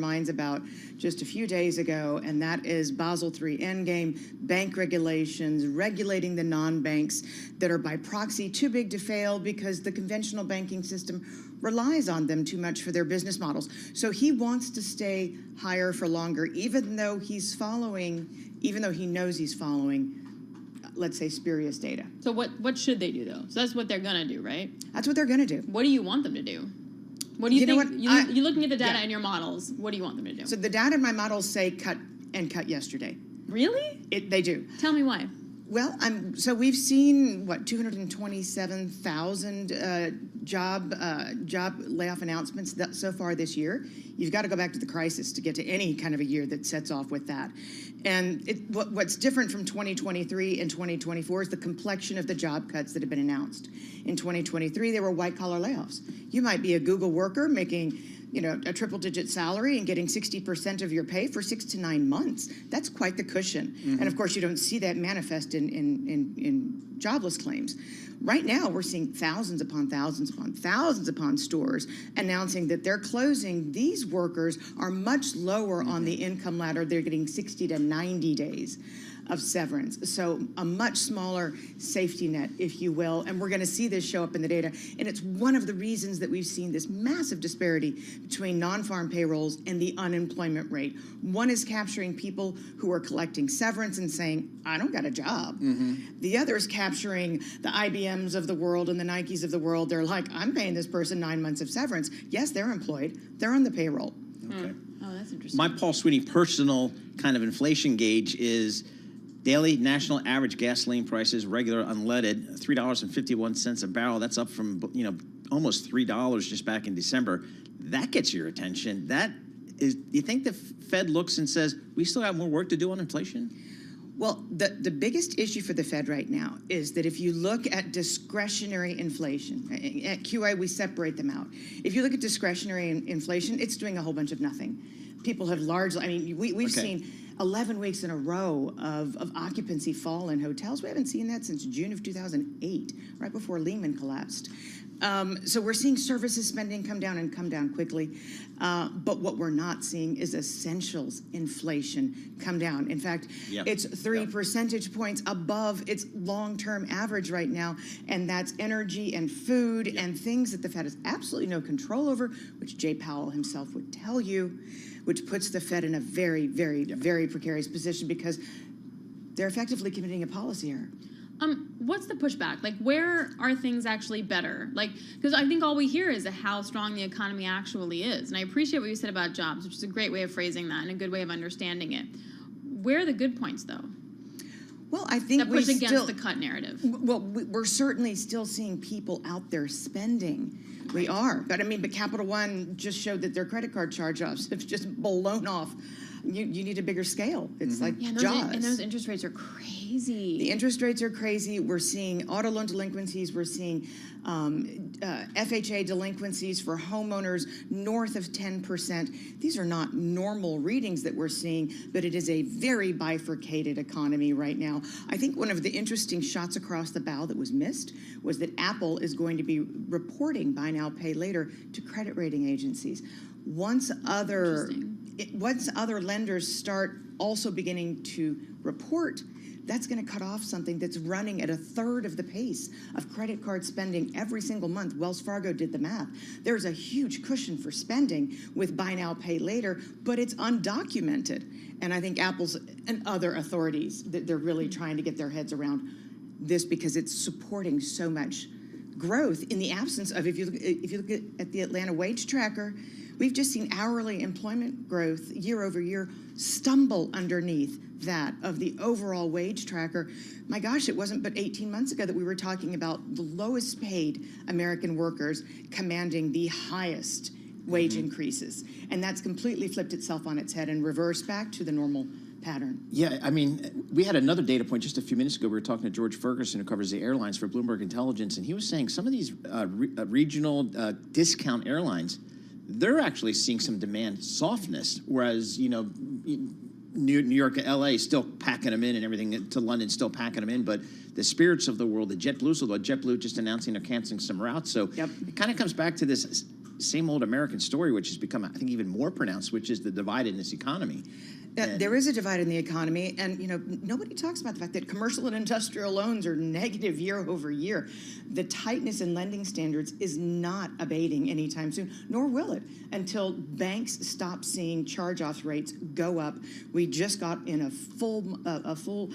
minds about just a few days ago, and that is Basel III Endgame, bank regulations, regulating the non-banks that are by proxy too big to fail because the conventional banking system relies on them too much for their business models. So he wants to stay higher for longer, even though he knows he's following, let's say, spurious data. So what should they do, though? So that's what they're going to do, right? That's what they're going to do. What do you want them to do? What do you think? You're looking at the data in your models. What do you want them to do? So the data in my models say cut yesterday. Really? They do. Tell me why. Well, so we've seen, 227,000 job layoff announcements so far this year. You've got to go back to the crisis to get to any kind of a year that sets off with that. And what's different from 2023 and 2024 is the complexion of the job cuts that have been announced. In 2023, they were white-collar layoffs. You might be a Google worker making a triple-digit salary and getting 60% of your pay for 6 to 9 months. That's quite the cushion. Mm-hmm. And of course, you don't see that manifest in jobless claims. Right now, we're seeing thousands upon thousands upon thousands upon stores announcing that they're closing. These workers are much lower on the income ladder. They're getting 60 to 90 days of severance. So a much smaller safety net, if you will, and we're going to see this show up in the data. And it's one of the reasons that we've seen this massive disparity between non-farm payrolls and the unemployment rate. One is capturing people who are collecting severance and saying, I don't got a job. Mm-hmm. The other is capturing the IBMs of the world and the Nikes of the world. They're like, I'm paying this person 9 months of severance. Yes, they're employed. They're on the payroll. Okay. Oh, that's interesting. My Paul Sweeney personal kind of inflation gauge is daily national average gasoline prices, regular unleaded, $3.51 a barrel. That's up from almost $3 just back in December. That gets your attention. That is, you think the Fed looks and says, we still have more work to do on inflation? Well, the biggest issue for the Fed right now is that if you look at discretionary inflation, at QA we separate them out. If you look at discretionary inflation, it's doing a whole bunch of nothing. People have largely, we've seen 11 weeks in a row of occupancy fall in hotels. We haven't seen that since June of 2008, right before Lehman collapsed. So we're seeing services spending come down and come down quickly. But what we're not seeing is essentials inflation come down. In fact, it's 3 percentage points above its long-term average right now. And that's energy and food and things that the Fed has absolutely no control over, which Jay Powell himself would tell you, which puts the Fed in a very, very, very precarious position because they're effectively committing a policy error. What's the pushback? Like, where are things actually better? Like, because I think all we hear is how strong the economy actually is. And I appreciate what you said about jobs, which is a great way of phrasing that and a good way of understanding it. Where are the good points, though? Well, I think that push against the cut narrative. Well, we're certainly still seeing people out there spending. We are. But Capital One just showed that their credit card charge-offs have just blown off. You need a bigger scale. It's like Jaws. And those interest rates are crazy. The interest rates are crazy. We're seeing auto loan delinquencies. We're seeing FHA delinquencies for homeowners north of 10%. These are not normal readings that we're seeing, but it is a very bifurcated economy right now. I think one of the interesting shots across the bow that was missed was that Apple is going to be reporting buy now, pay later to credit rating agencies. Once other lenders start also beginning to report, that's going to cut off something that's running at a third of the pace of credit card spending every single month. Wells Fargo did the math. There's a huge cushion for spending with buy now, pay later, but it's undocumented. And I think Apple's and other authorities, they're really trying to get their heads around this because it's supporting so much growth in the absence of, if you look at the Atlanta wage tracker, we've just seen hourly employment growth year over year stumble underneath that of the overall wage tracker. My gosh, it wasn't but 18 months ago that we were talking about the lowest paid American workers commanding the highest wage increases. And that's completely flipped itself on its head and reversed back to the normal pattern. Yeah, we had another data point just a few minutes ago. We were talking to George Ferguson, who covers the airlines for Bloomberg Intelligence, and he was saying some of these regional discount airlines, they're actually seeing some demand softness, whereas, New York, LA still packing them in and everything, to London still packing them in, but the spirits of the world, the JetBlue just announcing they're canceling some routes. So it kind of comes back to this same old American story, which has become, I think, even more pronounced, which is the divide in this economy. There is a divide in the economy, and nobody talks about the fact that commercial and industrial loans are negative year over year. The tightness in lending standards is not abating anytime soon, nor will it until banks stop seeing charge-off rates go up. We just got in a full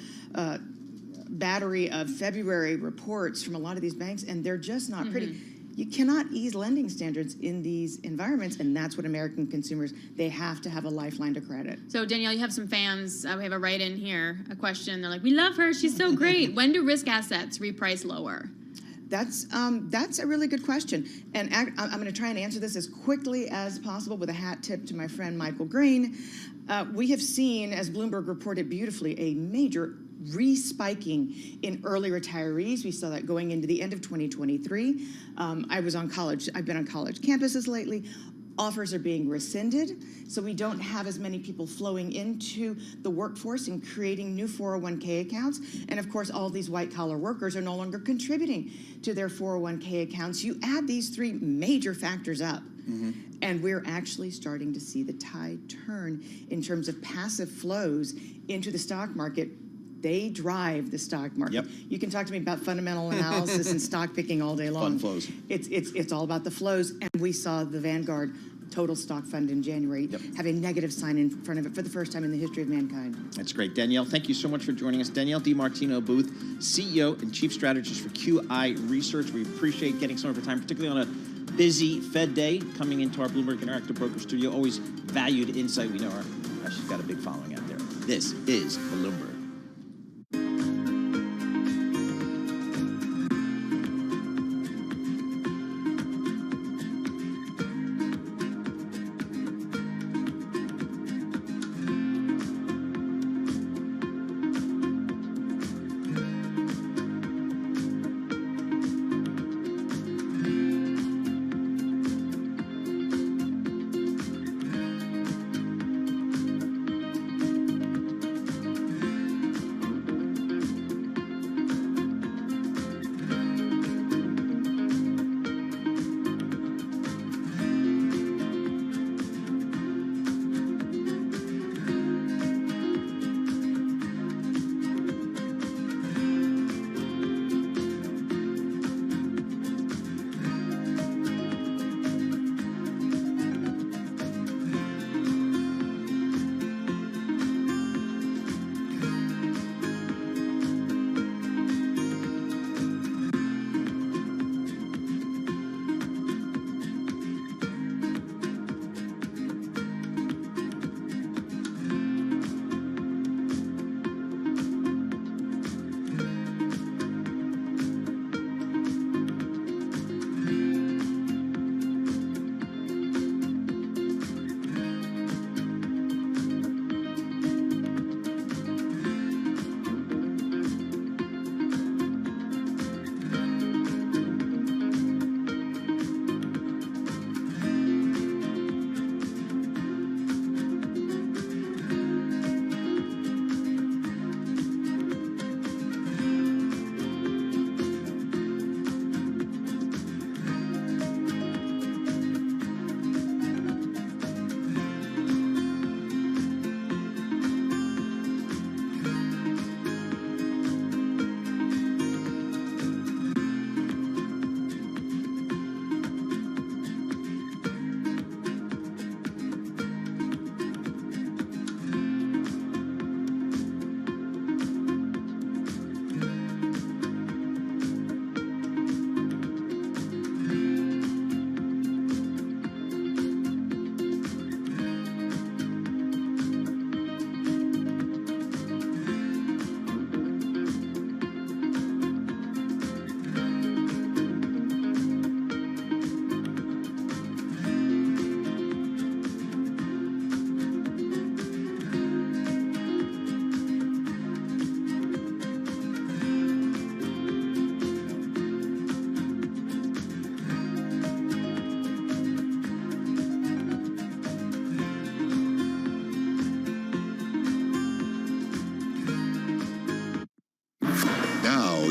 battery of February reports from a lot of these banks, and they're just not pretty. You cannot ease lending standards in these environments, and that's what American consumers, they have to have a lifeline to credit. So, Danielle, you have some fans. We have a write-in here, a question. They're like, we love her. She's so great. When do risk assets reprice lower? That's a really good question. And I'm going to try and answer this as quickly as possible with a hat tip to my friend Michael Green. We have seen, as Bloomberg reported beautifully, a major respiking in early retirees. We saw that going into the end of 2023. I've been on college campuses lately. Offers are being rescinded, so we don't have as many people flowing into the workforce and creating new 401k accounts. And of course, all these white-collar workers are no longer contributing to their 401k accounts. You add these three major factors up, and we're actually starting to see the tide turn in terms of passive flows into the stock market. They drive the stock market. Yep. You can talk to me about fundamental analysis and stock picking all day long. Fun flows. It's all about the flows, and we saw the Vanguard Total Stock Fund in January have a negative sign in front of it for the first time in the history of mankind. That's great. Danielle, thank you so much for joining us. Danielle DiMartino Booth, CEO and Chief Strategist for QI Research. We appreciate getting some of her time, particularly on a busy Fed day, coming into our Bloomberg Interactive Broker Studio. Always valued insight. We know her. She's got a big following out there. This is Bloomberg.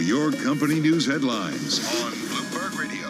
Your company news headlines on Bloomberg Radio.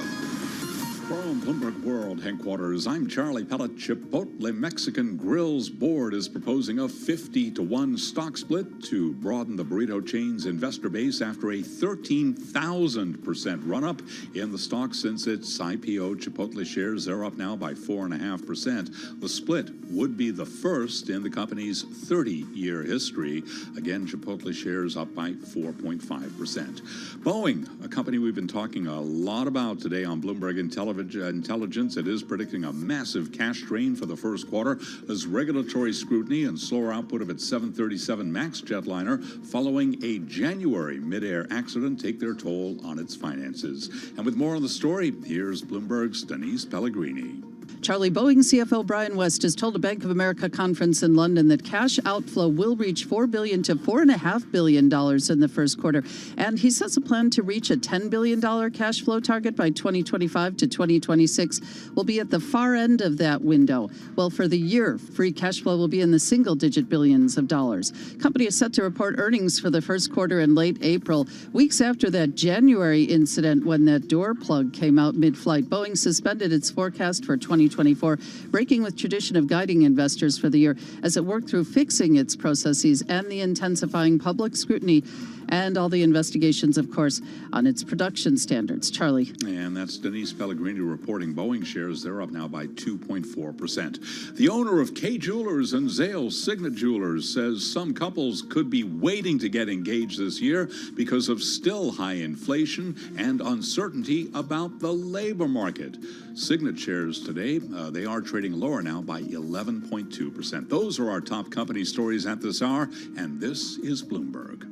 From Bloomberg World Headquarters, I'm Charlie Pellet. Chipotle Mexican Grill's board is proposing a 50-to-1 stock split to broaden the burrito chain's investor base after a 13,000% run-up in the stock since its IPO. Chipotle shares are up now by 4.5%. The split would be the first in the company's 30-year history. Again, Chipotle shares up by 4.5%. Boeing, a company we've been talking a lot about today on Bloomberg Intelligence, it is predicting a massive cash drain for the first quarter as regulatory scrutiny and slower output of its 737 MAX jetliner following a January mid-air accident take their toll on its finances. And with more on the story, here's Bloomberg's Denise Pellegrini. Charlie, Boeing CFO Brian West has told a Bank of America conference in London that cash outflow will reach $4 billion to $4.5 billion in the first quarter. And he says a plan to reach a $10 billion cash flow target by 2025 to 2026 will be at the far end of that window. Well, for the year, free cash flow will be in the single-digit billions of dollars. Company is set to report earnings for the first quarter in late April, weeks after that January incident when that door plug came out mid-flight. Boeing suspended its forecast for 2024, breaking with tradition of guiding investors for the year as it worked through fixing its processes and the intensifying public scrutiny and all the investigations, of course, on its production standards. Charlie. And that's Denise Pellegrini reporting. Boeing shares, they're up now by 2.4%. The owner of Kay Jewelers and Zales Signet Jewelers says some couples could be waiting to get engaged this year because of still high inflation and uncertainty about the labor market. Signet shares today, they are trading lower now by 11.2%. Those are our top company stories at this hour, and this is Bloomberg.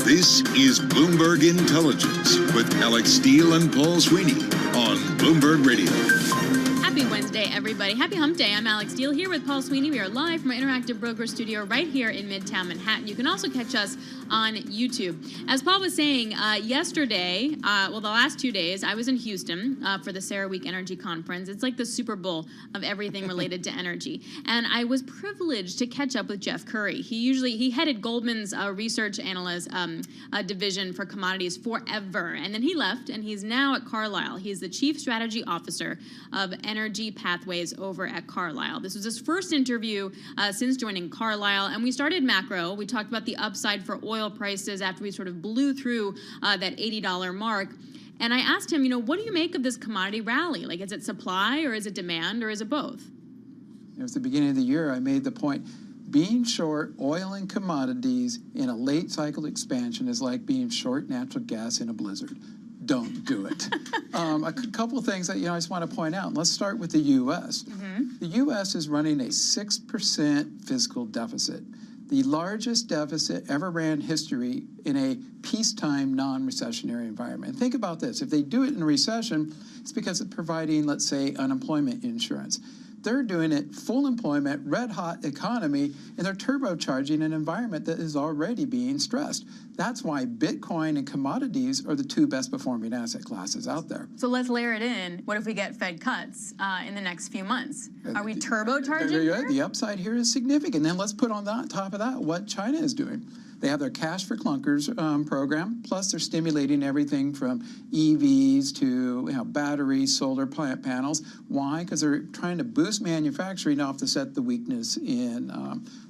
This is Bloomberg Intelligence with Alex Steele and Paul Sweeney on Bloomberg Radio. Happy Wednesday, everybody. Happy Hump Day. I'm Alex Steele here with Paul Sweeney. We are live from our Interactive Broker studio right here in Midtown Manhattan. You can also catch us on YouTube. As Paul was saying, yesterday, the last 2 days, I was in Houston for the CERAWeek Energy Conference. It's like the Super Bowl of everything related to energy. And I was privileged to catch up with Jeff Curry. He headed Goldman's research analyst division for commodities forever. And then he left, and he's now at Carlyle. He's the Chief Strategy Officer of Energy Pathways over at Carlyle. This was his first interview since joining Carlyle, and we started macro. We talked about the upside for oil prices after we sort of blew through that $80 mark. And I asked him, what do you make of this commodity rally? Like, is it supply or is it demand or is it both? It was the beginning of the year. I made the point, being short oil and commodities in a late cycle expansion is like being short natural gas in a blizzard. Don't do it. A couple of things that I just want to point out. Let's start with the U.S. Mm-hmm. The U.S. is running a 6% fiscal deficit, the largest deficit ever ran in history in a peacetime, non-recessionary environment. And think about this. If they do it in a recession, it's because it's providing, let's say, unemployment insurance. They're doing it full employment, red-hot economy, and they're turbocharging an environment that is already being stressed. That's why Bitcoin and commodities are the two best-performing asset classes out there. So let's layer it in. What if we get Fed cuts in the next few months? Are we turbocharging? The upside here is significant. Then let's put on top of that what China is doing. They have their Cash for Clunkers program, plus they're stimulating everything from EVs to batteries, solar plant panels. Why? Because they're trying to boost manufacturing to offset the weakness in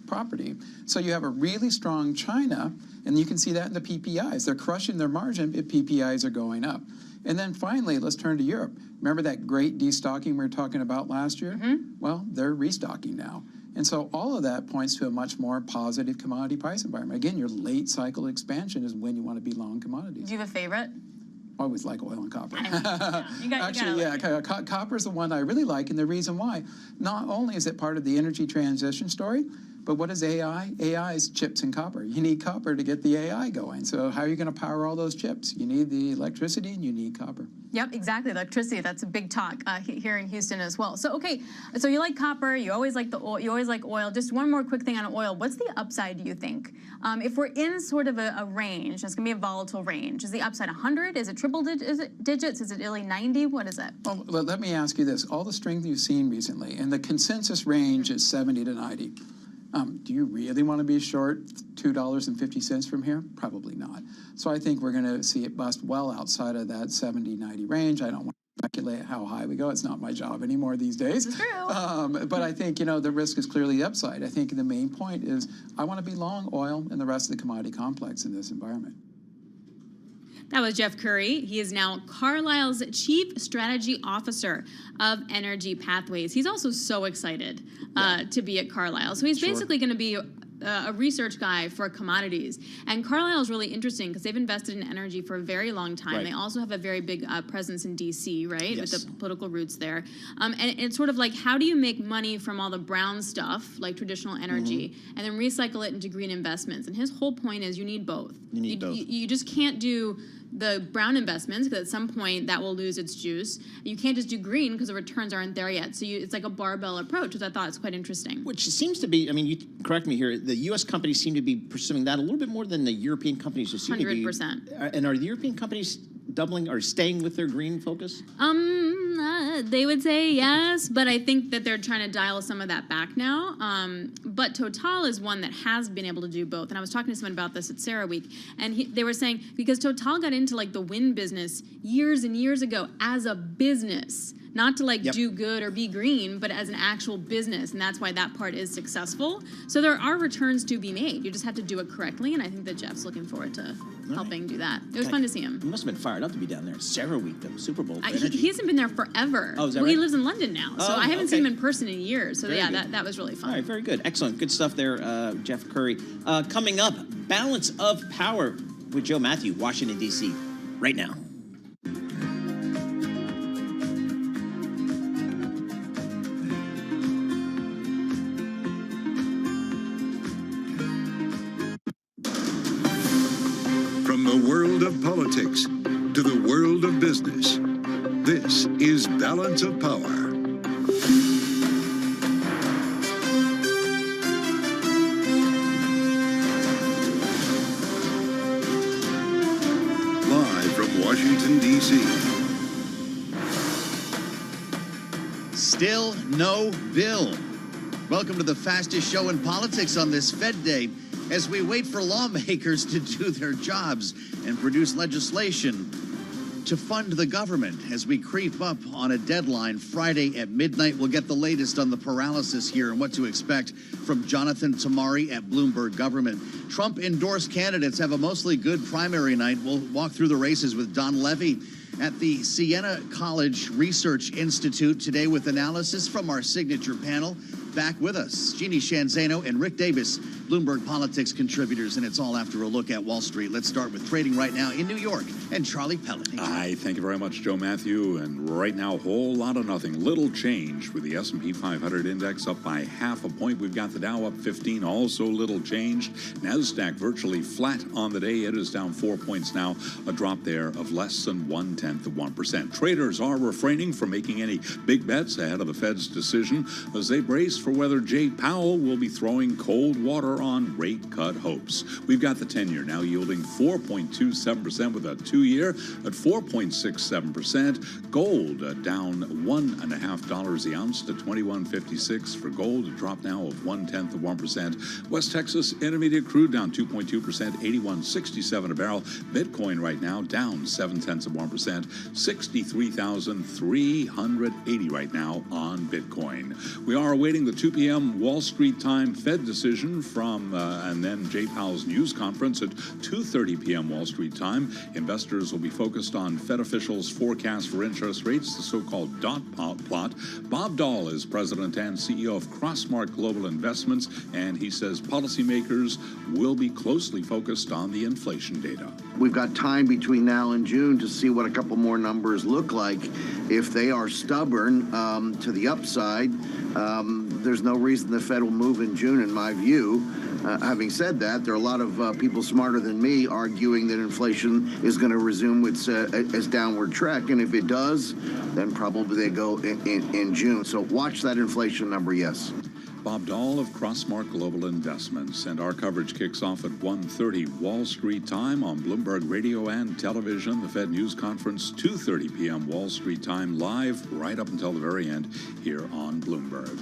property. So you have a really strong China, and you can see that in the PPIs. They're crushing their margin, but PPIs are going up. And then finally, let's turn to Europe. Remember that great destocking we were talking about last year? Mm-hmm. Well, they're restocking now. And so all of that points to a much more positive commodity price environment. Again, your late cycle expansion is when you want to be long commodities. Do you have a favorite? I always like oil and copper. Actually, Copper is the one I really like, and the reason why, not only is it part of the energy transition story, but what is AI? AI is chips and copper. You need copper to get the AI going. So how are you going to power all those chips? You need the electricity and you need copper. Yep, exactly. Electricity. That's a big talk here in Houston as well. So so you like copper. You always like the oil. You always like oil. Just one more quick thing on oil. What's the upside? Do you think? If we're in sort of a range, it's going to be a volatile range. Is the upside 100? Is it triple digits? Is it really 90? What is it? Well, let me ask you this: all the strength you've seen recently, and the consensus range is 70 to 90. Do you really want to be short $2.50 from here? Probably not. So I think we're going to see it bust well outside of that 70, 90 range. I don't want to speculate how high we go. It's not my job anymore these days. It's true. But I think, the risk is clearly the upside. I think the main point is I want to be long oil and the rest of the commodity complex in this environment. That was Jeff Curry. He is now Carlyle's Chief Strategy Officer of Energy Pathways. He's also so excited to be at Carlyle. So he's basically going to be a research guy for commodities. And Carlyle is really interesting because they've invested in energy for a very long time. They also have a very big presence in D.C., right, with the political roots there. And it's sort of like, how do you make money from all the brown stuff, like traditional energy, and then recycle it into green investments? And his whole point is you need both. You need both. You just can't do the brown investments, because at some point that will lose its juice. You can't just do green because the returns aren't there yet. So it's like a barbell approach, which I thought is quite interesting. Which seems to be, I mean, you correct me here, the U.S. companies seem to be pursuing that a little bit more than the European companies who seem 100%. to be. And are the European companies doubling or staying with their green focus? They would say yes, but I think that they're trying to dial some of that back now. But Total is one that has been able to do both. And I was talking to someone about this at CERAWeek, and they were saying, because Total got into like the wind business years and years ago as a business, not to like do good or be green, but as an actual business, and that's why that part is successful. So there are returns to be made. You just have to do it correctly, and I think that Jeff's looking forward to helping do that. It was fun to see him. He must have been fired up to be down there. CERAWeek, the Super Bowl. He hasn't been there forever. Oh, is that Well, right? he lives in London now, so I haven't seen him in person in years. So Very good. that was really fun. All right, very good. Excellent. Good stuff there, Jeff Curry. Coming up, Balance of Power with Joe Matthew, Washington, D.C., right now. From the world of politics to the world of business, this is Balance of Power. Live from Washington, D.C. Still no bill. Welcome to the fastest show in politics on this Fed Day, as we wait for lawmakers to do their jobs and produce legislation to fund the government. As we creep up on a deadline Friday at midnight, we'll get the latest on the paralysis here and what to expect from Jonathan Tamari at Bloomberg Government. Trump-endorsed candidates have a mostly good primary night. We'll walk through the races with Don Levy at the Siena College Research Institute today with analysis from our signature panel. Back with us, Jeannie Shanzano and Rick Davis, Bloomberg Politics contributors, and it's all after a look at Wall Street. Let's start with trading right now in New York and Charlie Pellet. Hi, thank you very much, Joe Matthew. And right now, whole lot of nothing. Little change with the S&P 500 index up by half a point. We've got the Dow up 15, also little change. NASDAQ virtually flat on the day. It is down 4 points now, a drop there of less than 0.1%. Traders are refraining from making any big bets ahead of the Fed's decision as they brace for whether Jay Powell will be throwing cold water on rate cut hopes. We've got the 10-year now yielding 4.27% with a 2-year at 4.67%. Gold down $1.50 the ounce to $21.56 for gold, a drop now of 0.1%. West Texas Intermediate crude down 2.2%, $81.67 a barrel. Bitcoin right now down 0.7%, 63,380 right now on Bitcoin. We are awaiting the 2 p.m. Wall Street time Fed decision from, and then Jay Powell's news conference at 2:30 p.m. Wall Street time. Investors will be focused on Fed officials' forecast for interest rates, the so-called dot plot. Bob Dahl is president and CEO of Crossmark Global Investments, and he says policymakers will be closely focused on the inflation data. We've got time between now and June to see what a couple more numbers look like. If they are stubborn to the upside, there's no reason the Fed will move in June, in my view. Having said that, there are a lot of people smarter than me arguing that inflation is going to resume its downward trek, and if it does, then probably they go in June. So watch that inflation number, yes. Bob Dahl of Crossmark Global Investments. And our coverage kicks off at 1:30 Wall Street time on Bloomberg Radio and Television. The Fed News Conference, 2:30 p.m. Wall Street time, live right up until the very end here on Bloomberg.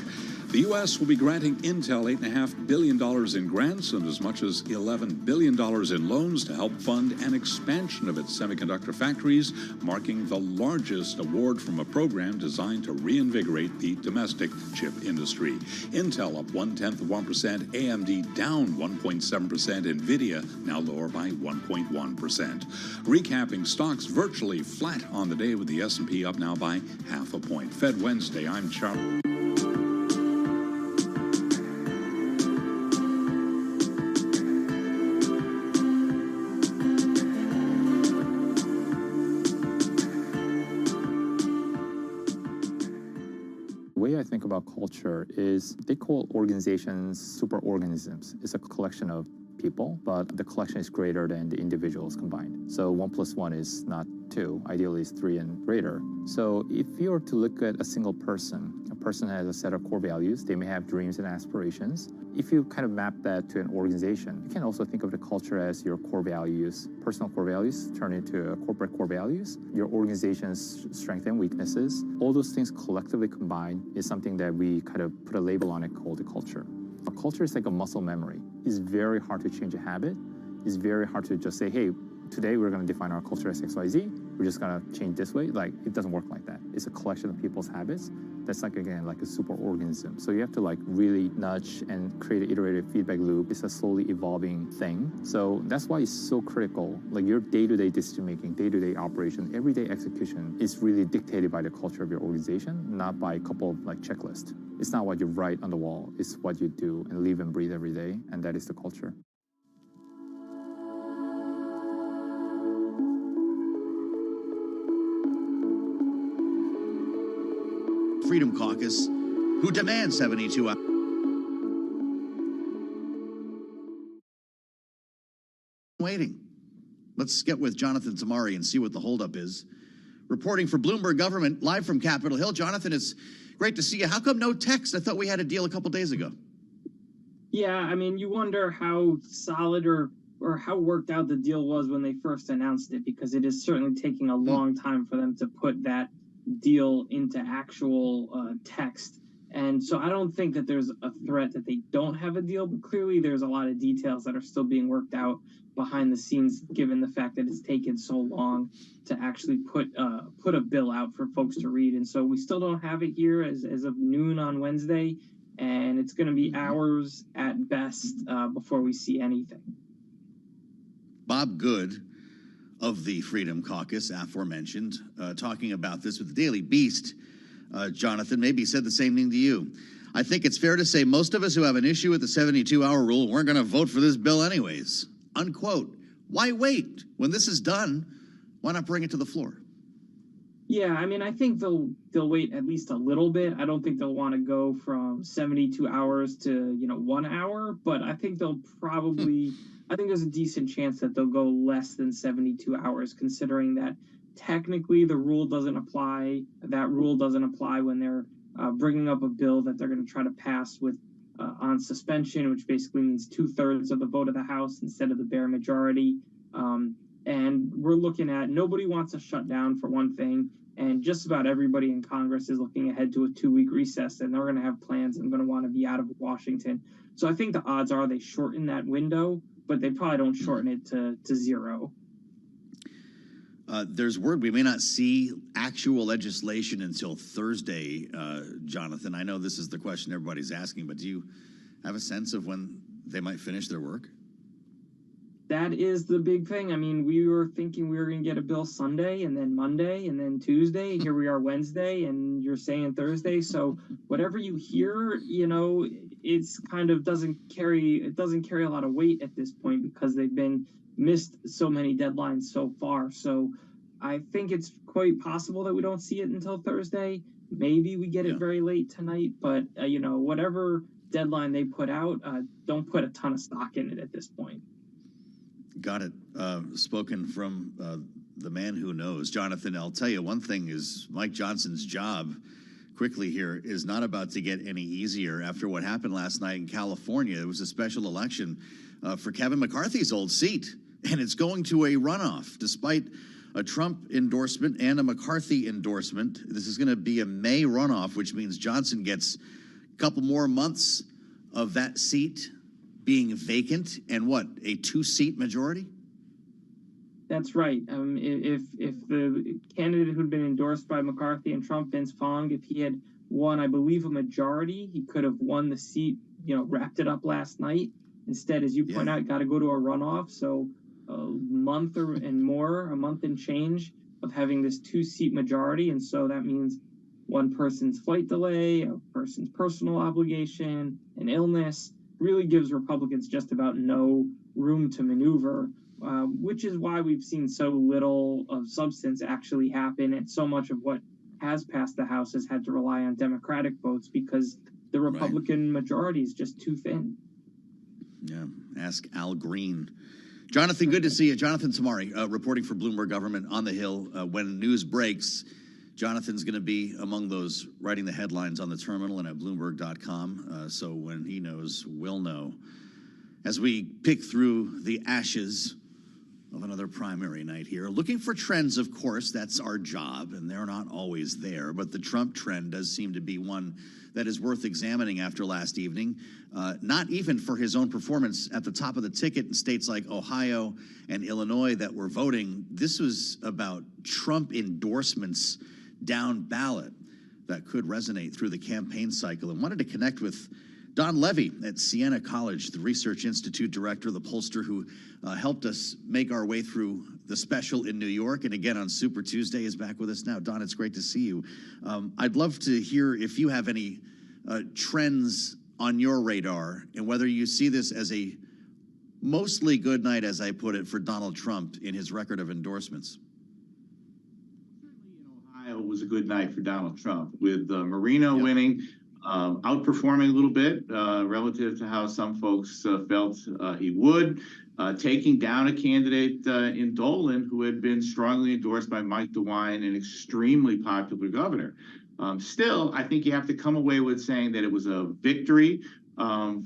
The U.S. will be granting Intel $8.5 billion in grants and as much as $11 billion in loans to help fund an expansion of its semiconductor factories, marking the largest award from a program designed to reinvigorate the domestic chip industry. Intel up 0.1%, AMD down 1.7%, NVIDIA now lower by 1.1%. Recapping stocks virtually flat on the day with the S&P up now by 0.5 point. Fed Wednesday, I'm Charlie. The way I think about culture is they call organizations superorganisms. It's a collection of people, but the collection is greater than the individuals combined. So 1 + 1 is not 2, ideally it's 3 and greater. So if you were to look at a single person, a person has a set of core values, they may have dreams and aspirations. If you kind of map that to an organization, you can also think of the culture as your core values, personal core values turn into corporate core values, your organization's strengths and weaknesses. All those things collectively combined is something that we kind of put a label on it called a culture. A culture is like a muscle memory. It's very hard to change a habit. It's very hard to just say, hey, today we're going to define our culture as XYZ. We're just going to change this way. Like, it doesn't work like that. It's a collection of people's habits. That's like, again, like a superorganism. So you have to like really nudge and create an iterative feedback loop. It's a slowly evolving thing. So that's why it's so critical. Like your day-to-day decision-making, day-to-day operation, everyday execution is really dictated by the culture of your organization, not by a couple of like checklists. It's not what you write on the wall. It's what you do and live and breathe every day. And that is the culture. Freedom Caucus, who demand 72 hours. Waiting. Let's get with Jonathan Tamari and see what the holdup is. Reporting for Bloomberg Government, live from Capitol Hill. Jonathan, it's great to see you. How come no text? I thought we had a deal a couple days ago. Yeah, I mean, you wonder how solid or how worked out the deal was when they first announced it, because it is certainly taking a long time for them to put that deal into actual text. And so I don't think that there's a threat that they don't have a deal, but clearly there's a lot of details that are still being worked out behind the scenes, given the fact that it's taken so long to actually put a bill out for folks to read. And so we still don't have it here as of noon on Wednesday, and it's going to be hours at best before we see anything. Bob Good of the Freedom Caucus, aforementioned, talking about this with the Daily Beast. Jonathan, maybe said the same thing to you. I think it's fair to say most of us who have an issue with the 72-hour rule weren't going to vote for this bill anyways. Unquote. Why wait? When this is done, why not bring it to the floor? Yeah, I mean, I think they'll wait at least a little bit. I don't think they'll want to go from 72 hours to 1 hour, but I think they'll probably. I think there's a decent chance that they'll go less than 72 hours, considering that technically the rule doesn't apply. That rule doesn't apply when they're bringing up a bill that they're going to try to pass with on suspension, which basically means 2/3 of the vote of the House instead of the bare majority. And we're looking at, nobody wants a shutdown for one thing, and just about everybody in Congress is looking ahead to a 2-week recess, and they're going to have plans and going to want to be out of Washington. So I think the odds are they shorten that window, but they probably don't shorten it to 0. There's word we may not see actual legislation until Thursday, Jonathan. I know this is the question everybody's asking, but do you have a sense of when they might finish their work? That is the big thing. I mean, we were thinking we were going to get a bill Sunday and then Monday and then Tuesday. Here we are Wednesday, and you're saying Thursday. So whatever you hear, it's kind of doesn't carry a lot of weight at this point, because they've been missed so many deadlines so far. So I think it's quite possible that we don't see it until Thursday. Maybe we get it very late tonight, but whatever deadline they put out, don't put a ton of stock in it at this point. Got it. Spoken from the man who knows. Jonathan, I'll tell you one thing is Mike Johnson's job quickly here is not about to get any easier after what happened last night in California. It was a special election for Kevin McCarthy's old seat, and it's going to a runoff. Despite a Trump endorsement and a McCarthy endorsement, this is going to be a May runoff, which means Johnson gets couple more months of that seat being vacant and what, a 2-seat majority? That's right. If the candidate who'd been endorsed by McCarthy and Trump, Vince Fong, if he had won, I believe, a majority, he could have won the seat, wrapped it up last night. Instead, as you point out, got to go to a runoff. So a month a month and change of having this 2-seat majority. And so that means one person's flight delay, a person's personal obligation, an illness, really gives Republicans just about no room to maneuver, which is why we've seen so little of substance actually happen. And so much of what has passed the House has had to rely on Democratic votes because the Republican majority is just too thin. Yeah, ask Al Green. Jonathan, good to see you. Jonathan Tamari, reporting for Bloomberg Government on the Hill. When news breaks, Jonathan's going to be among those writing the headlines on the terminal and at Bloomberg.com. So when he knows, we'll know. As we pick through the ashes of another primary night here, looking for trends, of course, that's our job, and they're not always there. But the Trump trend does seem to be one that is worth examining after last evening, not even for his own performance at the top of the ticket in states like Ohio and Illinois that were voting. This was about Trump endorsements down ballot that could resonate through the campaign cycle. And wanted to connect with Don Levy at Siena College, the Research Institute director, the pollster who helped us make our way through the special in New York. And again, on Super Tuesday is back with us now. Don, it's great to see you. I'd love to hear if you have any trends on your radar and whether you see this as a mostly good night, as I put it, for Donald Trump in his record of endorsements. Ohio was a good night for Donald Trump, with Marino winning, outperforming a little bit relative to how some folks felt he would, taking down a candidate in Dolan who had been strongly endorsed by Mike DeWine, an extremely popular governor. Still, I think you have to come away with saying that it was a victory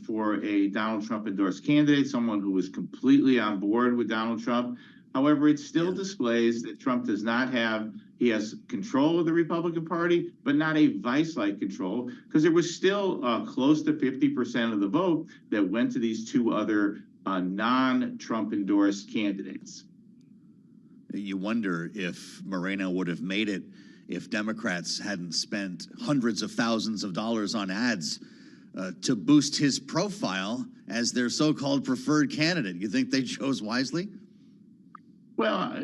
for a Donald Trump endorsed candidate, someone who was completely on board with Donald Trump. However, it still displays that Trump does not have, he has control of the Republican Party, but not a vice-like control, because there was still close to 50% of the vote that went to these two other non-Trump endorsed candidates. You wonder if Moreno would have made it if Democrats hadn't spent hundreds of thousands of dollars on ads to boost his profile as their so-called preferred candidate. You think they chose wisely? Well,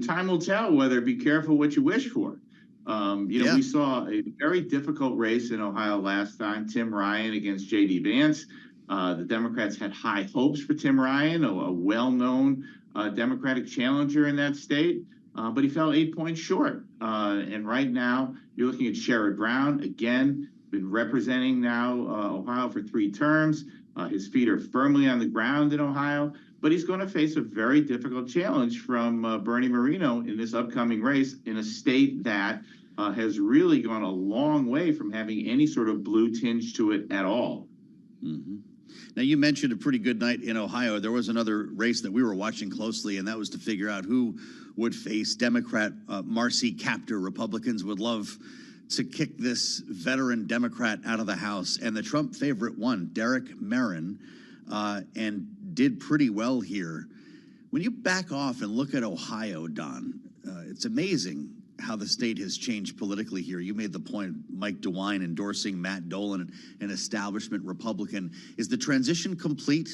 time will tell whether be careful what you wish for. We saw a very difficult race in Ohio last time, Tim Ryan against J.D. Vance. The Democrats had high hopes for Tim Ryan, a well-known Democratic challenger in that state, but he fell 8 points short. And right now, you're looking at Sherrod Brown, again, been representing now Ohio for 3 terms. His feet are firmly on the ground in Ohio, but he's going to face a very difficult challenge from Bernie Moreno in this upcoming race in a state that has really gone a long way from having any sort of blue tinge to it at all. Mm-hmm. Now, you mentioned a pretty good night in Ohio. There was another race that we were watching closely, and that was to figure out who would face Democrat Marcy Kaptur. Republicans would love to kick this veteran Democrat out of the House, and the Trump favorite won, Derek Merrin, and did pretty well here. When you back off and look at Ohio, Don, it's amazing how the state has changed politically here. You made the point, Mike DeWine endorsing Matt Dolan, an establishment Republican. Is the transition complete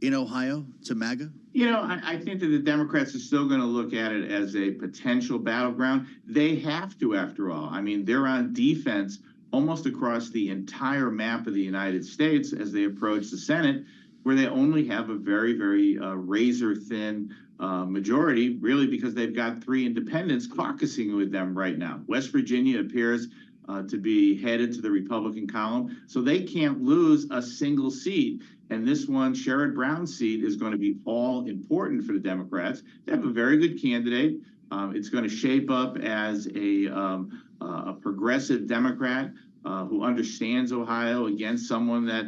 in Ohio to MAGA? I think that the Democrats are still going to look at it as a potential battleground. They have to, after all. I mean, they're on defense almost across the entire map of the United States as they approach the Senate, where they only have a very, very razor-thin majority, really because they've got 3 independents caucusing with them right now. West Virginia appears to be headed to the Republican column, so they can't lose a single seat. And this one, Sherrod Brown's seat, is going to be all important for the Democrats. They have a very good candidate. It's going to shape up as a progressive Democrat who understands Ohio against someone that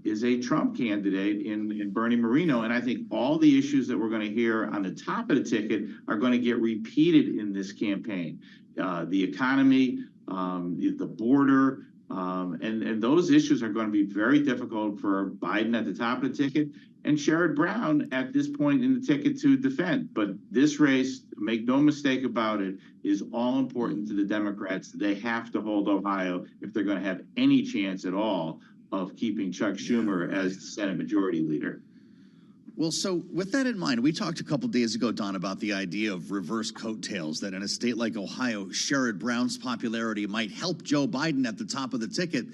is a Trump candidate in Bernie Moreno. And I think all the issues that we're going to hear on the top of the ticket are going to get repeated in this campaign. The economy, the border, And those issues are going to be very difficult for Biden at the top of the ticket and Sherrod Brown at this point in the ticket to defend. But this race, make no mistake about it, is all important to the Democrats. They have to hold Ohio if they're going to have any chance at all of keeping Chuck Schumer as the Senate Majority Leader. Well, so with that in mind, we talked a couple days ago, Don, about the idea of reverse coattails, that in a state like Ohio, Sherrod Brown's popularity might help Joe Biden at the top of the ticket.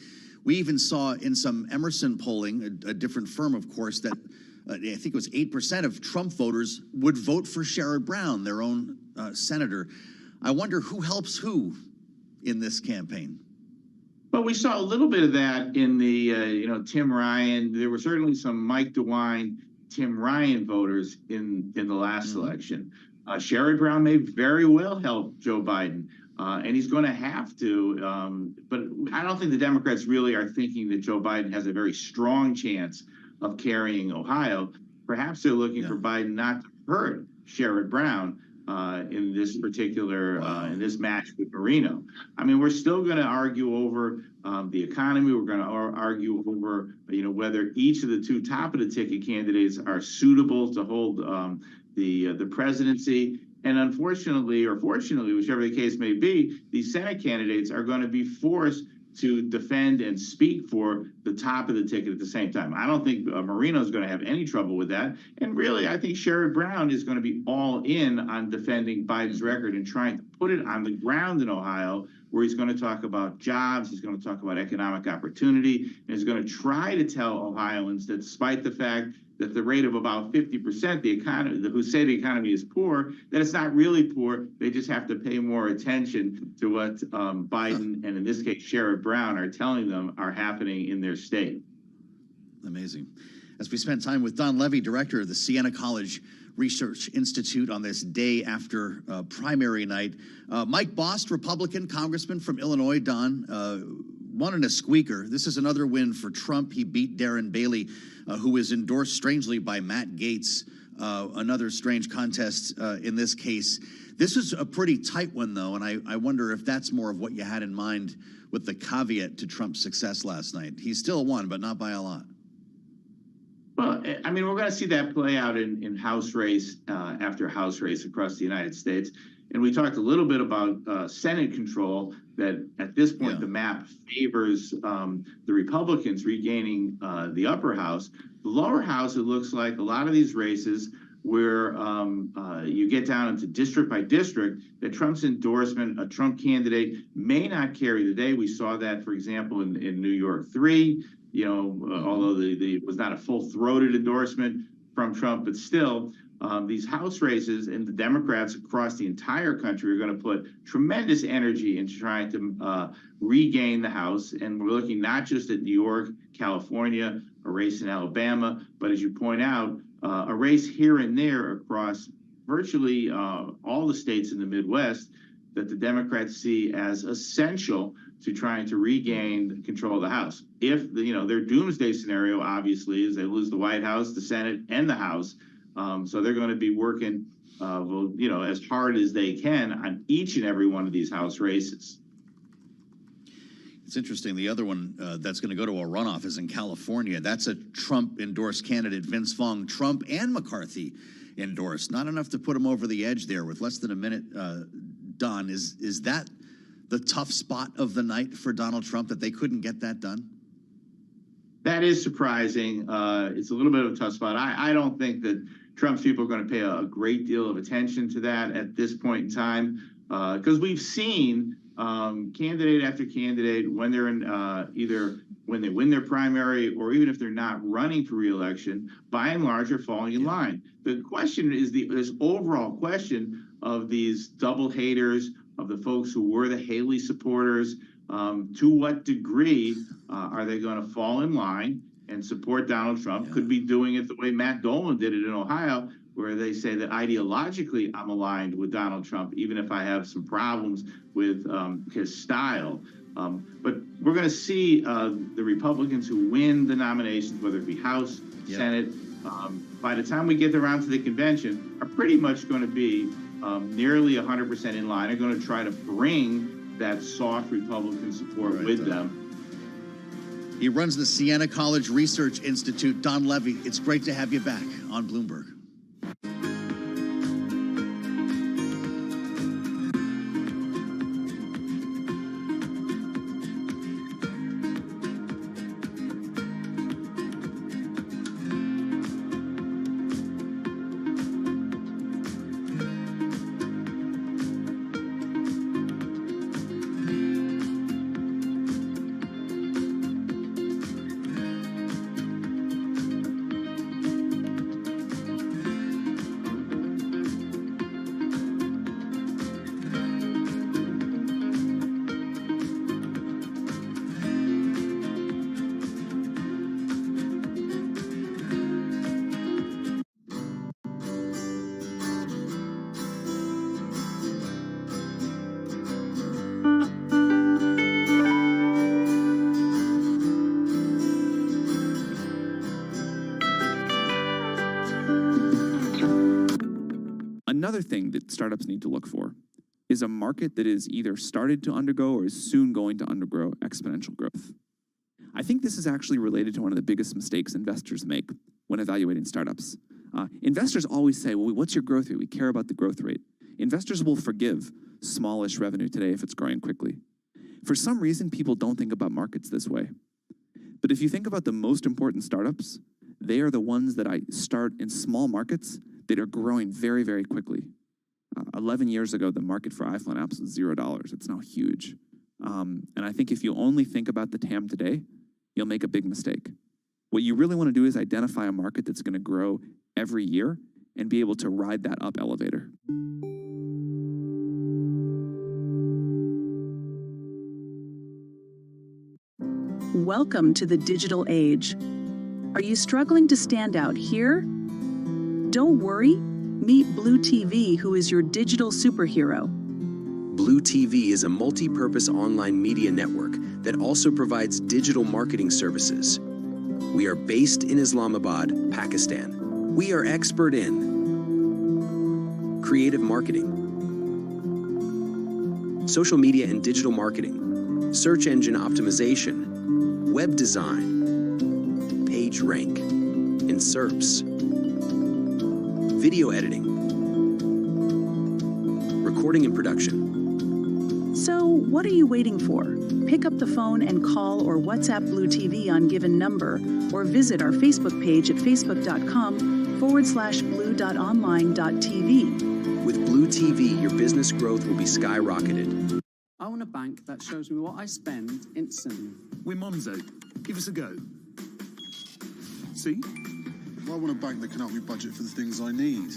We even saw in some Immerse polling, a different firm, of course, that I think it was 8% of Trump voters would vote for Sherrod Brown, their own senator. I wonder who helps who in this campaign. Well, we saw a little bit of that in the, Tim Ryan. There were certainly some Mike DeWine, Tim Ryan voters in the last election. Sherrod Brown may very well help Joe Biden, and he's going to have to. But I don't think the Democrats really are thinking that Joe Biden has a very strong chance of carrying Ohio. Perhaps they're looking for Biden not to hurt Sherrod Brown in this particular in this match with Marino. I mean, we're still going to argue over the economy. We're going to argue over whether each of the two top of the ticket candidates are suitable to hold the presidency. And unfortunately, or fortunately, whichever the case may be, these Senate candidates are going to be forced to defend and speak for the top of the ticket at the same time. I don't think Marino is going to have any trouble with that. And really, I think Sherrod Brown is going to be all in on defending Biden's record and trying to put it on the ground in Ohio, where he's going to talk about jobs, he's going to talk about economic opportunity, and he's going to try to tell Ohioans that despite the fact that the rate of about 50%, the economy, who say the economy is poor, that it's not really poor. They just have to pay more attention to what Biden and in this case Sherrod Brown are telling them are happening in their state. Amazing. As we spent time with Don Levy, director of the Siena College Research Institute, on this day after primary night. Mike Bost, Republican congressman from Illinois. Don, won in a squeaker. This is another win for Trump. He beat Darren Bailey, who was endorsed strangely by Matt Gaetz. Another strange contest in this case. This is a pretty tight one, though, and I wonder if that's more of what you had in mind with the caveat to Trump's success last night. He still won, but not by a lot. Well, I mean, we're going to see that play out in House race after House race across the United States. And we talked a little bit about Senate control, that at this point the map favors the Republicans regaining the upper house. The lower house, it looks like a lot of these races where you get down into district by district, that Trump's endorsement, a Trump candidate, may not carry the day. We saw that, for example, in New York 3. Although it was not a full-throated endorsement from Trump, but still, these House races and the Democrats across the entire country are going to put tremendous energy into trying to regain the House. And we're looking not just at New York, California, a race in Alabama, but as you point out, a race here and there across virtually all the states in the Midwest that the Democrats see as essential to trying to regain control of the House. If their doomsday scenario, obviously, is they lose the White House, the Senate, and the House. So they're going to be working, as hard as they can on each and every one of these House races. It's interesting. The other one that's going to go to a runoff is in California. That's a Trump-endorsed candidate, Vince Vaughn. Trump and McCarthy endorsed. Not enough to put him over the edge there with less than a minute. Don, is that the tough spot of the night for Donald Trump, that they couldn't get that done? That is surprising. It's a little bit of a tough spot. I don't think that Trump's people are going to pay a great deal of attention to that at this point in time, because we've seen candidate after candidate, when they're in either when they win their primary or even if they're not running for re-election, by and large are falling in line. The question is this overall question of these double haters, of the folks who were the Haley supporters. To what degree are they going to fall in line and support Donald Trump? Could be doing it the way Matt Dolan did it in Ohio, where they say that ideologically I'm aligned with Donald Trump, even if I have some problems with his style. But we're going to see the Republicans who win the nominations, whether it be House, Senate, by the time we get around to the convention, are pretty much going to be nearly 100% in line, are going to try to bring that soft Republican support with them. He runs the Siena College Research Institute. Don Levy, it's great to have you back on Bloomberg. Another thing that startups need to look for is a market that is either started to undergo or is soon going to undergo exponential growth. I think this is actually related to one of the biggest mistakes investors make when evaluating startups. Investors always say, well, what's your growth rate? We care about the growth rate. Investors will forgive smallish revenue today if it's growing quickly. For some reason, people don't think about markets this way. But if you think about the most important startups, they are the ones that I start in small markets that are growing very, very quickly. 11 years ago, the market for iPhone apps was $0. It's now huge. And I think if you only think about the TAM today, you'll make a big mistake. What you really want to do is identify a market that's going to grow every year and be able to ride that up elevator. Welcome to the digital age. Are you struggling to stand out here? Don't worry. Meet Blue TV, who is your digital superhero. Blue TV is a multi-purpose online media network that also provides digital marketing services. We are based in Islamabad, Pakistan. We are expert in creative marketing, social media and digital marketing, search engine optimization, web design, page rank, and SERPs, video editing, recording and production. So, what are you waiting for? Pick up the phone and call or WhatsApp Blue TV on given number, or visit our Facebook page at facebook.com/blue.online.tv. With Blue TV, your business growth will be skyrocketed. I want a bank that shows me what I spend instantly. We're Monzo. Give us a go. See? I want a bank that can help me budget for the things I need,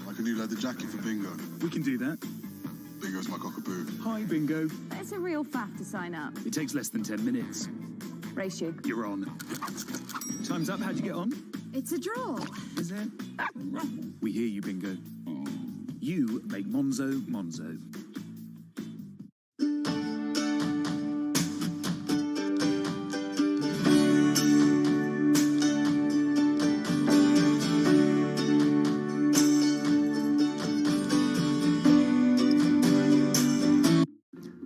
like a new leather jacket for Bingo. We can do that. Bingo's my cockapoo. Hi, Bingo. It's a real faff to sign up. It takes less than 10 minutes. Race you. You're on. Time's up. How'd you get on? It's a draw. Is it? We hear you, Bingo. You make Monzo Monzo.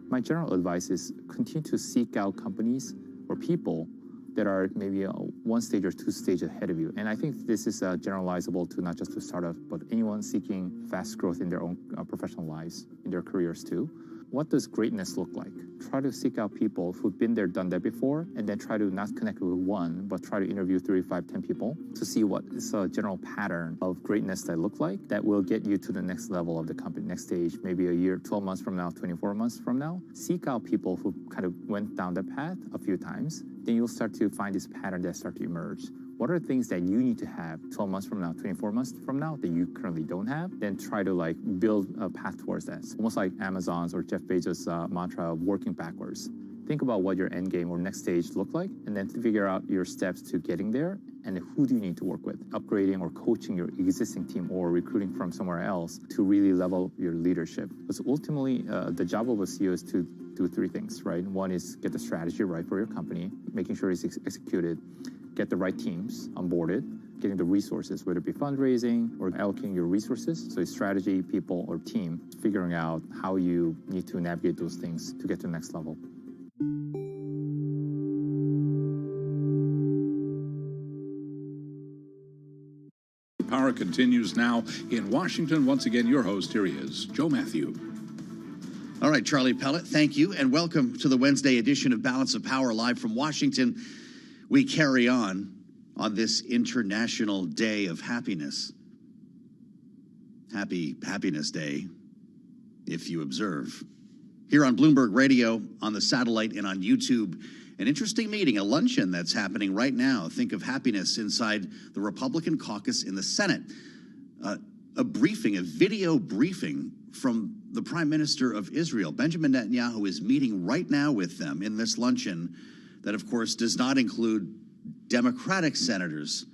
My general advice is continue to seek out companies or people that are maybe one stage or two stages ahead of you. And I think this is generalizable to not just to startups, but anyone seeking fast growth in their own professional lives, in their careers too. What does greatness look like? Try to seek out people who've been there, done that before, and then try to not connect with one, but try to interview 3, 5, 10 people to see what is a general pattern of greatness that look like that will get you to the next level of the company, next stage, maybe a year, 12 months from now, 24 months from now. Seek out people who kind of went down the path a few times. Then you'll start to find this pattern that start to emerge. What are things that you need to have 12 months from now, 24 months from now that you currently don't have? Then try to like build a path towards that. It's almost like Amazon's or Jeff Bezos' mantra of working backwards. Think about what your end game or next stage look like, and then figure out your steps to getting there and who do you need to work with, upgrading or coaching your existing team or recruiting from somewhere else to really level your leadership. Because ultimately, the job of a CEO is to do 3 things, right? One is get the strategy right for your company, making sure it's executed, get the right teams onboarded, getting the resources, whether it be fundraising or allocating your resources. So strategy, people, or team, figuring out how you need to navigate those things to get to the next level. of Power continues now in Washington. Once again, your host, here he is, Joe Matthew. All right, Charlie Pellet, thank you, and welcome to the Wednesday edition of Balance of Power, live from Washington. We carry on this International Day of Happiness. Happy Happiness Day, if you observe. Here on Bloomberg Radio, on the satellite, and on YouTube, an interesting meeting, a luncheon that's happening right now. Think of happiness inside the Republican caucus in the Senate. A briefing, a video briefing from the Prime Minister of Israel. Benjamin Netanyahu is meeting right now with them in this luncheon that, of course, does not include Democratic senators.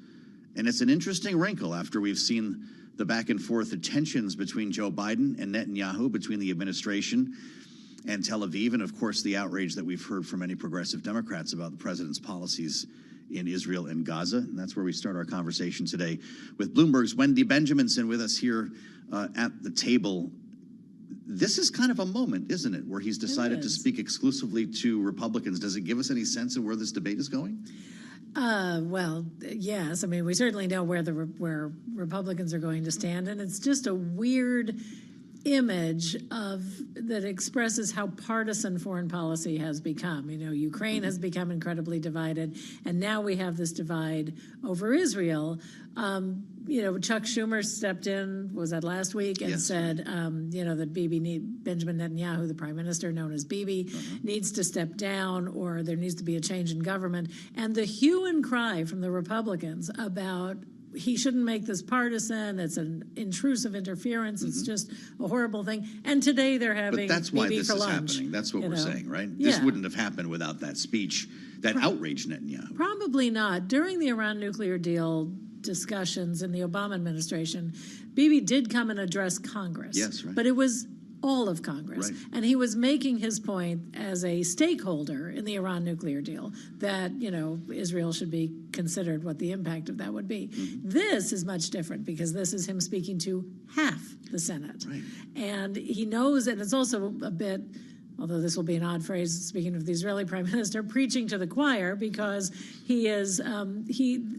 And it's an interesting wrinkle after we've seen the back and forth tensions between Joe Biden and Netanyahu, between the administration and Tel Aviv, and of course the outrage that we've heard from many progressive Democrats about the president's policies in Israel and Gaza. And that's where we start our conversation today with Bloomberg's Wendy Benjaminson with us here at the table. This is kind of a moment, isn't it, where he's decided to speak exclusively to Republicans. Does it give us any sense of where this debate is going? Well, yes. I mean, we certainly know where where Republicans are going to stand, and it's just a weird image that expresses how partisan foreign policy has become. You know, Ukraine has become incredibly divided, and now we have this divide over Israel. Chuck Schumer stepped in, was that last week, and said, that Benjamin Netanyahu, the prime minister, known as Bibi, needs to step down, or there needs to be a change in government. And the hue and cry from the Republicans about he shouldn't make this partisan. It's an intrusive interference. It's just a horrible thing. And today they're having But that's why Bibi this for is lunch, happening. That's what we're saying, right? Yeah. This wouldn't have happened without that speech that outraged Netanyahu. Probably not. During the Iran nuclear deal discussions in the Obama administration, Bibi did come and address Congress. Yes, right. But it was all of Congress. Right. And he was making his point as a stakeholder in the Iran nuclear deal that, Israel should be considered what the impact of that would be. This is much different because this is him speaking to half the Senate. Right. And he knows, and it's also a bit, although this will be an odd phrase, speaking of the Israeli prime minister, preaching to the choir, because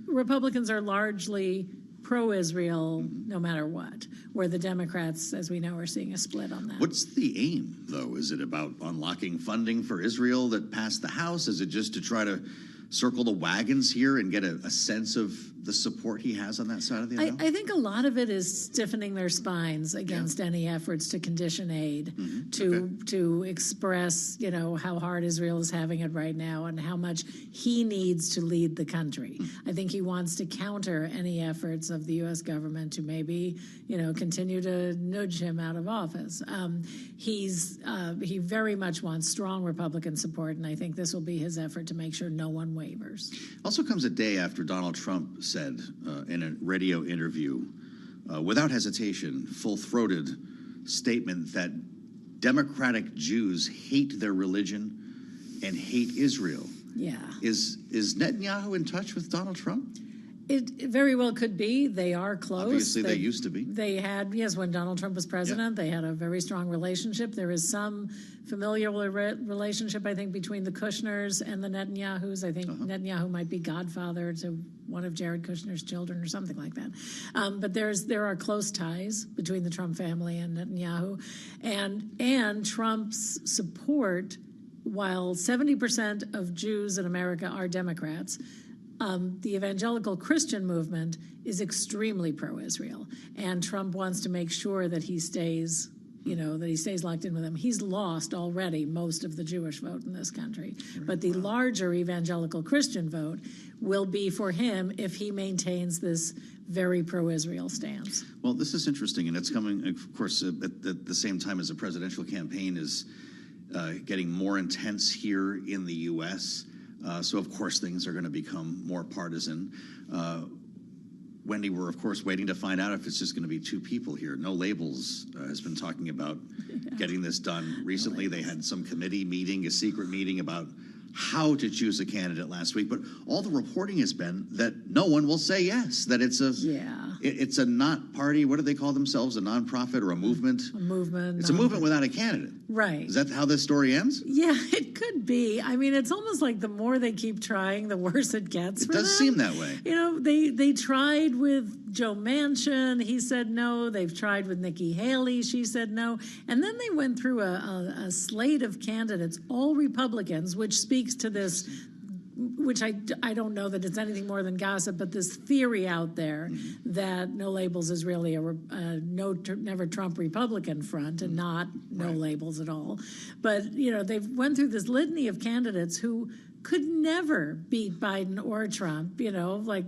Republicans are largely pro-Israel no matter what, where the Democrats, as we know, are seeing a split on that. What's the aim, though? Is it about unlocking funding for Israel that passed the House? Is it just to try to circle the wagons here and get a sense of the support he has on that side of the aisle? I think a lot of it is stiffening their spines against any efforts to condition aid, to express, how hard Israel is having it right now and how much he needs to lead the country. I think he wants to counter any efforts of the U.S. government to maybe, continue to nudge him out of office. He very much wants strong Republican support, and I think this will be his effort to make sure no one wavers. Also comes a day after Donald Trump said in a radio interview, without hesitation, full-throated statement that Democratic Jews hate their religion and hate Israel. Yeah. Is Netanyahu in touch with Donald Trump? It very well could be. They are close. Obviously, they used to be. They had, yes, when Donald Trump was president, they had a very strong relationship. There is some familial relationship, I think, between the Kushners and the Netanyahus. I think Netanyahu might be godfather to one of Jared Kushner's children or something like that. But there are close ties between the Trump family and Netanyahu. And Trump's support, while 70% of Jews in America are Democrats, the evangelical Christian movement is extremely pro-Israel, and Trump wants to make sure that he stays, locked in with them. He's lost already most of the Jewish vote in this country, but the larger evangelical Christian vote will be for him if he maintains this very pro-Israel stance. Well, this is interesting, and it's coming, of course, at the same time as the presidential campaign is getting more intense here in the U.S., so, of course, things are going to become more partisan. Wendy, we're, of course, waiting to find out if it's just going to be two people here. No Labels has been talking about getting this done. Recently, they had some committee meeting, a secret meeting about how to choose a candidate last week. But all the reporting has been that no one will say yes, that it's It's a not party. What do they call themselves? A nonprofit or a movement? A movement. It's a movement without a candidate. Right. Is that how this story ends? Yeah, it could be. I mean, it's almost like the more they keep trying, the worse it gets. It for does them. seem that way. You know, they tried with Joe Manchin. He said no. They've tried with Nikki Haley. She said no. And then they went through a slate of candidates, all Republicans, which speaks to this, which I don't know that it's anything more than gossip, but this theory out there that No Labels is really a never Trump Republican front and not no labels at all. But, you know, they've went through this litany of candidates who could never beat Biden or Trump, you know, like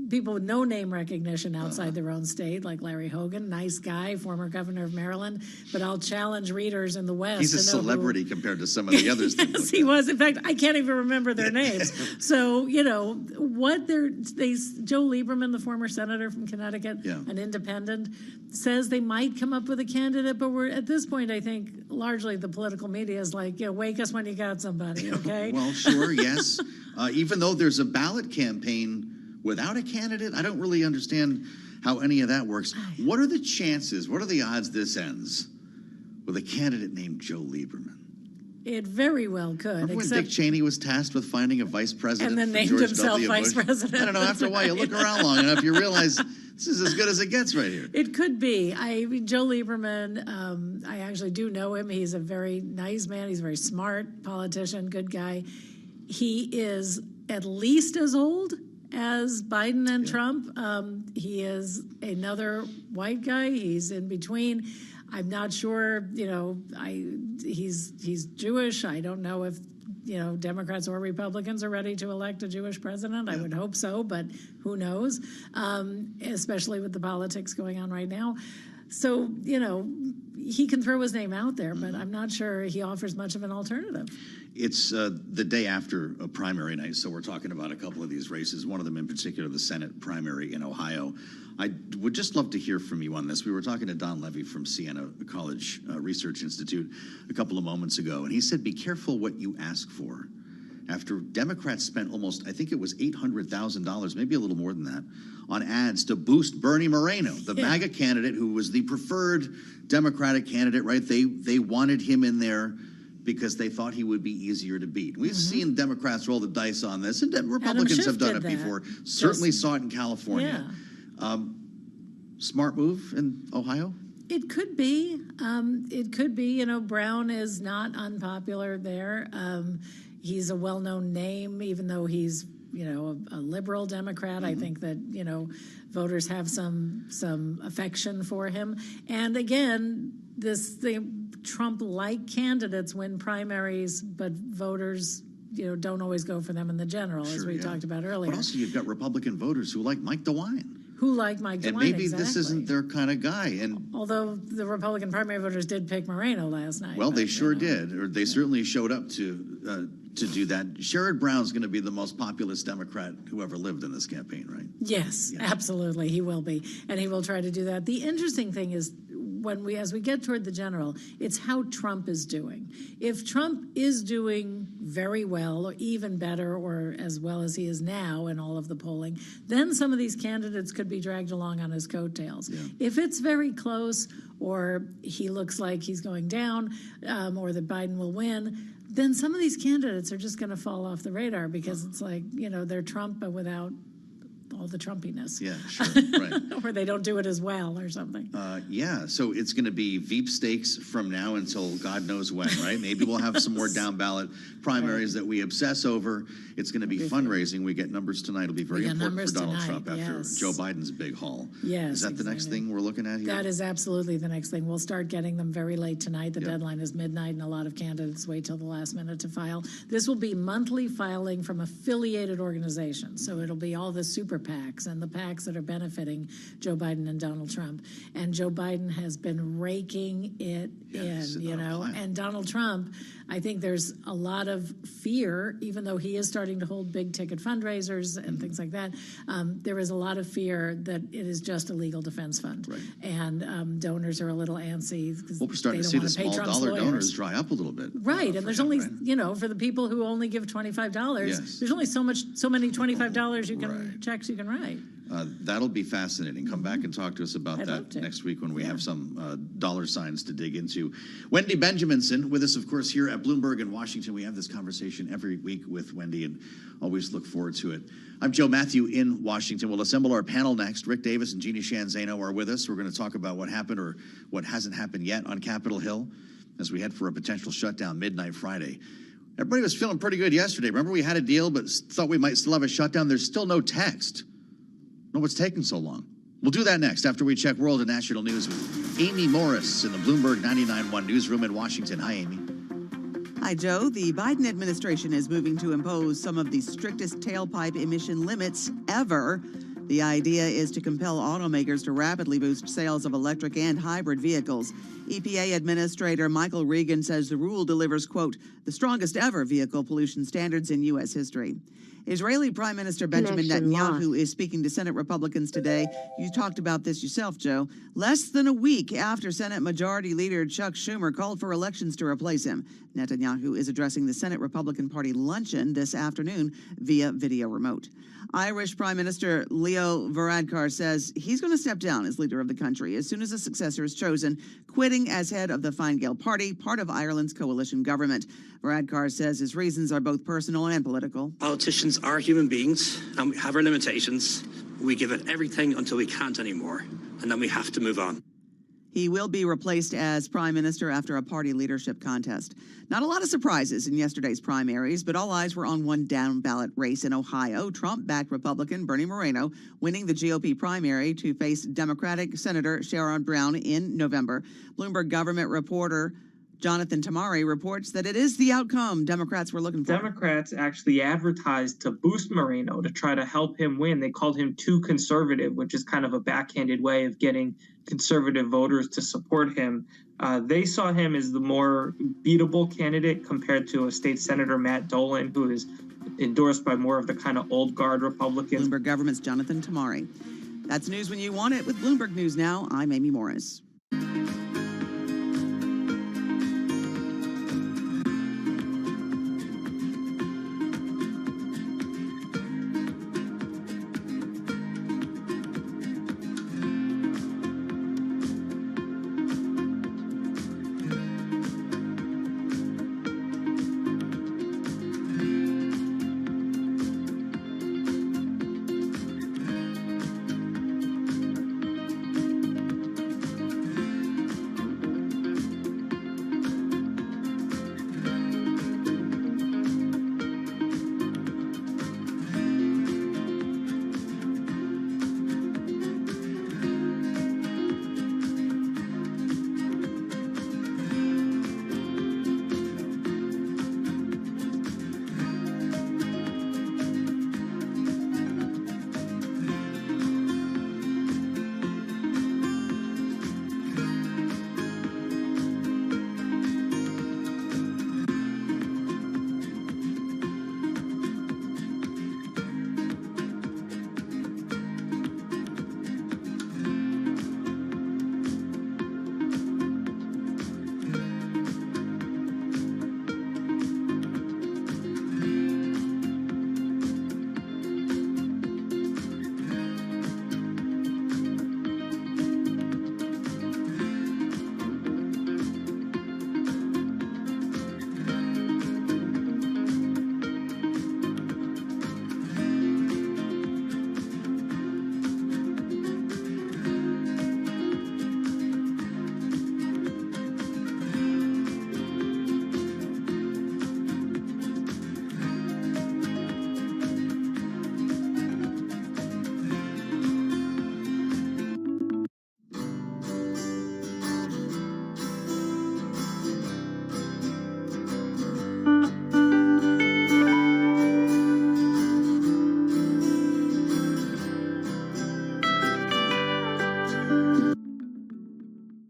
people with no name recognition outside their own state, like Larry Hogan, nice guy, former governor of Maryland, but I'll challenge readers in the West. He's a celebrity compared to some of the others. Yes, he was. In fact, I can't even remember their names. So, you know, what Joe Lieberman, the former senator from Connecticut, an independent, says they might come up with a candidate, but we're at this point, I think, largely the political media is like, wake us when you got somebody, okay? Well, sure, yes. Even though there's a ballot campaign without a candidate, I don't really understand how any of that works. What are the chances, what are the odds this ends with a candidate named Joe Lieberman? It very well could. Remember when Dick Cheney was tasked with finding a vice president and then for named George himself W. vice Bush? president. I don't know. After a while, you look around long enough, you realize this is as good as it gets right here. It could be. Joe Lieberman, I actually do know him. He's a very nice man. He's a very smart politician, good guy. He is at least as old as Biden and Trump. He is another white guy. He's in between. I'm not sure, you know, he's Jewish. I don't know if, you know, Democrats or Republicans are ready to elect a Jewish president. I would hope so, but who knows, especially with the politics going on right now. So, you know, he can throw his name out there, but I'm not sure he offers much of an alternative. It's the day after a primary night, so we're talking about a couple of these races, one of them in particular, the Senate primary in Ohio. I would just love to hear from you on this. We were talking to Don Levy from Siena College Research Institute a couple of moments ago, and he said, be careful what you ask for. After Democrats spent almost, I think it was $800,000, maybe a little more than that, on ads to boost Bernie Moreno, the MAGA candidate who was the preferred Democratic candidate, right? They wanted him in there because they thought he would be easier to beat. We've seen Democrats roll the dice on this, and Republicans have done it before. Certainly saw it in California. Smart move in Ohio? It could be. It could be. You know, Brown is not unpopular there. He's a well-known name, even though he's, you know, a liberal Democrat. I think that, you know, voters have some affection for him. And again, Trump-like candidates win primaries, but voters, you know, don't always go for them in the general, as we talked about earlier. But also, you've got Republican voters who like Mike DeWine. Who like Mike DeWine, and maybe this isn't their kind of guy. And although the Republican primary voters did pick Moreno last night. Well, they sure did, or they certainly showed up to do that. Sherrod Brown's going to be the most populist Democrat who ever lived in this campaign, right? Yes, absolutely, he will be, and he will try to do that. The interesting thing is, as we get toward the general, it's how Trump is doing. If Trump is doing very well, or even better, or as well as he is now in all of the polling, then some of these candidates could be dragged along on his coattails. If it's very close, or he looks like he's going down, or that Biden will win, then some of these candidates are just going to fall off the radar because it's like, you know, they're Trump but without all the Trumpiness. Yeah, sure, right. Or they don't do it as well or something. So it's going to be Veep stakes from now until God knows when, right? Maybe we'll have some more down ballot primaries that we obsess over. It's going to be fundraising. We get numbers tonight. It'll be very important for Donald Trump after Joe Biden's big haul. Yes, is that the next thing we're looking at here? That is absolutely the next thing. We'll start getting them very late tonight. The deadline is midnight, and a lot of candidates wait till the last minute to file. This will be monthly filing from affiliated organizations. So it'll be all the super PACs and the PACs that are benefiting Joe Biden and Donald Trump. And Joe Biden has been raking it in, you know. And Donald Trump, I think there's a lot of fear, even though he is starting to hold big ticket fundraisers and things like that. There is a lot of fear that it is just a legal defense fund. Right. And donors are a little antsy. Well, we're starting to see the small dollar donors dry up a little bit. Right. And there's only, you know, for the people who only give $25, there's only so many $25 checks you can write. That'll be fascinating. Come back and talk to us about I'd love that to. next week when we have some dollar signs to dig into. Wendy Benjaminson with us, of course, here at Bloomberg in Washington. We have this conversation every week with Wendy and always look forward to it. I'm Joe Matthew in Washington. We'll assemble our panel next. Rick Davis and Jeannie Shanzano are with us. We're going to talk about what happened or what hasn't happened yet on Capitol Hill as we head for a potential shutdown midnight Friday. Everybody was feeling pretty good yesterday. Remember, we had a deal but thought we might still have a shutdown. There's still no text. No, what's taking so long? We'll do that next after we check world and national news with Amy Morris in the Bloomberg 99.1 newsroom in Washington. Hi, Amy. Hi, Joe. The Biden administration is moving to impose some of the strictest tailpipe emission limits ever. The idea is to compel automakers to rapidly boost sales of electric and hybrid vehicles. EPA Administrator Michael Regan says the rule delivers, quote, the strongest ever vehicle pollution standards in U.S. history. Israeli Prime Minister Benjamin Netanyahu is speaking to Senate Republicans today. You talked about this yourself, Joe. Less than a week after Senate Majority Leader Chuck Schumer called for elections to replace him, Netanyahu is addressing the Senate Republican Party luncheon this afternoon via video remote. Irish Prime Minister Leo Varadkar says he's going to step down as leader of the country as soon as a successor is chosen, quitting as head of the Fine Gael Party, part of Ireland's coalition government. Varadkar says his reasons are both personal and political. Politicians are human beings, and we have our limitations. We give it everything until we can't anymore, and then we have to move on. He will be replaced as prime minister after a party leadership contest. Not a lot of surprises in yesterday's primaries, but all eyes were on one down-ballot race in Ohio. Trump-backed Republican Bernie Moreno winning the GOP primary to face Democratic Senator Sherrod Brown in November. Bloomberg government reporter Jonathan Tamari reports that it is the outcome Democrats were looking for. Democrats actually advertised to boost Moreno to try to help him win. They called him too conservative, which is kind of a backhanded way of getting conservative voters to support him. They saw him as the more beatable candidate compared to a state senator, Matt Dolan, who is endorsed by more of the kind of old guard Republicans. Bloomberg government's Jonathan Tamari. That's news when you want it with Bloomberg News Now. I'm Amy Morris.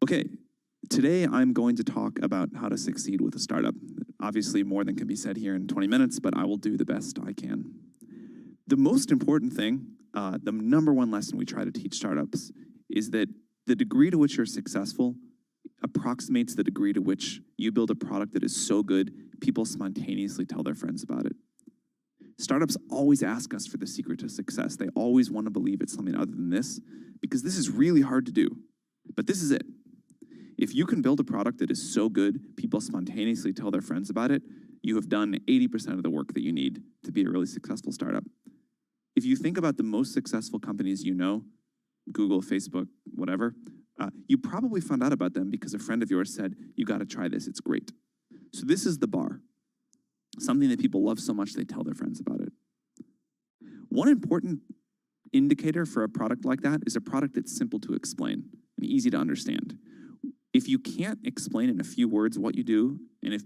Okay, today I'm going to talk about how to succeed with a startup. Obviously, more than can be said here in 20 minutes, but I will do the best I can. The most important thing, the number one lesson we try to teach startups is that the degree to which you're successful approximates the degree to which you build a product that is so good, people spontaneously tell their friends about it. Startups always ask us for the secret to success. They always want to believe it's something other than this, because this is really hard to do. But this is it. If you can build a product that is so good, people spontaneously tell their friends about it, you have done 80% of the work that you need to be a really successful startup. If you think about the most successful companies you know, Google, Facebook, whatever, you probably found out about them because a friend of yours said, you got to try this, it's great. So this is the bar. Something that people love so much they tell their friends about it. One important indicator for a product like that is a product that's simple to explain and easy to understand. If you can't explain in a few words what you do, and if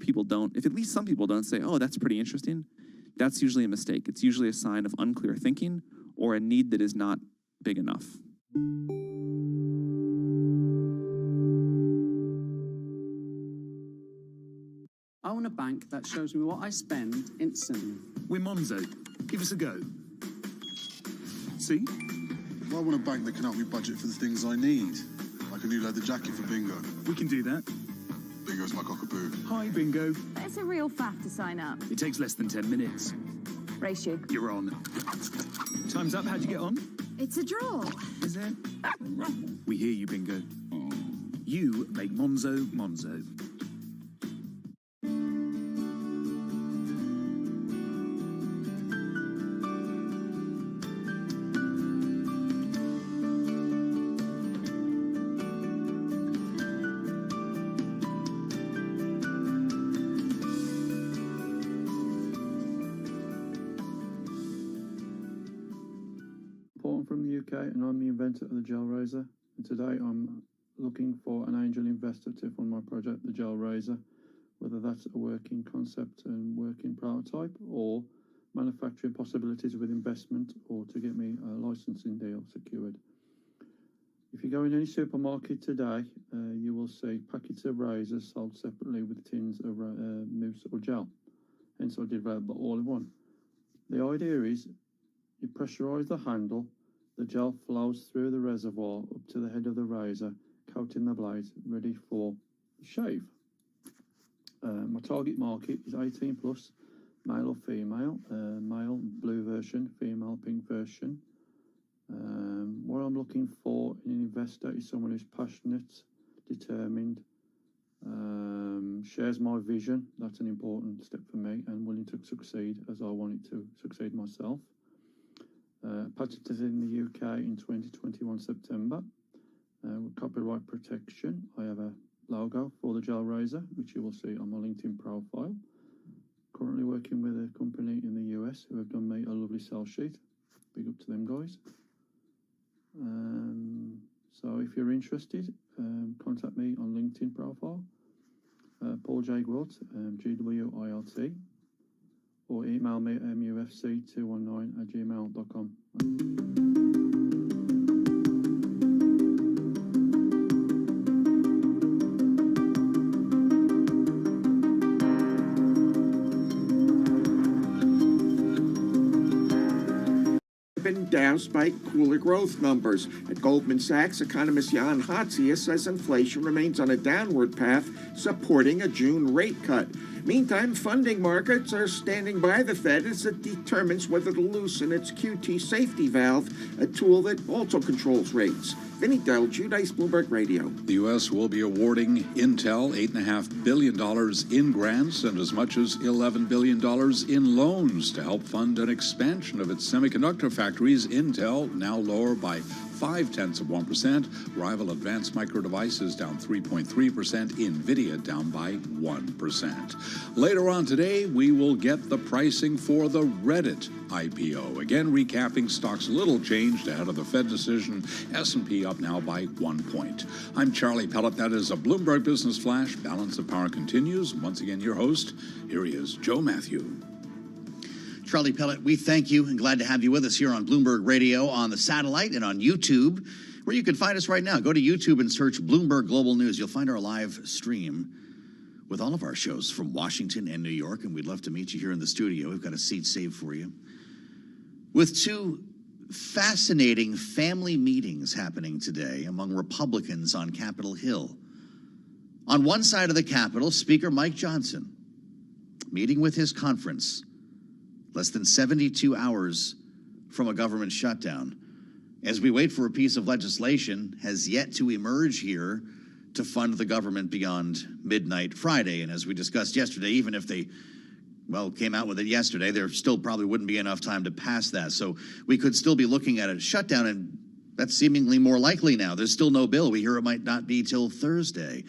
at least some people don't say, oh, that's pretty interesting, that's usually a mistake. It's usually a sign of unclear thinking or a need that is not big enough. I want a bank that shows me what I spend instantly. We're Monzo. Give us a go. See? I want a bank that can help me budget for the things I need, like a new leather jacket for bingo. We can do that. Bingo's my cockapoo. Hi, Bingo. It's a real faff to sign up. It takes less than 10 minutes. Race you. You're on. Time's up. How'd you get on? It's a draw. Is it? We hear you, Bingo. You make Monzo Monzo. From the UK, and I'm the inventor of the gel razor. And today I'm looking for an angel investor to fund my project, the gel razor, whether that's a working concept and working prototype, or manufacturing possibilities with investment, or to get me a licensing deal secured. If you go in any supermarket today, you will see packets of razors sold separately with tins of mousse or gel. Hence I developed all in one. The idea is you pressurise the handle. The gel flows through the reservoir up to the head of the razor, coating the blades, ready for shave. My target market is 18 plus, male or female, male blue version, female pink version. What I'm looking for in an investor is someone who's passionate, determined, shares my vision. That's an important step for me, and willing to succeed as I wanted to succeed myself. Patented in the UK in 2021 September with copyright protection. I have a logo for the gel razor, which you will see on my LinkedIn profile. Currently working with a company in the US who have done me a lovely sell sheet. Big up to them guys. So if you're interested, contact me on LinkedIn profile, Paul J. Gwilt, GWILT, or email me at mufc219@gmail.com. Been doused by cooler growth numbers. At Goldman Sachs, economist Jan Hatzius says inflation remains on a downward path, supporting a June rate cut. Meantime, funding markets are standing by the Fed as it determines whether to loosen its QT safety valve, a tool that also controls rates. Vinny Del, Giudice, Bloomberg Radio. The U.S. will be awarding Intel $8.5 billion in grants and as much as $11 billion in loans to help fund an expansion of its semiconductor factories. Intel now lower by 0.5%. Rival Advanced Micro Devices down 3.3%. NVIDIA down by 1%. Later on today, we will get the pricing for the Reddit IPO. Again, recapping stocks little changed ahead of the Fed decision. S&P up now by 1 point. I'm Charlie Pellet. That is a Bloomberg Business Flash. Balance of Power continues. Once again, your host. Here he is, Joe Matthew. Charlie Pellet, we thank you and glad to have you with us here on Bloomberg Radio, on the satellite, and on YouTube, where you can find us right now. Go to YouTube and search Bloomberg Global News. You'll find our live stream with all of our shows from Washington and New York, and we'd love to meet you here in the studio. We've got a seat saved for you. With two fascinating family meetings happening today among Republicans on Capitol Hill. On one side of the Capitol, Speaker Mike Johnson meeting with his conference, less than 72 hours from a government shutdown, as we wait for a piece of legislation has yet to emerge here to fund the government beyond midnight Friday. And as we discussed yesterday, even if they, came out with it yesterday, there still probably wouldn't be enough time to pass that. So we could still be looking at a shutdown, and that's seemingly more likely now. There's still no bill. We hear it might not be till Thursday.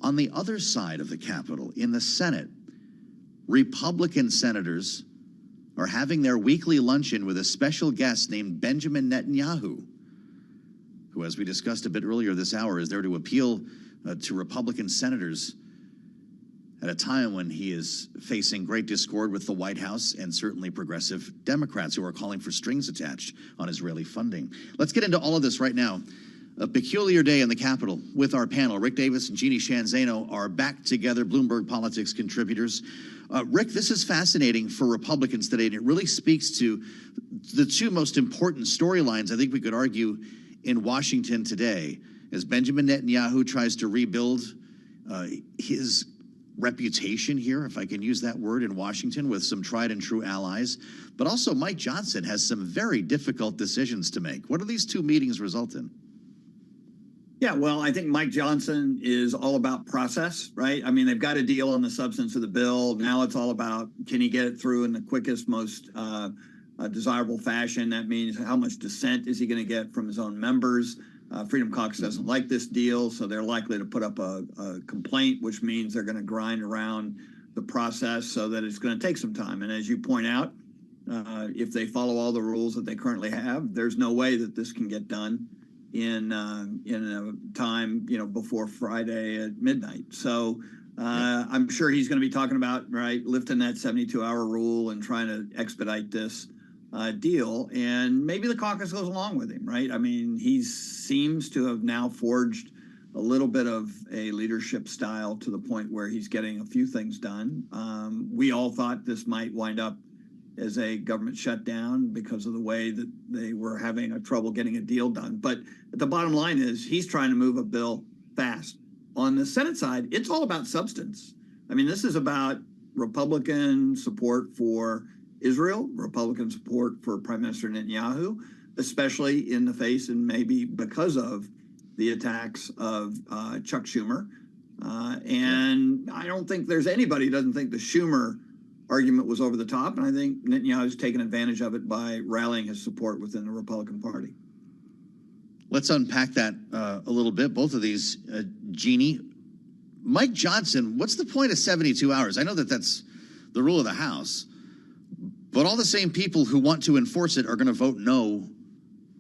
On the other side of the Capitol, in the Senate, Republican senators are having their weekly luncheon with a special guest named Benjamin Netanyahu, who, as we discussed a bit earlier this hour, is there to appeal to Republican senators at a time when he is facing great discord with the White House and certainly progressive Democrats who are calling for strings attached on Israeli funding. Let's get into all of this right now. A peculiar day in the Capitol with our panel. Rick Davis and Jeannie Shanzano are back together, Bloomberg Politics contributors. Rick, this is fascinating for Republicans today, and it really speaks to the two most important storylines, I think we could argue, in Washington today, as Benjamin Netanyahu tries to rebuild his reputation here, if I can use that word, in Washington with some tried and true allies. But also Mike Johnson has some very difficult decisions to make. What do these two meetings result in? Yeah, well, I think Mike Johnson is all about process, right? I mean, they've got a deal on the substance of the bill. Now it's all about, can he get it through in the quickest, most desirable fashion? That means how much dissent is he going to get from his own members? Freedom Caucus doesn't like this deal, so they're likely to put up a complaint, which means they're going to grind around the process so that it's going to take some time. And as you point out, if they follow all the rules that they currently have, there's no way that this can get done in a time, before Friday at midnight. So I'm sure he's going to be talking about, lifting that 72-hour rule and trying to expedite this deal. And maybe the caucus goes along with him, right? I mean, he seems to have now forged a little bit of a leadership style to the point where he's getting a few things done. We all thought this might wind up as a government shutdown because of the way that they were having a trouble getting a deal done. But the bottom line is he's trying to move a bill fast. On the Senate side, it's all about substance. I mean, this is about Republican support for Israel, Republican support for Prime Minister Netanyahu, especially in the face and maybe because of the attacks of Chuck Schumer. And I don't think there's anybody who doesn't think the Schumer argument was over the top, and I think Netanyahu's taken advantage of it by rallying his support within the Republican Party. Let's unpack that a little bit, both of these. Jeannie, Mike Johnson, what's the point of 72 hours? I know that that's the rule of the House, but all the same people who want to enforce it are going to vote no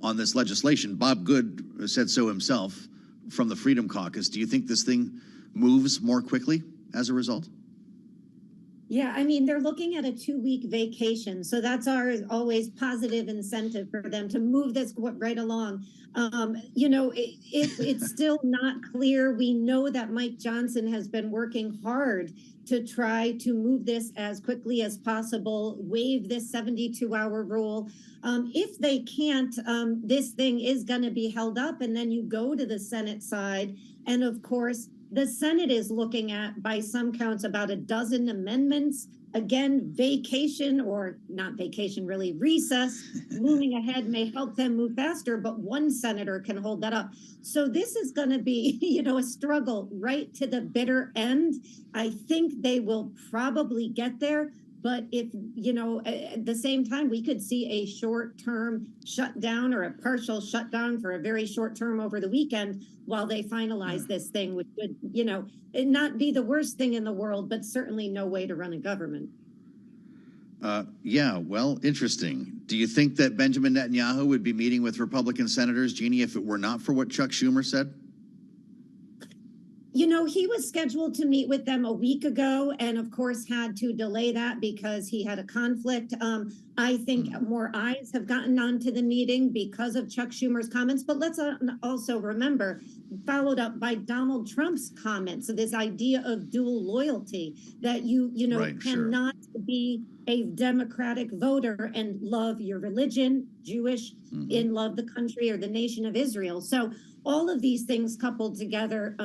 on this legislation. Bob Good said so himself from the Freedom Caucus. Do you think this thing moves more quickly as a result? Yeah, I mean, they're looking at a 2-week vacation. So that's our always positive incentive for them to move this right along. It's still not clear. We know that Mike Johnson has been working hard to try to move this as quickly as possible, waive this 72-hour rule. If they can't, this thing is going to be held up. And then you go to the Senate side. And of course, the Senate is looking at, by some counts, about a dozen amendments. Again, vacation, or not vacation, really, recess, moving ahead may help them move faster, but one senator can hold that up. So this is going to be, a struggle right to the bitter end. I think they will probably get there. But if, at the same time, we could see a short-term shutdown or a partial shutdown for a very short term over the weekend while they finalize this thing, which would, it not be the worst thing in the world, but certainly no way to run a government. Interesting. Do you think that Benjamin Netanyahu would be meeting with Republican senators, Jeannie, if it were not for what Chuck Schumer said? He was scheduled to meet with them a week ago and, of course, had to delay that because he had a conflict. I think more eyes have gotten onto the meeting because of Chuck Schumer's comments. But let's also remember, followed up by Donald Trump's comments. So this idea of dual loyalty, that you cannot to be a democratic voter and love your religion, Jewish, and love the country or the nation of Israel. So all of these things coupled together.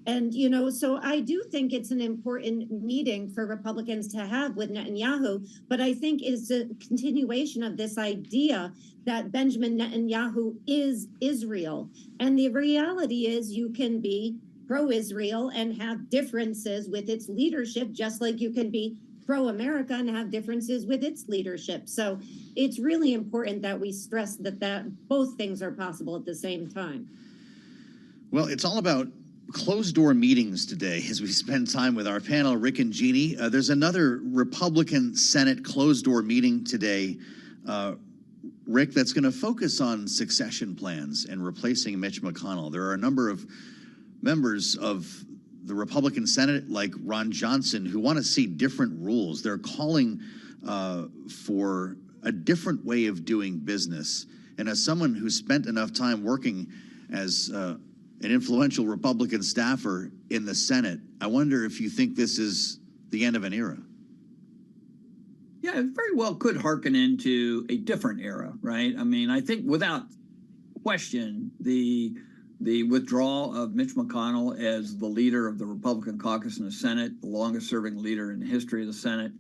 And, you know, so I do think it's an important meeting for Republicans to have with Netanyahu, but I think it's a continuation of this idea that Benjamin Netanyahu is Israel. And the reality is you can be pro-Israel and have differences with its leadership, just like you can be pro-America and have differences with its leadership. So it's really important that we stress that both things are possible at the same time. Well, it's all about closed-door meetings today as we spend time with our panel, Rick and Jeannie. There's another Republican Senate closed-door meeting today, Rick, that's going to focus on succession plans and replacing Mitch McConnell. There are a number of members of the Republican Senate, like Ron Johnson, who want to see different rules. They're calling for a different way of doing business. And as someone who spent enough time working as an influential Republican staffer in the Senate, I wonder if you think this is the end of an era. Yeah, it very well could hearken into a different era, right? I mean, I think without question, the withdrawal of Mitch McConnell as the leader of the Republican caucus in the Senate, the longest serving leader in the history of the Senate,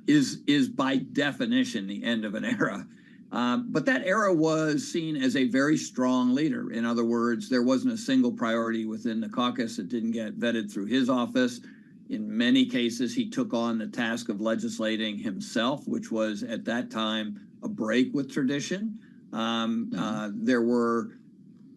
is by definition the end of an era. But that era was seen as a very strong leader. In other words, there wasn't a single priority within the caucus that didn't get vetted through his office. In many cases, he took on the task of legislating himself, which was at that time a break with tradition. There were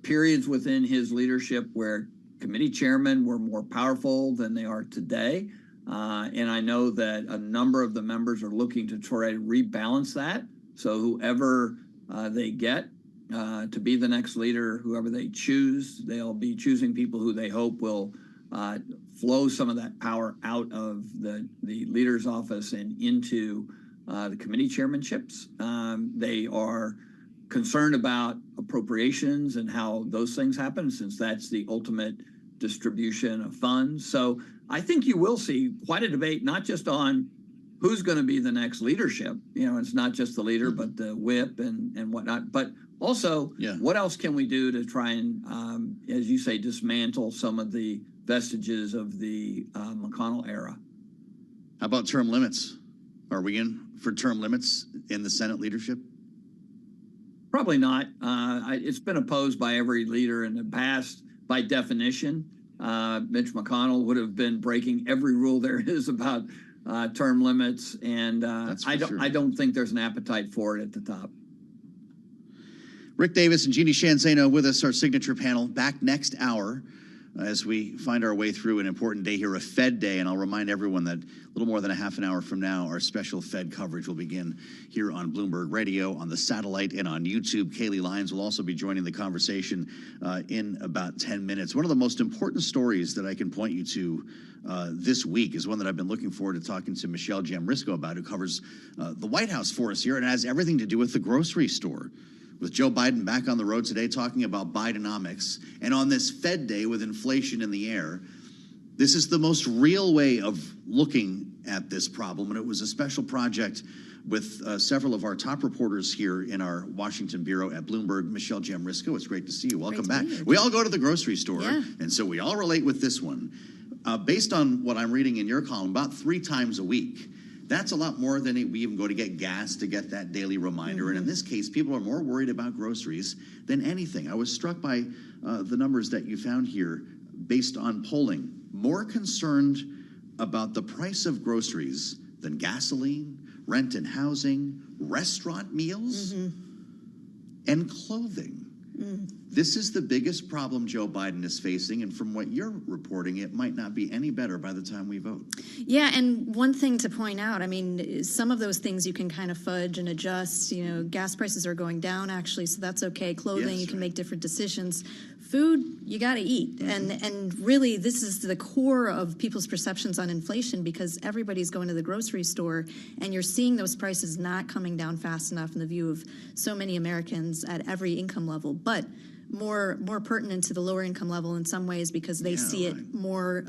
periods within his leadership where committee chairmen were more powerful than they are today. And I know that a number of the members are looking to try to rebalance that. So whoever they get to be the next leader, whoever they choose, they'll be choosing people who they hope will flow some of that power out of the leader's office and into the committee chairmanships. They are concerned about appropriations and how those things happen, since that's the ultimate distribution of funds. So I think you will see quite a debate, not just on who's going to be the next leadership. You know, it's not just the leader, but the whip and whatnot. But also, what else can we do to try and, as you say, dismantle some of the vestiges of the McConnell era? How about term limits? Are we in for term limits in the Senate leadership? Probably not. It's been opposed by every leader in the past. By definition, Mitch McConnell would have been breaking every rule there is about term limits, and I don't think there's an appetite for it at the top. Rick Davis and Jeannie Shanzano with us, our signature panel, back next hour as we find our way through an important day here, a Fed day. And I'll remind everyone that a little more than a half an hour from now, our special Fed coverage will begin here on Bloomberg Radio, on the satellite, and on YouTube. Kaylee Lyons will also be joining the conversation in about 10 minutes. One of the most important stories that I can point you to this week is one that I've been looking forward to talking to Michelle Jamrisco about, who covers the White House for us here, and has everything to do with the grocery store. With Joe Biden back on the road today talking about Bidenomics, and on this Fed day with inflation in the air, this is the most real way of looking at this problem. And it was a special project with several of our top reporters here in our Washington bureau at Bloomberg. Michelle Jamrisco, it's great to see you. Welcome back. We all go to the grocery store, and so we all relate with this one. Based on what I'm reading in your column, about 3 times a week. That's a lot more than we even go to get gas to get that daily reminder. And in this case, people are more worried about groceries than anything. I was struck by the numbers that you found here based on polling. More concerned about the price of groceries than gasoline, rent and housing, restaurant meals, and clothing. This is the biggest problem Joe Biden is facing, and from what you're reporting, it might not be any better by the time we vote. Yeah, and one thing to point out, I mean, some of those things you can kind of fudge and adjust. You know, gas prices are going down, actually, so that's okay. Clothing, you can make different decisions. food, you got to eat. And really, this is the core of people's perceptions on inflation, because everybody's going to the grocery store and you're seeing those prices not coming down fast enough in the view of so many Americans at every income level. But more pertinent to the lower income level in some ways, because they see it more,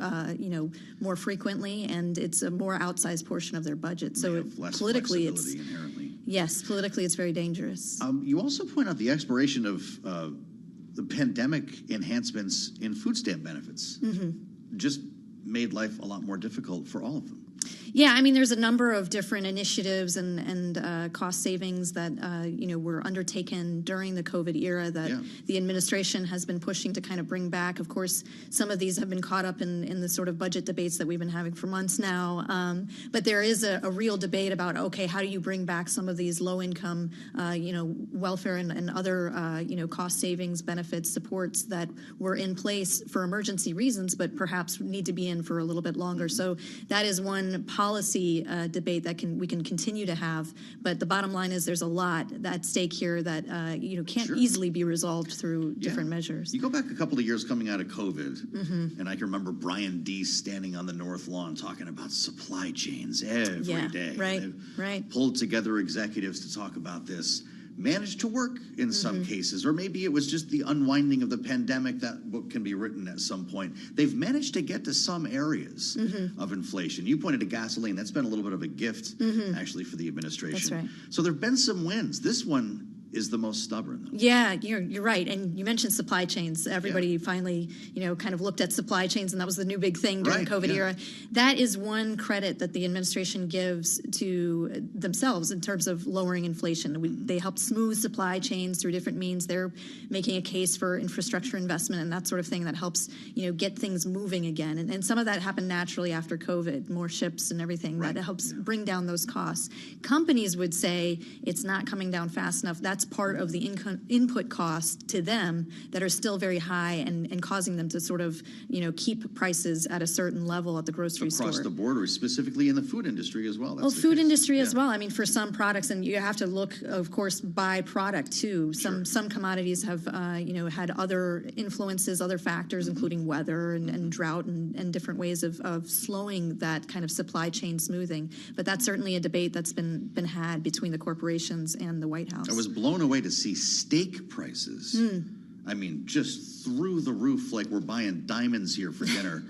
more frequently, and it's a more outsized portion of their budget. So politically, it's inherently. Yes, politically, it's very dangerous. You also point out the expiration of the pandemic enhancements in food stamp benefits. Just made life a lot more difficult for all of them. Yeah, I mean, there's a number of different initiatives and cost savings that were undertaken during the COVID era that the administration has been pushing to kind of bring back. Of course, some of these have been caught up in the sort of budget debates that we've been having for months now. But there is a real debate about, okay, how do you bring back some of these low-income, welfare and other, cost savings benefits, supports that were in place for emergency reasons, but perhaps need to be in for a little bit longer. So that is one policy debate that we can continue to have, but the bottom line is there's a lot at stake here that can't easily be resolved through different measures. You go back a couple of years coming out of COVID, and I can remember Brian Deese standing on the North Lawn talking about supply chains every day. Right. Pulled together executives to talk about this. Managed to work in some cases, or maybe it was just the unwinding of the pandemic. That book can be written at some point. They've managed to get to some areas of inflation. You pointed to gasoline. That's been a little bit of a gift, actually, for the administration. That's right. So there have been some wins. This one is the most stubborn, though. Yeah, you're right. And you mentioned supply chains. Everybody finally, kind of looked at supply chains, and that was the new big thing during the COVID era. That is one credit that the administration gives to themselves in terms of lowering inflation. They help smooth supply chains through different means. They're making a case for infrastructure investment and that sort of thing that helps, get things moving again. And some of that happened naturally after COVID, more ships and everything. That helps bring down those costs. Companies would say it's not coming down fast enough. That's part of the input cost to them that are still very high and causing them to sort of, keep prices at a certain level at the grocery store. Across the board, or specifically in the food industry as well. Food industry as well. I mean, for some products, and you have to look, of course, by product too. Some commodities have, had other influences, other factors, including weather and drought and different ways of slowing that kind of supply chain smoothing. But that's certainly a debate that's been had between the corporations and the White House. I was blown away to see steak prices. I mean, just through the roof, like we're buying diamonds here for dinner.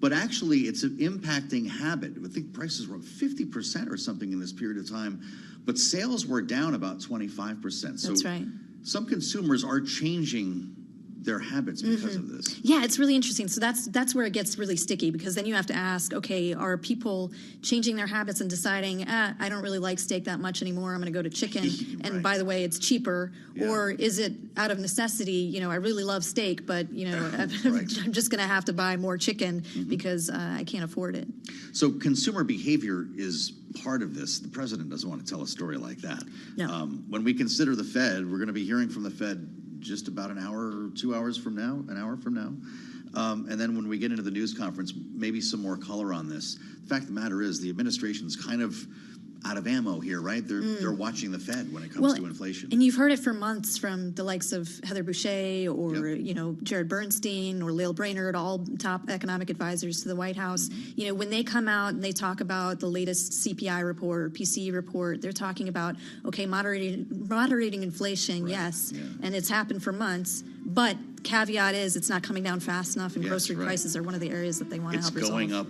But actually, it's an impacting habit. I think prices were up 50% or something in this period of time, but sales were down about 25%. So that's right. Some consumers are changing their habits because of this. Yeah, it's really interesting. So that's where it gets really sticky, because then you have to ask, okay, are people changing their habits and deciding, I don't really like steak that much anymore, I'm going to go to chicken, and by the way, it's cheaper, or is it out of necessity, I really love steak, but, I'm just going to have to buy more chicken because I can't afford it. So consumer behavior is part of this. The president doesn't want to tell a story like that. No. When we consider the Fed, we're going to be hearing from the Fed just about an hour or 2 hours from now, and then when we get into the news conference, maybe some more color on this. The fact of the matter is the administration's kind of out of ammo here, right? They're watching the Fed when it comes to inflation. And you've heard it for months from the likes of Heather Boushey or, Jared Bernstein or Lael Brainerd, all top economic advisors to the White House. When they come out and they talk about the latest CPI report or PCE report, they're talking about, okay, moderating inflation, yes, and it's happened for months, but caveat is it's not coming down fast enough, and grocery prices are one of the areas that they want to help resolve. It's going up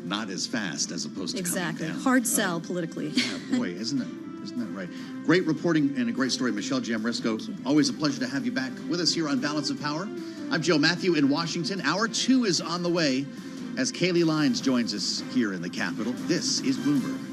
not as fast as opposed to coming down. Hard sell politically. Yeah, boy, isn't that right? Great reporting and a great story, Michelle Giamrisco. Always a pleasure to have you back with us here on Balance of Power. I'm Joe Matthew in Washington. Hour 2 is on the way as Kaylee Lyons joins us here in the Capitol. This is Bloomberg.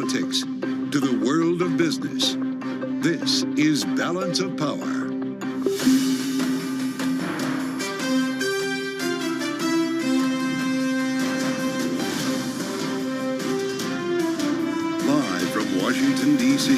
politics to the world of business. This is Balance of Power. Live from Washington, D.C.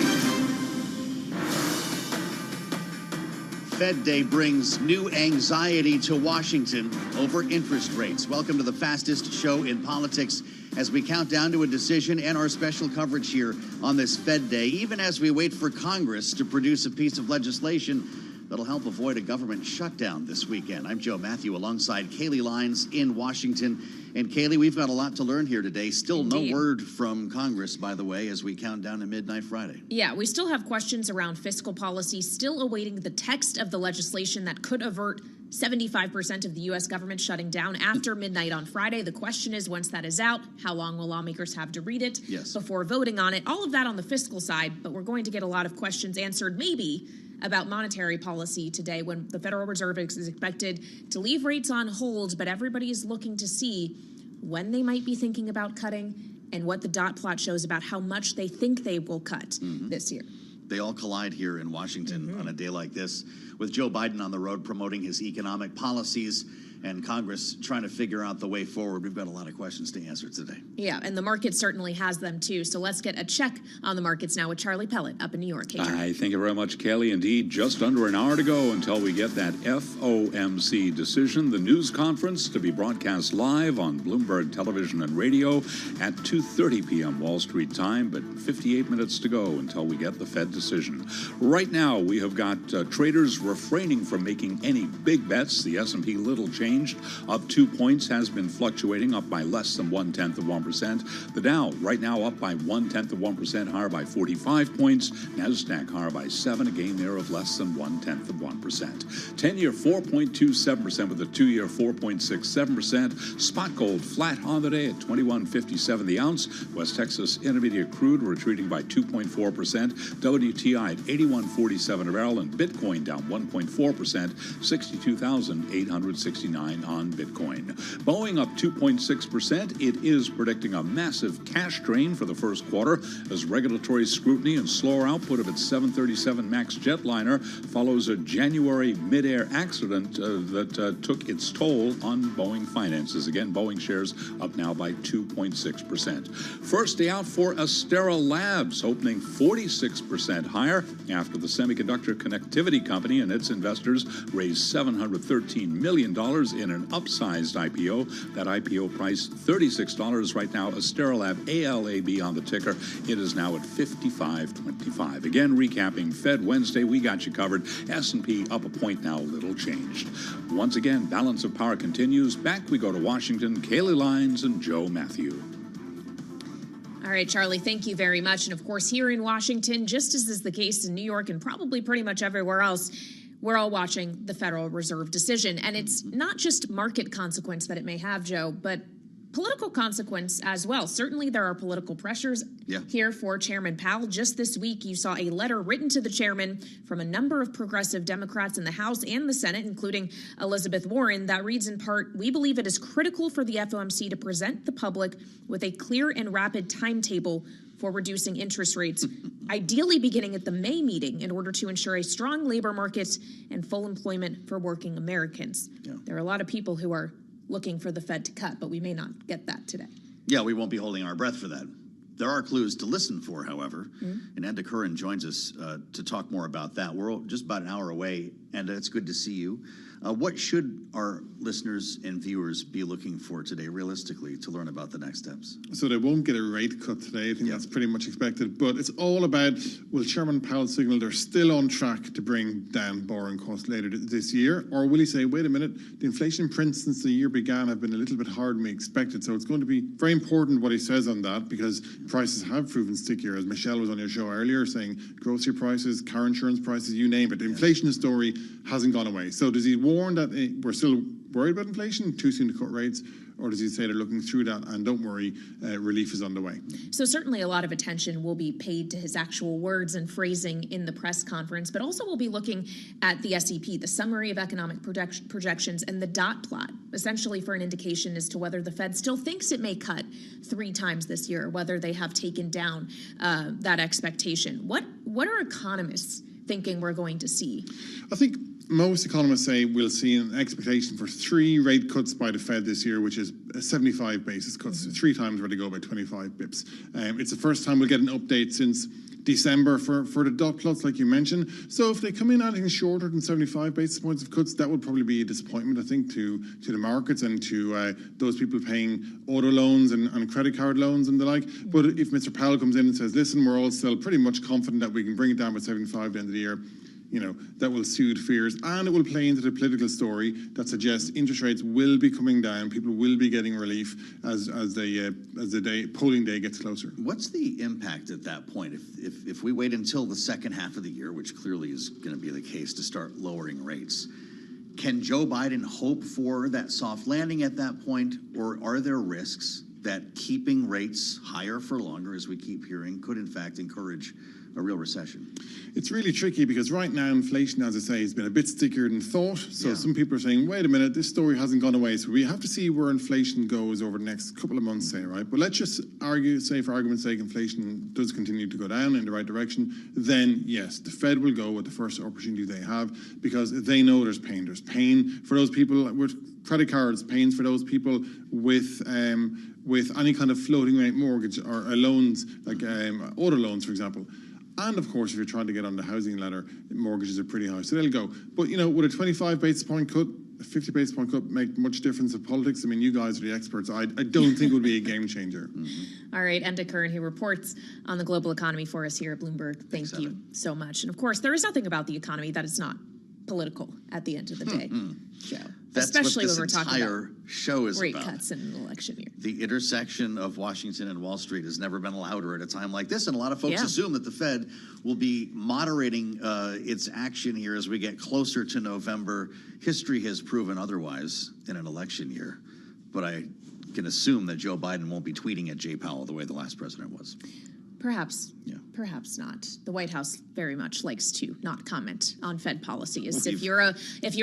Fed Day brings new anxiety to Washington over interest rates. Welcome to the fastest show in politics as we count down to a decision and our special coverage here on this Fed Day, even as we wait for Congress to produce a piece of legislation that'll help avoid a government shutdown this weekend. I'm Joe Matthew alongside Kaylee Lyons in Washington. And Kaylee, we've got a lot to learn here today. Still no word from Congress, by the way, as we count down to midnight Friday. Yeah, we still have questions around fiscal policy, still awaiting the text of the legislation that could avert 75% of the U.S. government shutting down after midnight on Friday. The question is, once that is out, how long will lawmakers have to read it before voting on it? All of that on the fiscal side, but we're going to get a lot of questions answered, maybe about monetary policy today when the Federal Reserve is expected to leave rates on hold, but everybody is looking to see when they might be thinking about cutting and what the dot plot shows about how much they think they will cut this year. They all collide here in Washington on a day like this, with Joe Biden on the road promoting his economic policies and Congress trying to figure out the way forward. We've got a lot of questions to answer today. Yeah, and the market certainly has them too. So let's get a check on the markets now with Charlie Pellet up in New York. Hey, Charlie. Thank you very much, Kelly. Indeed, just under an hour to go until we get that FOMC decision, the news conference to be broadcast live on Bloomberg Television and Radio at 2:30 p.m. Wall Street time, but 58 minutes to go until we get the Fed decision. Right now, we have got traders refraining from making any big bets. The S&P little changed, up 2 points, has been fluctuating, up by less than 1/10%. The Dow right now up by 1/10%, higher by 45 points. NASDAQ higher by 7, a gain there of less than 1/10%. 10-year 4.27% with a 2-year 4.67%. Spot gold flat on the day at $21.57 the ounce. West Texas Intermediate crude retreating by 2.4%. WTI at $81.47 a barrel, and Bitcoin down 1.4%, 62,869 on Bitcoin. Boeing up 2.6%. It is predicting a massive cash drain for the first quarter as regulatory scrutiny and slower output of its 737 MAX jetliner follows a January mid-air accident that took its toll on Boeing finances. Again, Boeing shares up now by 2.6%. First day out for Astera Labs, opening 46% higher after the semiconductor connectivity company and its investors raised $713 million in an upsized IPO. That IPO price $36 right now. Astera Lab, ALAB on the ticker. It is now at $55.25. Again, recapping Fed Wednesday, we got you covered. S&P up a point now, little changed. Once again, Balance of Power continues. Back we go to Washington. Kaylee Lyons and Joe Matthew. All right, Charlie, thank you very much. And of course, here in Washington, just as is the case in New York and probably pretty much everywhere else, we're all watching the Federal Reserve decision. And it's not just market consequence that it may have, Joe, but political consequence as well. Certainly there are political pressures here for Chairman Powell. Just this week, you saw a letter written to the chairman from a number of progressive Democrats in the House and the Senate, including Elizabeth Warren, that reads in part, "We believe it is critical for the FOMC to present the public with a clear and rapid timetable for reducing interest rates, ideally beginning at the May meeting in order to ensure a strong labor market and full employment for working Americans." There are a lot of people who are looking for the Fed to cut, but we may not get that today. Yeah, we won't be holding our breath for that. There are clues to listen for, however, and Enda Curran joins us to talk more about that. We're just about an hour away, and it's good to see you. What should our listeners and viewers be looking for today, realistically, to learn about the next steps? So they won't get a rate cut today. I think that's pretty much expected. But it's all about, will Chairman Powell signal they're still on track to bring down borrowing costs later this year? Or will he say, wait a minute, the inflation prints since the year began have been a little bit harder than we expected. So it's going to be very important what he says on that, because prices have proven stickier. As Michelle was on your show earlier saying, grocery prices, car insurance prices, you name it. The inflation story hasn't gone away. So does he warn that we're still worried about inflation, too soon to cut rates? or does he say they're looking through that and don't worry, relief is on the way? So certainly a lot of attention will be paid to his actual words and phrasing in the press conference, but also we'll be looking at the SEP, the Summary of Economic Projections, and the dot plot, essentially for an indication as to whether the Fed still thinks it may cut 3 times this year, or whether they have taken down that expectation. What are economists thinking we're going to see? I think most economists say we'll see an expectation for 3 rate cuts by the Fed this year, which is 75 basis cuts, 3 times where they go by 25 bips. It's the first time we'll get an update since December for the dot plots, like you mentioned. So if they come in anything shorter than 75 basis points of cuts, that would probably be a disappointment, I think, to the markets and to those people paying auto loans and credit card loans and the like. But if Mr. Powell comes in and says, listen, we're all still pretty much confident that we can bring it down by 75 at the end of the year, that will soothe fears, and it will play into the political story that suggests interest rates will be coming down, people will be getting relief as the polling day gets closer. What's the impact at that point if we wait until the second half of the year, which clearly is going to be the case, to start lowering rates? Can Joe Biden hope for that soft landing at that point, or are there risks that keeping rates higher for longer, as we keep hearing, could in fact encourage a real recession? It's really tricky because right now inflation, as I say, has been a bit stickier than thought. So some people are saying, wait a minute, this story hasn't gone away. So we have to see where inflation goes over the next couple of months, say, right? But let's just say for argument's sake, inflation does continue to go down in the right direction. Then yes, the Fed will go with the first opportunity they have, because they know there's pain. There's pain for those people with credit cards, pains for those people with any kind of floating rate mortgage or loans, like auto loans, for example. And of course, if you're trying to get on the housing ladder, mortgages are pretty high, so they'll go. But would a 25 basis point cut, a 50 basis point cut make much difference in politics? I mean, you guys are the experts. I don't think it would be a game changer. All right, Enda Kern, who reports on the global economy for us here at Bloomberg. Thank you so much. And of course, there is nothing about the economy that is not political at the end of the day, Joe. That's especially what this when we're talking entire about show is rate about. Cuts in an election year. The intersection of Washington and Wall Street has never been louder at a time like this, and a lot of folks assume that the Fed will be moderating its action here as we get closer to November. History has proven otherwise in an election year, but I can assume that Joe Biden won't be tweeting at Jay Powell the way the last president was. Perhaps, perhaps not. The White House very much likes to not comment on Fed policy. If you're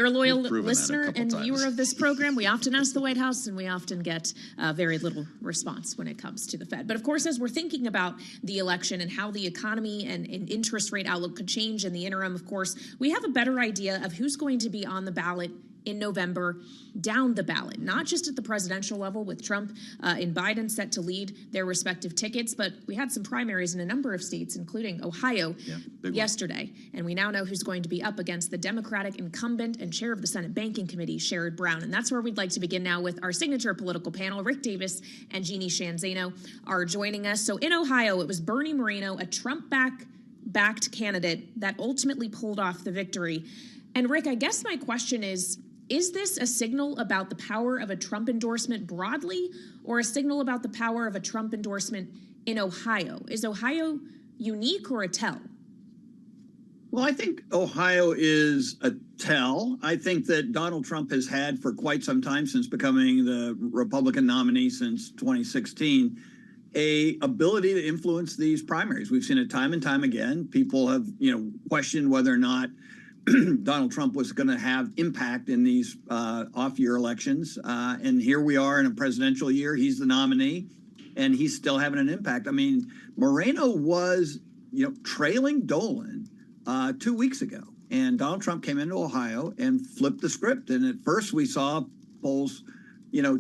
a loyal listener and viewer of this program, we often ask the White House, and we often get very little response when it comes to the Fed. But of course, as we're thinking about the election and how the economy and interest rate outlook could change in the interim, of course, we have a better idea of who's going to be on the ballot in November, down the ballot, not just at the presidential level with Trump and Biden set to lead their respective tickets, but we had some primaries in a number of states, including Ohio yesterday. And we now know who's going to be up against the Democratic incumbent and chair of the Senate Banking Committee, Sherrod Brown. And that's where we'd like to begin now with our signature political panel. Rick Davis and Jeannie Shanzano are joining us. So in Ohio, it was Bernie Moreno, a Trump-backed candidate, that ultimately pulled off the victory. And Rick, I guess my question is this a signal about the power of a Trump endorsement broadly, or a signal about the power of a Trump endorsement in Ohio? Is Ohio unique or a tell? Well, I think Ohio is a tell. I think that Donald Trump has had for quite some time, since becoming the Republican nominee since 2016, a ability to influence these primaries. We've seen it time and time again. People have, questioned whether or not Donald Trump was going to have impact in these off-year elections. And here we are in a presidential year. He's the nominee, and he's still having an impact. I mean, Moreno was, trailing Dolan 2 weeks ago. And Donald Trump came into Ohio and flipped the script. And at first we saw polls,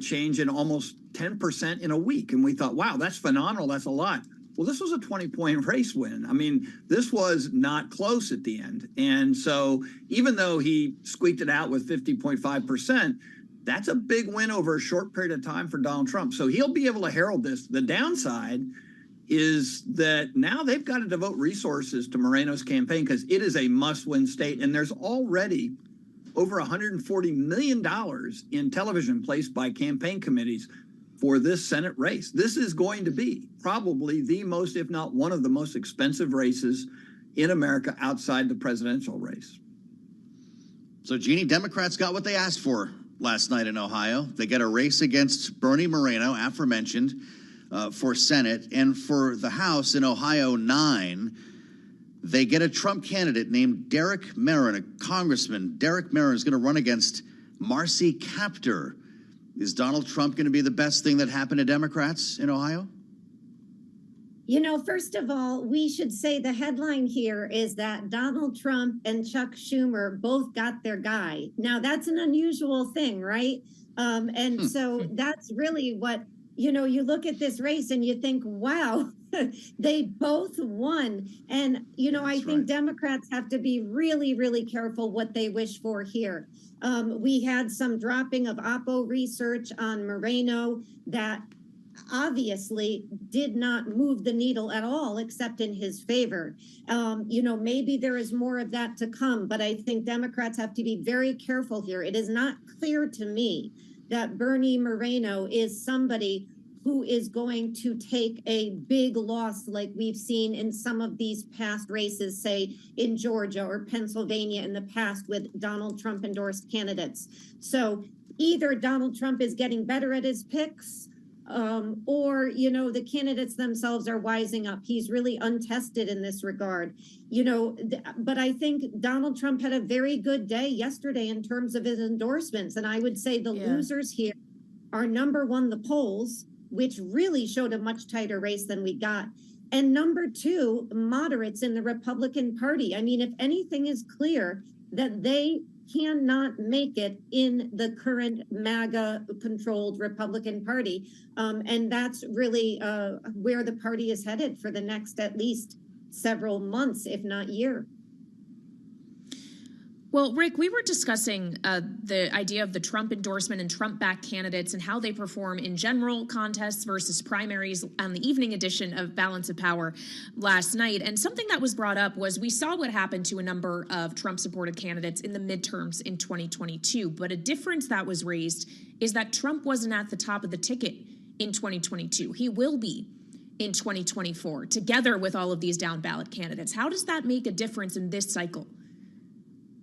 change in almost 10% in a week. And we thought, wow, that's phenomenal. That's a lot. Well, this was a 20-point race win. I mean, this was not close at the end. And so even though he squeaked it out with 50.5%, that's a big win over a short period of time for Donald Trump. So he'll be able to herald this. The downside is that now they've got to devote resources to Moreno's campaign, because it is a must-win state. And there's already over $140 million in television placed by campaign committees for this Senate race. This is going to be probably the most, if not one of the most expensive races in America outside the presidential race. So, Jeannie, Democrats got what they asked for last night in Ohio. They get a race against Bernie Moreno, aforementioned, for Senate. And for the House in Ohio 9, they get a Trump candidate named Derek Merrin, a congressman. Derek Merrin is going to run against Marcy Kaptur. Is Donald Trump going to be the best thing that happened to Democrats in Ohio? You know, first of all, we should say the headline here is that Donald Trump and Chuck Schumer both got their guy. Now, that's an unusual thing, right? And so that's really what, you know, you look at this race and you think, wow, they both won. And, you know, I think Democrats have to be really, really careful what they wish for here. We had some dropping of Oppo research on Moreno that obviously did not move the needle at all, except in his favor. You know, maybe there is more of that to come, but I think Democrats have to be very careful here. It is not clear to me that Bernie Moreno is somebody who is going to take a big loss like we've seen in some of these past races, say in Georgia or Pennsylvania in the past with Donald Trump endorsed candidates. So either Donald Trump is getting better at his picks, or, you know, the candidates themselves are wising up. He's really untested in this regard, you know, but I think Donald Trump had a very good day yesterday in terms of his endorsements. And I would say the losers here are number one, the polls, which really showed a much tighter race than we got. And number two, moderates in the Republican Party. I mean, if anything is clear, that they cannot make it in the current MAGA-controlled Republican Party. And that's really where the party is headed for the next at least several months, if not year. Well, Rick, we were discussing the idea of the Trump endorsement and Trump-backed candidates and how they perform in general contests versus primaries on the evening edition of Balance of Power last night. And something that was brought up was we saw what happened to a number of Trump-supported candidates in the midterms in 2022. But a difference that was raised is that Trump wasn't at the top of the ticket in 2022. He will be in 2024, together with all of these down-ballot candidates. How does that make a difference in this cycle?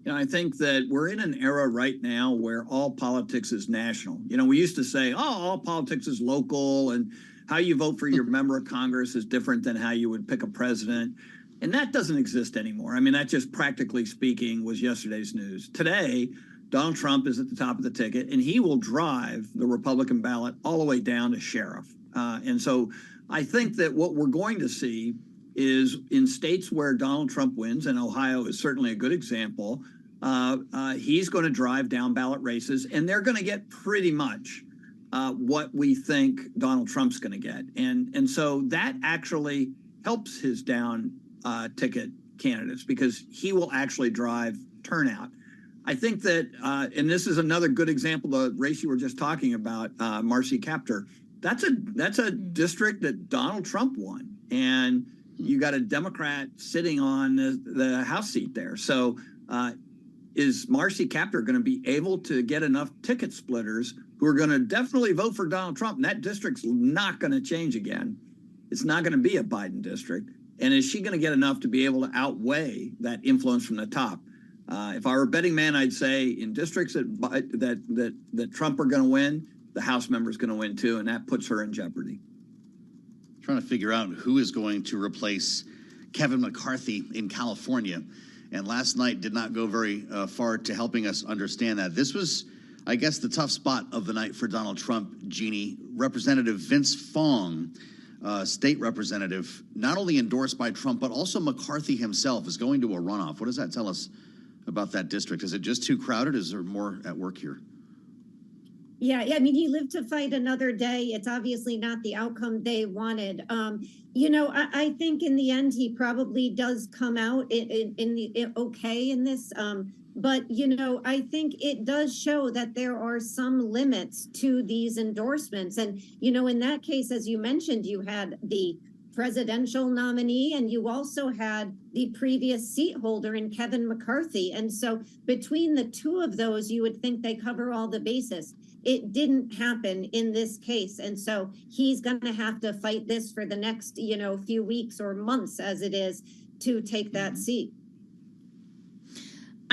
You know, I think that we're in an era right now where all politics is national. You know, we used to say, oh, all politics is local, and how you vote for your member of Congress is different than how you would pick a president. And that doesn't exist anymore. I mean, that just practically speaking was yesterday's news. Today, Donald Trump is at the top of the ticket, and he will drive the Republican ballot all the way down to sheriff. And so I think that what we're going to see is in states where Donald Trump wins, and Ohio is certainly a good example, he's going to drive down ballot races, and they're going to get pretty much what we think Donald Trump's going to get. And so that actually helps his down ticket candidates because he will actually drive turnout. I think that, and this is another good example, the race you were just talking about, Marcy Kaptur, that's a district that Donald Trump won. And you got a Democrat sitting on the House seat there. So is Marcy Kaptur going to be able to get enough ticket splitters who are going to definitely vote for Donald Trump? And that district's not going to change again. It's not going to be a Biden district. And is she going to get enough to be able to outweigh that influence from the top? If I were a betting man, I'd say in districts that Trump are going to win, the House member is going to win too, and that puts her in jeopardy. Trying to figure out who is going to replace Kevin McCarthy in California. And last night did not go very far to helping us understand that. This was, I guess, the tough spot of the night for Donald Trump, Jeannie. Representative Vince Fong, state representative, not only endorsed by Trump, but also McCarthy himself is going to a runoff. What does that tell us about that district? Is it just too crowded? Is there more at work here? Yeah, I mean, he lived to fight another day. It's obviously not the outcome they wanted. You know, I think in the end, he probably does come out okay in this. But, you know, I think it does show that there are some limits to these endorsements. And, you know, in that case, as you mentioned, you had the presidential nominee and you also had the previous seat holder in Kevin McCarthy. And so between the two of those, you would think they cover all the bases. It didn't happen in this case. And so he's going to have to fight this for the next, you know, few weeks or months as it is to take that seat.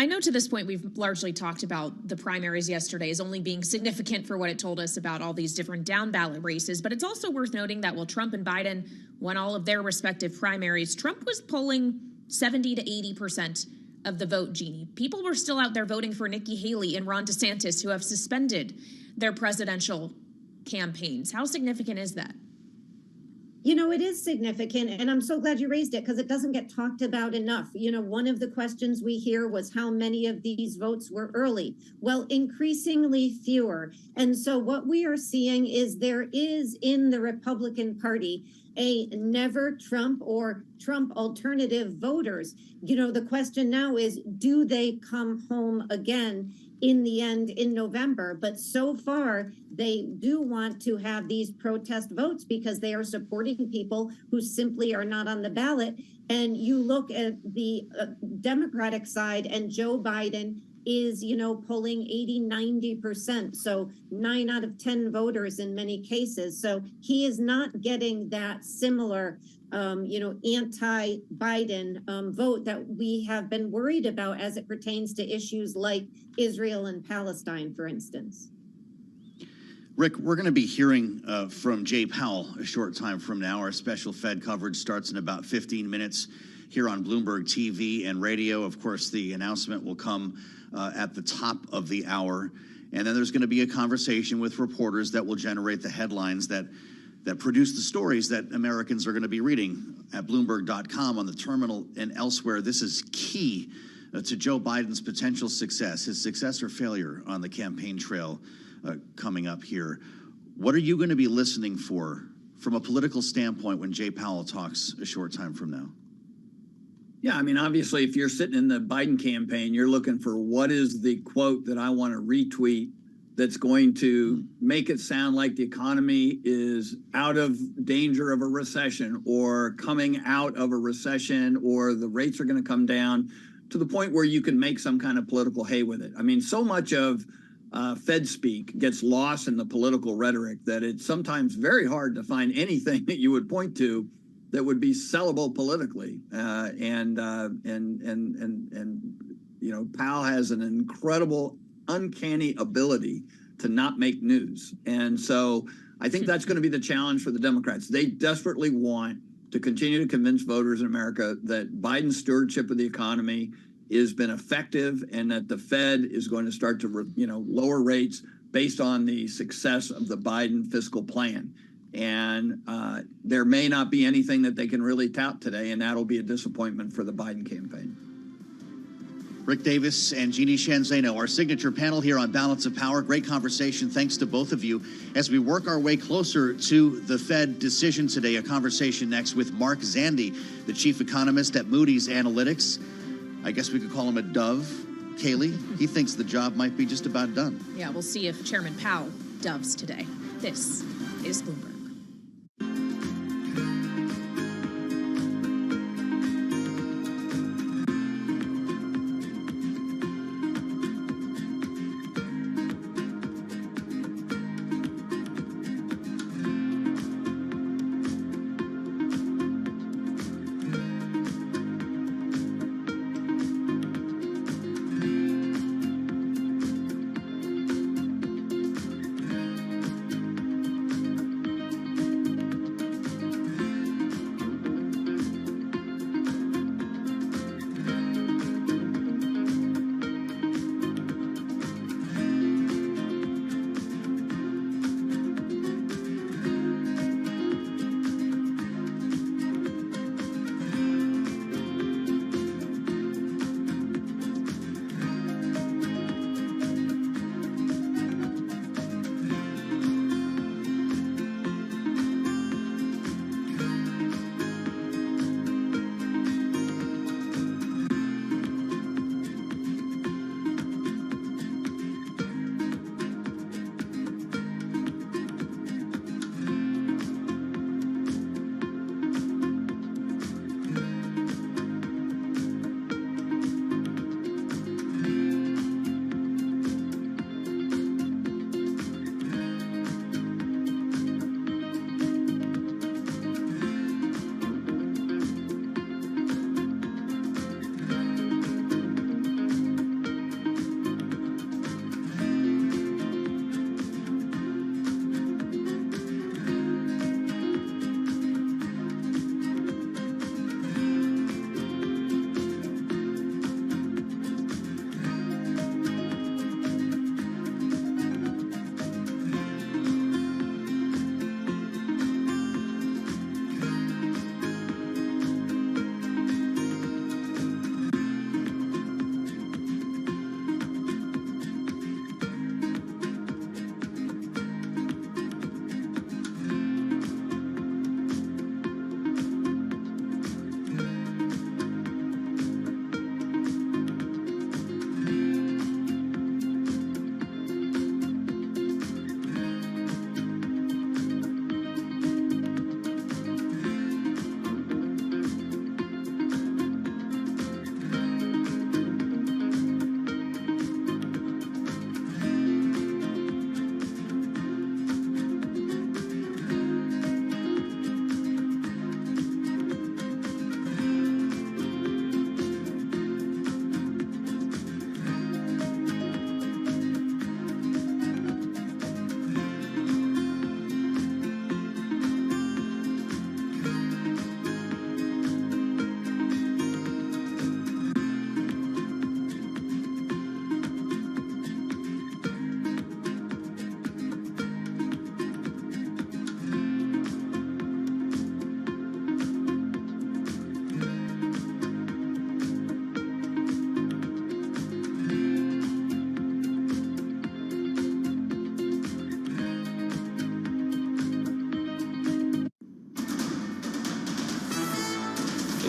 I know to this point we've largely talked about the primaries yesterday as only being significant for what it told us about all these different down ballot races, but it's also worth noting that while Trump and Biden won all of their respective primaries, Trump was polling 70 to 80% of the vote, Jeannie. People were still out there voting for Nikki Haley and Ron DeSantis, who have suspended their presidential campaigns. How significant is that? You know, it is significant, and I'm so glad you raised it because it doesn't get talked about enough. You know, one of the questions we hear was how many of these votes were early. Well, increasingly fewer. And so what we are seeing is there is in the Republican Party a never Trump or Trump alternative voters. You know, the question now is, do they come home again in the end in November? But so far, they do want to have these protest votes because they are supporting people who simply are not on the ballot. And you look at the Democratic side, and Joe Biden is, you know, polling 80, 90%. So 9 out of 10 voters in many cases. So he is not getting that similar, you know, anti-Biden vote that we have been worried about as it pertains to issues like Israel and Palestine, for instance. Rick, we're going to be hearing from Jay Powell a short time from now. Our special Fed coverage starts in about 15 minutes here on Bloomberg TV and radio. Of course, the announcement will come at the top of the hour. And then there's going to be a conversation with reporters that will generate the headlines that produce the stories that Americans are going to be reading at Bloomberg.com, on the terminal, and elsewhere. This is key to Joe Biden's potential success, his success or failure on the campaign trail coming up here. What are you going to be listening for from a political standpoint when Jay Powell talks a short time from now? Yeah, I mean, obviously, if you're sitting in the Biden campaign, you're looking for what is the quote that I want to retweet that's going to make it sound like the economy is out of danger of a recession or coming out of a recession, or the rates are going to come down to the point where you can make some kind of political hay with it. I mean, so much of Fed speak gets lost in the political rhetoric that it's sometimes very hard to find anything that you would point to that would be sellable politically. And you know, Powell has an incredible, uncanny ability to not make news. And so I think that's going to be the challenge for the Democrats. They desperately want to continue to convince voters in America that Biden's stewardship of the economy has been effective and that the Fed is going to start to, you know, lower rates based on the success of the Biden fiscal plan. And there may not be anything that they can really tout today, and that'll be a disappointment for the Biden campaign. Rick Davis and Jeannie Shanzano, our signature panel here on Balance of Power. Great conversation. Thanks to both of you. As we work our way closer to the Fed decision today, a conversation next with Mark Zandi, the chief economist at Moody's Analytics. I guess we could call him a dove. Kaylee, he thinks the job might be just about done. Yeah, we'll see if Chairman Powell doves today. This is Bloomberg.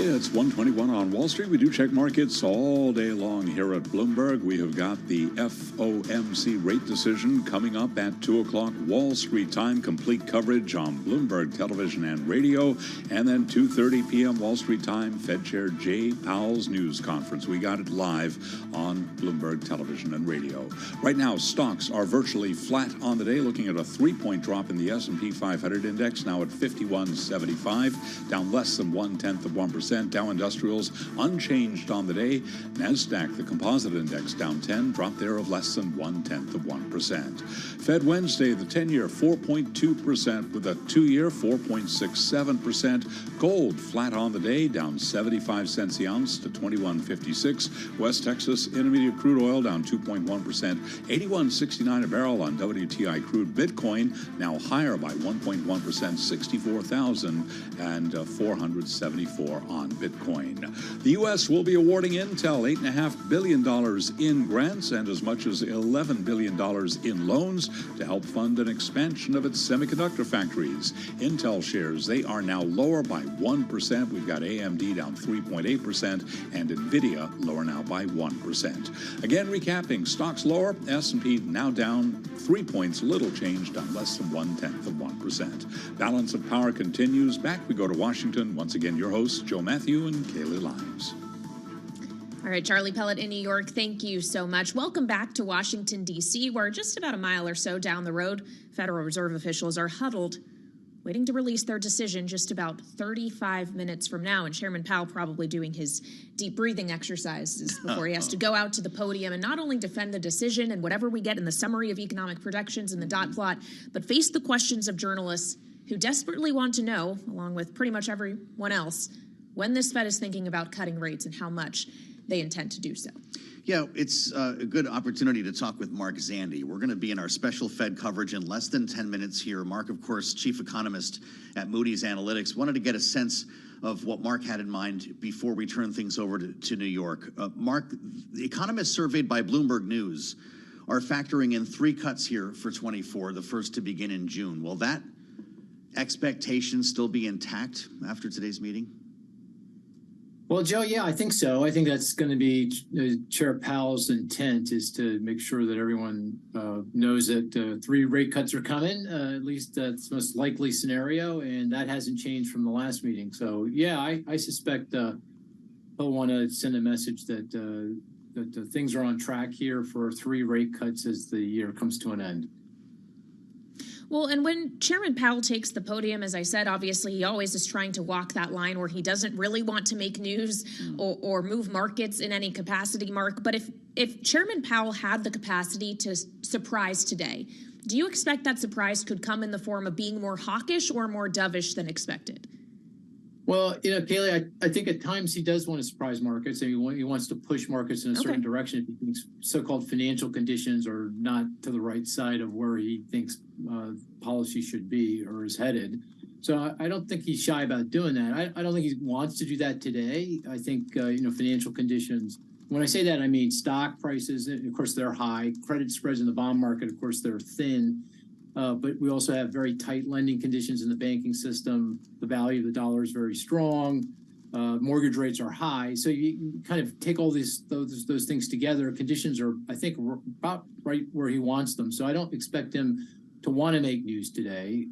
It's 121 on Wall Street. We do check markets all day long here at Bloomberg. We have got the FOMC rate decision coming up at 2 o'clock Wall Street time. Complete coverage on Bloomberg television and radio. And then 2:30 p.m. Wall Street time, Fed Chair Jay Powell's news conference. We got it live on Bloomberg television and radio. Right now, stocks are virtually flat on the day, looking at a 3-point drop in the S&P 500 index, now at 51.75, down less than 0.1%. Dow Industrials unchanged on the day. NASDAQ, the composite index, down 10, drop there of less than 0.1%. Fed Wednesday, the 10-year 4.2%, with a 2-year 4.67%. Gold flat on the day, down 75 cents the ounce to $21.56. West Texas Intermediate crude oil down 2.1%, $81.69 a barrel on WTI crude. Bitcoin now higher by 1.1%, 64,474 on Bitcoin. The U.S. will be awarding Intel $8.5 billion in grants and as much as $11 billion in loans to help fund an expansion of its semiconductor factories. Intel shares, they are now lower by 1%. We've got AMD down 3.8% and NVIDIA lower now by 1%. Again, recapping, stocks lower, S&P now down 3 points, little change, down less than 0.1%. Balance of power continues. Back we go to Washington. Once again, your hosts, Joe Matthew and Kaylee Limes. All right, Charlie Pellet in New York, thank you so much. Welcome back to Washington, D.C., where just about a mile or so down the road, Federal Reserve officials are huddled, waiting to release their decision just about 35 minutes from now. And Chairman Powell probably doing his deep breathing exercises before he has to go out to the podium and not only defend the decision and whatever we get in the summary of economic projections and the dot plot, but face the questions of journalists who desperately want to know, along with pretty much everyone else, when this Fed is thinking about cutting rates and how much they intend to do so. Yeah, it's a good opportunity to talk with Mark Zandi. We're going to be in our special Fed coverage in less than 10 minutes here. Mark, of course, chief economist at Moody's Analytics. Wanted to get a sense of what Mark had in mind before we turn things over to New York. Mark, the economists surveyed by Bloomberg News are factoring in 3 cuts here for 24, the first to begin in June. Will that expectation still be intact after today's meeting? Well, Joe, yeah, I think so. I think that's going to be Chair Powell's intent, is to make sure that everyone knows that 3 rate cuts are coming. At least that's the most likely scenario, and that hasn't changed from the last meeting. So, yeah, I suspect he'll want to send a message that things are on track here for 3 rate cuts as the year comes to an end. Well, and when Chairman Powell takes the podium, as I said, obviously he always is trying to walk that line where he doesn't really want to make news or move markets in any capacity, Mark. But if Chairman Powell had the capacity to surprise today, do you expect that surprise could come in the form of being more hawkish or more dovish than expected? Well, Kaylee, I think at times he does want to surprise markets, and he wants to push markets in a certain direction if he thinks so-called financial conditions are not to the right side of where he thinks policy should be or is headed. So I don't think he's shy about doing that. I don't think he wants to do that today. I think, financial conditions, when I say that, I mean stock prices, of course, they're high. Credit spreads in the bond market, of course, they're thin. But we also have very tight lending conditions in the banking system. The value of the dollar is very strong. Mortgage rates are high. So you kind of take all those things together. Conditions are, I think, about right where he wants them. So I don't expect him to want to make news today.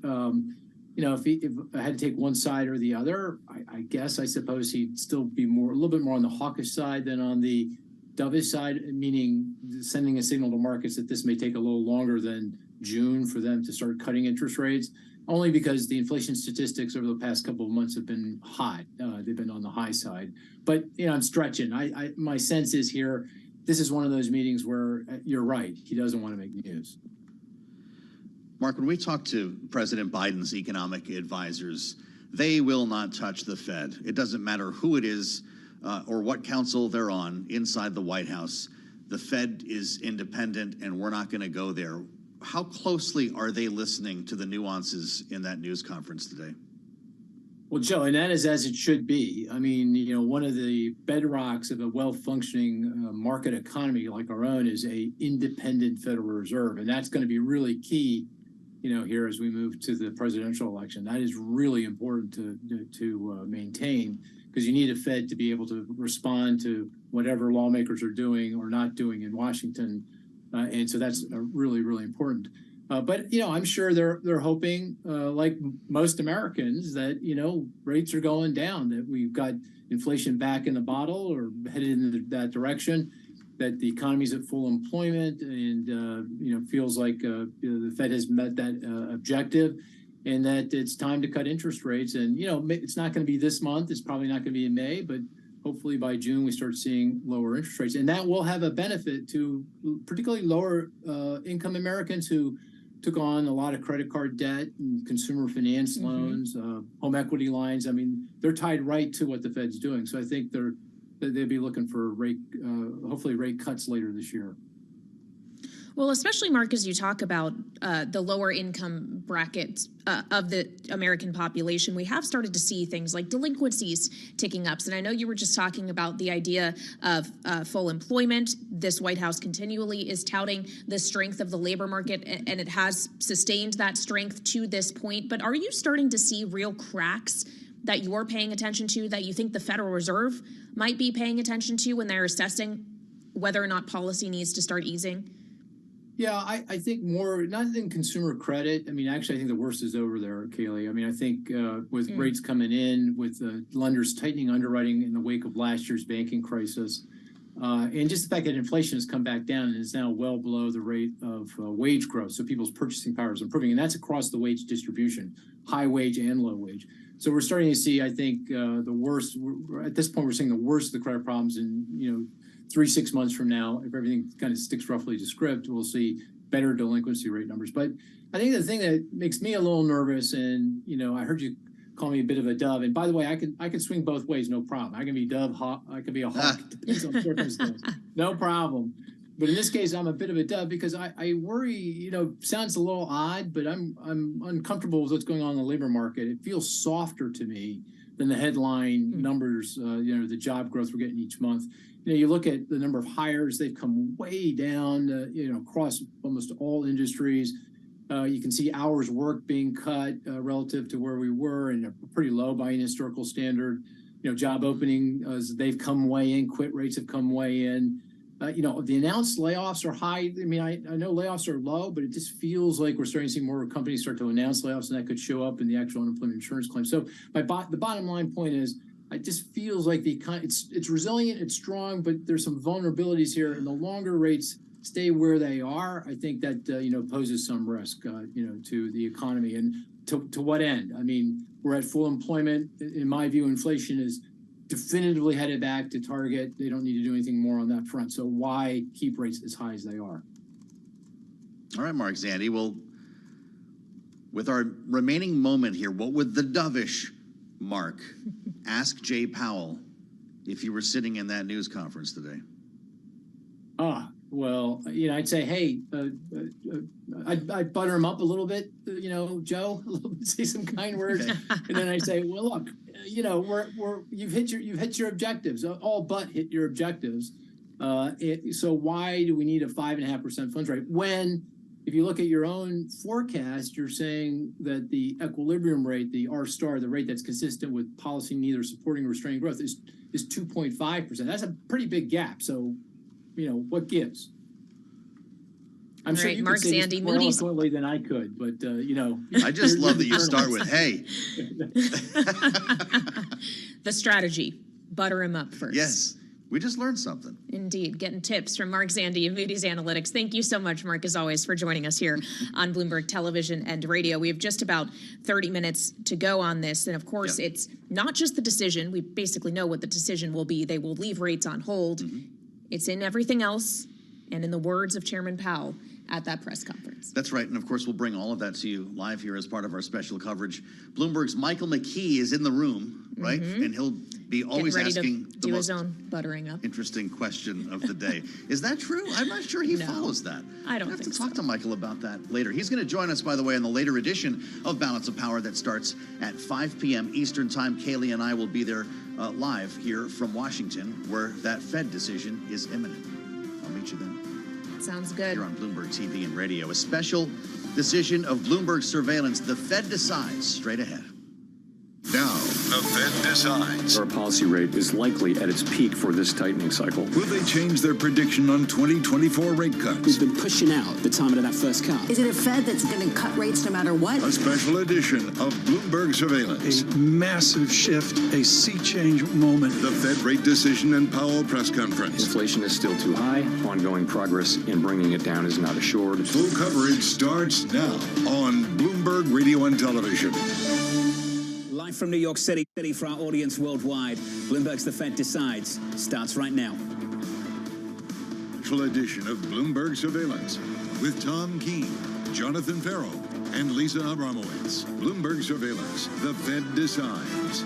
If I had to take one side or the other, I suppose he'd still be a little bit more on the hawkish side than on the dovish side, meaning sending a signal to markets that this may take a little longer than June for them to start cutting interest rates, only because the inflation statistics over the past couple of months have been hot. They've been on the high side. But, I'm stretching. My sense is here, this is one of those meetings where you're right. He doesn't want to make news. Mark, when we talk to President Biden's economic advisors, they will not touch the Fed. It doesn't matter who it is or what council they're on inside the White House. The Fed is independent, and we're not going to go there. How closely are they listening to the nuances in that news conference today? Well, Joe, and that is as it should be. I mean, one of the bedrocks of a well-functioning market economy like our own is a independent Federal Reserve, and that's going to be really key, here as we move to the presidential election. That is really important to maintain. because you need a Fed to be able to respond to whatever lawmakers are doing or not doing in Washington. And so that's really, really important. But, I'm sure they're hoping, like most Americans, that, rates are going down, that we've got inflation back in the bottle or headed in that direction, that the economy's at full employment and, feels like the Fed has met that objective, and that it's time to cut interest rates. And, it's not going to be this month. It's probably not going to be in May, but hopefully by June we start seeing lower interest rates. And that will have a benefit to particularly lower income Americans who took on a lot of credit card debt and consumer finance loans, home equity lines. I mean, they're tied right to what the Fed's doing. So I think they'd be looking for hopefully rate cuts later this year. Well, especially, Mark, as you talk about the lower income brackets of the American population, we have started to see things like delinquencies ticking up. And I know you were just talking about the idea of full employment. This White House continually is touting the strength of the labor market, and it has sustained that strength to this point. But are you starting to see real cracks that you're paying attention to, that you think the Federal Reserve might be paying attention to when they're assessing whether or not policy needs to start easing? Yeah, I think more, not in consumer credit. I mean, actually, I think the worst is over there, Kaylee. I mean, I think with rates coming in, with lenders tightening underwriting in the wake of last year's banking crisis, and just the fact that inflation has come back down and is now well below the rate of wage growth. So people's purchasing power is improving, and that's across the wage distribution, high wage and low wage. So we're starting to see, I think, the worst. At this point, we're seeing the worst of the credit problems in, 3-6 months from now, if everything kind of sticks roughly to script, we'll see better delinquency rate numbers. But I think the thing that makes me a little nervous, and I heard you call me a bit of a dove. And by the way, I can swing both ways, no problem. I can be dove, hawk. I can be a hawk. Depends on circumstance, no problem. But in this case, I'm a bit of a dove because I worry. Sounds a little odd, but I'm uncomfortable with what's going on in the labor market. It feels softer to me than the headline numbers. The job growth we're getting each month. You look at the number of hires; they've come way down. Across almost all industries. You can see hours worked being cut relative to where we were, and pretty low by an historical standard. Job openings they've come way in. Quit rates have come way in. The announced layoffs are high. I mean, I know layoffs are low, but it just feels like we're starting to see more companies start to announce layoffs, and that could show up in the actual unemployment insurance claim. So the bottom line point is, it just feels like it's resilient, it's strong, but there's some vulnerabilities here, and the longer rates stay where they are, I think that poses some risk to the economy. And to what end? I mean, we're at full employment. In my view, inflation is definitively headed back to target. They don't need to do anything more on that front. So why keep rates as high as they are? All right, Mark Zandi. Well, with our remaining moment here, what would the dovish Mark ask Jay Powell if you were sitting in that news conference today? Well, I'd say, hey, I'd butter him up a little bit, Joe, a little bit, say some kind words, and then I'd say, well, look, you've hit your objectives, all but hit your objectives. So why do we need a 5.5% funds rate when, if you look at your own forecast, you're saying that the equilibrium rate, the R star, the rate that's consistent with policy neither supporting or restraining growth, is 2.5%. That's a pretty big gap. So, what gives? I'm sure you Mark could say Zandi, this more eloquently than I could, but I just love that you start with "Hey." The strategy: butter him up first. Yes. We just learned something. Indeed. Getting tips from Mark Zandi of Moody's Analytics. Thank you so much, Mark, as always, for joining us here on Bloomberg Television and Radio. We have just about 30 minutes to go on this. And, of course, It's not just the decision. We basically know what the decision will be. They will leave rates on hold. It's in everything else and in the words of Chairman Powell at that press conference. That's right. And, of course, we'll bring all of that to you live here as part of our special coverage. Bloomberg's Michael McKee is in the room, right? And he'll be always asking the most his own buttering up. Interesting question of the day. Is that true? I'm not sure he follows that. I don't have think to talk to Michael about that later. He's going to join us, by the way, in the later edition of Balance of Power that starts at 5 p.m. Eastern Time. Kaylee and I will be there live here from Washington, where that Fed decision is imminent. I'll meet you then. Sounds good. Here on Bloomberg TV and radio. A special decision of Bloomberg surveillance. The Fed decides straight ahead. Now, The Fed decides. Our policy rate is likely at its peak for this tightening cycle. Will they change their prediction on 2024 rate cuts? We've been pushing out the timing of that first cut. Is it a Fed that's going to cut rates no matter what? A special edition of Bloomberg Surveillance. A massive shift, a sea change moment. The Fed rate decision and Powell press conference. Inflation is still too high. Ongoing progress in bringing it down is not assured. Full coverage starts now on Bloomberg Radio and Television. Live from New York City for our audience worldwide. Bloomberg's The Fed Decides starts right now. Special edition of Bloomberg Surveillance with Tom Keene, Jonathan Farrow, and Lisa Abramowitz. Bloomberg Surveillance. The Fed decides.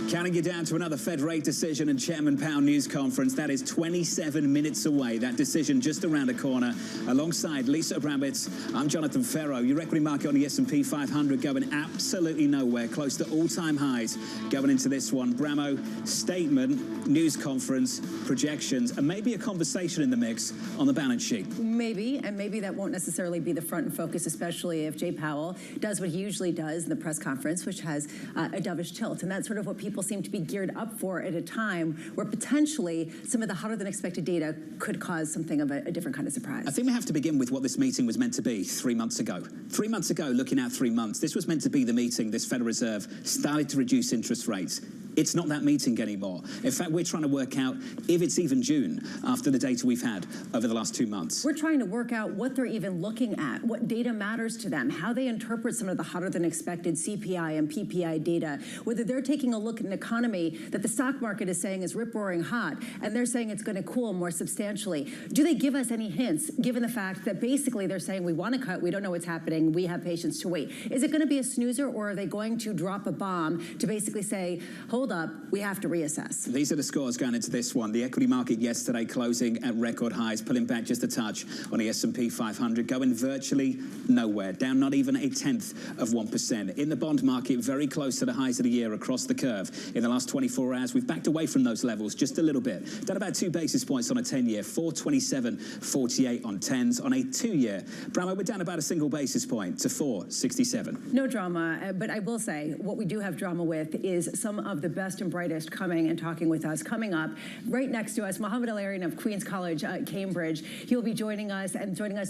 Counting you down to another Fed rate decision and Chairman Powell news conference. That is 27 minutes away. That decision just around the corner. Alongside Lisa Abramowitz, I'm Jonathan Farrow. Your equity market on the S&P 500 going absolutely nowhere, close to all-time highs going into this one. Bramo, statement, news conference, projections, and maybe a conversation in the mix on the balance sheet. Maybe, and maybe that won't necessarily be the front and focus, especially if Jay Powell does what he usually does in the press conference, which has a dovish tilt. And that's sort of what people seem to be geared up for at a time where potentially some of the hotter than expected data could cause something of a different kind of surprise. I think we have to begin with what this meeting was meant to be 3 months ago. 3 months ago, looking at 3 months, this was meant to be the meeting this Federal Reserve started to reduce interest rates. It's not that meeting anymore. In fact, we're trying to work out if it's even June after the data we've had over the last 2 months. We're trying to work out what they're even looking at, what data matters to them, how they interpret some of the hotter than expected CPI and PPI data, whether they're taking a look at an economy that the stock market is saying is rip-roaring hot, and they're saying it's going to cool more substantially. Do they give us any hints, given the fact that basically they're saying we want to cut, we don't know what's happening, we have patience to wait? Is it going to be a snoozer, or are they going to drop a bomb to basically say, hold up, we have to reassess? These are the scores going into this one. The equity market yesterday closing at record highs, pulling back just a touch on the S&P 500, going virtually nowhere, down not even 0.1%. In the bond market, very close to the highs of the year across the curve. In the last 24 hours, we've backed away from those levels just a little bit. Done about 2 basis points on a 10-year, 427.48 on 10s. On a 2-year, Bramo, we're down about a single basis point to 467. No drama, but I will say what we do have drama with is some of the best and brightest coming and talking with us. Coming up, right next to us, Mohammed Al-Arian of Queen's College, Cambridge. He'll be joining us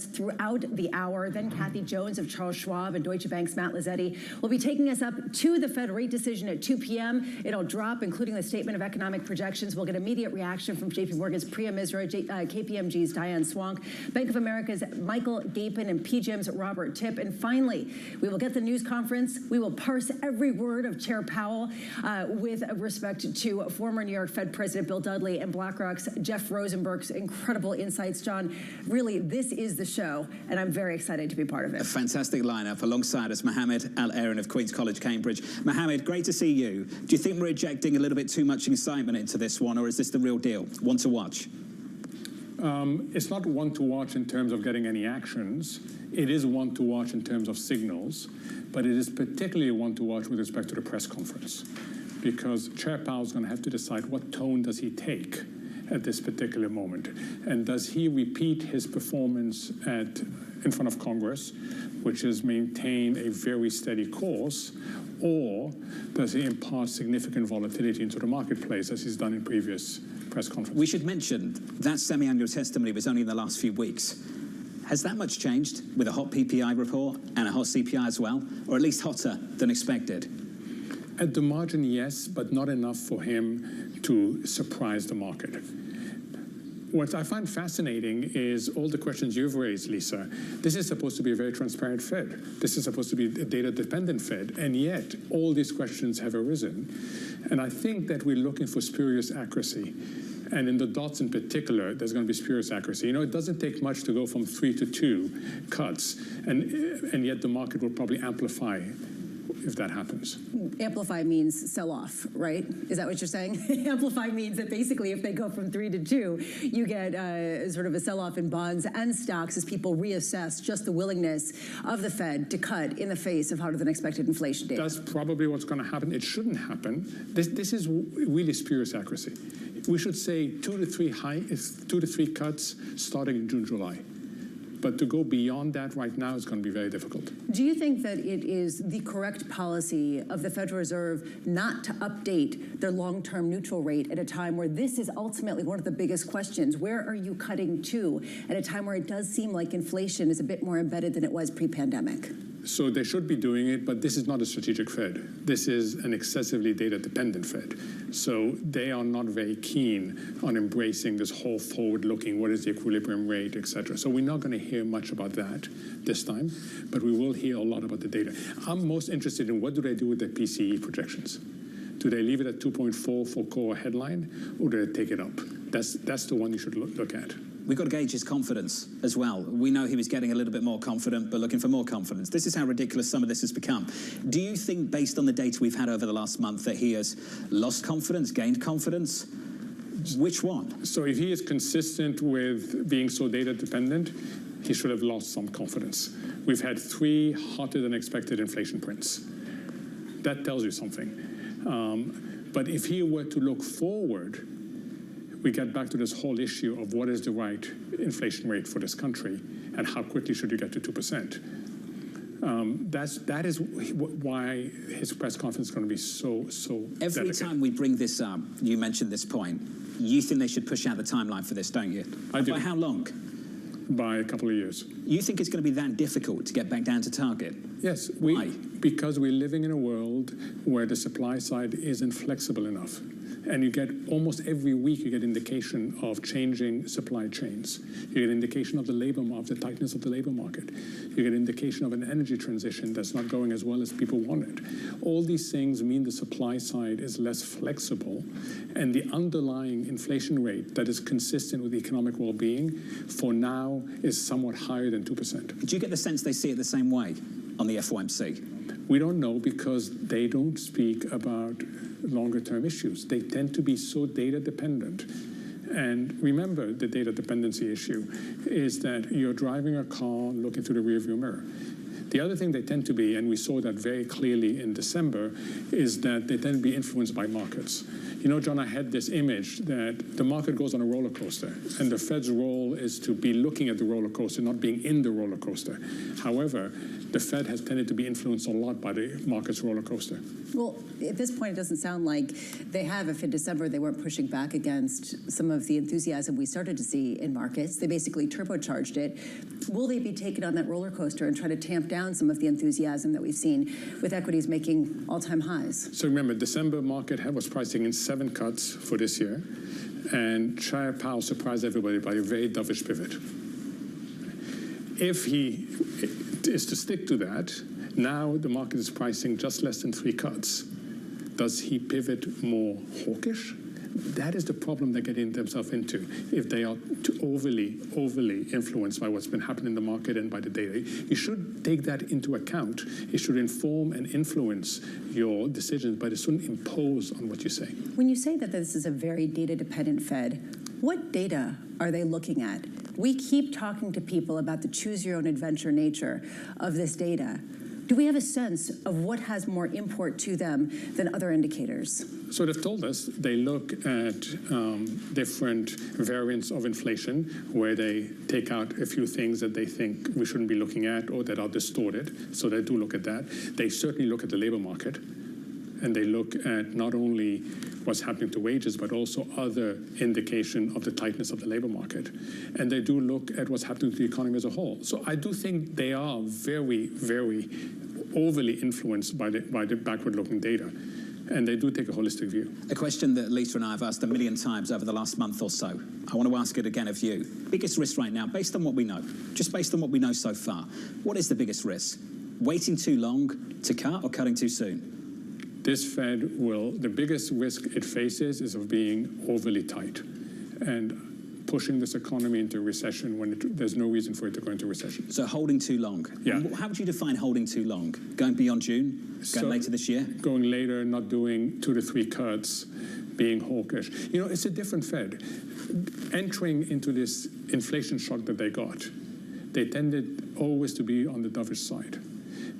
throughout the hour. Then Kathy Jones of Charles Schwab and Deutsche Bank's Matt Lazzetti will be taking us up to the Fed rate decision at 2 p.m. It'll drop, including the statement of economic projections. We'll get immediate reaction from JP Morgan's Priya Misra, KPMG's Diane Swank, Bank of America's Michael Gapin, and PGIM's Robert Tipp. And finally, we will get the news conference. We will parse every word of Chair Powell with respect to former New York Fed President Bill Dudley and BlackRock's Jeff Rosenberg's incredible insights. John, really, this is the show, and I'm very excited to be part of it. A fantastic lineup. Alongside us, Mohammed Al-Arian of Queen's College, Cambridge. Mohammed, great to see you. Do you think we're injecting a little bit too much excitement into this one, or is this the real deal? One to watch? It's not one to watch in terms of getting any actions. It is one to watch in terms of signals, but it is particularly one to watch with respect to the press conference, because Chair Powell is going to have to decide what tone does he take at this particular moment, and does he repeat his performance in front of Congress, which is maintain a very steady course, or does he impart significant volatility into the marketplace as he's done in previous press conferences? We should mention that semi-annual testimony was only in the last few weeks. Has that much changed with a hot PPI report and a hot CPI as well, or at least hotter than expected? At the margin, yes, but not enough for him to surprise the market. What I find fascinating is all the questions you've raised, Lisa. This is supposed to be a very transparent Fed. This is supposed to be a data-dependent Fed, and yet all these questions have arisen. And I think that we're looking for spurious accuracy. And in the dots in particular, there's going to be spurious accuracy. You know, it doesn't take much to go from 3 to 2 cuts, and yet the market will probably amplify if that happens. Amplify means sell off, right? Is that what you're saying? Amplify means that basically if they go from 3 to 2, you get sort of a sell off in bonds and stocks as people reassess just the willingness of the Fed to cut in the face of hotter than expected inflation data. That's probably what's going to happen. It shouldn't happen. This is really spurious accuracy. We should say 2 to 3 cuts starting in June, July. But to go beyond that right now is going to be very difficult. Do you think that it is the correct policy of the Federal Reserve not to update their long-term neutral rate at a time where this is ultimately one of the biggest questions? Where are you cutting to at a time where it does seem like inflation is a bit more embedded than it was pre-pandemic? So they should be doing it, but this is not a strategic Fed. This is an excessively data-dependent Fed. So they are not very keen on embracing this whole forward-looking, what is the equilibrium rate, et cetera. So we're not going to hear much about that this time, but we will hear a lot about the data. I'm most interested in what do they do with their PCE projections. Do they leave it at 2.4 for core headline, or do they take it up? That's the one you should look at. We've got to gauge his confidence as well. We know he was getting a little bit more confident, but looking for more confidence. This is how ridiculous some of this has become. Do you think, based on the data we've had over the last month, that he has lost confidence, gained confidence? Which one? So if he is consistent with being so data dependent, he should have lost some confidence. We've had 3 hotter than expected inflation prints. That tells you something. But if he were to look forward, we get back to this whole issue of what is the right inflation rate for this country and how quickly should you get to 2%. That is why his press conference is going to be so Every delicate. time we bring this up, you mentioned this point, you think they should push out the timeline for this, don't you? I do. By how long? By a couple of years. You think it's going to be that difficult to get back down to target? Yes. Why? Because we're living in a world where the supply side isn't flexible enough. And you get almost every week you get indication of changing supply chains. You get indication of the the tightness of the labor market. You get indication of an energy transition that's not going as well as people wanted. All these things mean the supply side is less flexible, and the underlying inflation rate that is consistent with economic well-being for now is somewhat higher than 2%. Do you get the sense they see it the same way on the FOMC? We don't know because they don't speak about longer-term issues. They tend to be so data-dependent. And remember, the data dependency issue is that you're driving a car looking through the rearview mirror. The other thing they tend to be, and we saw that very clearly in December, is that they tend to be influenced by markets. You know, John, I had this image that the market goes on a roller coaster, and the Fed's role is to be looking at the roller coaster, not being in the roller coaster. However, the Fed has tended to be influenced a lot by the market's roller coaster. Well, at this point, it doesn't sound like they have. If in December they weren't pushing back against some of the enthusiasm we started to see in markets, they basically turbocharged it. Will they be taken on that roller coaster and try to tamp down some of the enthusiasm that we've seen with equities making all-time highs? So remember, December market was pricing in 7 cuts for this year, and Chair Powell surprised everybody by a very dovish pivot. If he is to stick to that, now the market is pricing just less than 3 cuts. Does he pivot more hawkish? That is the problem they're getting themselves into if they are too overly influenced by what's been happening in the market and by the data. You should take that into account. It should inform and influence your decisions, but it shouldn't impose on what you say. When you say that this is a very data-dependent Fed, what data are they looking at? We keep talking to people about the choose-your-own-adventure nature of this data. Do we have a sense of what has more import to them than other indicators? So they've told us they look at different variants of inflation where they take out a few things that they think we shouldn't be looking at or that are distorted. So they do look at that. They certainly look at the labor market, and they look at not only what's happening to wages, but also other indication of the tightness of the labor market. And they do look at what's happening to the economy as a whole. So I do think they are very, very overly influenced by the backward-looking data. And they do take a holistic view. A question that Lisa and I have asked a million times over the last month or so. I want to ask it again of you. Biggest risk right now, based on what we know, just based on what we know so far, what is the biggest risk? Waiting too long to cut or cutting too soon? This Fed the biggest risk it faces is of being overly tight and pushing this economy into recession when there's no reason for it to go into recession. So holding too long. Yeah. How would you define holding too long? Going beyond June? Going later this year? Going later, not doing 2 to 3 cuts, being hawkish. You know, it's a different Fed. Entering into this inflation shock that they got, they tended always to be on the dovish side.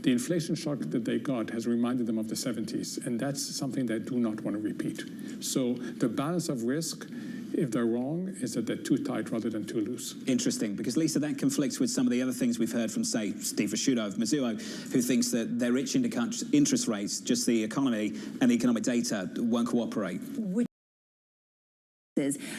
The inflation shock that they got has reminded them of the 70s, and that's something they do not want to repeat. So the balance of risk If they're wrong, it's that they're too tight rather than too loose. Interesting, because Lisa, that conflicts with some of the other things we've heard from, say, Steve Asciutto of Mizuho, who thinks that they're itching to cut interest rates, just the economy and the economic data won't cooperate.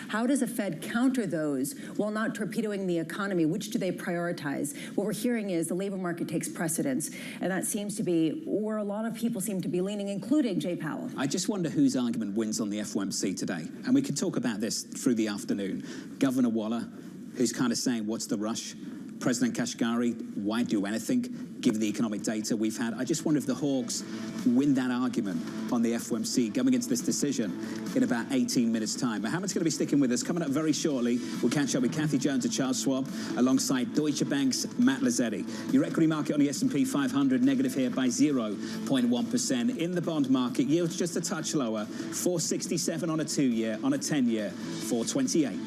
How does the Fed counter those while not torpedoing the economy? Which do they prioritize? What we're hearing is the labor market takes precedence, and that seems to be where a lot of people seem to be leaning, including Jay Powell. I just wonder whose argument wins on the FOMC today. And we can talk about this through the afternoon. Governor Waller, who's kind of saying, what's the rush? President Kashgari, why do anything, given the economic data we've had? I just wonder if the Hawks win that argument on the FOMC going into this decision in about 18 minutes' time. Mohammed's going to be sticking with us. Coming up very shortly, we'll catch up with Kathy Jones of Charles Schwab alongside Deutsche Bank's Matt Lazzetti. Your equity market on the S&P 500 negative here by 0.1%. In the bond market, yields just a touch lower, 467 on a 2-year, on a 10-year, 428.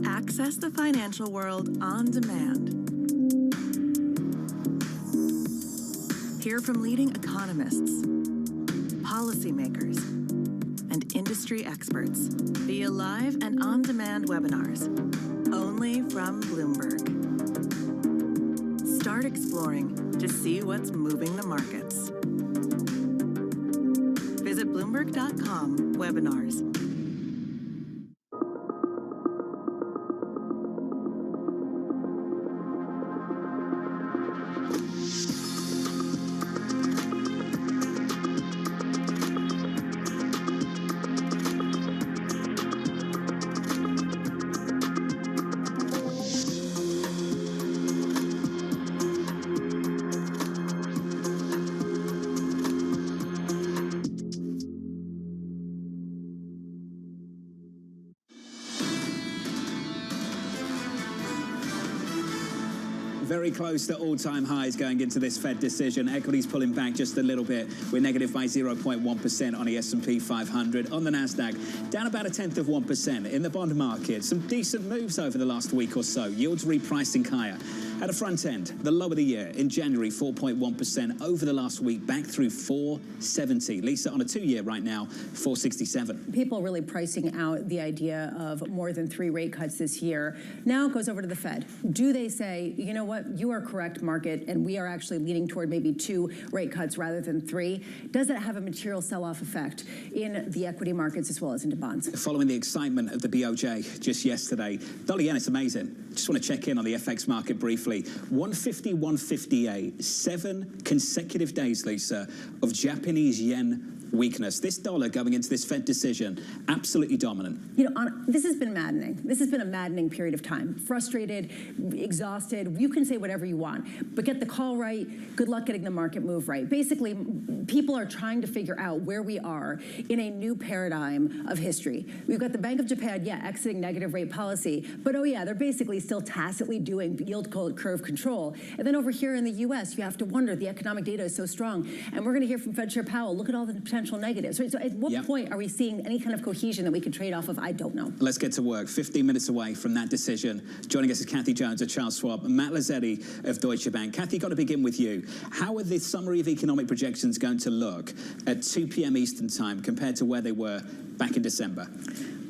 Access the financial world on demand. Hear from leading economists, policymakers, and industry experts via live and on-demand webinars, only from Bloomberg. Start exploring to see what's moving the markets. Visit Bloomberg.com/webinars. Very close to all-time highs going into this Fed decision. Equities pulling back just a little bit. We're negative by 0.1% on the S&P 500. On the NASDAQ, down about 0.1%. In the bond market, some decent moves over the last week or so. Yields repricing higher. At the front end, the low of the year in January, 4.1%. Over the last week, back through 470. Lisa, on a 2-year right now, 467. People really pricing out the idea of more than 3 rate cuts this year. Now it goes over to the Fed. Do they say, you know what, you are correct, market, and we are actually leaning toward maybe 2 rate cuts rather than 3? Does that have a material sell-off effect in the equity markets as well as into bonds? Following the excitement of the BOJ just yesterday, dollar yen, it's amazing. Just want to check in on the FX market briefly. 150, 158, 7 consecutive days, Lisa, of Japanese yen weakness. This dollar going into this Fed decision, absolutely dominant. You know, this has been maddening. This has been a maddening period of time. Frustrated, exhausted. You can say whatever you want, but get the call right. Good luck getting the market move right. Basically, people are trying to figure out where we are in a new paradigm of history. We've got the Bank of Japan, exiting negative rate policy, but they're basically still tacitly doing yield curve control. And then over here in the U.S., you have to wonder, the economic data is so strong, and we're going to hear from Fed Chair Powell, look at all the potential negatives. Right? So at what point are we seeing any kind of cohesion that we can trade off of? I don't know. Let's get to work. 15 minutes away from that decision. Joining us is Kathy Jones of Charles Schwab, Matt Lazzetti of Deutsche Bank. Kathy, got to begin with you. How are the summary of economic projections going to look at 2 p.m. Eastern time compared to where they were back in December?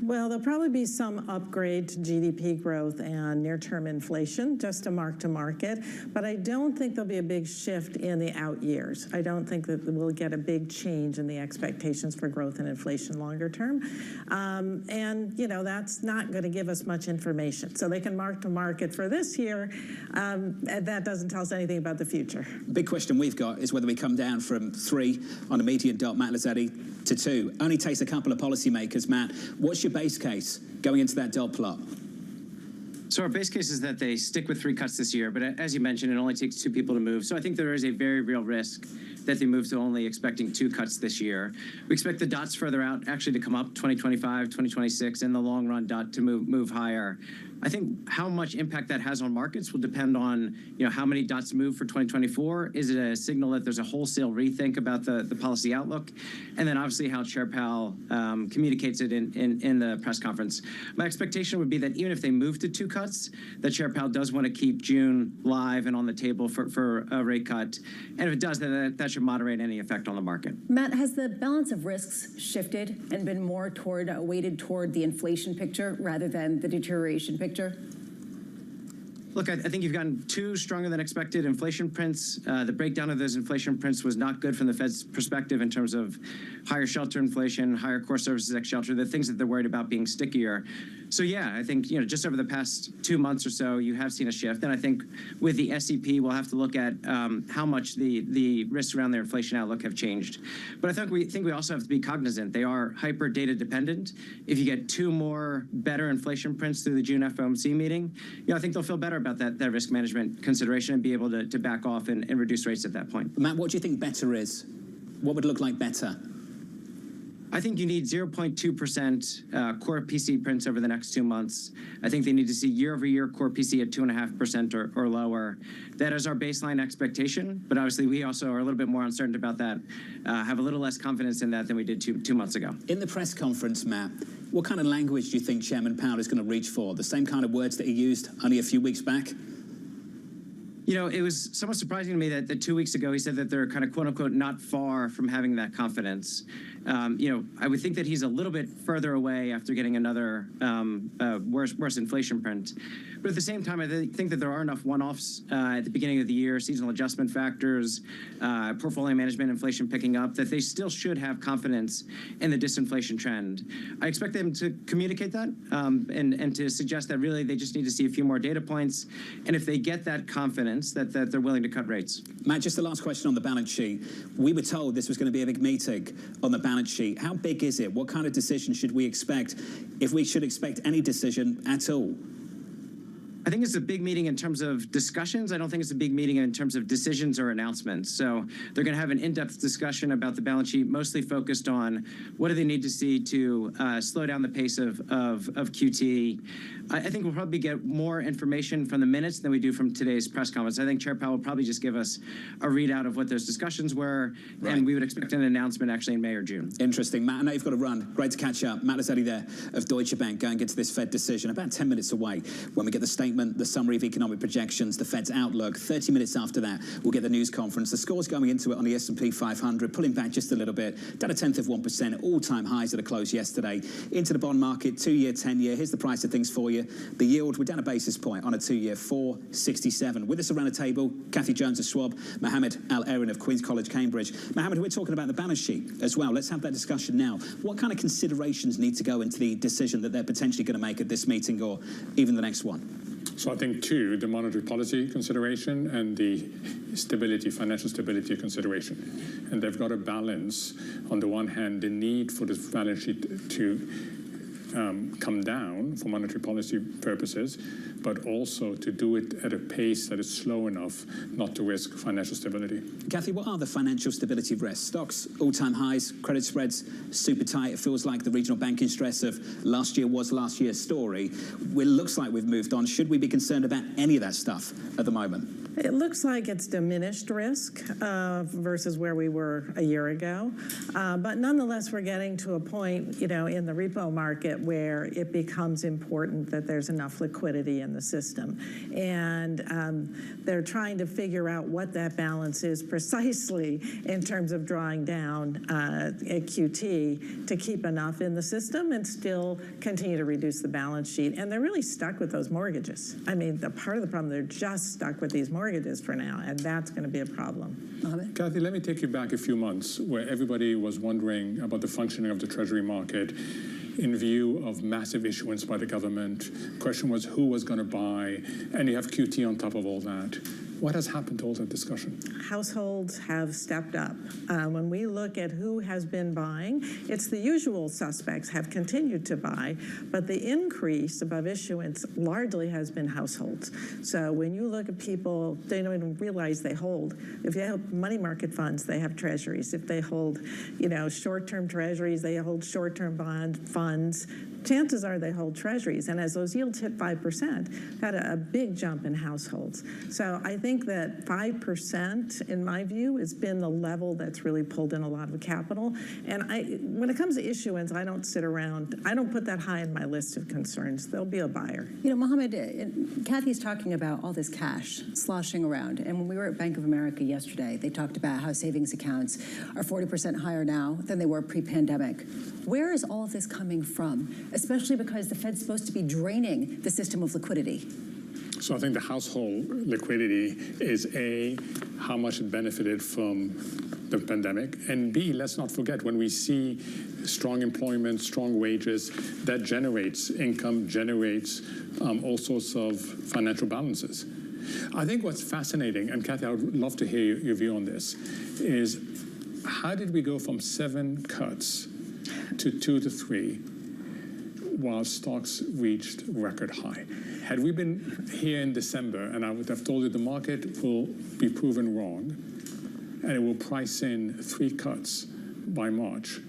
Well, there'll probably be some upgrade to GDP growth and near-term inflation, just to mark to market. But I don't think there'll be a big shift in the out years. I don't think that we'll get a big change in the expectations for growth and inflation longer term. And, you know, that's not going to give us much information. So they can mark to market for this year. And that doesn't tell us anything about the future. Big question we've got is whether we come down from 3 on a median dot, Matt Lazzetti, to 2. Only takes a couple of policymakers. Matt, what's your base case going into that dot plot? So our base case is that they stick with 3 cuts this year, but as you mentioned, it only takes 2 people to move. So I think there is a very real risk that they move to only expecting 2 cuts this year. We expect the dots further out actually to come up 2025, 2026, and the long run dot to move higher. I think how much impact that has on markets will depend on, you know, how many dots move for 2024. Is it a signal that there's a wholesale rethink about the policy outlook? And then obviously how Chair Powell communicates it in the press conference. My expectation would be that even if they move to 2 cuts, that Chair Powell does want to keep June live and on the table for a rate cut. And if it does, then that should moderate any effect on the market. Matt, has the balance of risks shifted and been more weighted toward the inflation picture rather than the deterioration picture? Look, I think you've gotten 2 stronger than expected inflation prints. The breakdown of those inflation prints was not good from the Fed's perspective in terms of higher shelter inflation, higher core services ex shelter, the things that they're worried about being stickier. So yeah, I think, you know, just over the past 2 months or so, you have seen a shift. And I think with the SEP, we'll have to look at how much the risks around their inflation outlook have changed. But I think we also have to be cognizant. They are hyper data dependent. If you get 2 more better inflation prints through the June FOMC meeting, you know, I think they'll feel better about that risk management consideration and be able to back off and reduce rates at that point. Matt, what do you think better is? What would look like better? I think you need 0.2% core PCE prints over the next 2 months. I think they need to see year-over-year core PCE at 2.5% or lower. That is our baseline expectation, but obviously we also are a little bit more uncertain about that, have a little less confidence in that than we did two months ago. In the press conference, Matt, what kind of language do you think Chairman Powell is going to reach for? The same kind of words that he used only a few weeks back? You know, it was somewhat surprising to me that 2 weeks ago he said that they're kind of quote unquote not far from having that confidence. You know, I would think that he's a little bit further away after getting another worse inflation print. But at the same time, I think that there are enough one-offs at the beginning of the year, seasonal adjustment factors, portfolio management, inflation picking up, that they still should have confidence in the disinflation trend. I expect them to communicate that and to suggest that really they just need to see a few more data points. And if they get that confidence, that they're willing to cut rates. Matt, just the last question on the balance sheet. We were told this was going to be a big meeting on the balance sheet. How big is it? What kind of decision should we expect, if we should expect any decision at all? I think it's a big meeting in terms of discussions. I don't think it's a big meeting in terms of decisions or announcements. So they're going to have an in-depth discussion about the balance sheet, mostly focused on what do they need to see to slow down the pace of QT. I think we'll probably get more information from the minutes than we do from today's press conference. I think Chair Powell will probably just give us a readout of what those discussions were, and we would expect an announcement actually in May or June. Interesting. Matt, I know you've got to run. Great to catch up. Matt Lazzetti there of Deutsche Bank going into this Fed decision about 10 minutes away when we get the statement, the summary of economic projections, the Fed's outlook. 30 minutes after that, we'll get the news conference. The scores going into it on the S&P 500, pulling back just a little bit, down 0.1%, all-time highs at a close yesterday. Into the bond market, 2-year, 10-year. Here's the price of things for you. The yield, we're down a basis point on a 2-year, 4.67. With us around the table, Kathy Jones of Schwab, Mohammed Al-Erin of Queen's College, Cambridge. Mohammed, we're talking about the balance sheet as well. Let's have that discussion now. What kind of considerations need to go into the decision that they're potentially going to make at this meeting or even the next one? So I think 2, the monetary policy consideration and the stability, financial stability consideration. And they've got to balance, on the one hand, the need for this balance sheet to come down for monetary policy purposes, but also to do it at a pace that is slow enough not to risk financial stability. Kathy, what are the financial stability risks? Stocks, all-time highs, credit spreads, super tight. It feels like the regional banking stress of last year was last year's story. It looks like we've moved on. Should we be concerned about any of that stuff at the moment? It looks like it's diminished risk versus where we were a year ago. But nonetheless, we're getting to a point, in the repo market where it becomes important that there's enough liquidity in the system. And they're trying to figure out what that balance is precisely in terms of drawing down a QT to keep enough in the system and still continue to reduce the balance sheet. And they're really stuck with those mortgages. I mean, part of the problem, they're just stuck with these mortgages for now, and that's going to be a problem. Kathy, let me take you back a few months where everybody was wondering about the functioning of the Treasury market in view of massive issuance by the government. The question was who was going to buy, and you have QT on top of all that. What has happened to all that discussion? Households have stepped up. When we look at who has been buying, it's the usual suspects have continued to buy, but the increase above issuance largely has been households. So when you look at people, they don't even realize they hold. If you have money market funds, they have treasuries. If they hold, short-term treasuries, they hold short-term bond funds. Chances are they hold treasuries. And as those yields hit 5%, had a big jump in households. So I think that 5%, in my view, has been the level that's really pulled in a lot of capital. And when it comes to issuance, I don't sit around. I don't put that high in my list of concerns. There'll be a buyer. Mohammed, Kathy's talking about all this cash sloshing around. And when we were at Bank of America yesterday, they talked about how savings accounts are 40% higher now than they were pre-pandemic. Where is all of this coming from? Especially because the Fed's supposed to be draining the system of liquidity. So I think the household liquidity is A, how much it benefited from the pandemic, and B, let's not forget, when we see strong employment, strong wages, that generates income, generates all sorts of financial balances. I think what's fascinating, and Kathy, I would love to hear your view on this, is how did we go from 7 cuts to 2 to 3 while stocks reached record high? Had we been here in December, and I would have told you the market will be proven wrong, and it will price in 3 cuts by March,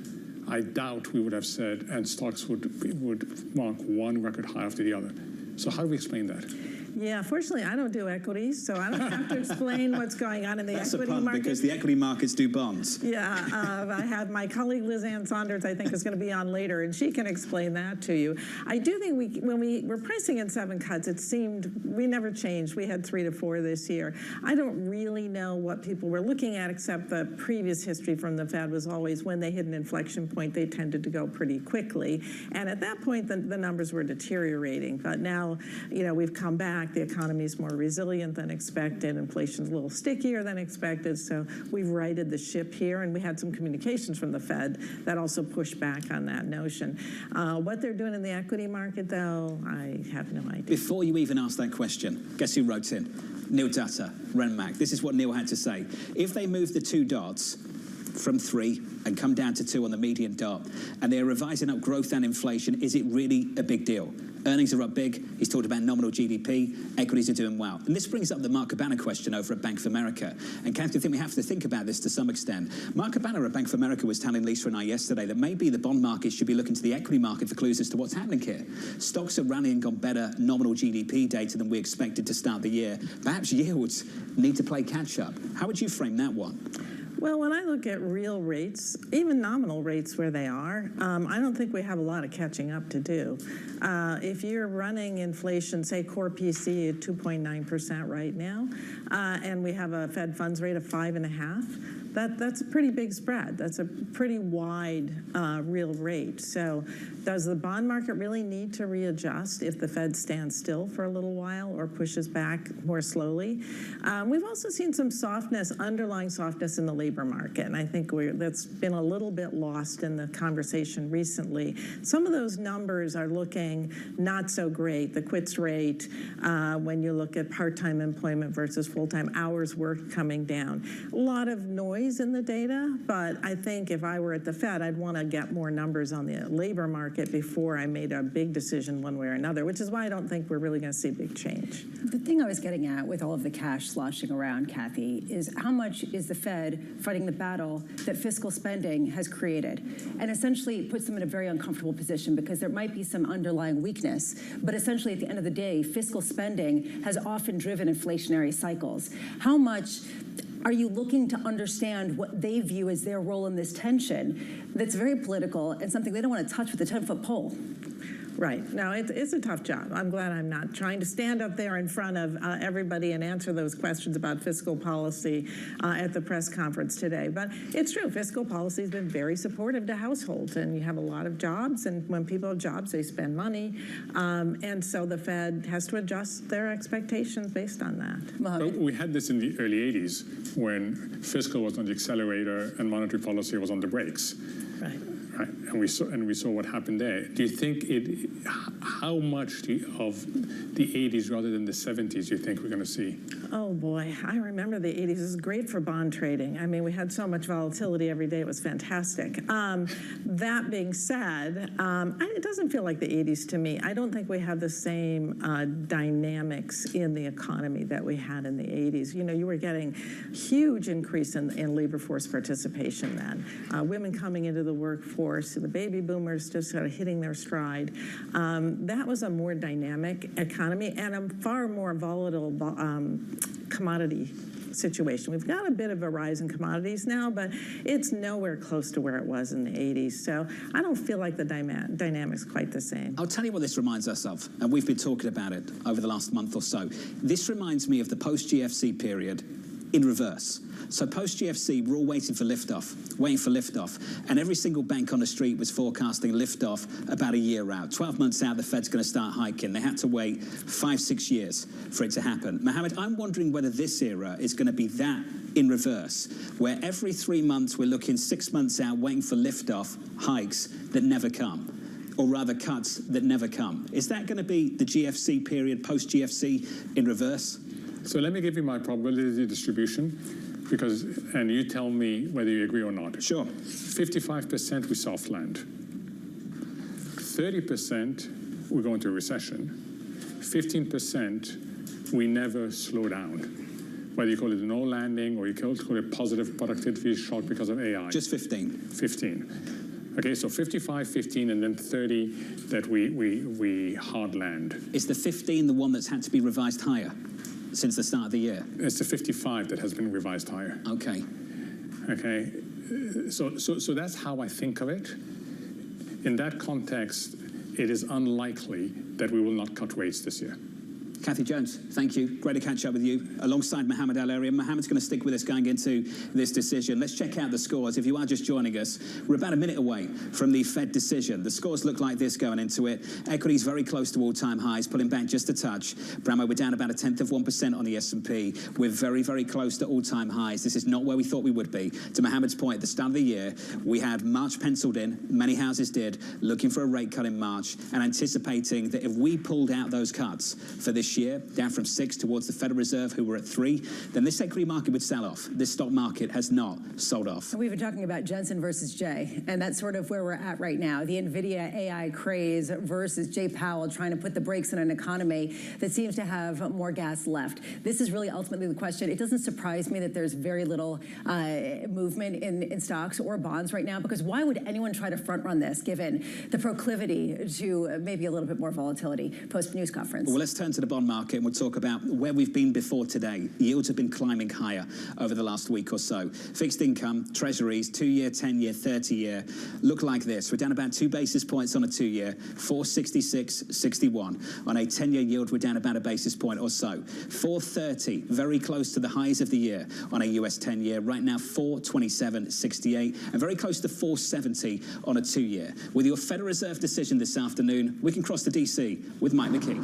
I doubt we would have said, and stocks would mark one record high after the other. So how do we explain that? Yeah, fortunately, I don't do equities, so I don't have to explain what's going on in the equity market. Because the equity markets do bonds. Yeah, I have my colleague Liz Ann Saunders, I think, is going to be on later, and she can explain that to you. I do think when we were pricing in 7 cuts, it seemed we never changed. We had 3 to 4 this year. I don't really know what people were looking at, except the previous history from the Fed was always when they hit an inflection point, they tended to go pretty quickly. And at that point, the numbers were deteriorating. But now, we've come back. The economy is more resilient than expected. Inflation's a little stickier than expected. So we've righted the ship here, and we had some communications from the Fed that also pushed back on that notion. What they're doing in the equity market, though, I have no idea. Before you even ask that question, guess who wrote in? Neil Dutta, Renmac. This is what Neil had to say. If they move the 2 dots from 3 and come down to 2 on the median dot, and they're revising up growth and inflation, is it really a big deal? Earnings are up big. He's talked about nominal GDP. Equities are doing well. And this brings up the Mark Cabana question over at Bank of America. And Kathy, I think we have to think about this to some extent. Mark Cabana at Bank of America was telling Lisa and I yesterday that maybe the bond market should be looking to the equity market for clues as to what's happening here. Stocks are rallying on better nominal GDP data than we expected to start the year. Perhaps yields need to play catch up. How would you frame that one? Well, when I look at real rates, even nominal rates where they are, I don't think we have a lot of catching up to do. If you're running inflation, say core PC at 2.9% right now, and we have a Fed funds rate of 5.5%, that's a pretty big spread. That's a pretty wide real rate. So does the bond market really need to readjust if the Fed stands still for a little while or pushes back more slowly? We've also seen some softness, underlying softness in the labor market, and I think that's been a little bit lost in the conversation recently. Some of those numbers are looking not so great. The quits rate, when you look at part-time employment versus full-time hours worked coming down. A lot of noise noise in the data, but I think if I were at the Fed, I'd want to get more numbers on the labor market before I made a big decision one way or another, which is why I don't think we're really going to see big change. The thing I was getting at with all of the cash sloshing around, Kathy, is how much is the Fed fighting the battle that fiscal spending has created? And essentially it puts them in a very uncomfortable position because there might be some underlying weakness, but essentially at the end of the day, fiscal spending has often driven inflationary cycles. How much are you looking to understand what they view as their role in this tension that's very political and something they don't want to touch with a 10-foot pole? Right. No, it's a tough job. I'm glad I'm not trying to stand up there in front of everybody and answer those questions about fiscal policy at the press conference today. But it's true. Fiscal policy has been very supportive to households, and you have a lot of jobs, and when people have jobs, they spend money. And so the Fed has to adjust their expectations based on that. Well, we had this in the early 80s when fiscal was on the accelerator and monetary policy was on the brakes. Right. Right. And we saw what happened there. Do you think how much of the 80s rather than the 70s do you think we're going to see? Oh boy, I remember the 80s. It was great for bond trading. I mean, we had so much volatility every day. It was fantastic. That being said, it doesn't feel like the 80s to me. I don't think we have the same dynamics in the economy that we had in the 80s. You know, you were getting huge increase in labor force participation then. Women coming into the workforce, the baby boomers just sort of hitting their stride. That was a more dynamic economy and a far more volatile commodity situation. We've got a bit of a rise in commodities now, but it's nowhere close to where it was in the 80s. So I don't feel like the dynamic's quite the same. I'll tell you what this reminds us of, and we've been talking about it over the last month or so. This reminds me of the post-GFC period in reverse. So post-GFC, we're all waiting for liftoff, and every single bank on the street was forecasting liftoff about a year out. 12 months out, the Fed's going to start hiking. They had to wait 5-6 years for it to happen. Mohammed, I'm wondering whether this era is going to be that in reverse, where every 3 months we're looking 6 months out, waiting for liftoff hikes that never come, or rather cuts that never come. Is that going to be the GFC period, post-GFC in reverse? So let me give you my probability distribution. And you tell me whether you agree or not. Sure. 55% we soft land. 30% we go into a recession. 15% we never slow down. Whether you call it a no landing or you call it a positive productivity shock because of AI. Just 15. 15. Okay, so 55, 15, and then 30 that we hard land. Is the 15 the one that's had to be revised higher since the start of the year? It's the 55 that has been revised higher. Okay. Okay. So that's how I think of it. In that context, it is unlikely that we will not cut rates this year. Kathy Jones, thank you. Great to catch up with you. Alongside Mohammed El-Erian. Mohammed's going to stick with us going into this decision. Let's check out the scores. If you are just joining us, we're about a minute away from the Fed decision. The scores look like this going into it. Equities very close to all-time highs, pulling back just a touch. Bramo, we're down about 0.1% on the S&P. We're very, very close to all-time highs. This is not where we thought we would be. To Mohammed's point, at the start of the year, we had March penciled in, many houses did, looking for a rate cut in March and anticipating that if we pulled out those cuts for this year, down from 6 towards the Federal Reserve, who were at 3, then this equity market would sell off. This stock market has not sold off. We've been talking about Jensen versus Jay, and that's sort of where we're at right now. The NVIDIA AI craze versus Jay Powell trying to put the brakes on an economy that seems to have more gas left. This is really ultimately the question. It doesn't surprise me that there's very little movement in stocks or bonds right now, because why would anyone try to front run this given the proclivity to maybe a little bit more volatility post-news conference? Well, let's turn to the bond market and we'll talk about where we've been before today. Yields have been climbing higher over the last week or so. Fixed income, treasuries, 2-year, 10-year, 30-year look like this. We're down about 2 basis points on a 2-year, 466.61. On a 10-year yield, we're down about a basis point or so. 430, very close to the highs of the year on a US 10-year. Right now, 427.68, and very close to 470 on a 2-year. With your Federal Reserve decision this afternoon, we can cross to DC with Mike McKee.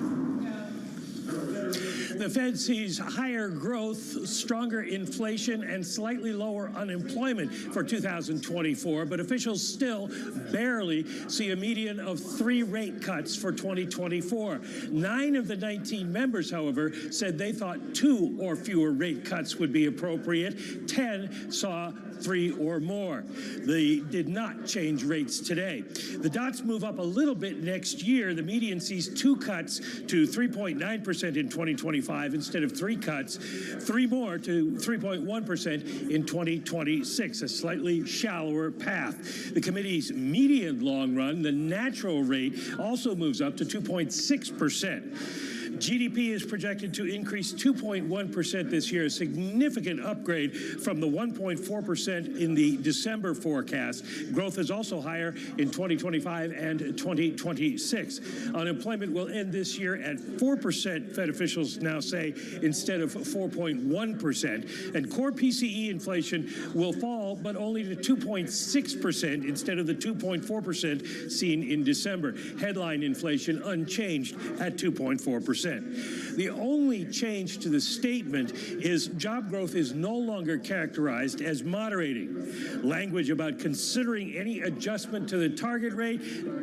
The Fed sees higher growth, stronger inflation, and slightly lower unemployment for 2024, but officials still barely see a median of 3 rate cuts for 2024. 9 of the 19 members, however, said they thought 2 or fewer rate cuts would be appropriate. 10 saw 3 or more. They did not change rates today. The dots move up a little bit next year. The median sees 2 cuts to 3.9% in 2025 instead of 3 cuts, 3 more to 3.1% in 2026, a slightly shallower path. The committee's median long run, the natural rate, also moves up to 2.6%. GDP is projected to increase 2.1% this year, a significant upgrade from the 1.4% in the December forecast. Growth is also higher in 2025 and 2026. Unemployment will end this year at 4%, Fed officials now say, instead of 4.1%. And core PCE inflation will fall, but only to 2.6% instead of the 2.4% seen in December. Headline inflation unchanged at 2.4%. The only change to the statement is job growth is no longer characterized as moderating. Language about considering any adjustment to the target rate,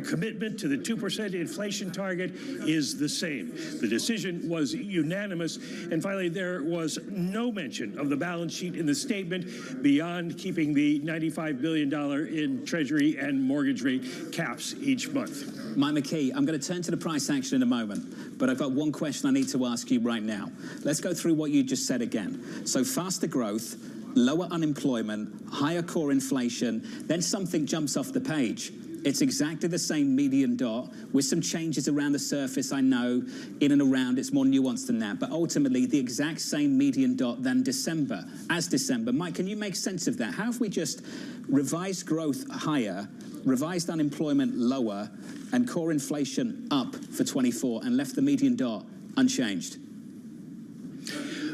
commitment to the 2% inflation target is the same. The decision was unanimous. And finally, there was no mention of the balance sheet in the statement beyond keeping the $95 billion in Treasury and mortgage rate caps each month. Mike McKee, I'm going to turn to the price action in a moment, but I've got one question I need to ask you right now. Let's go through what you just said again. So faster growth, lower unemployment, higher core inflation, then something jumps off the page. It's exactly the same median dot with some changes around the surface, I know, in and around. It's more nuanced than that. But ultimately, the exact same median dot than December, as December. Mike, can you make sense of that? How have we just revised growth higher, revised unemployment lower, and core inflation up for 24 and left the median dot unchanged?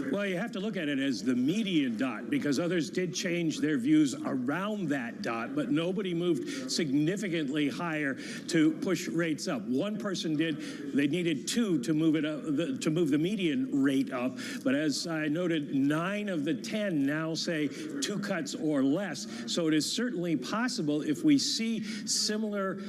Well, you have to look at it as the median dot because others did change their views around that dot, but nobody moved significantly higher to push rates up. One person did. They needed 2 to move it up, to move the median rate up. But as I noted, 9 of the 10 now say 2 cuts or less. So it is certainly possible if we see similar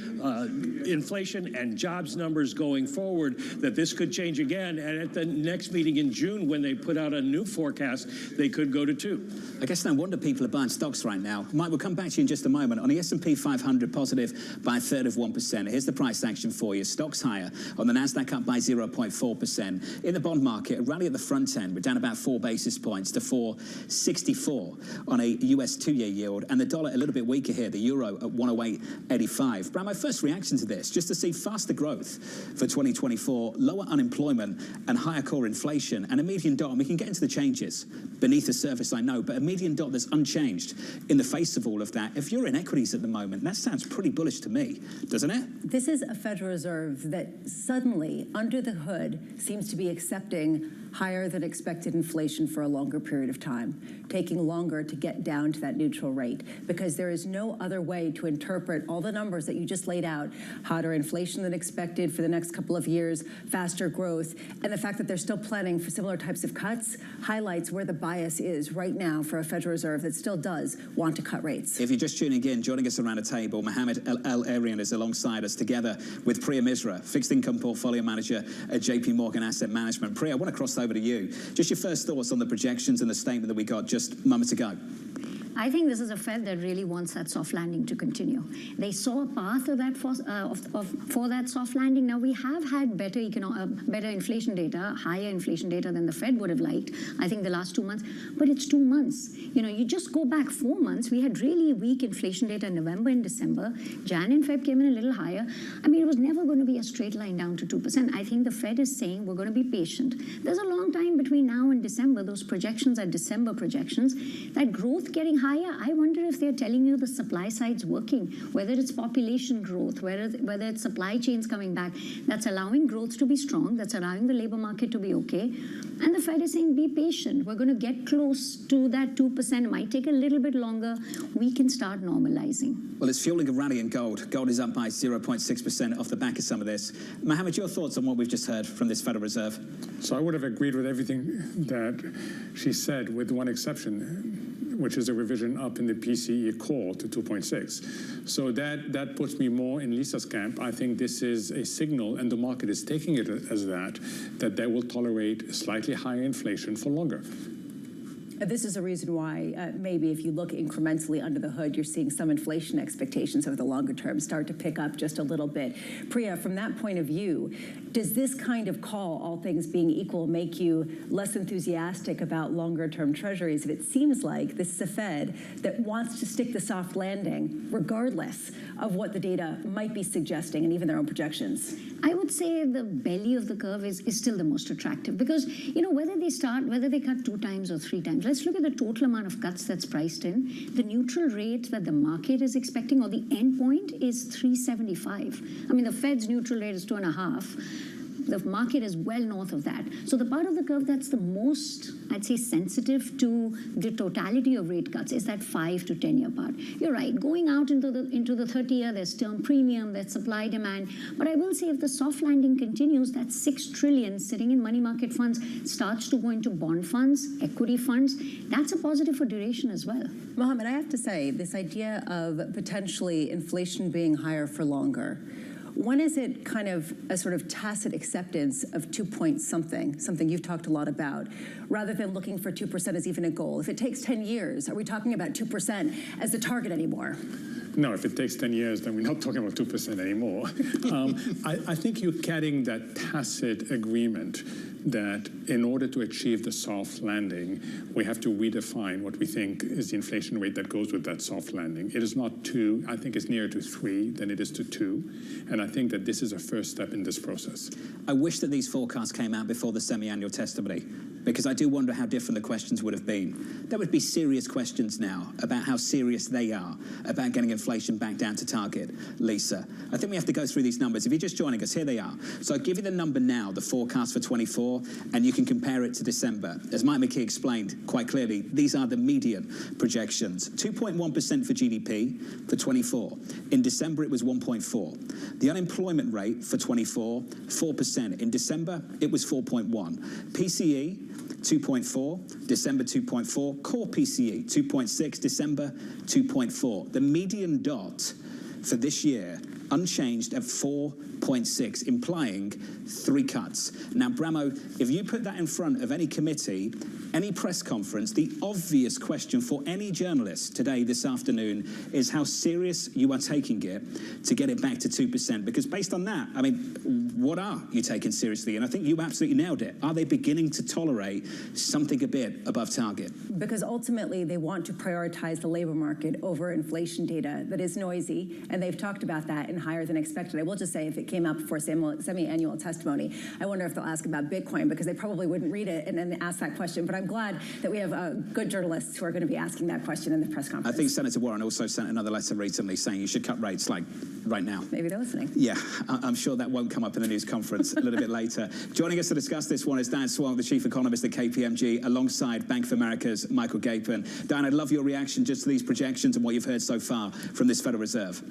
inflation and jobs numbers going forward that this could change again. And at the next meeting in June, when they put out a new forecast, they could go to 2. I guess no wonder people are buying stocks right now. Mike, we'll come back to you in just a moment. On the S&P 500, positive by 1/3 of 1%. Here's the price action for you. Stocks higher. On the Nasdaq, up by 0.4%. In the bond market, a rally at the front end. We're down about 4 basis points to 4.64 on a US 2-year yield. And the dollar a little bit weaker here. The euro at 108.85. Brad, my first reaction to this, just to see faster growth for 2024, lower unemployment and higher core inflation, and a median dot. And we can get into the changes beneath the surface, I know, but a median dot that's unchanged in the face of all of that. If you're in equities at the moment, that sounds pretty bullish to me, doesn't it? This is a Federal Reserve that suddenly, under the hood, seems to be accepting higher than expected inflation for a longer period of time, taking longer to get down to that neutral rate, because there is no other way to interpret all the numbers that you just laid out. Hotter inflation than expected for the next couple of years, faster growth, and the fact that they're still planning for similar types of cuts highlights where the bias is right now for a Federal Reserve that still does want to cut rates. If you're just tuning in, joining us around a table, Mohammed El-Arian is alongside us together with Priya Misra, fixed income portfolio manager at JP Morgan Asset Management. Priya, I want to cross over to you. Just your first thoughts on the projections and the statement that we got just moments ago. I think this is a Fed that really wants that soft landing to continue. They saw a path of that for that soft landing. Now, we have had better inflation data, higher inflation data than the Fed would have liked, I think, the last 2 months. But it's 2 months. You know, you just go back 4 months. We had really weak inflation data in November and December. Jan and Feb came in a little higher. I mean, it was never going to be a straight line down to 2%. I think the Fed is saying we're going to be patient. There's a long time between now and December. Those projections are December projections. That growth getting higher higher, I wonder if they're telling you the supply side's working, whether it's population growth, whether it's supply chains coming back, that's allowing growth to be strong, that's allowing the labor market to be okay. And the Fed is saying, be patient. We're going to get close to that 2%. It might take a little bit longer. We can start normalizing. Well, it's fueling a rally in gold. Gold is up by 0.6% off the back of some of this. Mohammed, your thoughts on what we've just heard from this Federal Reserve? So I would have agreed with everything that she said, with one exception, which is a revision up in the PCE core to 2.6. So that puts me more in Lisa's camp. I think this is a signal, and the market is taking it as that they will tolerate slightly higher inflation for longer. This is a reason why maybe if you look incrementally under the hood, you're seeing some inflation expectations over the longer term start to pick up just a little bit. Priya, from that point of view, does this kind of call, all things being equal, make you less enthusiastic about longer-term treasuries if it seems like this is a Fed that wants to stick the soft landing regardless of what the data might be suggesting and even their own projections? I would say the belly of the curve is still the most attractive because, whether they cut 2 times or 3 times, let's look at the total amount of cuts that's priced in. The neutral rate that the market is expecting, or the end point, is 3.75. I mean, the Fed's neutral rate is 2.5. The market is well north of that. So the part of the curve that's the most, I'd say, sensitive to the totality of rate cuts is that 5 to 10 year part. You're right. Going out into the 30-year, there's term premium, there's supply demand. But I will say if the soft landing continues, that $6 trillion sitting in money market funds starts to go into bond funds, equity funds. That's a positive for duration as well. Mohammed, I have to say, this idea of potentially inflation being higher for longer, when is it kind of a sort of tacit acceptance of 2 point something you've talked a lot about, rather than looking for 2% as even a goal? If it takes 10 years, are we talking about 2% as the target anymore? No, if it takes 10 years, then we're not talking about 2% anymore. I think you're getting that tacit agreement that in order to achieve the soft landing, we have to redefine what we think is the inflation rate that goes with that soft landing. It is not 2. I think it's nearer to 3 than it is to 2. And I think that this is a first step in this process. I wish that these forecasts came out before the semi-annual testimony, because I do wonder how different the questions would have been. There would be serious questions now about how serious they are about getting inflation back down to target. Lisa, I think we have to go through these numbers. If you're just joining us, here they are. So I'll give you the number now, the forecast for 24, and you can compare it to December. As Mike McKee explained quite clearly, these are the median projections. 2.1% for GDP for 24. In December, it was 1.4. The unemployment rate for 24, 4%. In December, it was 4.1. PCE, 2.4, December 2.4, core PCE 2.6, December 2.4. The median dot for this year unchanged at 4.6, implying 3 cuts. Now, Bramo, if you put that in front of any committee, any press conference, the obvious question for any journalist today, this afternoon, is how serious you are taking it to get it back to 2%. Because based on that, I mean, what are you taking seriously? And I think you absolutely nailed it. Are they beginning to tolerate something a bit above target? Because ultimately they want to prioritize the labor market over inflation data that is noisy, and they've talked about that in higher than expected. I will just say, if it came out before semi-annual testimony, I wonder if they'll ask about Bitcoin, because they probably wouldn't read it and then ask that question. But I'm glad that we have good journalists who are going to be asking that question in the press conference. I think Senator Warren also sent another letter recently saying you should cut rates like right now. Maybe they're listening. Yeah, I'm sure that won't come up in the news conference a little bit later. Joining us to discuss this one is Dan Swonk, the chief economist at KPMG, alongside Bank of America's Michael Gapin. Dan, I'd love your reaction just to these projections and what you've heard so far from this Federal Reserve.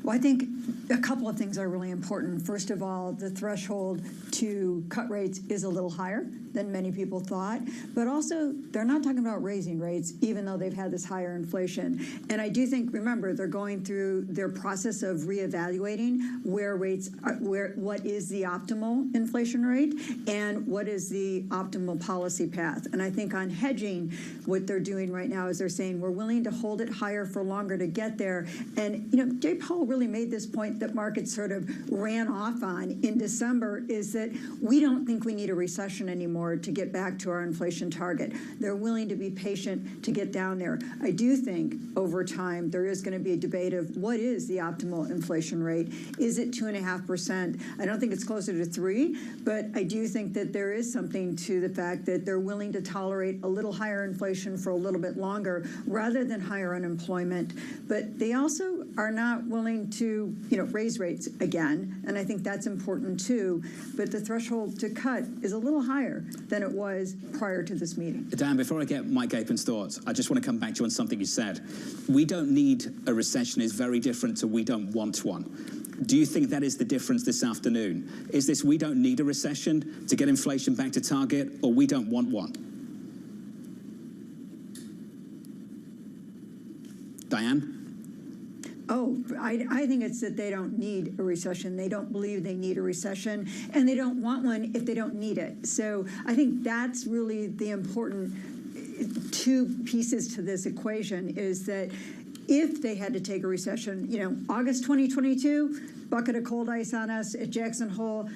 Well, I think a couple of things are really important. First of all, the threshold to cut rates is a little higher than many people thought. But also, they're not talking about raising rates, even though they've had this higher inflation. And I do think, remember, they're going through their process of reevaluating where rates are, what is the optimal inflation rate and what is the optimal policy path. And I think on hedging, what they're doing right now is they're saying we're willing to hold it higher for longer to get there. And, you know, Jay Powell really made this point that markets sort of ran off on in December, is that we don't think we need a recession anymore. more to get back to our inflation target. They're willing to be patient to get down there. I do think over time there is going to be a debate of what is the optimal inflation rate. Is it 2.5%? I don't think it's closer to 3, but I do think that there is something to the fact that they're willing to tolerate a little higher inflation for a little bit longer rather than higher unemployment. But they also are not willing to, raise rates again, and I think that's important too. But the threshold to cut is a little higher than it was prior to this meeting. Dan, before I get Mike Apin's thoughts, I just want to come back to you on something you said. We don't need a recession is very different to we don't want one. Do you think that is the difference this afternoon? Is this we don't need a recession to get inflation back to target, or we don't want one? Diane? Oh, I think it's that they don't need a recession. They don't believe they need a recession, and they don't want one if they don't need it. So I think that's really the important two pieces to this equation, is that if they had to take a recession, August 2022, bucket of cold ice on us at Jackson Hole,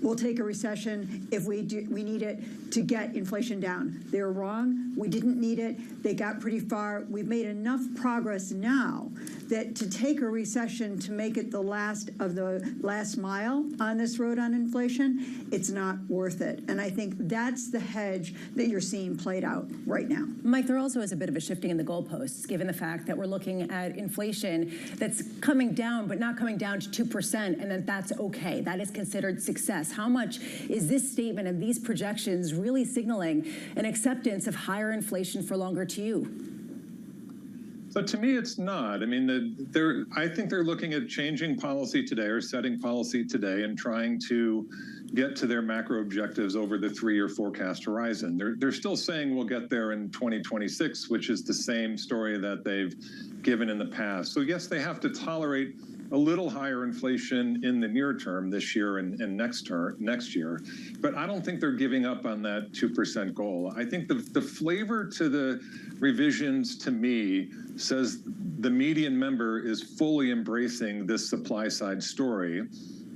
we'll take a recession if we need it to get inflation down. They were wrong. We didn't need it. They got pretty far. We've made enough progress now that to take a recession to make it the last mile on this road on inflation, it's not worth it. And I think that's the hedge that you're seeing played out right now. Mike, there also is a bit of a shifting in the goalposts, given the fact that we're looking at inflation that's coming down, but not coming down to 2%, and that that's okay. That is considered success. How much is this statement and these projections really signaling an acceptance of higher inflation for longer to you? So to me, it's not. I mean, I think they're looking at changing policy today or setting policy today and trying to get to their macro objectives over the 3-year forecast horizon. They're still saying we'll get there in 2026, which is the same story that they've given in the past. So yes, they have to tolerate a little higher inflation in the near term this year and next year, but I don't think they're giving up on that 2% goal. I think the flavor to the revisions to me says the median member is fully embracing this supply side story,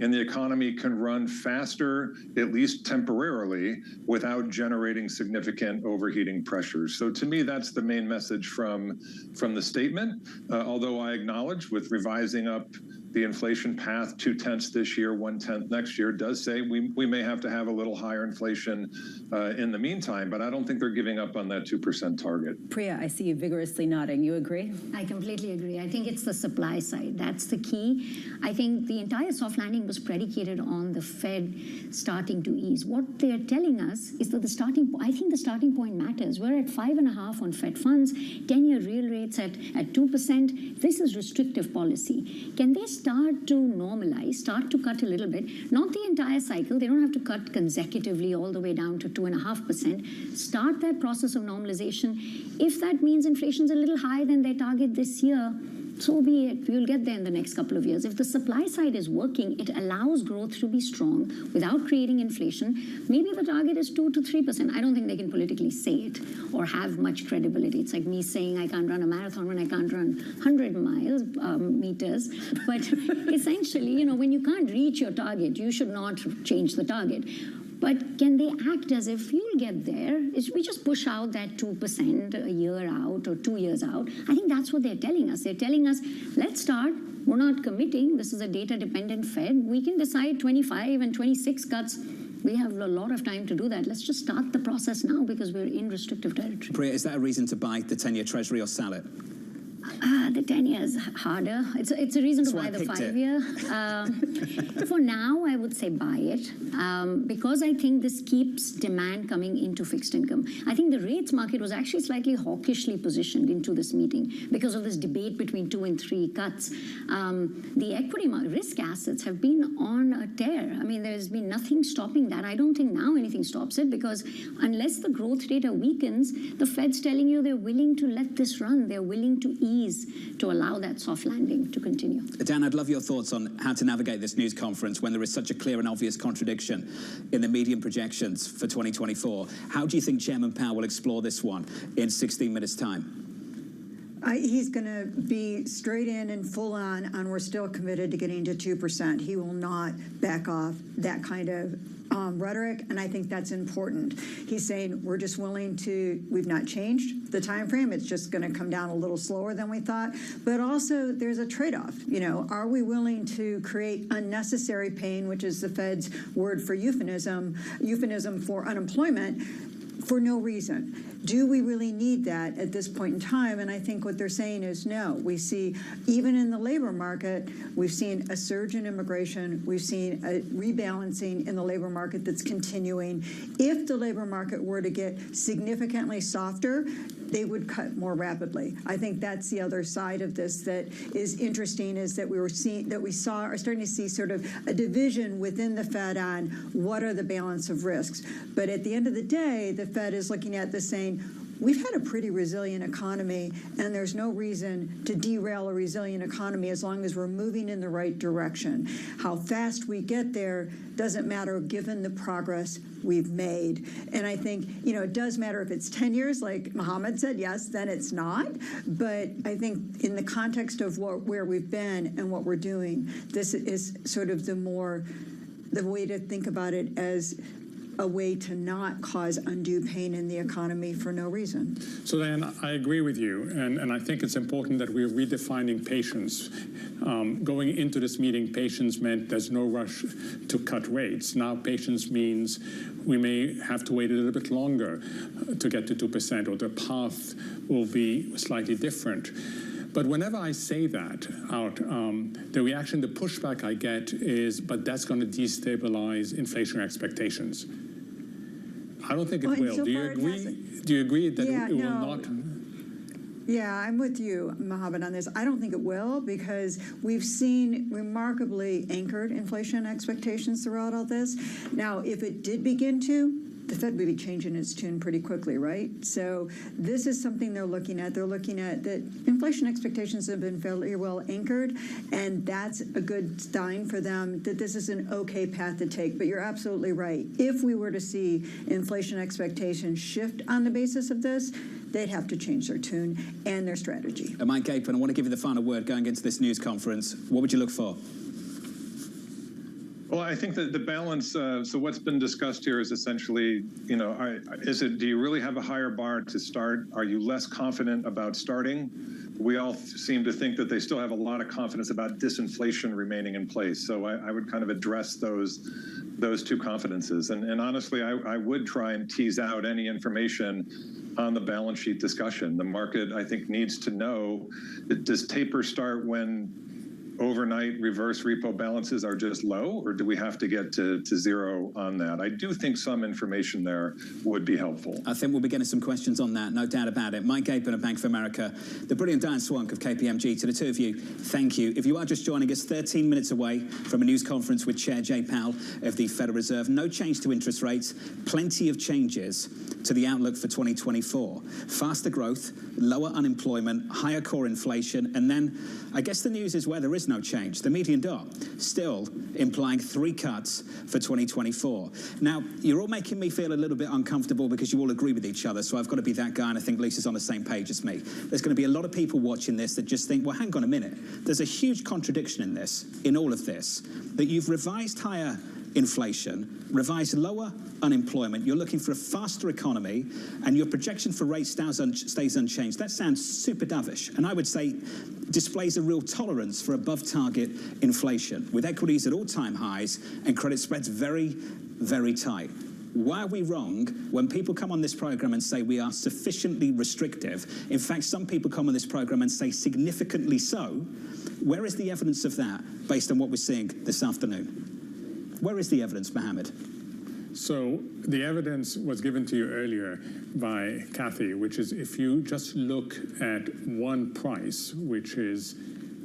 and the economy can run faster, at least temporarily, without generating significant overheating pressures. So to me, that's the main message from the statement, although I acknowledge with revising up the inflation path 0.2 this year, 0.1 next year, does say we may have to have a little higher inflation in the meantime, but I don't think they're giving up on that 2% target. Priya, I see you vigorously nodding. You agree? I completely agree. I think it's the supply side. That's the key. I think the entire soft landing was predicated on the Fed starting to ease. What they're telling us is that the starting point matters. We're at 5.5 on Fed funds, 10-year real rates at 2%. This is restrictive policy. Can they start to normalize, start to cut a little bit? Not the entire cycle. They don't have to cut consecutively all the way down to 2.5%. Start that process of normalization. If that means inflation's a little higher than their target this year, so be it. We'll get there in the next couple of years. If the supply side is working, it allows growth to be strong without creating inflation. Maybe the target is 2 to 3%. I don't think they can politically say it or have much credibility. It's like me saying I can't run a marathon when I can't run 100 meters. But essentially, when you can't reach your target, you should not change the target. But can they act as if you'll get there? We just push out that 2% a year out or 2 years out. I think that's what they're telling us. They're telling us, let's start. We're not committing. This is a data-dependent Fed. We can decide 25 and 26 cuts. We have a lot of time to do that. Let's just start the process now because we're in restrictive territory. Priya, is that a reason to buy the 10-year Treasury or sell it? The 10-year is harder. It's a reason to buy the 5-year. For now, I would say buy it because I think this keeps demand coming into fixed income. I think the rates market was actually slightly hawkishly positioned into this meeting because of this debate between 2 and 3 cuts. The equity risk assets have been on a tear. I mean, there's been nothing stopping that. I don't think now anything stops it because unless the growth data weakens, the Fed's telling you they're willing to let this run. They're willing to ease to allow that soft landing to continue. Dan, I'd love your thoughts on how to navigate this news conference when there is such a clear and obvious contradiction in the median projections for 2024. How do you think Chairman Powell will explore this one in 16 minutes' time? He's going to be straight in and full on we're still committed to getting to 2%. He will not back off that kind of rhetoric, and I think that's important. He's saying we're just willing to, we've not changed the time frame. It's just going to come down a little slower than we thought. But also there's a trade-off. You know, are we willing to create unnecessary pain, which is the Fed's word for euphemism for unemployment, for no reason? Do we really need that at this point in time? And I think what they're saying is no. We see, even in the labor market, we've seen a surge in immigration. We've seen a rebalancing in the labor market that's continuing. If the labor market were to get significantly softer, they would cut more rapidly. I think that's the other side of this that is interesting, is that are starting to see sort of a division within the Fed on what are the balance of risks. But at the end of the day, the Fed is looking at this saying, we've had a pretty resilient economy, and there's no reason to derail a resilient economy as long as we're moving in the right direction. How fast we get there doesn't matter given the progress we've made. And I think, you know, it does matter if it's 10 years, like Mohammed said, yes, then it's not. But I think in the context of where we've been and what we're doing, this is sort of the way to think about it as a way to not cause undue pain in the economy for no reason. So then I agree with you, and I think it's important that we're redefining patience. Going into this meeting, patience meant there's no rush to cut rates. Now patience means we may have to wait a little bit longer to get to 2%, or the path will be slightly different. But whenever I say that out, the reaction, the pushback I get is, but that's going to destabilize inflation expectations. I don't think it will. So do you agree? Do you agree that it will not? Yeah, I'm with you, Mohammed, on this. I don't think it will, because we've seen remarkably anchored inflation expectations throughout all this. Now, if it did begin to, the Fed would be changing its tune pretty quickly, right? So this is something they're looking at. They're looking at that inflation expectations have been fairly well anchored, and that's a good sign for them that this is an okay path to take. But you're absolutely right. If we were to see inflation expectations shift on the basis of this, they'd have to change their tune and their strategy. Mike Gapen, I want to give you the final word going into this news conference. What would you look for? Well, I think that the balance, so what's been discussed here is essentially, you know, do you really have a higher bar to start? Are you less confident about starting? We all seem to think that they still have a lot of confidence about disinflation remaining in place. So I would kind of address those two confidences. And honestly, I would try and tease out any information on the balance sheet discussion. The market, I think, needs to know, does taper start when overnight reverse repo balances are just low, or do we have to get to zero on that? I do think some information there would be helpful. I think we'll be getting some questions on that, no doubt about it. Mike Gapen of Bank of America, the brilliant Diane Swank of KPMG. To the two of you, thank you. If you are just joining us, 13 minutes away from a news conference with Chair Jay Powell of the Federal Reserve. No change to interest rates, plenty of changes to the outlook for 2024. Faster growth, lower unemployment, higher core inflation, and then I guess the news is where there is no change. The median dot still implying 3 cuts for 2024. Now, you're all making me feel a little bit uncomfortable because you all agree with each other, so I've got to be that guy, and I think Lisa's on the same page as me. There's going to be a lot of people watching this that just think, well, hang on a minute. There's a huge contradiction in this, in all of this, that you've revised higher inflation, revised lower unemployment, you're looking for a faster economy, and your projection for rates stays unchanged. That sounds super dovish, and I would say displays a real tolerance for above-target inflation, with equities at all-time highs and credit spreads very, very tight. Why are we wrong when people come on this program and say we are sufficiently restrictive? In fact, some people come on this program and say significantly so. Where is the evidence of that based on what we're seeing this afternoon? Where is the evidence, Mohammed? So the evidence was given to you earlier by Kathy, which is if you just look at one price, which is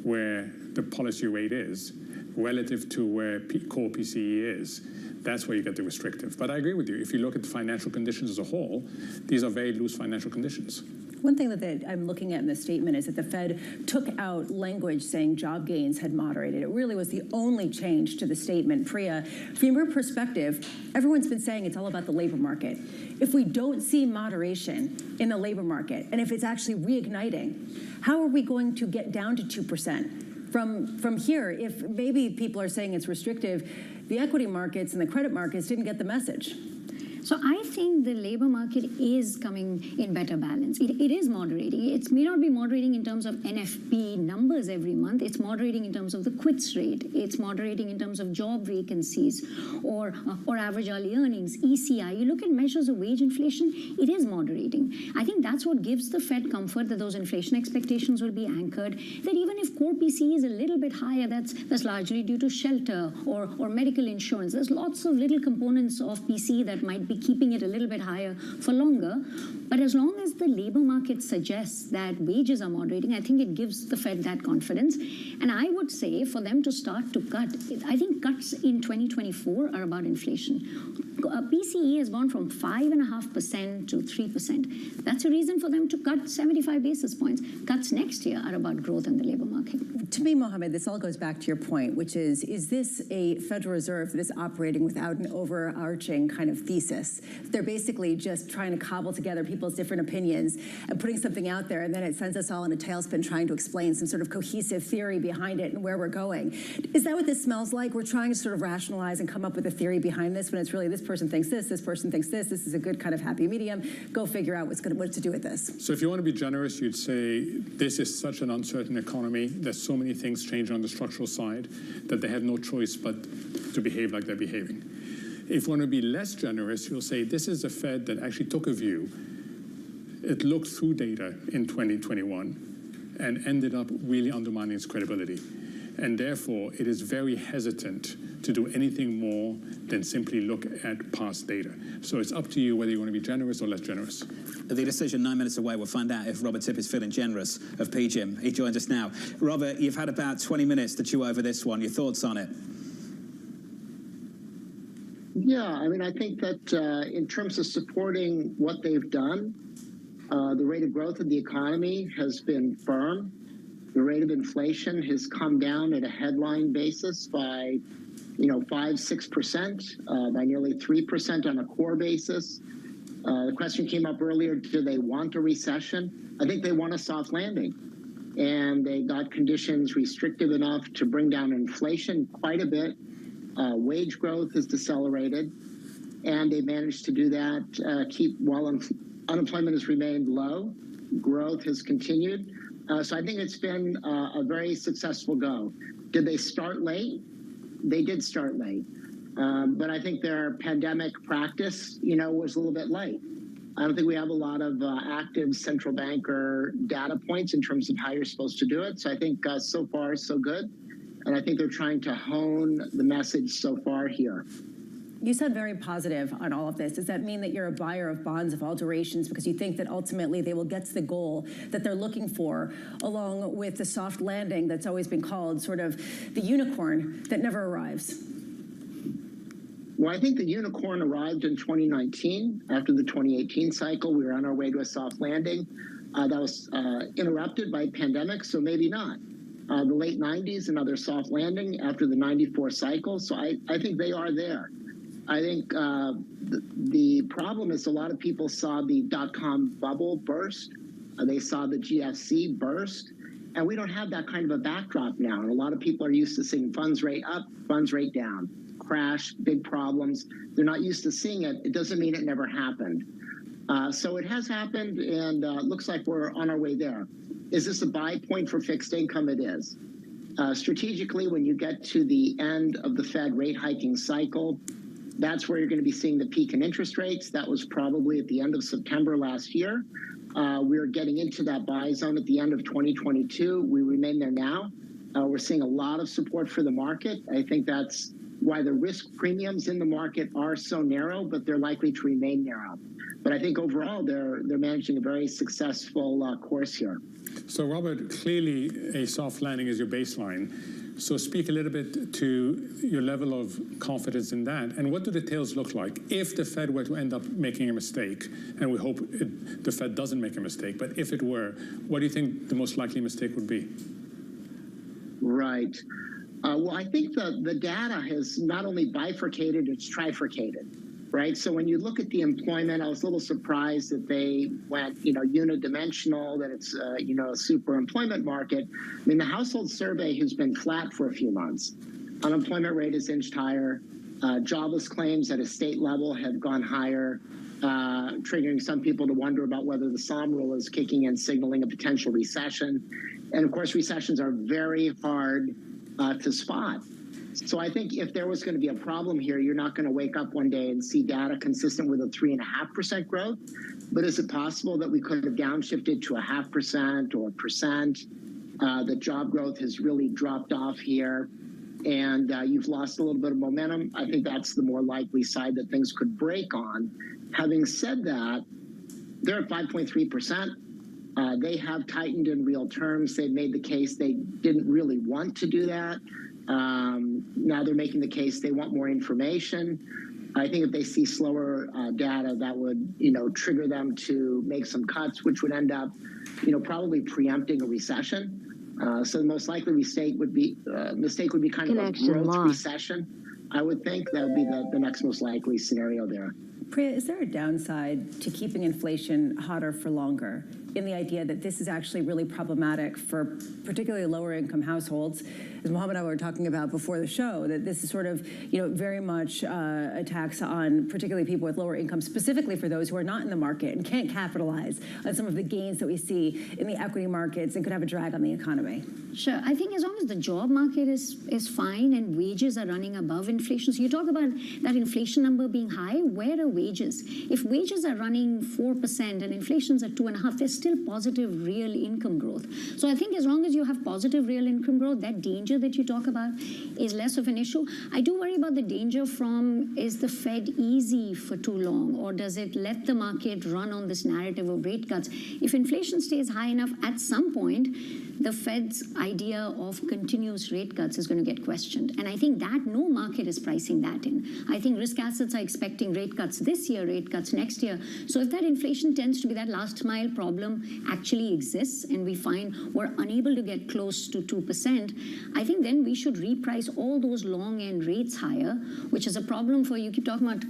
where the policy rate is, relative to where core PCE is, that's where you get the restrictive. But I agree with you. If you look at the financial conditions as a whole, these are very loose financial conditions. One thing that I'm looking at in the statement is that the Fed took out language saying job gains had moderated. It really was the only change to the statement. Priya, from your perspective, everyone's been saying it's all about the labor market. If we don't see moderation in the labor market, and if it's actually reigniting, how are we going to get down to 2%? From here, if maybe people are saying it's restrictive, the equity markets and the credit markets didn't get the message. So I think the labor market is coming in better balance. It is moderating. It may not be moderating in terms of NFP numbers every month. It's moderating in terms of the quits rate. It's moderating in terms of job vacancies or average hourly earnings, ECI. You look at measures of wage inflation, it is moderating. I think that's what gives the Fed comfort that those inflation expectations will be anchored, that even if core PCE is a little bit higher, that's largely due to shelter or medical insurance. There's lots of little components of PCE that might be keeping it a little bit higher for longer. But as long as the labor market suggests that wages are moderating, I think it gives the Fed that confidence. And I would say for them to start to cut, I think cuts in 2024 are about inflation. PCE has gone from 5.5% to 3%. That's a reason for them to cut 75 basis points. Cuts next year are about growth in the labor market. To me, Mohammed, this all goes back to your point, which is this a Federal Reserve that is operating without an overarching kind of thesis? They're basically just trying to cobble together people's different opinions and putting something out there, and then it sends us all in a tailspin trying to explain some sort of cohesive theory behind it and where we're going. Is that what this smells like? We're trying to sort of rationalize and come up with a theory behind this when it's really this person thinks this person thinks this is a good kind of happy medium. Go figure out what to do with this. So if you want to be generous, you'd say this is such an uncertain economy. There's so many things changing on the structural side that they have no choice but to behave like they're behaving. If you want to be less generous, you'll say this is a Fed that actually took a view. It looked through data in 2021 and ended up really undermining its credibility. And therefore, it is very hesitant to do anything more than simply look at past data. So it's up to you whether you want to be generous or less generous. The decision 9 minutes away. We'll find out if Robert Tipp is feeling generous of PGIM. He joins us now. Robert, you've had about 20 minutes to chew over this one. Your thoughts on it? Yeah, I mean, I think that in terms of supporting what they've done, the rate of growth of the economy has been firm. The rate of inflation has come down at a headline basis by, 5-6%, by nearly 3% on a core basis. The question came up earlier, do they want a recession? I think they want a soft landing. And they got conditions restrictive enough to bring down inflation quite a bit. Wage growth has decelerated, and they managed to do that while unemployment has remained low. Growth has continued. So I think it's been a very successful go. Did they start late? They did start late. But I think their pandemic practice, was a little bit late. I don't think we have a lot of active central banker data points in terms of how you're supposed to do it. So I think so far, so good. And I think they're trying to hone the message so far here. You sound very positive on all of this. Does that mean that you're a buyer of bonds of all durations because you think that ultimately they will get to the goal that they're looking for, along with the soft landing that's always been called sort of the unicorn that never arrives? Well, I think the unicorn arrived in 2019. After the 2018 cycle, we were on our way to a soft landing. That was interrupted by pandemic, so maybe not. The late 90s, another soft landing after the 94 cycle. So I think they are there. I think the problem is a lot of people saw the dot-com bubble burst. They saw the GFC burst. And we don't have that kind of a backdrop now. And a lot of people are used to seeing funds rate up, funds rate down, crash, big problems. They're not used to seeing it. It doesn't mean it never happened. So it has happened, and it looks like we're on our way there. Is this a buy point for fixed income? It is. Strategically, when you get to the end of the Fed rate hiking cycle, that's where you're going to be seeing the peak in interest rates. That was probably at the end of September last year. We're getting into that buy zone at the end of 2022. We remain there now. We're seeing a lot of support for the market. I think that's why the risk premiums in the market are so narrow, but they're likely to remain narrow. But I think overall, they're managing a very successful course here. So, Robert, clearly a soft landing is your baseline. So speak a little bit to your level of confidence in that. And what do the tails look like if the Fed were to end up making a mistake? And we hope the Fed doesn't make a mistake. But if it were, what do you think the most likely mistake would be? Right. Well, I think the data has not only bifurcated, it's trifurcated. Right. So when you look at the employment, I was a little surprised that they went, unidimensional, that it's, a super employment market. I mean, the household survey has been flat for a few months. Unemployment rate has inched higher. Jobless claims at a state level have gone higher, triggering some people to wonder about whether the SOM rule is kicking in, signaling a potential recession. And of course, recessions are very hard to spot. So I think if there was going to be a problem here, you're not going to wake up one day and see data consistent with a 3.5% growth. But is it possible that we could have downshifted to 0.5% or 1%? The job growth has really dropped off here, and you've lost a little bit of momentum. I think that's the more likely side that things could break on. Having said that, they're at 5.3%. They have tightened in real terms. They've made the case they didn't really want to do that. Now they're making the case they want more information. I think if they see slower data, that would, trigger them to make some cuts, which would end up, probably preempting a recession. So the most likely mistake would be kind of a growth recession. I would think that would be the next most likely scenario there. Priya, is there a downside to keeping inflation hotter for longer, in the idea that this is actually really problematic for particularly lower income households? As Mohammed and I were talking about before the show, that this is sort of, very much a tax on particularly people with lower income, specifically for those who are not in the market and can't capitalize on some of the gains that we see in the equity markets and could have a drag on the economy. Sure. I think as long as the job market is fine and wages are running above inflation. So you talk about that inflation number being high. Where are wages? If wages are running 4% and inflation's at 2.5%, there's still positive real income growth. So I think as long as you have positive real income growth, that danger that you talk about is less of an issue. I do worry about the danger from, is the Fed easy for too long, or does it let the market run on this narrative of rate cuts? If inflation stays high enough, at some point, the Fed's idea of continuous rate cuts is going to get questioned. And I think that no market is pricing that in. I think risk assets are expecting rate cuts this year, rate cuts next year. So if that inflation tends to be that last mile problem actually exists and we find we're unable to get close to 2%, I think then we should reprice all those long end rates higher, which is a problem for, you keep talking about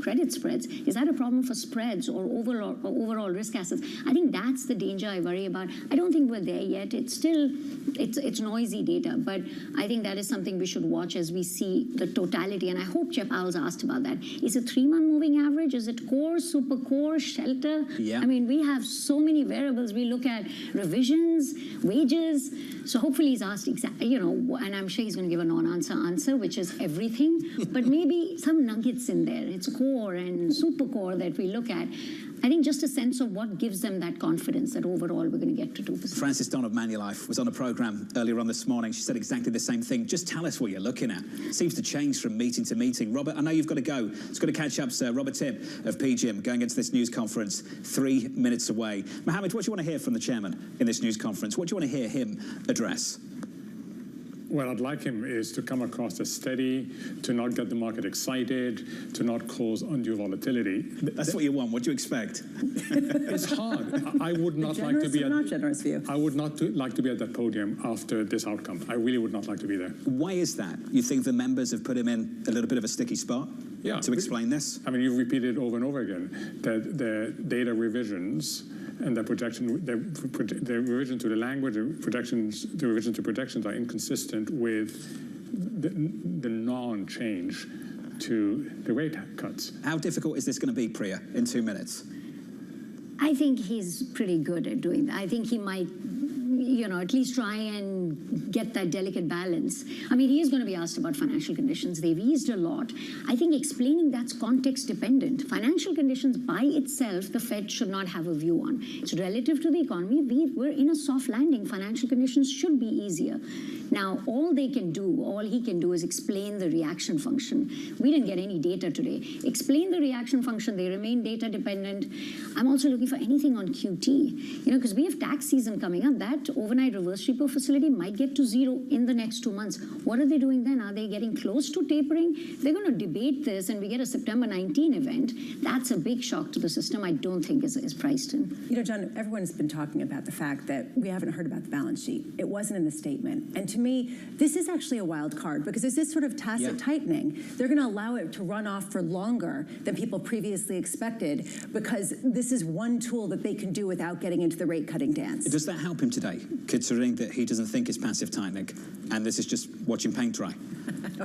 credit spreads. Is that a problem for spreads or overall risk assets? I think that's the danger I worry about. I don't think we're there yet. It's still, it's noisy data, but I think that is something we should watch as we see the totality. And I hope Jeff Owls asked about that. Is it 3-month moving average? Is it core, super core, shelter? Yeah. I mean, we have so many variables. We look at revisions, wages. So hopefully he's asked exactly, and I'm sure he's going to give a non-answer answer, which is everything, but maybe some nuggets in there. It's core and super core that we look at. I think just a sense of what gives them that confidence that overall we're going to get to 2%. Frances Don of Manulife was on a programme earlier on this morning. She said exactly the same thing. Just tell us what you're looking at. It seems to change from meeting to meeting. Robert, I know you've got to go. It's got to catch up, sir. Robert Tipp of PGIM going into this news conference 3 minutes away. Mohammed, what do you want to hear from the chairman in this news conference? What do you want to hear him address? What I'd like him is to come across as steady, to not get the market excited, to not cause undue volatility. That's what you want. What do you expect? It's hard. I would not like to be at. Not generous view. I would not like to be at that podium after this outcome. I really would not like to be there. Why is that? You think the members have put him in a little bit of a sticky spot? Yeah. To explain this? I mean, you've repeated over and over again that the data revisions and the projection, the revision to the language, the revision to projections are inconsistent with the non-change to the rate cuts. How difficult is this going to be, Priya, in 2 minutes? I think he's pretty good at doing that. I think he might, at least try and get that delicate balance. I mean, he is going to be asked about financial conditions. They've eased a lot. I think explaining that's context dependent. Financial conditions by itself, the Fed should not have a view on. It's relative to the economy. We're in a soft landing. Financial conditions should be easier. Now, all he can do is explain the reaction function. We didn't get any data today. Explain the reaction function. They remain data dependent. I'm also looking for anything on QT, because we have tax season coming up. That overnight reverse repo facility might get to zero in the next 2 months. What are they doing then? Are they getting close to tapering? They're going to debate this, and we get a September 19 event. That's a big shock to the system. I don't think is priced in. You know, John, everyone's been talking about the fact that we haven't heard about the balance sheet. It wasn't in the statement. And to me, this is actually a wild card because it's this sort of tacit tightening. They're going to allow it to run off for longer than people previously expected because this is one tool that they can do without getting into the rate cutting dance. Does that help him today, considering that he doesn't think it's passive tightening and this is just watching paint dry?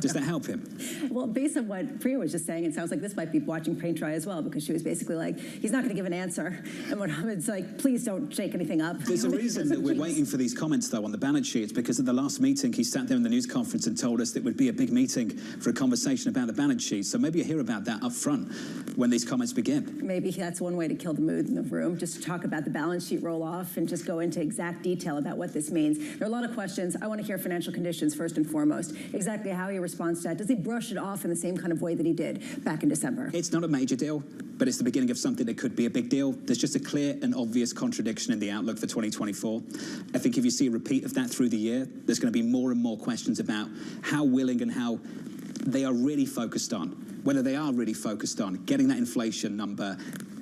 Does that help him? Well, based on what Priya was just saying, it sounds like this might be watching paint dry as well, because she was basically like, he's not going to give an answer. And Mohammed's like, please don't shake anything up. There's a reason that we're waiting for these comments, though, on the balance sheet. It's because at the last meeting, he sat there in the news conference and told us that it would be a big meeting for a conversation about the balance sheet. So maybe you hear about that up front when these comments begin. Maybe that's one way to kill the mood in the room, just to talk about the balance sheet roll-off and just go into exact detail about what this means. There are a lot of questions. I want to hear financial conditions first and foremost. Exactly how he responds to that. Does he brush it off in the same kind of way that he did back in December? It's not a major deal, but it's the beginning of something that could be a big deal. There's just a clear and obvious contradiction in the outlook for 2024. I think if you see a repeat of that through the year, there's going to be more and more questions about how willing and how they are really focused on, whether they are really focused on getting that inflation number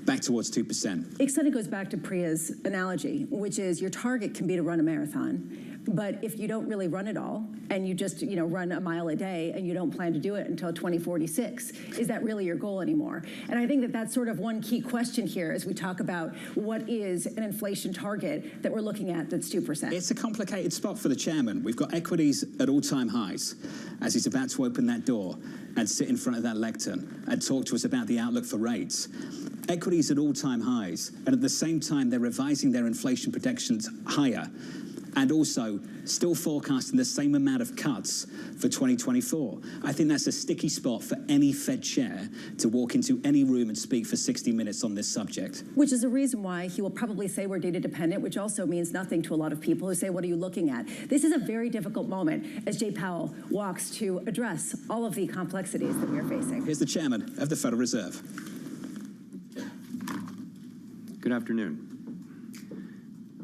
back towards 2%. It kind of goes back to Priya's analogy, which is your target can be to run a marathon. But if you don't really run it all and you just, run a mile a day and you don't plan to do it until 2046, is that really your goal anymore? And I think that that's sort of one key question here as we talk about what is an inflation target that we're looking at that's 2%. It's a complicated spot for the chairman. We've got equities at all-time highs as he's about to open that door and sit in front of that lectern and talk to us about the outlook for rates. Equities at all-time highs, and at the same time they're revising their inflation projections higher, and also still forecasting the same amount of cuts for 2024. I think that's a sticky spot for any Fed chair to walk into any room and speak for 60 minutes on this subject. Which is the reason why he will probably say we're data dependent, which also means nothing to a lot of people who say, what are you looking at? This is a very difficult moment as Jay Powell walks to address all of the complexities that we are facing. Here's the chairman of the Federal Reserve. Good afternoon.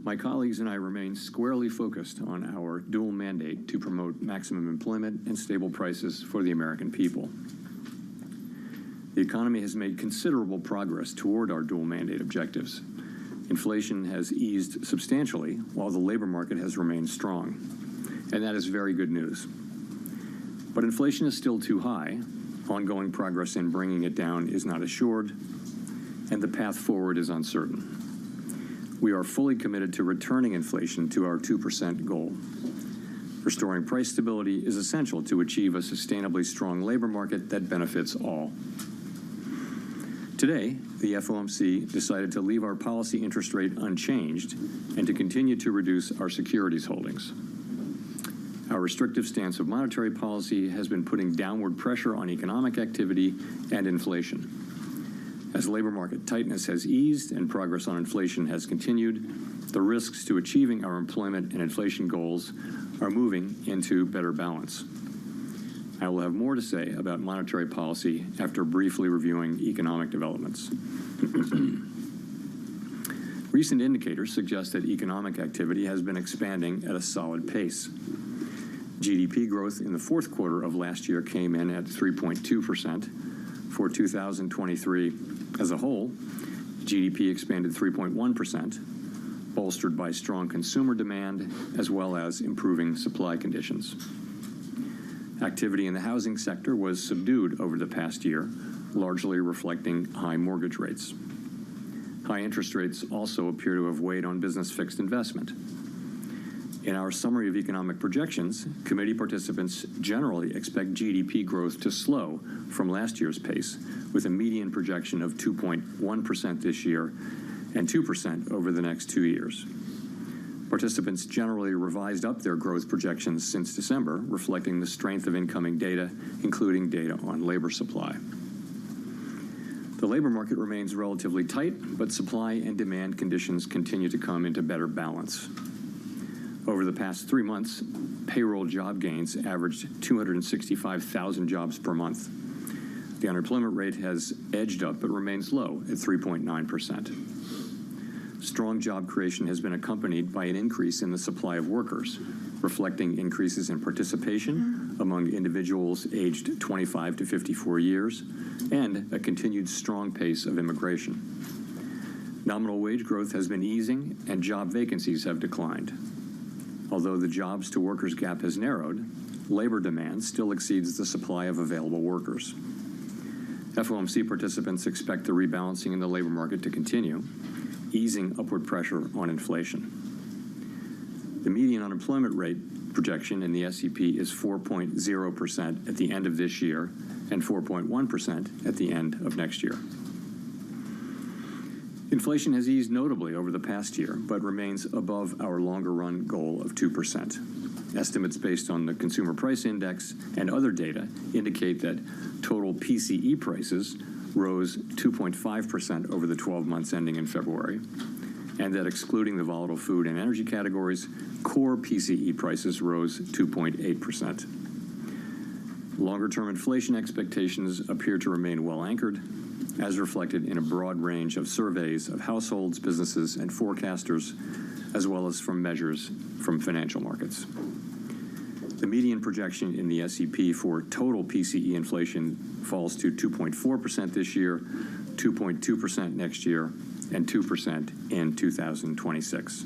My colleagues and I remain squarely focused on our dual mandate to promote maximum employment and stable prices for the American people. The economy has made considerable progress toward our dual mandate objectives. Inflation has eased substantially, while the labor market has remained strong, and that is very good news. But inflation is still too high, ongoing progress in bringing it down is not assured, and the path forward is uncertain. We are fully committed to returning inflation to our 2% goal. Restoring price stability is essential to achieve a sustainably strong labor market that benefits all. Today, the FOMC decided to leave our policy interest rate unchanged and to continue to reduce our securities holdings. Our restrictive stance of monetary policy has been putting downward pressure on economic activity and inflation. As labor market tightness has eased and progress on inflation has continued, the risks to achieving our employment and inflation goals are moving into better balance. I will have more to say about monetary policy after briefly reviewing economic developments. Recent indicators suggest that economic activity has been expanding at a solid pace. GDP growth in the fourth quarter of last year came in at 3.2%. For 2023 as a whole, GDP expanded 3.1%, bolstered by strong consumer demand as well as improving supply conditions. Activity in the housing sector was subdued over the past year, largely reflecting high mortgage rates. High interest rates also appear to have weighed on business fixed investment. In our summary of economic projections, committee participants generally expect GDP growth to slow from last year's pace, with a median projection of 2.1% this year and 2% over the next 2 years. Participants generally revised up their growth projections since December, reflecting the strength of incoming data, including data on labor supply. The labor market remains relatively tight, but supply and demand conditions continue to come into better balance. Over the past 3 months, payroll job gains averaged 265,000 jobs per month. The unemployment rate has edged up but remains low at 3.9%. strong job creation has been accompanied by an increase in the supply of workers, reflecting increases in participation among individuals aged 25 to 54 years, and a continued strong pace of immigration. Nominal wage growth has been easing, and job vacancies have declined. Although the jobs to workers gap has narrowed, labor demand still exceeds the supply of available workers. FOMC participants expect the rebalancing in the labor market to continue, easing upward pressure on inflation. The median unemployment rate projection in the SEP is 4.0% at the end of this year and 4.1% at the end of next year. Inflation has eased notably over the past year, but remains above our longer-run goal of 2%. Estimates based on the Consumer Price Index and other data indicate that total PCE prices rose 2.5% over the 12 months ending in February, and that excluding the volatile food and energy categories, core PCE prices rose 2.8%. Longer-term inflation expectations appear to remain well anchored, as reflected in a broad range of surveys of households, businesses, and forecasters, as well as from measures from financial markets. The median projection in the SEP for total PCE inflation falls to 2.4% this year, 2.2% next year, and 2% in 2026.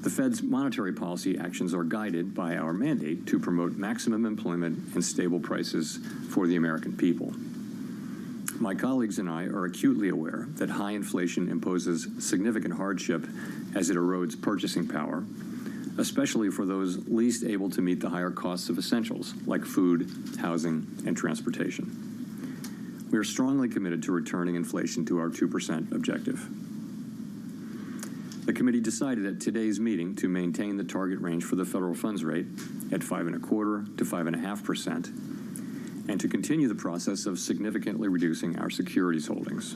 The Fed's monetary policy actions are guided by our mandate to promote maximum employment and stable prices for the American people. My colleagues and I are acutely aware that high inflation imposes significant hardship as it erodes purchasing power, especially for those least able to meet the higher costs of essentials like food, housing, and transportation. We are strongly committed to returning inflation to our 2% objective. The committee decided at today's meeting to maintain the target range for the federal funds rate at 5.25% to 5.5%, and to continue the process of significantly reducing our securities holdings.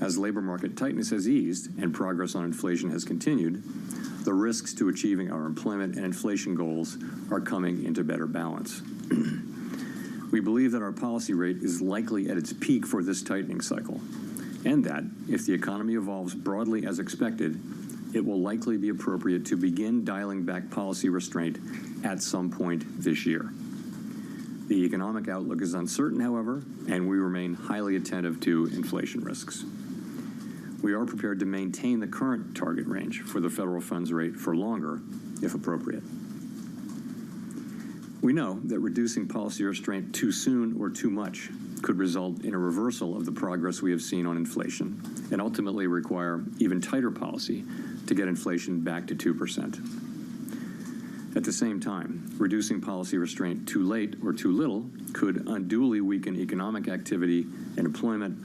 As labor market tightness has eased and progress on inflation has continued, the risks to achieving our employment and inflation goals are coming into better balance. We believe that our policy rate is likely at its peak for this tightening cycle, and that if the economy evolves broadly as expected, it will likely be appropriate to begin dialing back policy restraint at some point this year. The economic outlook is uncertain, however, and we remain highly attentive to inflation risks. We are prepared to maintain the current target range for the federal funds rate for longer, if appropriate. We know that reducing policy restraint too soon or too much could result in a reversal of the progress we have seen on inflation and ultimately require even tighter policy to get inflation back to 2%. At the same time, reducing policy restraint too late or too little could unduly weaken economic activity and employment.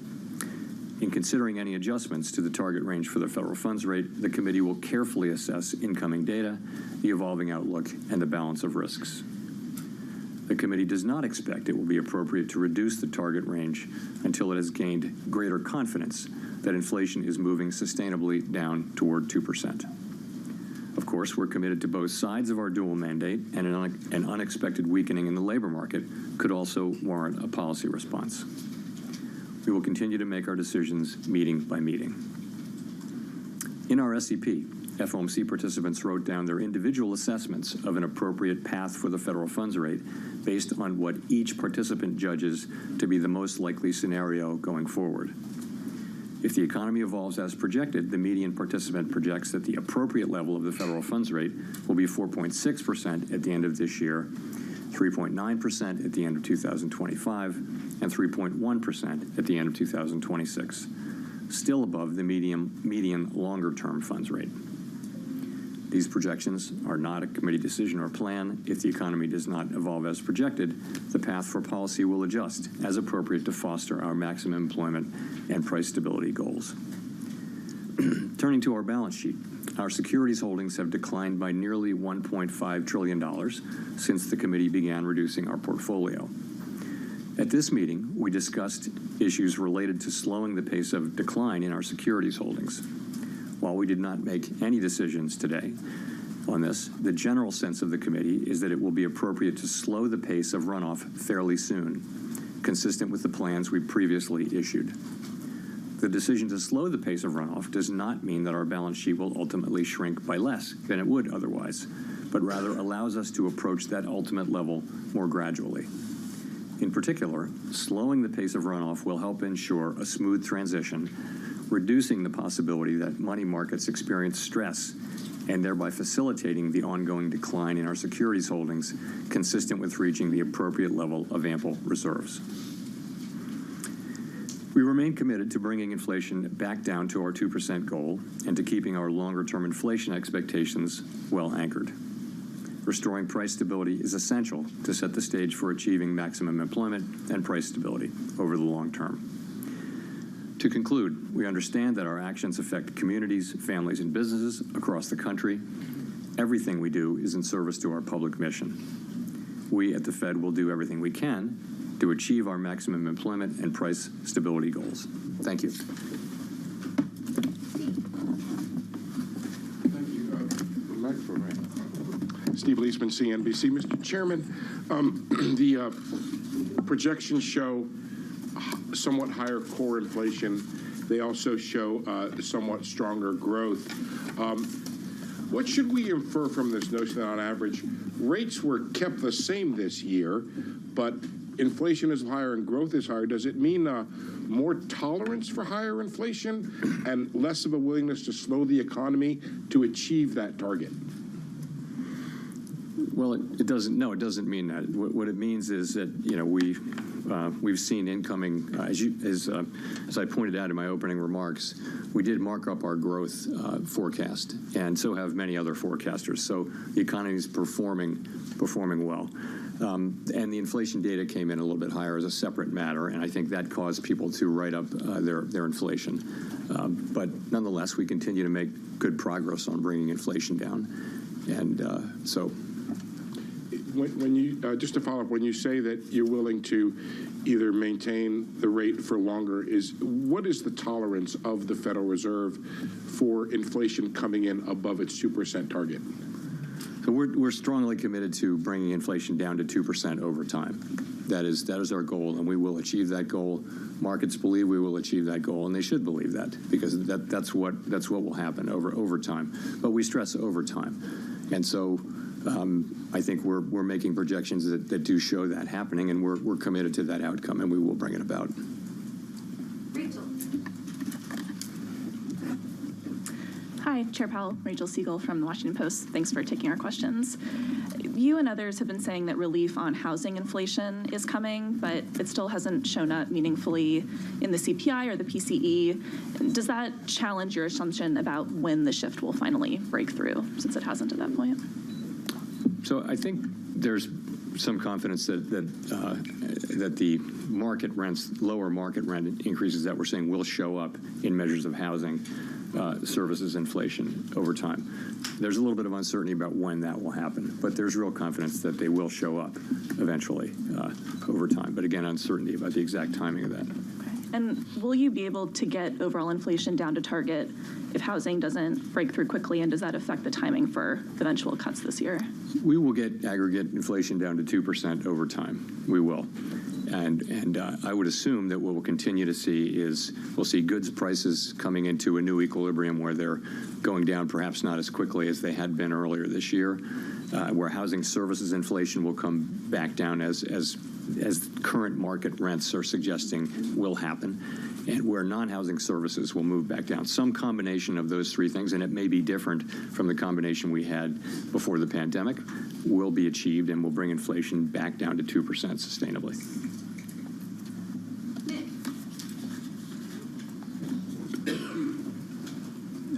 In considering any adjustments to the target range for the federal funds rate, the committee will carefully assess incoming data, the evolving outlook, and the balance of risks. The committee does not expect it will be appropriate to reduce the target range until it has gained greater confidence that inflation is moving sustainably down toward 2%. Of course, we're committed to both sides of our dual mandate, and an unexpected weakening in the labor market could also warrant a policy response. We will continue to make our decisions meeting by meeting. In our SEP, FOMC participants wrote down their individual assessments of an appropriate path for the federal funds rate based on what each participant judges to be the most likely scenario going forward. If the economy evolves as projected, the median participant projects that the appropriate level of the federal funds rate will be 4.6% at the end of this year, 3.9% at the end of 2025, and 3.1% at the end of 2026, still above the median longer-term funds rate. These projections are not a committee decision or plan. If the economy does not evolve as projected, the path for policy will adjust as appropriate to foster our maximum employment and price stability goals. Turning to our balance sheet, our securities holdings have declined by nearly $1.5 trillion since the committee began reducing our portfolio. At this meeting, we discussed issues related to slowing the pace of decline in our securities holdings. While we did not make any decisions today on this, the general sense of the committee is that it will be appropriate to slow the pace of runoff fairly soon, consistent with the plans we previously issued. The decision to slow the pace of runoff does not mean that our balance sheet will ultimately shrink by less than it would otherwise, but rather allows us to approach that ultimate level more gradually. In particular, slowing the pace of runoff will help ensure a smooth transition, reducing the possibility that money markets experience stress and thereby facilitating the ongoing decline in our securities holdings consistent with reaching the appropriate level of ample reserves. We remain committed to bringing inflation back down to our 2% goal and to keeping our longer-term inflation expectations well anchored. Restoring price stability is essential to set the stage for achieving maximum employment and price stability over the long term. To conclude, we understand that our actions affect communities, families, and businesses across the country. Everything we do is in service to our public mission. We at the Fed will do everything we can to achieve our maximum employment and price stability goals. Thank you. Steve Leisman, CNBC. Mr. Chairman, the projections show somewhat higher core inflation. They also show somewhat stronger growth. What should we infer from this notion that on average rates were kept the same this year, but inflation is higher and growth is higher? Does it mean more tolerance for higher inflation and less of a willingness to slow the economy to achieve that target? Well, it doesn't. No, it doesn't mean that. What it means is that we've seen incoming, as I pointed out in my opening remarks, we did mark up our growth forecast, and so have many other forecasters. So the economy is performing well. And the inflation data came in a little bit higher as a separate matter, and I think that caused people to write up their inflation. But nonetheless, we continue to make good progress on bringing inflation down. And so... When you just to follow up, when you say that you're willing to either maintain the rate for longer, what is the tolerance of the Federal Reserve for inflation coming in above its 2% target? So we're strongly committed to bringing inflation down to 2% over time. That is our goal, and we will achieve that goal. Markets believe we will achieve that goal, and they should believe that, because that's what will happen over time. But we stress over time, and so. I think we're making projections that do show that happening, and we're committed to that outcome, and we will bring it about. Rachel. Hi, Chair Powell, Rachel Siegel from the Washington Post. Thanks for taking our questions. You and others have been saying that relief on housing inflation is coming, but it still hasn't shown up meaningfully in the CPI or the PCE. Does that challenge your assumption about when the shift will finally break through, since it hasn't at that point? So I think there's some confidence that the market rents, lower market rent increases that we're seeing will show up in measures of housing services inflation over time. There's a little bit of uncertainty about when that will happen, but there's real confidence that they will show up eventually over time. But again, uncertainty about the exact timing of that. And will you be able to get overall inflation down to target if housing doesn't break through quickly, and does that affect the timing for eventual cuts this year? We will get aggregate inflation down to 2% over time. We will. And I would assume that what we'll continue to see is we'll see goods prices coming into a new equilibrium where they're going down perhaps not as quickly as they had been earlier this year, where housing services inflation will come back down as current market rents are suggesting will happen, and where non-housing services will move back down. Some combination of those three things, and it may be different from the combination we had before the pandemic, will be achieved and will bring inflation back down to 2% sustainably.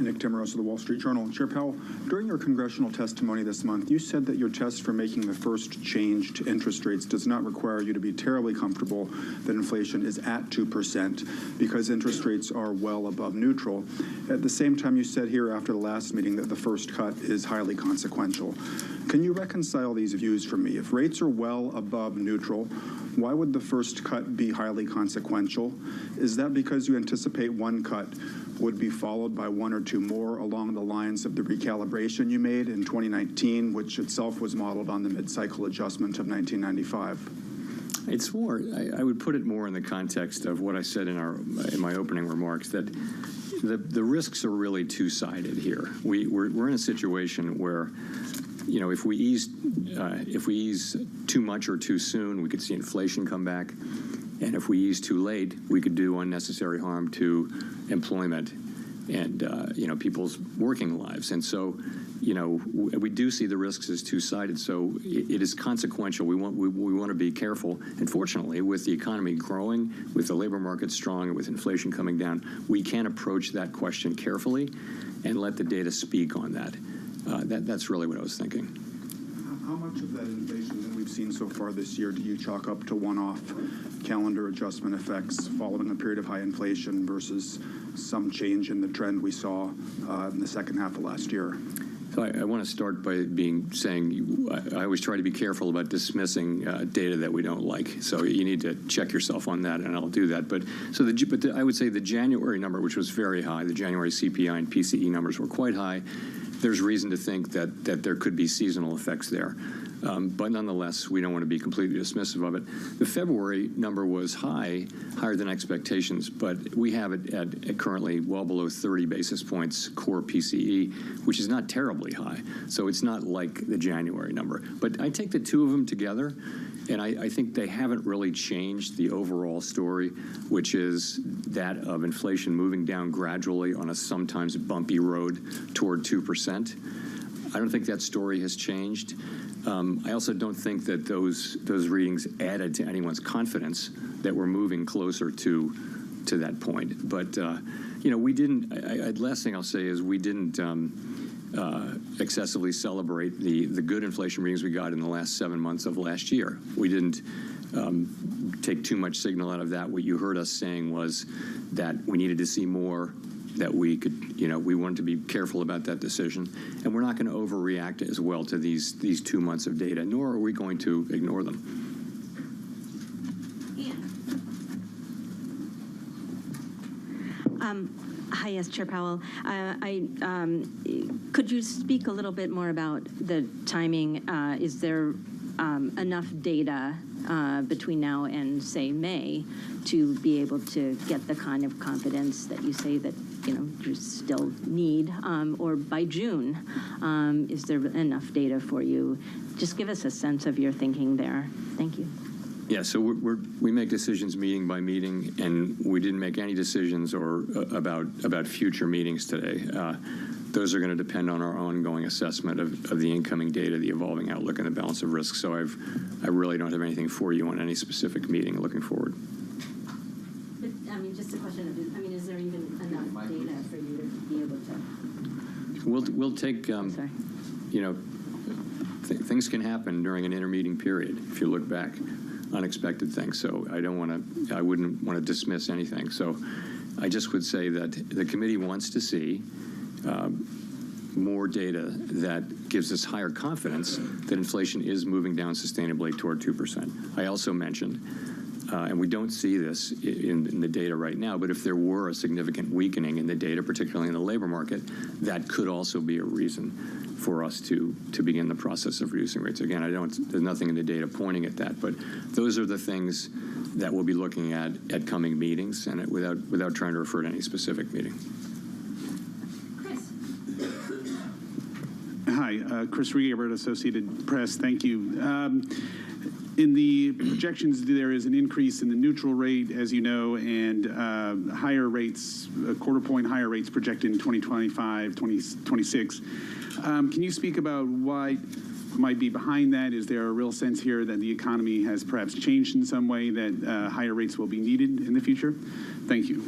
Nick Timmeros of the Wall Street Journal. Chair Powell, during your congressional testimony this month, you said that your test for making the first change to interest rates does not require you to be terribly comfortable that inflation is at 2% because interest rates are well above neutral. At the same time, you said here after the last meeting that the first cut is highly consequential. Can you reconcile these views for me? If rates are well above neutral, why would the first cut be highly consequential? Is that because you anticipate one cut would be followed by one or two more along the lines of the recalibration you made in 2019, which itself was modeled on the mid-cycle adjustment of 1995? It's more. I would put it more in the context of what I said in my opening remarks, that the risks are really two-sided here. We're in a situation where, you know, if we ease too much or too soon, we could see inflation come back, and if we ease too late, we could do unnecessary harm to employment and you know, people's working lives. And so, you know, we do see the risks as two-sided. So it is consequential. We want to be careful. And fortunately, with the economy growing, with the labor market strong, and with inflation coming down, we can approach that question carefully and let the data speak on that. That's really what I was thinking. How much of that inflation that we've seen so far this year do you chalk up to one-off calendar adjustment effects following a period of high inflation versus some change in the trend we saw in the second half of last year? So I want to start by saying I always try to be careful about dismissing data that we don't like. So you need to check yourself on that, and I'll do that. But I would say the January number, which was very high, the January CPI and PCE numbers were quite high. There's reason to think that there could be seasonal effects there. But nonetheless, we don't want to be completely dismissive of it. The February number was higher than expectations, but we have it at currently well below 30 basis points core PCE, which is not terribly high. So it's not like the January number. But I take the two of them together, and I think they haven't really changed the overall story, which is that of inflation moving down gradually on a sometimes bumpy road toward 2%. I don't think that story has changed. I also don't think that those readings added to anyone's confidence that we're moving closer to that point. But you know, we didn't. Last thing I'll say is we didn't excessively celebrate the good inflation readings we got in the last 7 months of last year. We didn't take too much signal out of that. What you heard us saying was that we needed to see more, that we could, you know, we wanted to be careful about that decision, and we're not going to overreact as well to these 2 months of data, nor are we going to ignore them. Hi, yes, Chair Powell. Could you speak a little bit more about the timing? Is there enough data between now and, say, May to be able to get the kind of confidence that you say that, you know, you still need? Or by June, is there enough data for you? Just give us a sense of your thinking there. Thank you. Yeah, so we make decisions meeting by meeting, and we didn't make any decisions about future meetings today. Those are going to depend on our ongoing assessment of the incoming data, the evolving outlook, and the balance of risk. So I really don't have anything for you on any specific meeting looking forward. But, I mean, just a question of, I mean, is there even enough data for you to be able to? We'll take, you know, things can happen during an intermeeting period if you look back. Unexpected things. So I wouldn't want to dismiss anything. So I just would say that the committee wants to see more data that gives us higher confidence that inflation is moving down sustainably toward 2%. I also mentioned, and we don't see this in the data right now, but if there were a significant weakening in the data, particularly in the labor market, that could also be a reason for us to begin the process of reducing rates. Again, there's nothing in the data pointing at that, but those are the things that we'll be looking at coming meetings, and without trying to refer to any specific meeting. Hi, Chris Regaber, Associated Press. Thank you. In the projections, there is an increase in the neutral rate, as you know, and higher rates, a quarter point higher rates projected in 2025, 2026. Can you speak about what might be behind that? Is there a real sense here that the economy has perhaps changed in some way, that higher rates will be needed in the future? Thank you.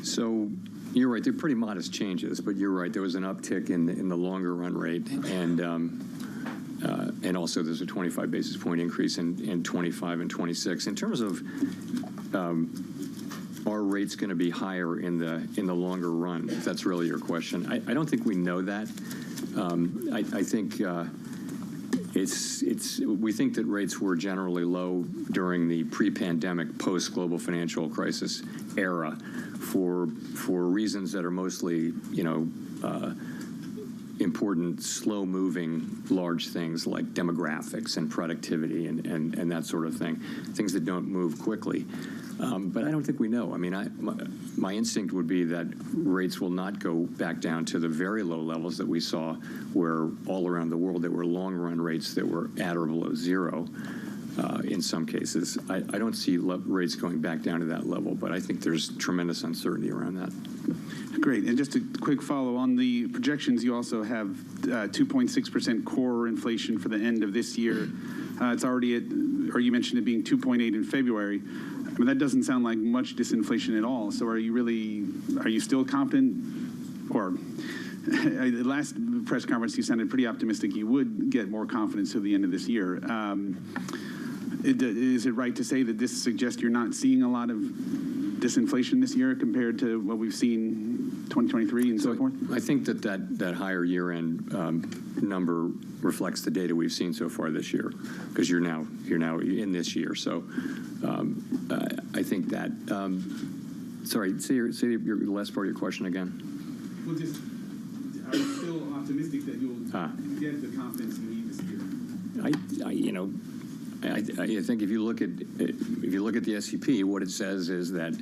So you're right. They're pretty modest changes, but you're right. There was an uptick in the longer run rate, and also there's a 25 basis point increase in 25 and 26. In terms of are rates going to be higher in the longer run, if that's really your question, I don't think we know that. I think we think that rates were generally low during the pre-pandemic, post-global financial crisis era for reasons that are mostly, you know, important, slow-moving, large things like demographics and productivity and that sort of thing, things that don't move quickly. But I don't think we know. I mean, my instinct would be that rates will not go back down to the very low levels that we saw where all around the world there were long-run rates that were at or below zero in some cases. I don't see rates going back down to that level, but I think there's tremendous uncertainty around that. Great. And just a quick follow on the projections, you also have 2.6% core inflation for the end of this year. It's already at, or you mentioned it being 2.8 in February. I mean, that doesn't sound like much disinflation at all. So are you still confident? Or the last press conference, you sounded pretty optimistic you would get more confidence to the end of this year. Is it right to say that this suggests you're not seeing a lot of disinflation this year compared to what we've seen 2023 and so forth? I think that higher year-end number reflects the data we've seen so far this year, because you're now in this year. So I think that. Sorry, say your last part of your question again. Well, just are you still optimistic that you'll get the confidence you need this year? I think if you look at the SEP, what it says is that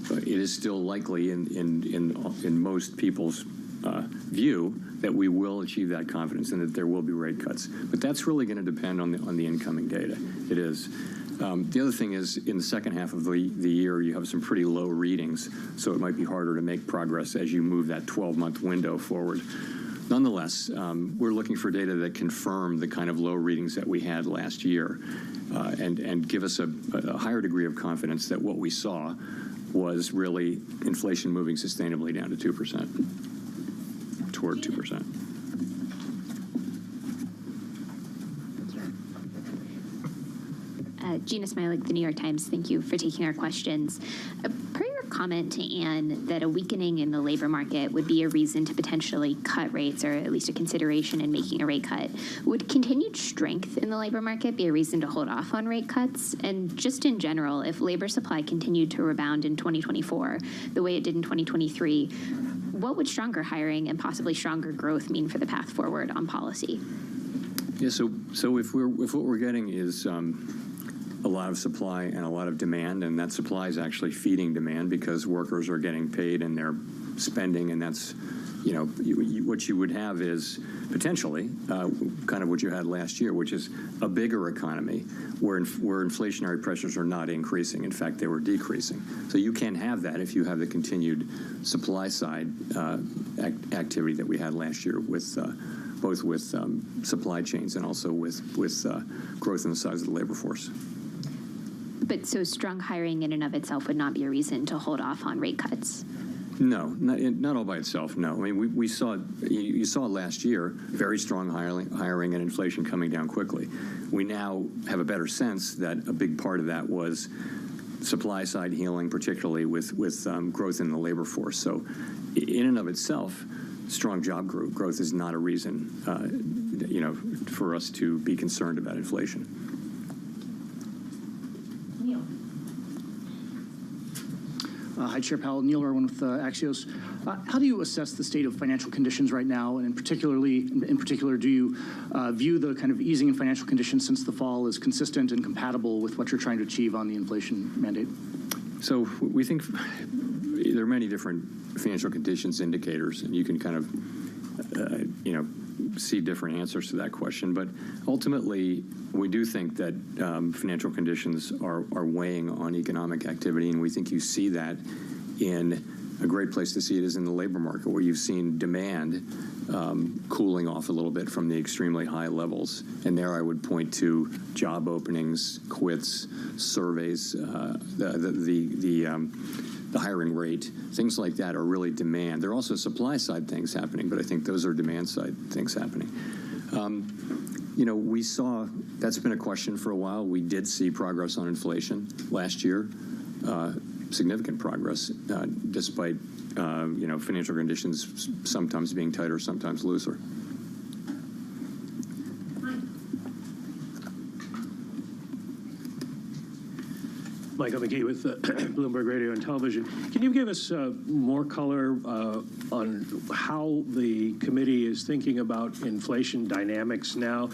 it is still likely in most people's view that we will achieve that confidence and that there will be rate cuts. But that's really going to depend on the incoming data. It is. The other thing is, in the second half of the year, you have some pretty low readings, so it might be harder to make progress as you move that 12-month window forward. Nonetheless, we're looking for data that confirm the kind of low readings that we had last year and give us a higher degree of confidence that what we saw was really inflation moving sustainably down to 2%, toward 2%. Gina Smilik, The New York Times. Thank you for taking our questions. Per your comment to Ann that a weakening in the labor market would be a reason to potentially cut rates, or at least a consideration in making a rate cut, would continued strength in the labor market be a reason to hold off on rate cuts? And just in general, if labor supply continued to rebound in 2024 the way it did in 2023, what would stronger hiring and possibly stronger growth mean for the path forward on policy? Yeah, so if what we're getting is a lot of supply and a lot of demand, and that supply is actually feeding demand because workers are getting paid and they're spending, and that's, what you would have is potentially kind of what you had last year, which is a bigger economy where inflationary pressures are not increasing. In fact, they were decreasing. So you can have that if you have the continued supply side activity that we had last year with both with supply chains and also with growth in the size of the labor force. But so strong hiring in and of itself would not be a reason to hold off on rate cuts? No, not all by itself, no. I mean, you saw last year very strong hiring and inflation coming down quickly. We now have a better sense that a big part of that was supply side healing, particularly with growth in the labor force. So in and of itself, strong job growth is not a reason, for us to be concerned about inflation. Hi, Chair Powell. Neil Irwin with Axios. How do you assess the state of financial conditions right now? And in particular, do you view the kind of easing in financial conditions since the fall as consistent and compatible with what you're trying to achieve on the inflation mandate? So we think there are many different financial conditions indicators, and you can kind of, see different answers to that question. But ultimately, we do think that financial conditions are weighing on economic activity, and we think you see that in a great place to see it is in the labor market, where you've seen demand cooling off a little bit from the extremely high levels. And there I would point to job openings, quits, surveys, the hiring rate, things like that are really demand. There are also supply side things happening, but I think those are demand side things happening. We saw, that's been a question for a while. We did see progress on inflation last year, significant progress, despite, financial conditions sometimes being tighter, sometimes looser. Michael McGee with Bloomberg Radio and Television. Can you give us more color on how the committee is thinking about inflation dynamics now?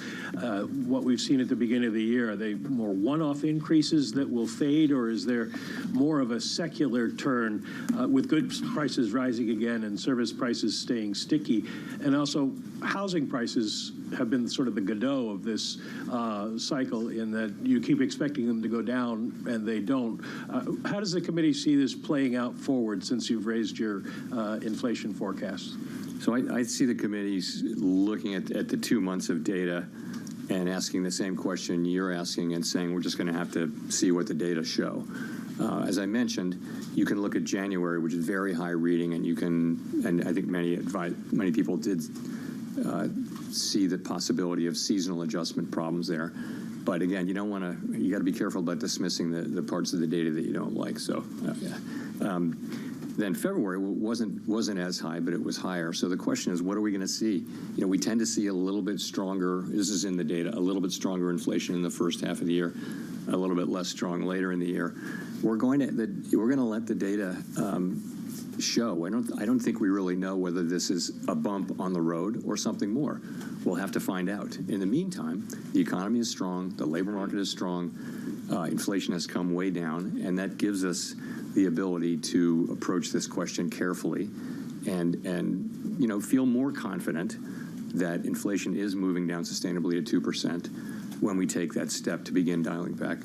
What we've seen at the beginning of the year, are they more one-off increases that will fade, or is there more of a secular turn with goods prices rising again and service prices staying sticky? And also, housing prices have been sort of the Godot of this cycle, in that you keep expecting them to go down and they don't. How does the committee see this playing out forward since you've raised your inflation forecast? So I see the committees looking at the 2 months of data and asking the same question you're asking and saying we're just going to have to see what the data show. As I mentioned, you can look at January, which is very high reading, and you can, and I think many people did see the possibility of seasonal adjustment problems there. But again, you got to be careful about dismissing the parts of the data that you don't like. So, then February wasn't as high, but it was higher. So the question is, what are we going to see? We tend to see a little bit stronger. This is in the data. A little bit stronger inflation in the first half of the year, a little bit less strong later in the year. We're going to let the data show. I don't think we really know whether this is a bump on the road or something more. We'll have to find out. In the meantime, the economy is strong, the labor market is strong, inflation has come way down, and that gives us the ability to approach this question carefully and feel more confident that inflation is moving down sustainably to 2% when we take that step to begin dialing back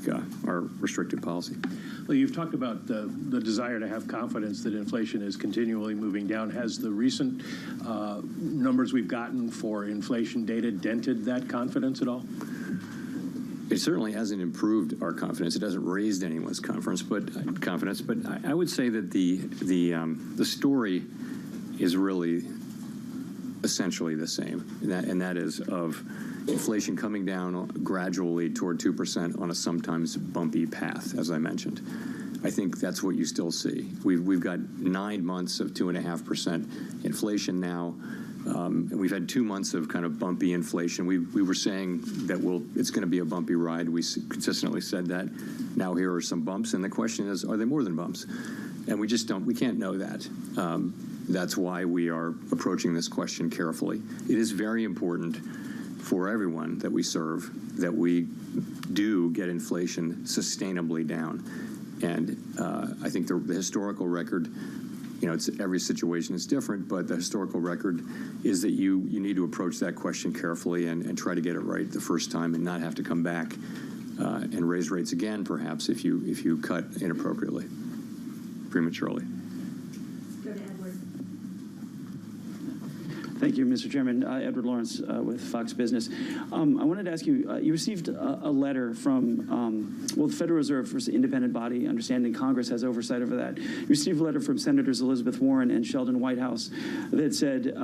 our restrictive policy. Well, you've talked about the desire to have confidence that inflation is continually moving down. Has the recent numbers we've gotten for inflation data dented that confidence at all? It certainly hasn't improved our confidence. It hasn't raised anyone's confidence, but I would say that the story is really essentially the same, and that is of inflation coming down gradually toward 2% on a sometimes bumpy path, as I mentioned. I think that's what you still see. We've got 9 months of 2.5% inflation now. And we've had 2 months of kind of bumpy inflation. We were saying that it's going to be a bumpy ride. We consistently said that. Now here are some bumps, and the question is, are they more than bumps? And we can't know that. That's why we are approaching this question carefully. It is very important for everyone that we serve that we do get inflation sustainably down. And I think the historical record, every situation is different, but the historical record is that you need to approach that question carefully and try to get it right the first time and not have to come back and raise rates again, perhaps, if you cut inappropriately, prematurely. Thank you, Mr. Chairman. Edward Lawrence with Fox Business. I wanted to ask you, you received a letter from, the Federal Reserve is an independent body, understanding Congress has oversight over that. You received a letter from Senators Elizabeth Warren and Sheldon Whitehouse that said,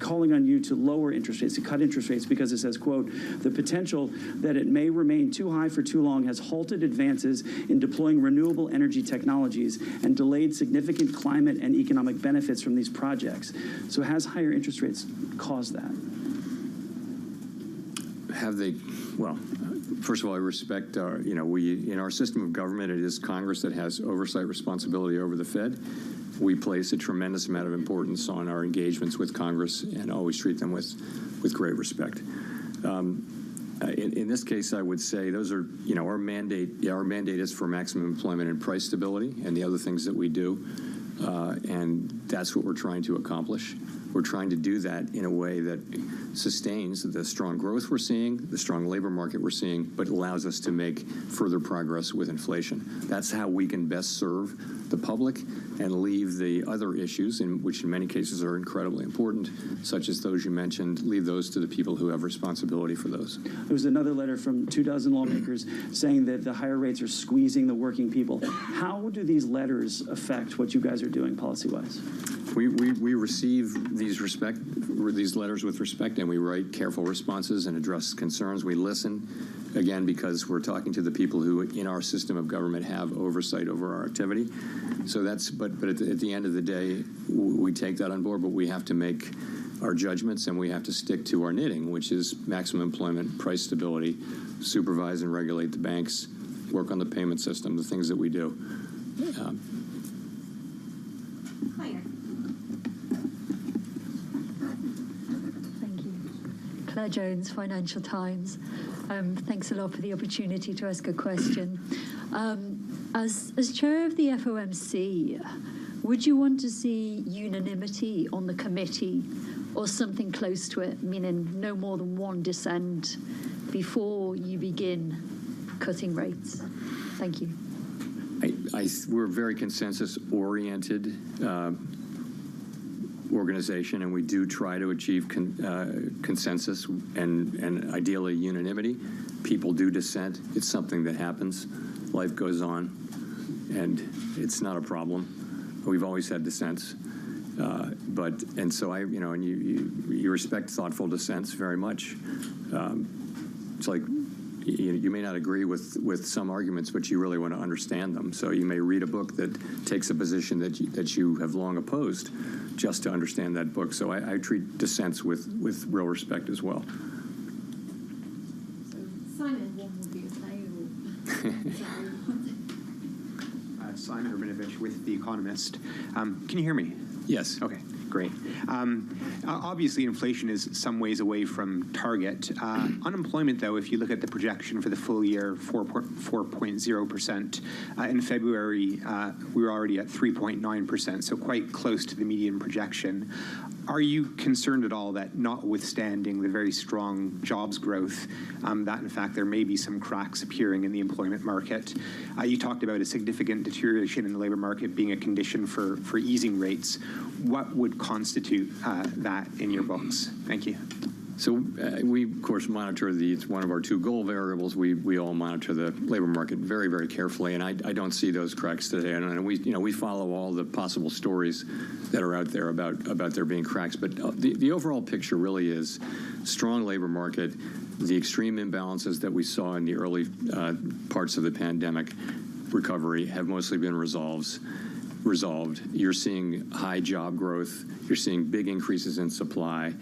calling on you to lower interest rates, to cut interest rates, because it says, quote, the potential that it may remain too high for too long has halted advances in deploying renewable energy technologies and delayed significant climate and economic benefits from these projects. So has higher interest rates caused that? Have they? Well, first of all, I respect in our system of government, it is Congress that has oversight responsibility over the Fed. We place a tremendous amount of importance on our engagements with Congress and always treat them with great respect. In this case, I would say those are, our mandate. Our mandate is for maximum employment and price stability, and the other things that we do, and that's what we're trying to accomplish. We're trying to do that in a way that sustains the strong growth we're seeing, the strong labor market we're seeing, but allows us to make further progress with inflation. That's how we can best serve the public and leave the other issues, which in many cases are incredibly important, such as those you mentioned, leave those to the people who have responsibility for those. There was another letter from 24 lawmakers saying that the higher rates are squeezing the working people. How do these letters affect what you guys are doing policy-wise? We receive these letters with respect, and we write careful responses and address concerns. We listen, again, because we're talking to the people who, in our system of government, have oversight over our activity. So but at the end of the day, we take that on board, but we have to make our judgments, and we have to stick to our knitting, which is maximum employment, price stability, supervise and regulate the banks, work on the payment system, the things that we do. Thank you. Claire Jones, Financial Times. Thanks a lot for the opportunity to ask a question. As chair of the FOMC, would you want to see unanimity on the committee or something close to it, meaning no more than one dissent before you begin cutting rates? Thank you. We're a very consensus-oriented organization, and we do try to achieve consensus and ideally unanimity. People do dissent. It's something that happens. Life goes on, and it's not a problem. We've always had dissents. And so you respect thoughtful dissents very much. It's like you may not agree with some arguments, but you really want to understand them. So you may read a book that takes a position that you have long opposed just to understand that book. So I treat dissents with real respect as well. So Simon, one will be Simon Rabinovich with The Economist. Can you hear me? Yes. Okay, great. Obviously, inflation is some ways away from target. Unemployment, though, if you look at the projection for the full year, 4.0%. In February, we were already at 3.9%, so quite close to the median projection. Are you concerned at all that, notwithstanding the very strong jobs growth, that in fact there may be some cracks appearing in the employment market? You talked about a significant deterioration in the labor market being a condition for easing rates. What would constitute that in your books? Thank you. So we, of course, monitor it's one of our two goal variables. We all monitor the labor market very, very carefully, and I don't see those cracks today. And we follow all the possible stories that are out there about there being cracks. But the overall picture really is strong labor market. The extreme imbalances that we saw in the early parts of the pandemic recovery have mostly been resolved. You're seeing high job growth. You're seeing big increases in supply.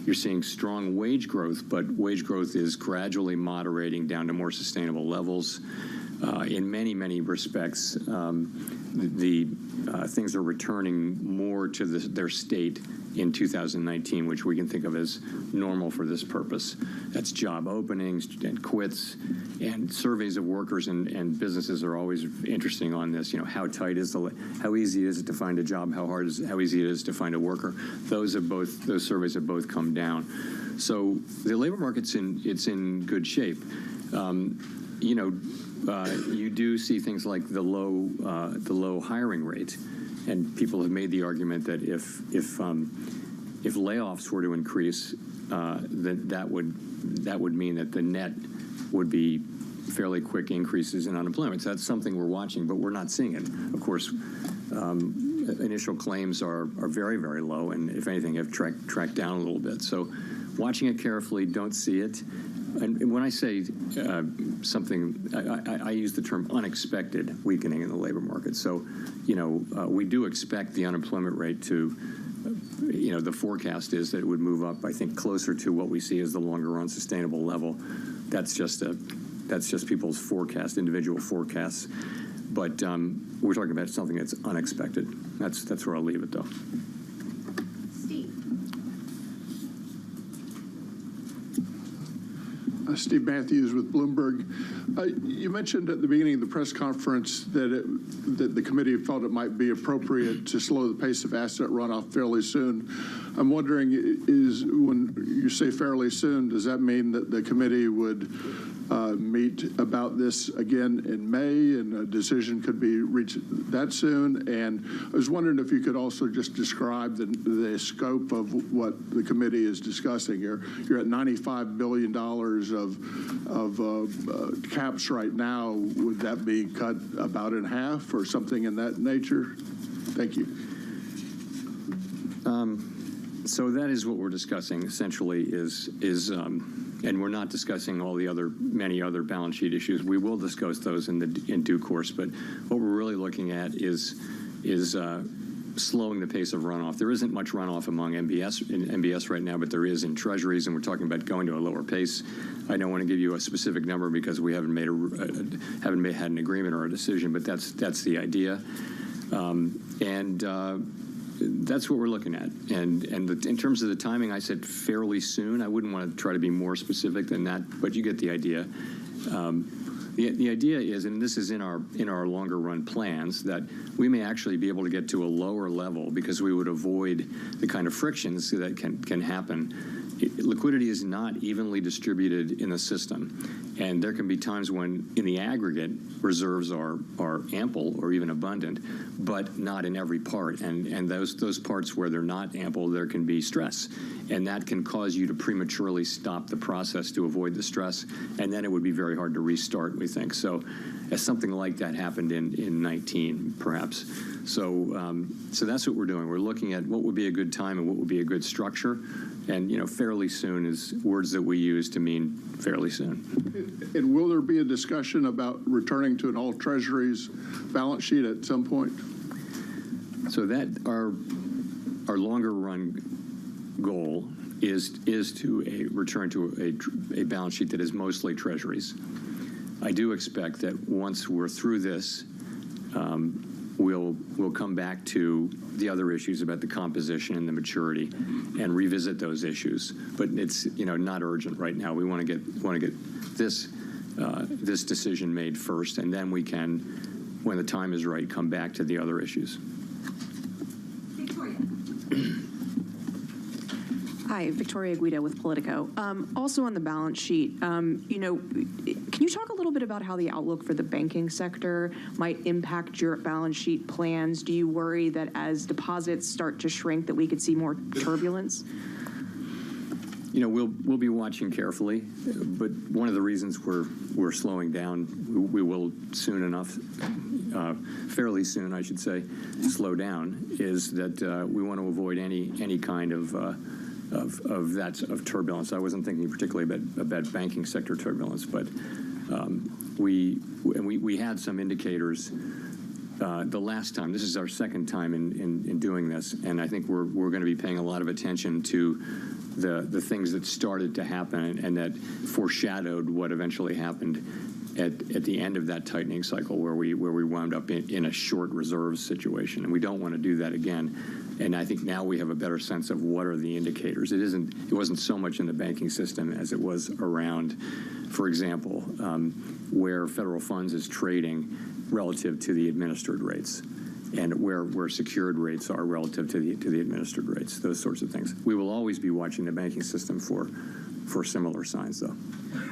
You're seeing strong wage growth, but wage growth is gradually moderating down to more sustainable levels. In many, many respects, the things are returning more to their state in 2019, which we can think of as normal for this purpose. That's job openings and quits, and surveys of workers and businesses are always interesting on this. How tight is how easy is it to find a job? How easy it is to find a worker? Those surveys have both come down. So the labor market's in good shape. You do see things like the low hiring rate, and people have made the argument that if layoffs were to increase, that would mean that the net would be fairly quick increases in unemployment. So that's something we're watching, but we're not seeing it. Of course, initial claims are very, very low, and if anything, have tracked down a little bit. So watching it carefully, don't see it. And when I say something, I use the term unexpected weakening in the labor market. So, we do expect the unemployment rate to, the forecast is that it would move up, I think, closer to what we see as the longer run sustainable level. That's just people's forecast, individual forecasts. But we're talking about something that's unexpected. That's where I'll leave it, though. Steve Matthews with Bloomberg. You mentioned at the beginning of the press conference that the committee felt it might be appropriate to slow the pace of asset runoff fairly soon. I'm wondering, when you say fairly soon, does that mean that the committee would meet about this again in May and a decision could be reached that soon? And I was wondering if you could also just describe the scope of what the committee is discussing. You're at $95 billion of caps right now. Would that be cut about in half or something in that nature? Thank you. So that is what we're discussing. Essentially, and we're not discussing all the many other balance sheet issues. We will discuss those in due course. But what we're really looking at is slowing the pace of runoff. There isn't much runoff among MBS right now, but there is in treasuries, and we're talking about going to a lower pace. I don't want to give you a specific number because we haven't had an agreement or a decision, but that's the idea. That's what we're looking at. And in terms of the timing, I said fairly soon. I wouldn't want to try to be more specific than that, but you get the idea. The idea is, and this is in our longer run plans, that we may actually be able to get to a lower level because we would avoid the kind of frictions that can happen. Liquidity is not evenly distributed in the system, and there can be times when, in the aggregate, reserves are ample or even abundant, but not in every part. And those parts where they're not ample, there can be stress, and that can cause you to prematurely stop the process to avoid the stress, and then it would be very hard to restart, we think. So, as something like that happened in 19, perhaps. So that's what we're doing. We're looking at what would be a good time and what would be a good structure. And, fairly soon is words that we use to mean fairly soon. And will there be a discussion about returning to an all treasuries balance sheet at some point? So that our longer run goal is to return to a balance sheet that is mostly treasuries. I do expect that once we're through this, we'll come back to the other issues about the composition and the maturity, and revisit those issues. But it's not urgent right now. We want to get this decision made first, and then we can, when the time is right, come back to the other issues. Hi, Victoria Guida with Politico. Also on the balance sheet, can you talk a little bit about how the outlook for the banking sector might impact your balance sheet plans? Do you worry that as deposits start to shrink that we could see more turbulence? We'll be watching carefully, but one of the reasons we're slowing down, we will soon enough, fairly soon, I should say, slow down, is that we want to avoid any kind of turbulence. I wasn't thinking particularly about banking sector turbulence, but we had some indicators the last time. This is our second time in doing this, and I think we're going to be paying a lot of attention to the things that started to happen and that foreshadowed what eventually happened at the end of that tightening cycle, where we wound up in a short reserves situation, and we don't want to do that again. And I think now we have a better sense of what are the indicators. It wasn't so much in the banking system as it was around, for example, where federal funds is trading relative to the administered rates, and where secured rates are relative to the administered rates. Those sorts of things. We will always be watching the banking system for similar signs, though.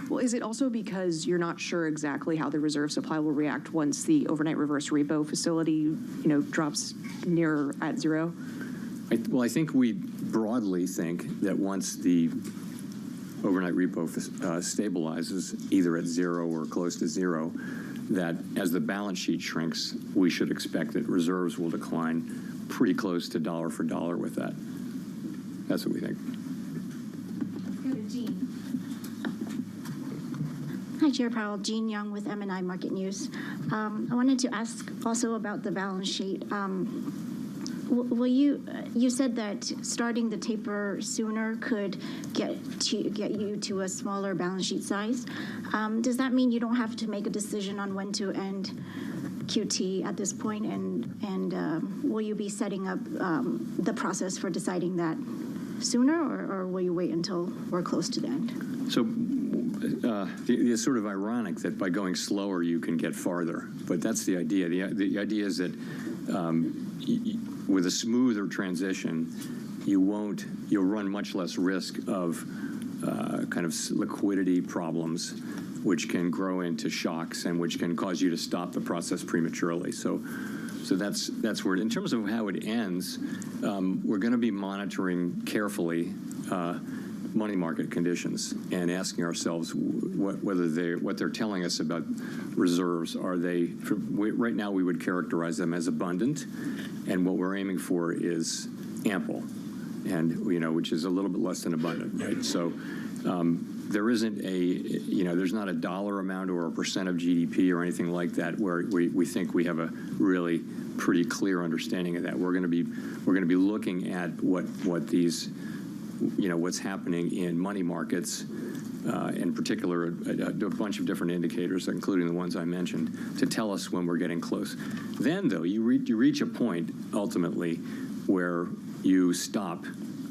Well, is it also because you're not sure exactly how the reserve supply will react once the overnight reverse repo facility, drops near at zero? I think we broadly think that once the overnight repo stabilizes either at zero or close to zero, that as the balance sheet shrinks, we should expect that reserves will decline pretty close to dollar for dollar with that. That's what we think. Go to Jean. Hi, Chair Powell. Jean Young with M&I Market News. I wanted to ask also about the balance sheet. You said that starting the taper sooner could get you to a smaller balance sheet size. Does that mean you don't have to make a decision on when to end QT at this point? And will you be setting up the process for deciding that sooner, or will you wait until we're close to the end? So it's sort of ironic that by going slower you can get farther, but that's the idea. The idea is that with a smoother transition, you'll run much less risk of kind of liquidity problems, which can grow into shocks and which can cause you to stop the process prematurely. So that's where, in terms of how it ends, we're going to be monitoring carefully money market conditions and asking ourselves what they're telling us about reserves. Right now we would characterize them as abundant, and what we're aiming for is ample, and which is a little bit less than abundant, right? So there isn't there's not a dollar amount or a percent of GDP or anything like that where we think we have a really pretty clear understanding of that. We're going to be looking at what these, what's happening in money markets, in particular, a bunch of different indicators, including the ones I mentioned, to tell us when we're getting close. Then, though, you reach a point ultimately where you stop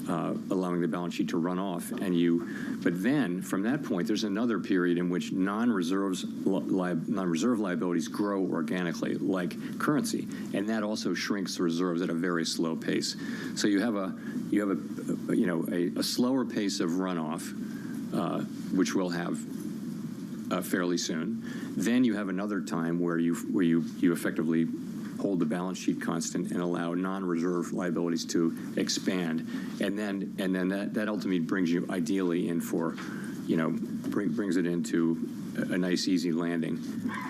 allowing the balance sheet to run off, but then from that point, there's another period in which non-reserve liabilities grow organically, like currency, and that also shrinks the reserves at a very slow pace. So you have a slower pace of runoff, which we'll have fairly soon. Then you have another time where you effectively hold the balance sheet constant and allow non-reserve liabilities to expand, and then that ultimately brings you ideally in for, brings it into a nice easy landing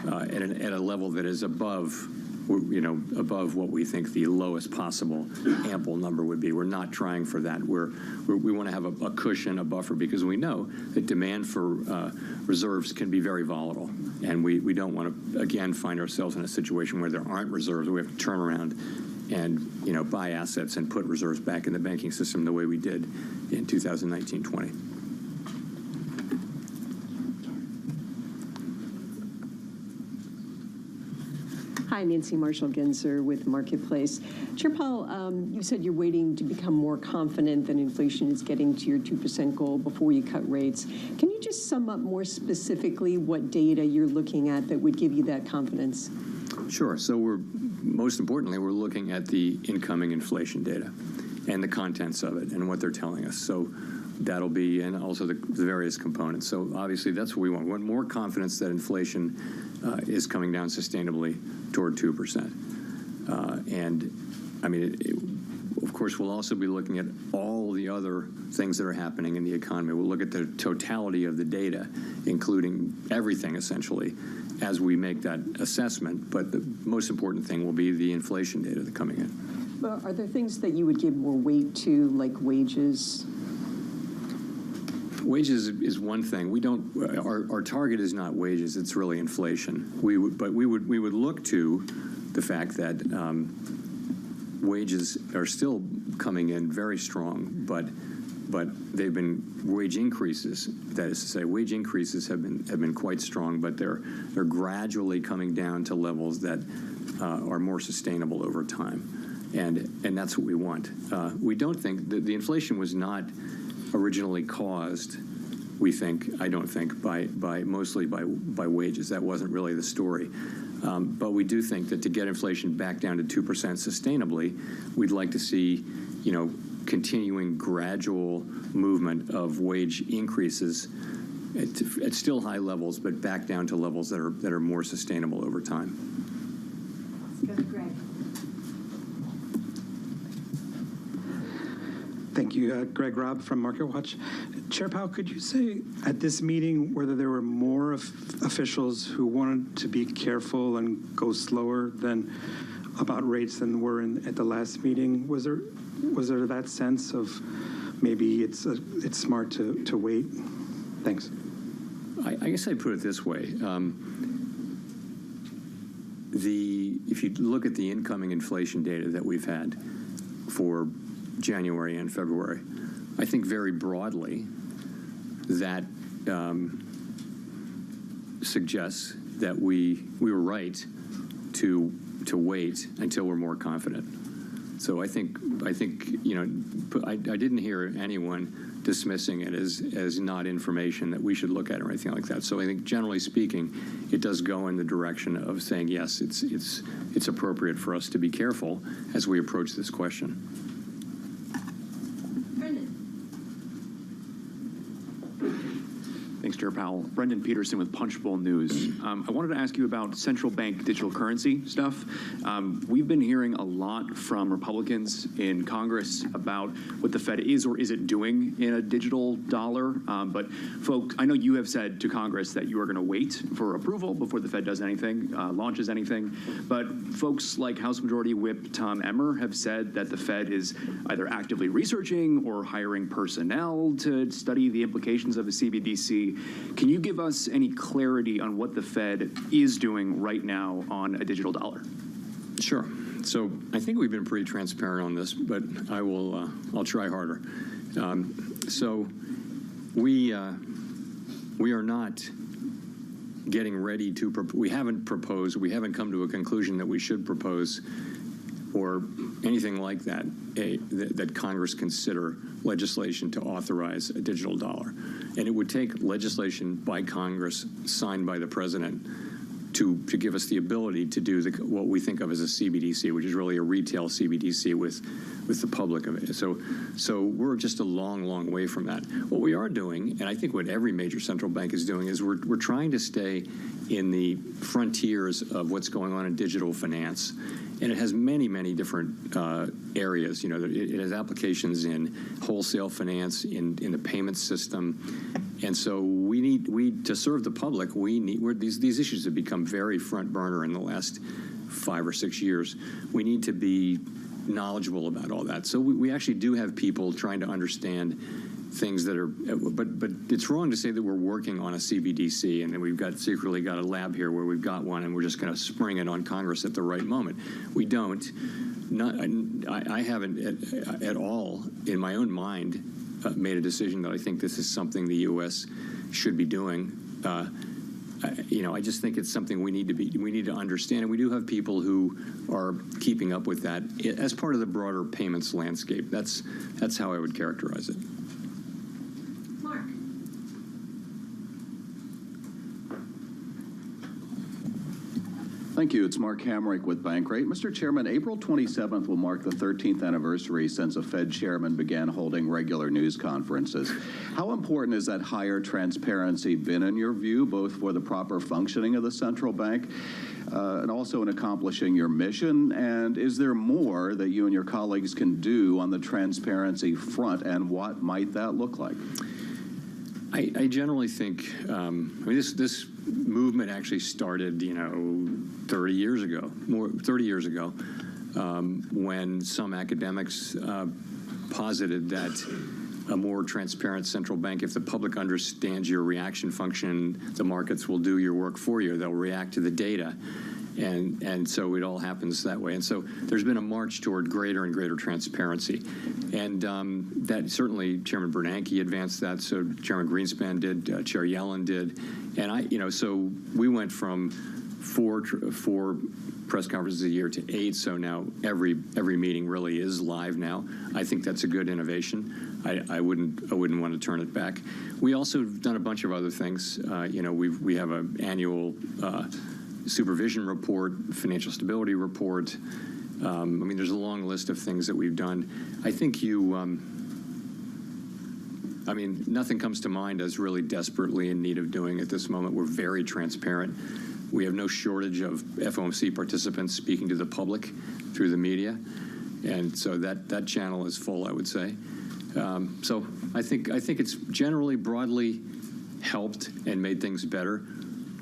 at a level that is above what we think the lowest possible ample number would be. We're not trying for that. We want to have a cushion, a buffer, because we know that demand for reserves can be very volatile, and we don't want to, again, find ourselves in a situation where there aren't reserves. We have to turn around and buy assets and put reserves back in the banking system the way we did in 2019-20. Hi, Nancy Marshall-Genzer with Marketplace. Chair Powell, you said you're waiting to become more confident that inflation is getting to your 2% goal before you cut rates. Can you just sum up more specifically what data you're looking at that would give you that confidence? Sure. So most importantly, we're looking at the incoming inflation data and the contents of it and what they're telling us. So that'll be, and also the various components. So obviously that's what we want. We want more confidence that inflation is coming down sustainably toward 2%. And I mean, of course, we'll also be looking at all the other things that are happening in the economy. We'll look at the totality of the data, including everything essentially, as we make that assessment. But the most important thing will be the inflation data that's coming in. Well, are there things that you would give more weight to, like wages? Wages is one thing. We don't. Our target is not wages. It's really inflation. We would look to the fact that wages are still coming in very strong, but they've been wage increases. That is to say, wage increases have been quite strong, but they're gradually coming down to levels that are more sustainable over time, and that's what we want. We don't think that the inflation was not originally caused, I don't think, mostly by wages. That wasn't really the story. But we do think that to get inflation back down to 2% sustainably, we'd like to see, continuing gradual movement of wage increases at still high levels, but back down to levels that are more sustainable over time. Let's go to Greg. Thank you. Greg Robb from MarketWatch. Chair Powell, could you say at this meeting whether there were more officials who wanted to be careful and go slower about rates than were at the last meeting? Was there that sense of maybe it's smart to wait? Thanks. I guess I'd put it this way. If you look at the incoming inflation data that we've had for January and February, I think very broadly that suggests that we were right to wait until we're more confident. So I think I didn't hear anyone dismissing it as not information that we should look at or anything like that. So I think generally speaking, it does go in the direction of saying yes, it's appropriate for us to be careful as we approach this question. Thanks, Chair Powell. Brendan Peterson with Punchbowl News. I wanted to ask you about central bank digital currency stuff. We've been hearing a lot from Republicans in Congress about what the Fed is or isn't doing in a digital dollar. But folks, I know you have said to Congress that you are going to wait for approval before the Fed does anything, launches anything. But folks like House Majority Whip Tom Emmer have said that the Fed is either actively researching or hiring personnel to study the implications of a CBDC. Can you give us any clarity on what the Fed is doing right now on a digital dollar? Sure. So I think we've been pretty transparent on this, but I'll try harder. So we are not getting ready to, we haven't proposed, we haven't come to a conclusion that we should propose or anything like that, that Congress consider legislation to authorize a digital dollar. And it would take legislation by Congress signed by the president to give us the ability to do what we think of as a CBDC, which is really a retail CBDC with the public of it. So we're just a long, long way from that. What we are doing, and I think what every major central bank is doing, is we're trying to stay in the frontiers of what's going on in digital finance. And it has many, many different areas. You know, it has applications in wholesale finance, in the payment system. And so to serve the public, these issues have become very front burner in the last 5 or 6 years. We need to be knowledgeable about all that. So we actually do have people trying to understand things that are, but it's wrong to say that we're working on a CBDC and that we've secretly got a lab here where we've got one and we're just going to spring it on Congress at the right moment. We don't. I haven't at all in my own mind made a decision that I think this is something the U.S. should be doing. I just think it's something we need to understand, and we do have people who are keeping up with that as part of the broader payments landscape. That's how I would characterize it. Mark. Thank you. It's Mark Hamrick with Bankrate. Mr. Chairman, April 27th will mark the 13th anniversary since a Fed chairman began holding regular news conferences. How important has that higher transparency been in your view, both for the proper functioning of the central bank and also in accomplishing your mission? And is there more that you and your colleagues can do on the transparency front, and what might that look like? I generally think, this movement actually started, 30 years ago, when some academics posited that a more transparent central bank, if the public understands your reaction function, the markets will do your work for you. They'll react to the data. And so it all happens that way. And so there's been a march toward greater and greater transparency. And that certainly Chairman Bernanke advanced that. So Chairman Greenspan did, Chair Yellen did. And so we went from four press conferences a year to 8. So now every meeting really is live now. I think that's a good innovation. I wouldn't want to turn it back. We also have done a bunch of other things. We have an annual supervision report, financial stability report. There's a long list of things that we've done. I think nothing comes to mind as really desperately in need of doing at this moment. We're very transparent. We have no shortage of FOMC participants speaking to the public through the media. And so that channel is full, I would say. So I think it's generally broadly helped and made things better,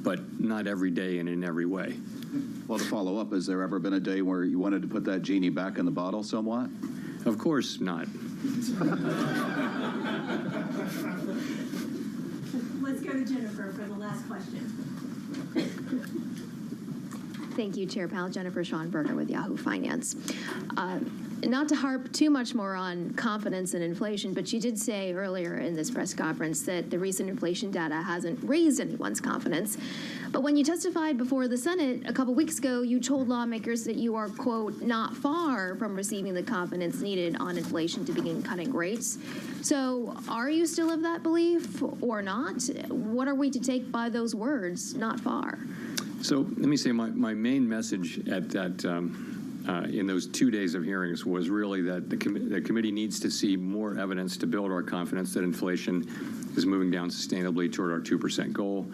but not every day and in every way. Well, to follow up, has there ever been a day where you wanted to put that genie back in the bottle somewhat? Of course not. Let's go to Jennifer for the last question. Thank you, Chair Powell. Jennifer Schonberger with Yahoo Finance. Not to harp too much more on confidence and inflation, but you did say earlier in this press conference that the recent inflation data hasn't raised anyone's confidence. But when you testified before the Senate a couple weeks ago, you told lawmakers that you are, quote, not far from receiving the confidence needed on inflation to begin cutting rates. So are you still of that belief or not? What are we to take by those words, not far? So let me say my main message at that in those 2 days of hearings was really that the committee needs to see more evidence to build our confidence that inflation is moving down sustainably toward our 2% goal.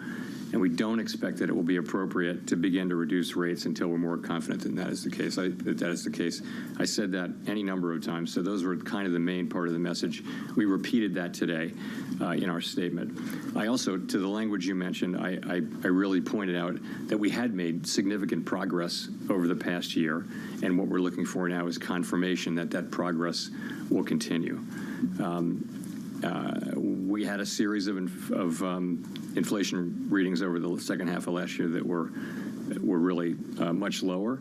And we don't expect that it will be appropriate to begin to reduce rates until we're more confident that that is the case. I said that any number of times, so those were kind of the main part of the message. We repeated that today in our statement. I also, to the language you mentioned, I really pointed out that we had made significant progress over the past year, and what we're looking for now is confirmation that that progress will continue. We had a series of inflation readings over the second half of last year that were really much lower.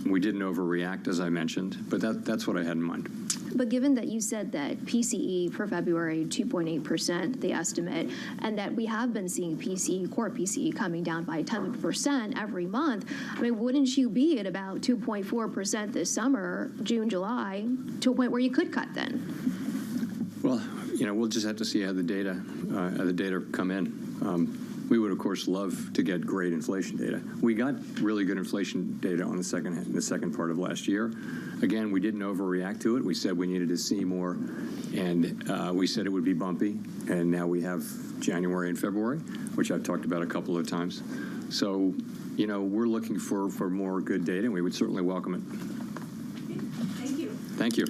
We didn't overreact, as I mentioned, but that's what I had in mind. But given that you said that PCE for February, 2.8%, the estimate, and that we have been seeing PCE, core PCE, coming down by 10% every month, I mean, wouldn't you be at about 2.4% this summer, June, July, to a point where you could cut then? Well, we'll just have to see how the data come in. We would, of course, love to get great inflation data. We got really good inflation data on the second part of last year. Again, we didn't overreact to it. We said we needed to see more, and we said it would be bumpy. And now we have January and February, which I've talked about a couple of times. So, we're looking for more good data, and we would certainly welcome it. Thank you. Thank you.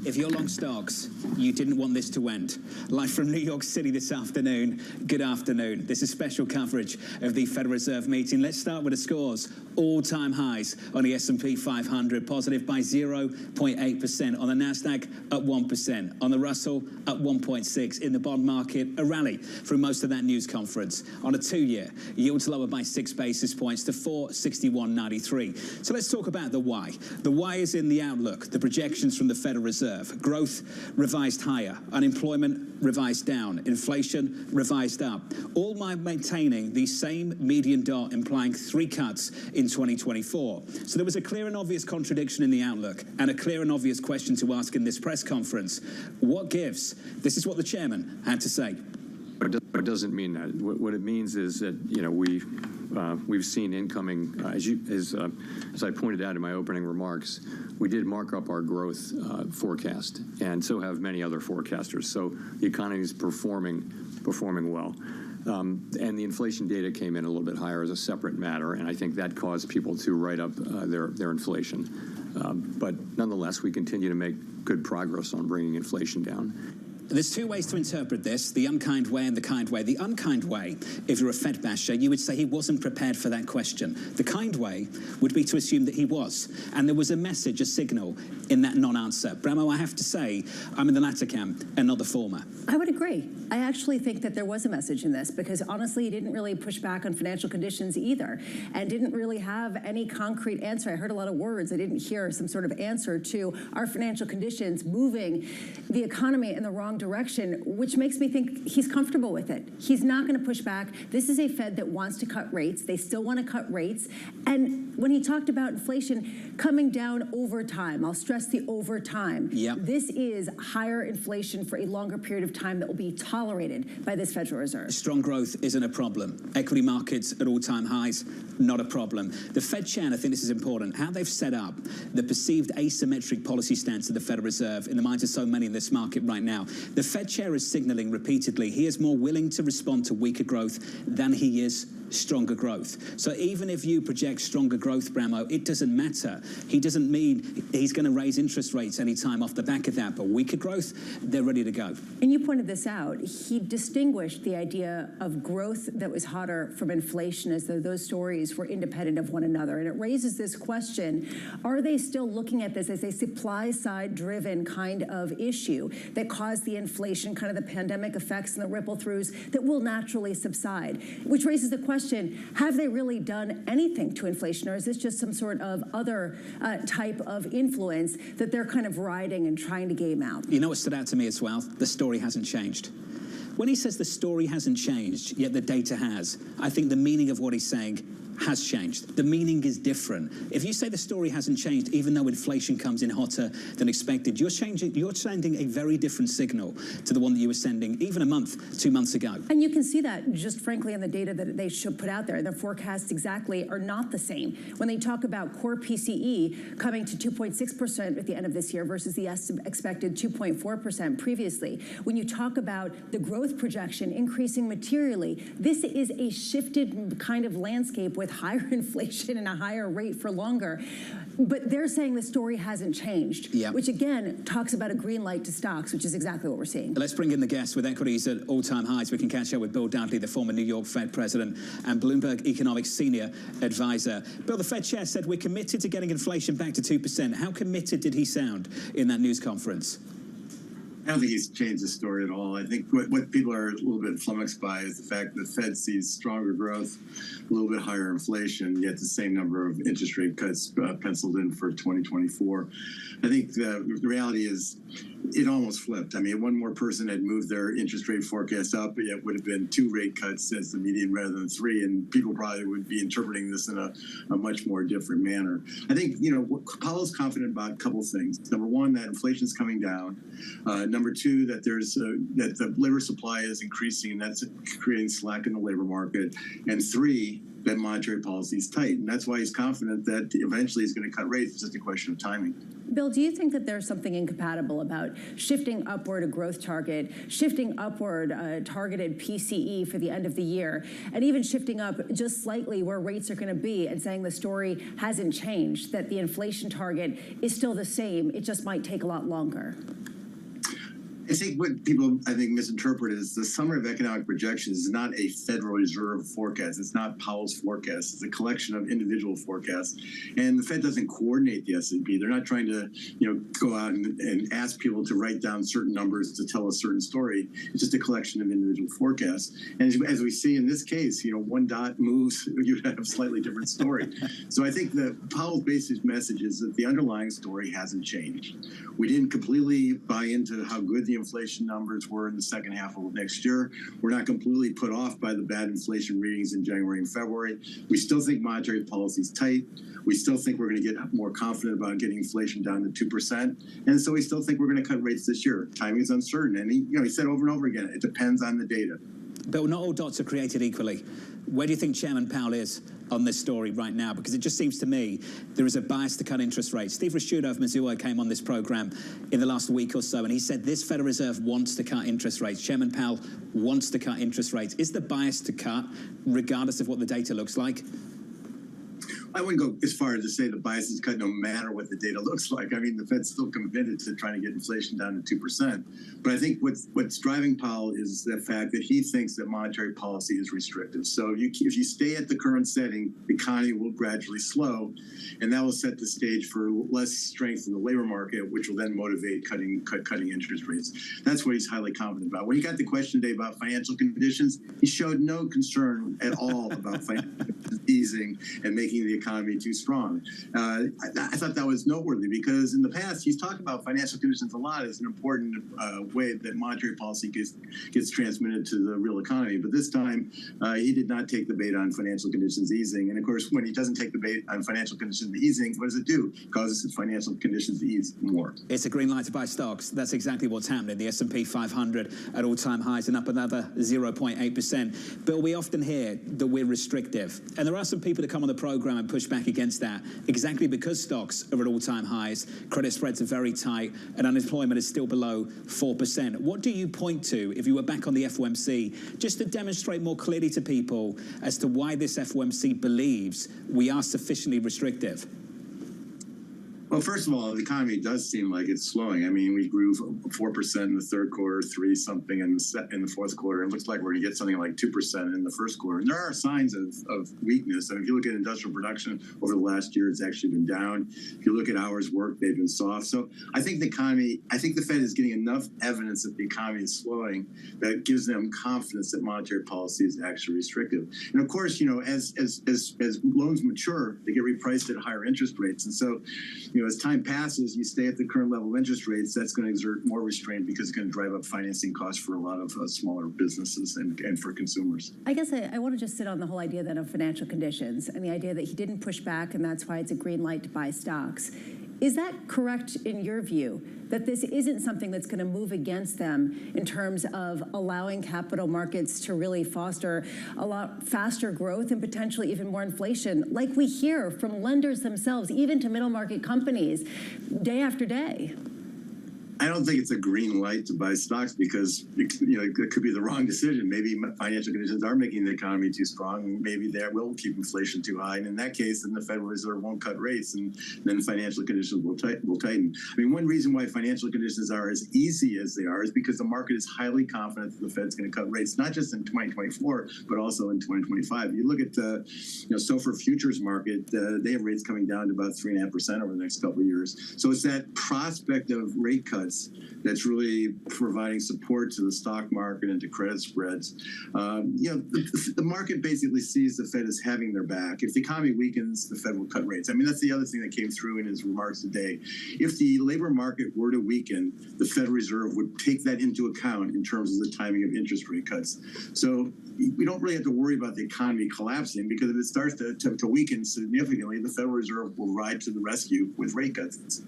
If you're long stocks, you didn't want this to end. Live from New York City this afternoon. Good afternoon. This is special coverage of the Federal Reserve meeting. Let's start with the scores. All-time highs on the S&P 500, positive by 0.8%. On the NASDAQ, up 1%. On the Russell, up 1.6%. In the bond market, a rally through most of that news conference. On a 2-year, yields lower by 6 basis points to 461.93. So let's talk about the why. The why is in the outlook, the projections from the Federal Reserve. Growth revised higher, unemployment revised down, inflation revised up, all by maintaining the same median dot, implying 3 cuts in 2024. So there was a clear and obvious contradiction in the outlook and a clear and obvious question to ask in this press conference. What gives? This is what the chairman had to say. But it doesn't mean that. What it means is that we've seen incoming, as I pointed out in my opening remarks, we did mark up our growth forecast, and so have many other forecasters. So the economy is performing well. And the inflation data came in a little bit higher as a separate matter, and I think that caused people to write up their inflation. But nonetheless, we continue to make good progress on bringing inflation down. There's 2 ways to interpret this, the unkind way and the kind way. The unkind way, if you're a Fed basher, you would say he wasn't prepared for that question. The kind way would be to assume that he was. And there was a message, a signal in that non-answer. Bramo, I have to say, I'm in the latter camp and not the former. I would agree. I actually think that there was a message in this because honestly, he didn't really push back on financial conditions either and didn't really have any concrete answer. I heard a lot of words. I didn't hear some sort of answer to our financial conditions moving the economy in the wrong direction, which makes me think he's comfortable with it. He's not going to push back. This is a Fed that wants to cut rates. They still want to cut rates. And when he talked about inflation coming down over time, I'll stress the over time. Yep. This is higher inflation for a longer period of time that will be tolerated by this Federal Reserve. Strong growth isn't a problem. Equity markets at all-time highs, not a problem. The Fed chair, and I think this is important, how they've set up the perceived asymmetric policy stance of the Federal Reserve in the minds of so many in this market right now. The Fed chair is signaling repeatedly he is more willing to respond to weaker growth than he is stronger growth. So even if you project stronger growth, Bramo, it doesn't matter. He doesn't mean he's going to raise interest rates anytime off the back of that, but weaker growth, they're ready to go. And you pointed this out. He distinguished the idea of growth that was hotter from inflation as though those stories were independent of one another. And it raises this question, are they still looking at this as a supply-side driven kind of issue that caused the inflation, kind of the pandemic effects and the ripple-throughs that will naturally subside? Which raises the question, have they really done anything to inflation, or is this just some sort of other type of influence that they're kind of riding and trying to game out? You know what stood out to me as well? The story hasn't changed. When he says the story hasn't changed, yet the data has, I think the meaning of what he's saying has changed. The meaning is different. If you say the story hasn't changed, even though inflation comes in hotter than expected, you're sending a very different signal to the one that you were sending even a month, 2 months ago. And you can see that just frankly in the data that they should put out there. Their forecasts exactly are not the same. When they talk about core PCE coming to 2.6% at the end of this year versus the expected 2.4% previously, when you talk about the growth projection increasing materially, this is a shifted kind of landscape with higher inflation and a higher rate for longer. But they're saying the story hasn't changed, which again talks about a green light to stocks, which is exactly what we're seeing. Let's bring in the guests with equities at all-time highs. We can catch up with Bill Dudley, the former New York Fed president and Bloomberg Economics senior advisor. Bill, the Fed chair said we're committed to getting inflation back to 2%. How committed did he sound in that news conference? I don't think he's changed the story at all. I think what people are a little bit flummoxed by is the fact that the Fed sees stronger growth, a little bit higher inflation, yet the same number of interest rate cuts penciled in for 2024. I think the reality is it almost flipped. I mean, one more person had moved their interest rate forecast up, it would have been 2 rate cuts as the median rather than 3, and people probably would be interpreting this in a much more different manner. I think, Powell's confident about a couple things. Number one, that inflation's coming down. Number two, that that the labor supply is increasing, and that's creating slack in the labor market. And 3, that monetary policy is tight. And that's why he's confident that eventually he's going to cut rates. It's just a question of timing. Bill, do you think that there's something incompatible about shifting upward a growth target, shifting upward a targeted PCE for the end of the year, and even shifting up just slightly where rates are going to be and saying the story hasn't changed, that the inflation target is still the same, it just might take a lot longer? I think what people, misinterpret is the summary of economic projections is not a Federal Reserve forecast. It's not Powell's forecast. It's a collection of individual forecasts. And the Fed doesn't coordinate the S&P. They're not trying to, go out and ask people to write down certain numbers to tell a certain story. It's just a collection of individual forecasts. And as we see in this case, one dot moves, you have a slightly different story. So I think that Powell's basic message is that the underlying story hasn't changed. We didn't completely buy into how good the inflation numbers were in the second half of next year. We're not completely put off by the bad inflation readings in January and February. We still think monetary policy is tight. We still think we're going to get more confident about getting inflation down to 2%. And so we still think we're going to cut rates this year. Timing is uncertain. And he said over and over again, it depends on the data. Bill, not all dots are created equally. Where do you think Chairman Powell is on this story right now? Because it just seems to me there is a bias to cut interest rates. Steve Risciuto of Missouri came on this program in the last week or so, and he said this Federal Reserve wants to cut interest rates. Chairman Powell wants to cut interest rates. Is the bias to cut, regardless of what the data looks like? I wouldn't go as far as to say the bias is cut no matter what the data looks like. I mean, the Fed's still committed to trying to get inflation down to 2%. But I think what's driving Powell is the fact that he thinks that monetary policy is restrictive. So if you stay at the current setting, the economy will gradually slow, and that will set the stage for less strength in the labor market, which will then motivate cutting interest rates. That's what he's highly confident about. When he got the question today about financial conditions, he showed no concern at all about financial easing and making the economy too strong. I thought that was noteworthy because in the past he's talked about financial conditions a lot as an important way that monetary policy gets transmitted to the real economy. But this time he did not take the bait on financial conditions easing. And of course, when he doesn't take the bait on financial conditions easing, what does it do? It causes financial conditions to ease more. It's a green light to buy stocks. That's exactly what's happening. The S&P 500 at all-time highs and up another 0.8%. Bill, we often hear that we're restrictive. And there are some people that come on the program and push back against that exactly because stocks are at all-time highs, credit spreads are very tight, and unemployment is still below 4%. What do you point to if you were back on the FOMC just to demonstrate more clearly to people as to why this FOMC believes we are sufficiently restrictive? Well, first of all, the economy does seem like it's slowing. I mean, we grew 4% in the third quarter, 3-something in the fourth quarter. It looks like we're going to get something like 2% in the first quarter. And there are signs of weakness. I mean, if you look at industrial production over the last year, it's actually been down. If you look at hours worked, they've been soft. So I think the Fed is getting enough evidence that the economy is slowing that gives them confidence that monetary policy is actually restrictive. And of course, as loans mature, they get repriced at higher interest rates. And so, as time passes, you stay at the current level of interest rates, that's going to exert more restraint because it's going to drive up financing costs for a lot of smaller businesses and for consumers. I guess I want to just sit on the whole idea then of financial conditions and the idea that he didn't push back and that's why it's a green light to buy stocks. Is that correct in your view, that this isn't something that's going to move against them in terms of allowing capital markets to really foster a lot faster growth and potentially even more inflation, like we hear from lenders themselves, even to middle market companies, day after day? I don't think it's a green light to buy stocks because it could be the wrong decision. Maybe financial conditions are making the economy too strong. Maybe they will keep inflation too high. And in that case, then the Federal Reserve won't cut rates, and then financial conditions will tighten. I mean, one reason why financial conditions are as easy as they are is because the market is highly confident that the Fed's going to cut rates, not just in 2024, but also in 2025. You look at the SOFR futures market; they have rates coming down to about 3.5% over the next couple of years. So it's that prospect of rate cuts that's really providing support to the stock market and to credit spreads. The market basically sees the Fed as having their back. If the economy weakens, the Fed will cut rates. I mean, that's the other thing that came through in his remarks today. If the labor market were to weaken, the Federal Reserve would take that into account in terms of the timing of interest rate cuts. So we don't really have to worry about the economy collapsing because if it starts to weaken significantly, the Federal Reserve will ride to the rescue with rate cuts.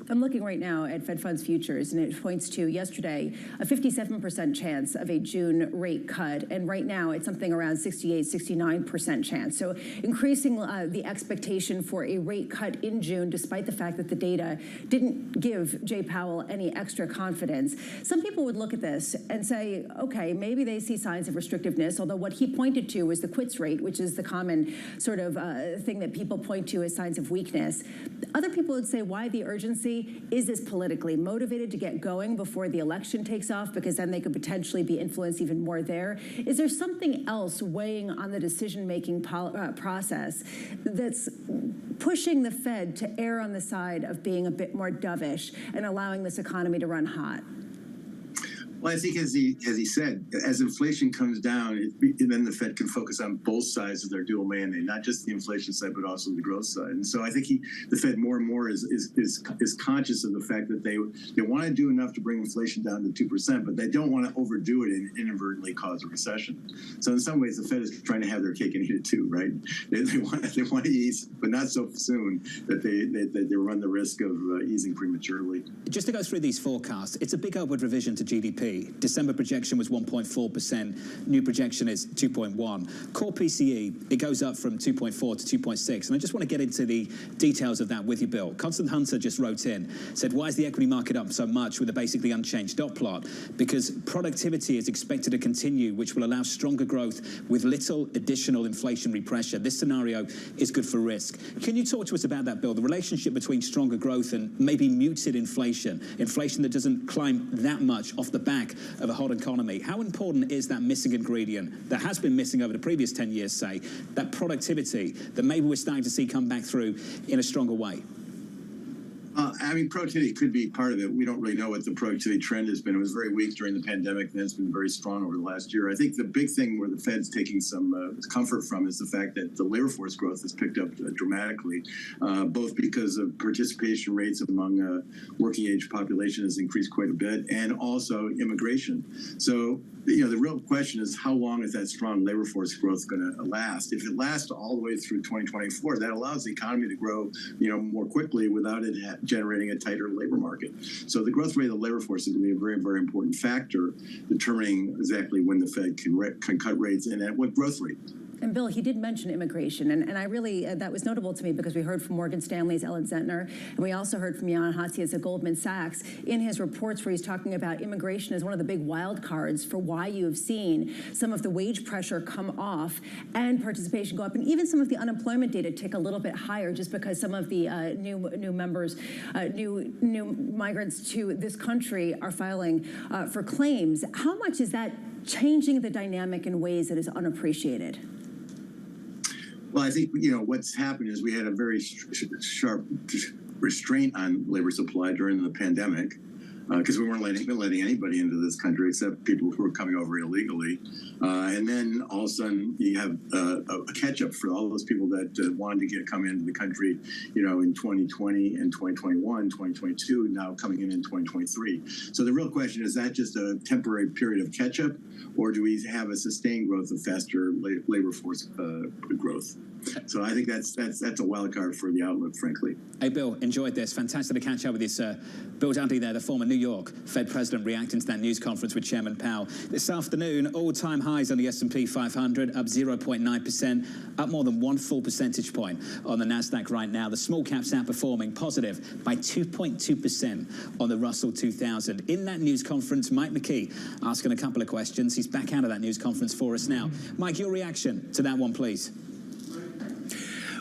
I'm looking right now at Fed funds futures, and it points to yesterday a 57% chance of a June rate cut, and right now it's something around 68, 69% chance. So increasing the expectation for a rate cut in June, despite the fact that the data didn't give Jay Powell any extra confidence. Some people would look at this and say, okay, maybe they see signs of restrictiveness, although what he pointed to was the quits rate, which is the common sort of thing that people point to as signs of weakness. Other people would say, why the urgency? Is this politically motivated to get going before the election takes off because then they could potentially be influenced even more there? Is there something else weighing on the decision-making process that's pushing the Fed to err on the side of being a bit more dovish and allowing this economy to run hot? Well, I think as he said, as inflation comes down, then the Fed can focus on both sides of their dual mandate, not just the inflation side, but also the growth side. And so I think the Fed more and more is conscious of the fact that they want to do enough to bring inflation down to 2%, but they don't want to overdo it and inadvertently cause a recession. So in some ways, the Fed is trying to have their cake and eat it too, right? They want to ease, but not so soon that they run the risk of easing prematurely. Just to go through these forecasts, it's a big upward revision to GDP. December projection was 1.4%. New projection is 2.1. Core PCE, it goes up from 2.4 to 2.6. And I just want to get into the details of that with you, Bill. Constant Hunter just wrote in, said, why is the equity market up so much with a basically unchanged dot plot? Because productivity is expected to continue, which will allow stronger growth with little additional inflationary pressure. This scenario is good for risk. Can you talk to us about that, Bill? The relationship between stronger growth and maybe muted inflation that doesn't climb that much off the back of a hot economy. How important is that missing ingredient that has been missing over the previous 10 years, say, that productivity that maybe we're starting to see come back through in a stronger way? I mean, productivity could be part of it. We don't really know what the productivity trend has been. It was very weak during the pandemic, and it's been very strong over the last year. I think the big thing where the Fed's taking some comfort from is the fact that the labor force growth has picked up dramatically, both because of participation rates among working age population has increased quite a bit, and also immigration. So, the real question is how long is that strong labor force growth going to last? If it lasts all the way through 2024, that allows the economy to grow, more quickly without it generating a tighter labor market. So the growth rate of the labor force is going to be a very, very important factor determining exactly when the Fed can cut rates and at what growth rate. And Bill, he did mention immigration, and I really, that was notable to me because we heard from Morgan Stanley's Ellen Zentner, and we also heard from Jan Hatzius at Goldman Sachs in his reports where he's talking about immigration as one of the big wild cards for why you have seen some of the wage pressure come off and participation go up, and even some of the unemployment data tick a little bit higher just because some of the new migrants to this country are filing for claims. How much is that changing the dynamic in ways that is unappreciated? Well, I think, what's happened is we had a very sharp restraint on labor supply during the pandemic. because we weren't letting anybody into this country except people who were coming over illegally. And then all of a sudden you have a catch-up for all those people that wanted to come into the country, in 2020 and 2021, 2022, now coming in 2023. So the real question is that just a temporary period of catch-up, or do we have a sustained growth of faster labor force growth? So I think that's a wild card for the outlook, frankly. Hey, Bill, enjoyed this. Fantastic to catch up with you, sir. Bill Dudley there, the former New York Fed president, reacting to that news conference with Chairman Powell. This afternoon, all-time highs on the S&P 500, up 0.9%, up more than 1 full percentage point on the NASDAQ right now. The small caps outperforming positive by 2.2% on the Russell 2000. In that news conference, Mike McKee asking a couple of questions. He's back out of that news conference for us now. Mike, your reaction to that one, please.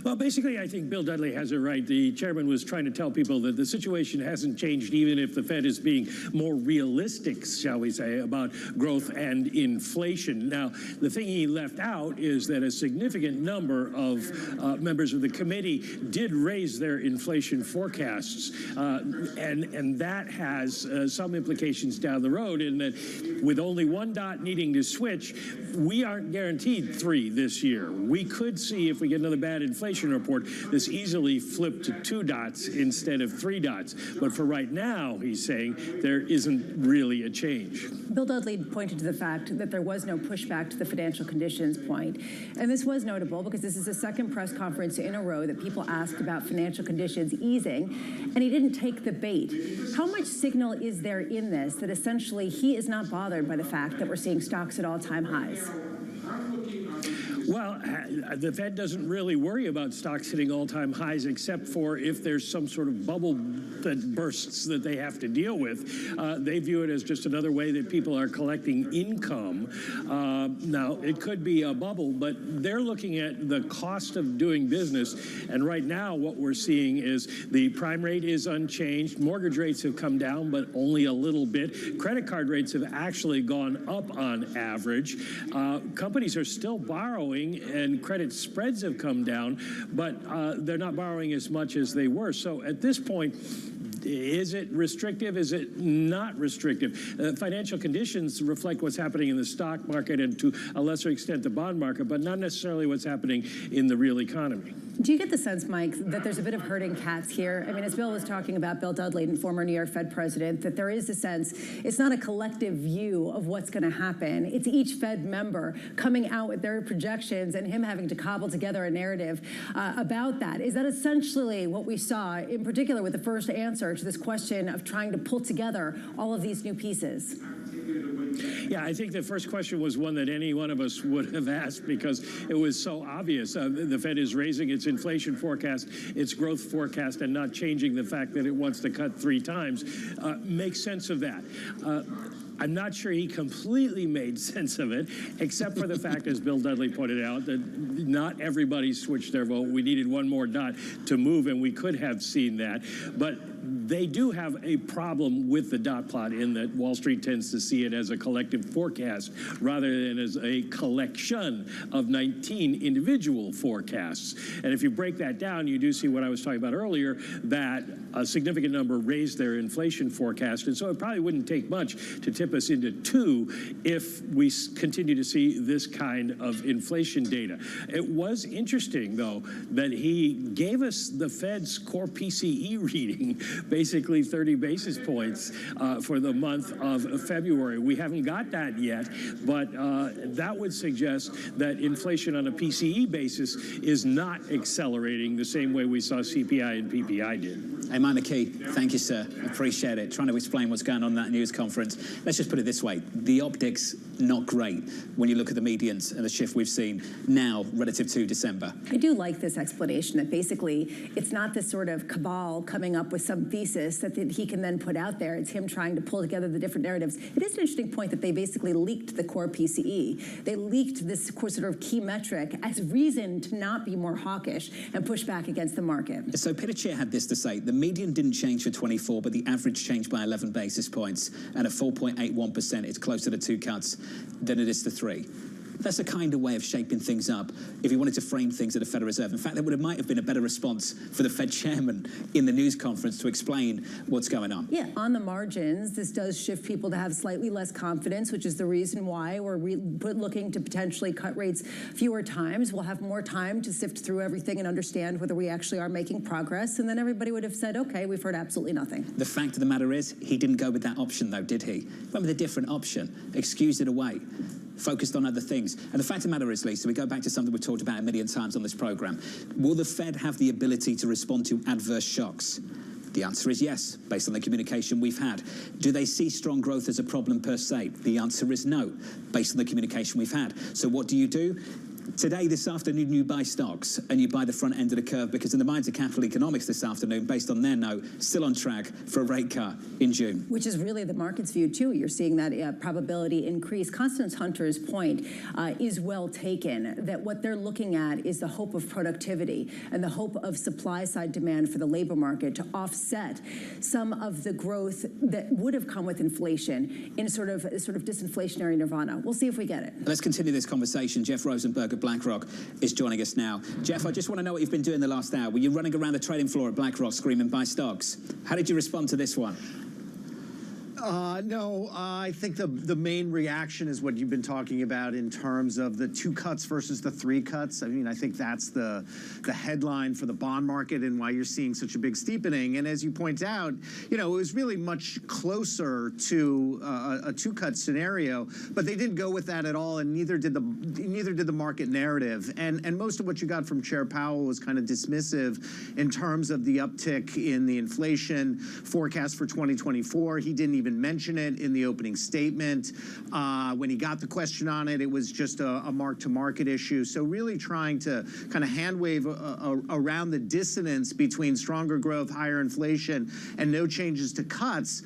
Well, basically, I think Bill Dudley has it right. The chairman was trying to tell people that the situation hasn't changed, even if the Fed is being more realistic, shall we say, about growth and inflation. Now, the thing he left out is that a significant number of members of the committee did raise their inflation forecasts, and that has some implications down the road in that with only one dot needing to switch, we aren't guaranteed 3 this year. We could see, if we get another bad inflation report, this easily flipped to 2 dots instead of 3 dots. But for right now, he's saying there isn't really a change. Bill Dudley pointed to the fact that there was no pushback to the financial conditions point. And this was notable because this is the second press conference in a row that people asked about financial conditions easing, and he didn't take the bait. How much signal is there in this that essentially he is not bothered by the fact that we're seeing stocks at all-time highs? Well, the Fed doesn't really worry about stocks hitting all-time highs except for if there's some sort of bubble that bursts that they have to deal with. They view it as just another way that people are collecting income. Now, it could be a bubble, but they're looking at the cost of doing business. And right now, what we're seeing is the prime rate is unchanged. Mortgage rates have come down, but only a little bit. Credit card rates have actually gone up on average. Companies are still borrowing, and credit spreads have come down, but they're not borrowing as much as they were. So at this point, is it restrictive? Is it not restrictive? Financial conditions reflect what's happening in the stock market and to a lesser extent the bond market, but not necessarily what's happening in the real economy. Do you get the sense, Mike, that there's a bit of herding cats here? I mean, as Bill was talking about, Bill Dudley, former New York Fed president, that there is a sense it's not a collective view of what's going to happen. It's each Fed member coming out with their projections and him having to cobble together a narrative about that. Is that essentially what we saw, in particular with the first answer to this question of trying to pull together all of these new pieces? Yeah, I think the first question was one that any one of us would have asked because it was so obvious. The Fed is raising its inflation forecast, its growth forecast, and not changing the fact that it wants to cut 3 times. Make sense of that. I'm not sure he completely made sense of it, except for the fact, as Bill Dudley pointed out, that not everybody switched their vote. We needed one more dot to move, and we could have seen that. But they do have a problem with the dot plot in that Wall Street tends to see it as a collective forecast rather than as a collection of 19 individual forecasts. And if you break that down, you do see what I was talking about earlier, that a significant number raised their inflation forecast. And so it probably wouldn't take much to tip us into 2 if we continue to see this kind of inflation data. It was interesting, though, that he gave us the Fed's core PCE reading, basically 30 basis points for the month of February. We haven't got that yet, but that would suggest that inflation on a PCE basis is not accelerating the same way we saw CPI and PPI did. Hey, Mike McKee, thank you, sir. Appreciate it. Trying to explain what's going on in that news conference. Let's just put it this way. The optics, not great when you look at the medians and the shift we've seen now relative to December. I do like this explanation that basically it's not this sort of cabal coming up with some thesis that he can then put out there. It's him trying to pull together the different narratives. It is an interesting point that they basically leaked the core PCE. They leaked this sort of key metric as reason to not be more hawkish and push back against the market. So Peter Cheer had this to say, the median didn't change for 24, but the average changed by 11 basis points, and at 4.81%, it's closer to 2 cuts than it is to 3. That's a kind of way of shaping things up if you wanted to frame things at the Federal Reserve. In fact, that might have been a better response for the Fed chairman in the news conference to explain what's going on. Yeah, on the margins, this does shift people to have slightly less confidence, which is the reason why we're looking to potentially cut rates fewer times. We'll have more time to sift through everything and understand whether we actually are making progress, and then everybody would have said, okay, we've heard absolutely nothing. The fact of the matter is, he didn't go with that option, though, did he? Went with a different option, excused it away, focused on other things. And the fact of the matter is, Lisa, we go back to something we've talked about a million times on this program. Will the Fed have the ability to respond to adverse shocks? The answer is yes, based on the communication we've had. Do they see strong growth as a problem per se? The answer is no, based on the communication we've had. So what do? Today, this afternoon, you buy stocks and you buy the front end of the curve because in the minds of capital economics this afternoon, based on their note, still on track for a rate cut in June. Which is really the market's view, too. You're seeing that probability increase. Constance Hunter's point is well taken, that what they're looking at is the hope of productivity and the hope of supply-side demand for the labor market to offset some of the growth that would have come with inflation in sort of disinflationary nirvana. We'll see if we get it. Let's continue this conversation. Jeff Rosenberg of BlackRock is joining us now. Jeff, I just want to know what you've been doing the last hour. Were you running around the trading floor at BlackRock screaming, buy stocks? How did you respond to this one? No, I think the main reaction is what you've been talking about in terms of the 2 cuts versus the 3 cuts. I mean, I think that's the headline for the bond market and why you're seeing such a big steepening. And as you point out, it was really much closer to a 2-cut scenario, but they didn't go with that at all, and neither did the market narrative. And most of what you got from Chair Powell was kind of dismissive in terms of the uptick in the inflation forecast for 2024. He didn't even mention it in the opening statement. When he got the question on it, it was just a mark-to-market issue. So really trying to kind of hand-wave around the dissonance between stronger growth, higher inflation, and no changes to cuts.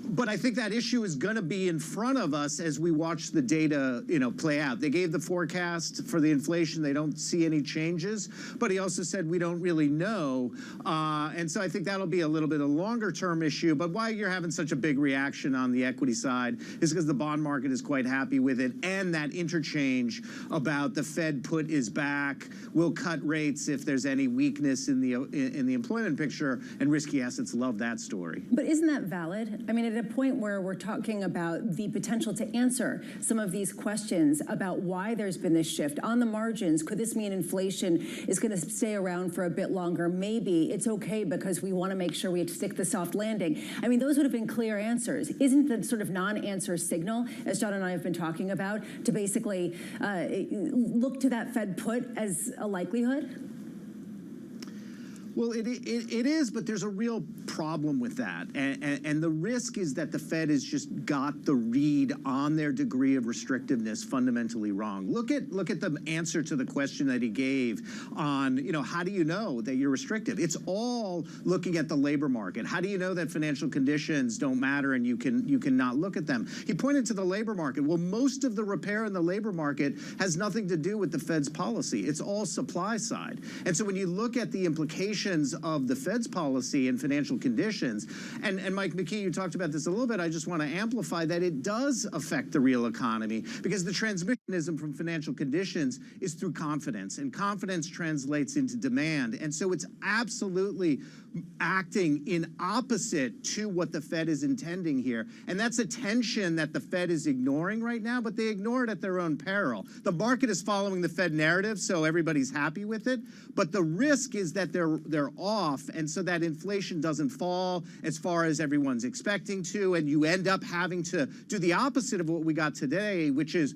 But I think that issue is going to be in front of us as we watch the data, play out. They gave the forecast for the inflation. They don't see any changes. But he also said we don't really know. And so I think that'll be a little bit of a longer-term issue. But why you're having such a big reaction on the equity side is because the bond market is quite happy with it. And that interchange about the Fed put is back, will cut rates if there's any weakness in the employment picture, and risky assets love that story. But isn't that valid? I mean, at a point where we're talking about the potential to answer some of these questions about why there's been this shift on the margins, could this mean inflation is going to stay around for a bit longer? Maybe it's okay because we want to make sure we stick the soft landing. I mean, those would have been clear answers. Isn't the sort of non-answer signal, as John and I have been talking about, to basically look to that Fed put as a likelihood? Well, it is, but there's a real problem with that. And the risk is that the Fed has just got the read on their degree of restrictiveness fundamentally wrong. Look at the answer to the question that he gave on, how do you know that you're restrictive? It's all looking at the labor market. How do you know that financial conditions don't matter and you can not look at them? He pointed to the labor market. Well, most of the repair in the labor market has nothing to do with the Fed's policy. It's all supply side. And so when you look at the implications of the Fed's policy and financial conditions, and Mike McKee, you talked about this a little bit, I just want to amplify that it does affect the real economy because the transmissionism from financial conditions is through confidence, and confidence translates into demand. And so it's absolutely acting in opposite to what the Fed is intending here. And that's a tension that the Fed is ignoring right now, but they ignore it at their own peril. The market is following the Fed narrative, so everybody's happy with it. But the risk is that they're off, and so that inflation doesn't fall as far as everyone's expecting to, and you end up having to do the opposite of what we got today, which is,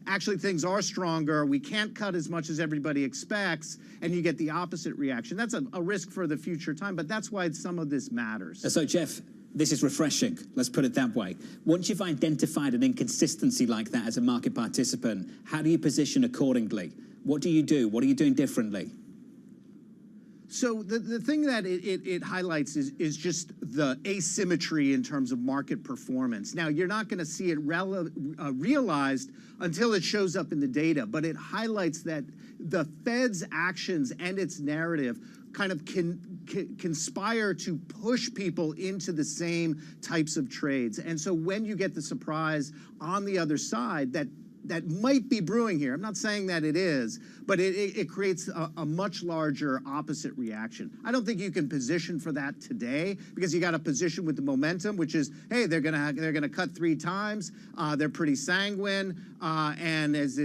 actually things are stronger, we can't cut as much as everybody expects, and you get the opposite reaction. That's a risk for the future time, but that's why some of this matters. So, Jeff, this is refreshing, let's put it that way. Once you've identified an inconsistency like that as a market participant, how do you position accordingly? What do you do? What are you doing differently? So the thing that it highlights is just the asymmetry in terms of market performance. Now, you're not going to see it realized until it shows up in the data, but it highlights that the Fed's actions and its narrative kind of conspire to push people into the same types of trades. And so when you get the surprise on the other side that that might be brewing here. I'm not saying that it is, but it creates a much larger opposite reaction. I don't think you can position for that today because you got to position with the momentum, which is, hey, they're gonna cut 3 times. They're pretty sanguine, and as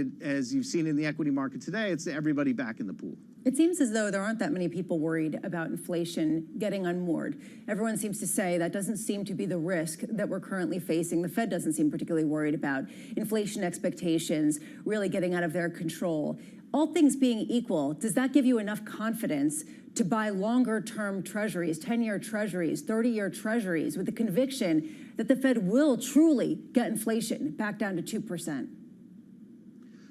you've seen in the equity market today, it's everybody back in the pool. It seems as though there aren't that many people worried about inflation getting unmoored. Everyone seems to say that doesn't seem to be the risk that we're currently facing. The Fed doesn't seem particularly worried about inflation expectations really getting out of their control. All things being equal, does that give you enough confidence to buy longer-term treasuries, 10-year treasuries, 30-year treasuries, with the conviction that the Fed will truly get inflation back down to 2%?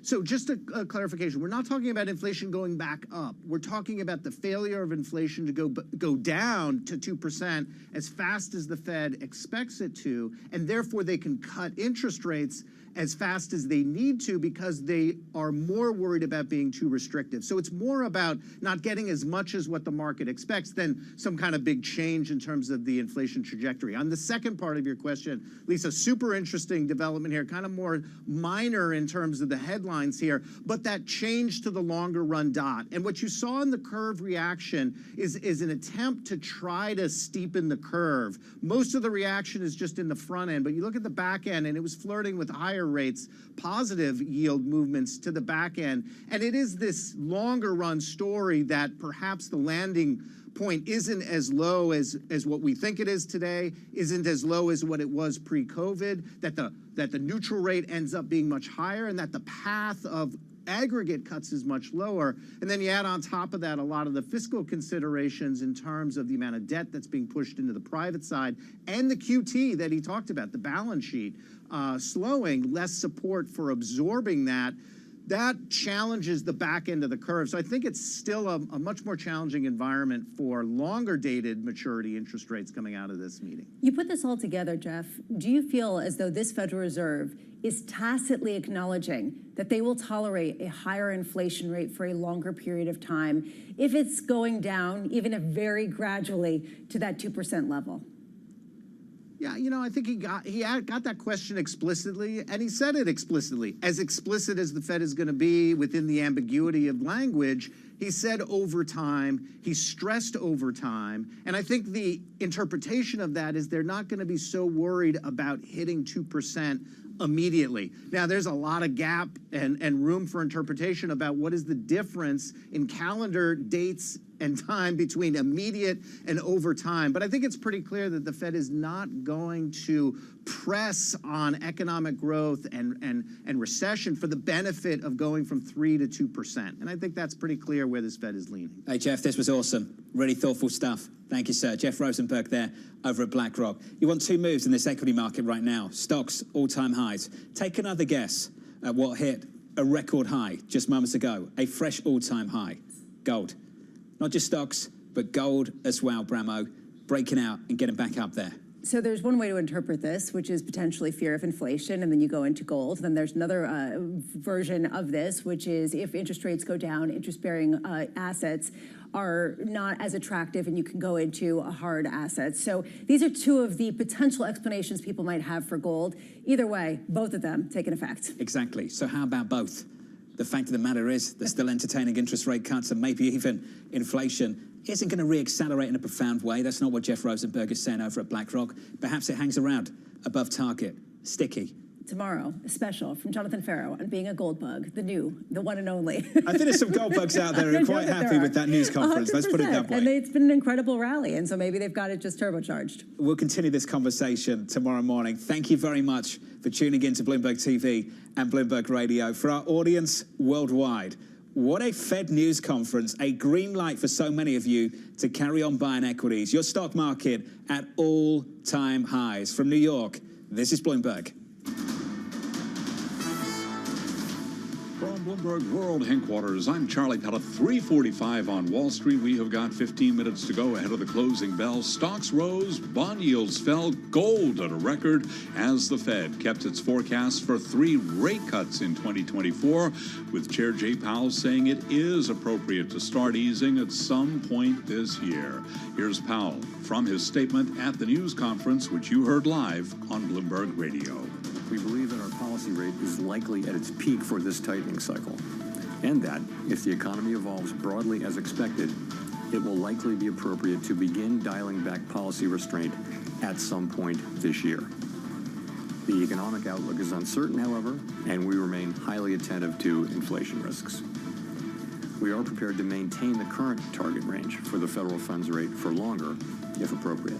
So just a clarification, we're not talking about inflation going back up. We're talking about the failure of inflation to go down to 2% as fast as the Fed expects it to, and therefore they can cut interest rates as fast as they need to because they are more worried about being too restrictive. So it's more about not getting as much as what the market expects than some kind of big change in terms of the inflation trajectory. On the second part of your question, Lisa, super interesting development here, kind of more minor in terms of the headlines here, but that change to the longer run dot. And what you saw in the curve reaction is an attempt to try to steepen the curve. Most of the reaction is just in the front end, but you look at the back end and it was flirting with higher rates, positive yield movements to the back end. And it is this longer run story that perhaps the landing point isn't as low as what we think it is today, isn't as low as what it was pre-COVID, that the neutral rate ends up being much higher, and that the path of aggregate cuts is much lower. And then you add on top of that a lot of the fiscal considerations in terms of the amount of debt that's being pushed into the private side and the QT that he talked about, the balance sheet slowing, less support for absorbing that. That challenges the back end of the curve. So I think it's still a much more challenging environment for longer dated maturity interest rates coming out of this meeting. You put this all together, Jeff. Do you feel as though this Federal Reserve is tacitly acknowledging that they will tolerate a higher inflation rate for a longer period of time if it's going down, even if very gradually, to that 2% level? Yeah, you know, I think he got that question explicitly, and he said it explicitly. As explicit as the Fed is going to be within the ambiguity of language, he said over time, he stressed over time, and I think the interpretation of that is they're not going to be so worried about hitting 2% immediately. Now, there's a lot of gap and room for interpretation about what is the difference in calendar dates and time between immediate and over time. But I think it's pretty clear that the Fed is not going to press on economic growth and recession for the benefit of going from 3 to 2%. And I think that's pretty clear where this Fed is leaning. Hey, Jeff, this was awesome. Really thoughtful stuff. Thank you, sir. Jeff Rosenberg there over at BlackRock. You want 2 moves in this equity market right now. Stocks, all-time highs. Take another guess at what hit a record high just moments ago, a fresh all-time high. Gold. Not just stocks, but gold as well, Bramo, breaking out and getting back up there. So there's one way to interpret this, which is potentially fear of inflation, and then you go into gold. Then there's another version of this, which is if interest rates go down, interest-bearing assets are not as attractive, and you can go into hard assets. So these are 2 of the potential explanations people might have for gold. Either way, both of them take an effect. Exactly. So how about both? The fact of the matter is they're still entertaining interest rate cuts, and maybe even inflation isn't going to re-accelerate in a profound way. That's not what Jeff Rosenberg is saying over at BlackRock. Perhaps it hangs around above target. Sticky. Tomorrow, a special from Jonathan Farrow on being a gold bug, the one and only. I think there's some gold bugs out there who are quite happy with that news conference. Let's put it that way. And it's been an incredible rally, and so maybe they've got it just turbocharged. We'll continue this conversation tomorrow morning. Thank you very much for tuning in to Bloomberg TV and Bloomberg Radio. For our audience worldwide, what a Fed news conference, a green light for so many of you to carry on buying equities. Your stock market at all-time highs. From New York, this is Bloomberg. From Bloomberg World Headquarters, I'm Charlie Pella. 3:45 on Wall Street. We have got 15 minutes to go ahead of the closing bell. Stocks rose, bond yields fell, gold at a record as the Fed kept its forecast for 3 rate cuts in 2024, with Chair Jay Powell saying it is appropriate to start easing at some point this year. Here's Powell from his statement at the news conference, which you heard live on Bloomberg Radio. We believe that our policy rate is likely at its peak for this tightening cycle, and that if the economy evolves broadly as expected, it will likely be appropriate to begin dialing back policy restraint at some point this year. The economic outlook is uncertain, however, and we remain highly attentive to inflation risks. We are prepared to maintain the current target range for the federal funds rate for longer, if appropriate.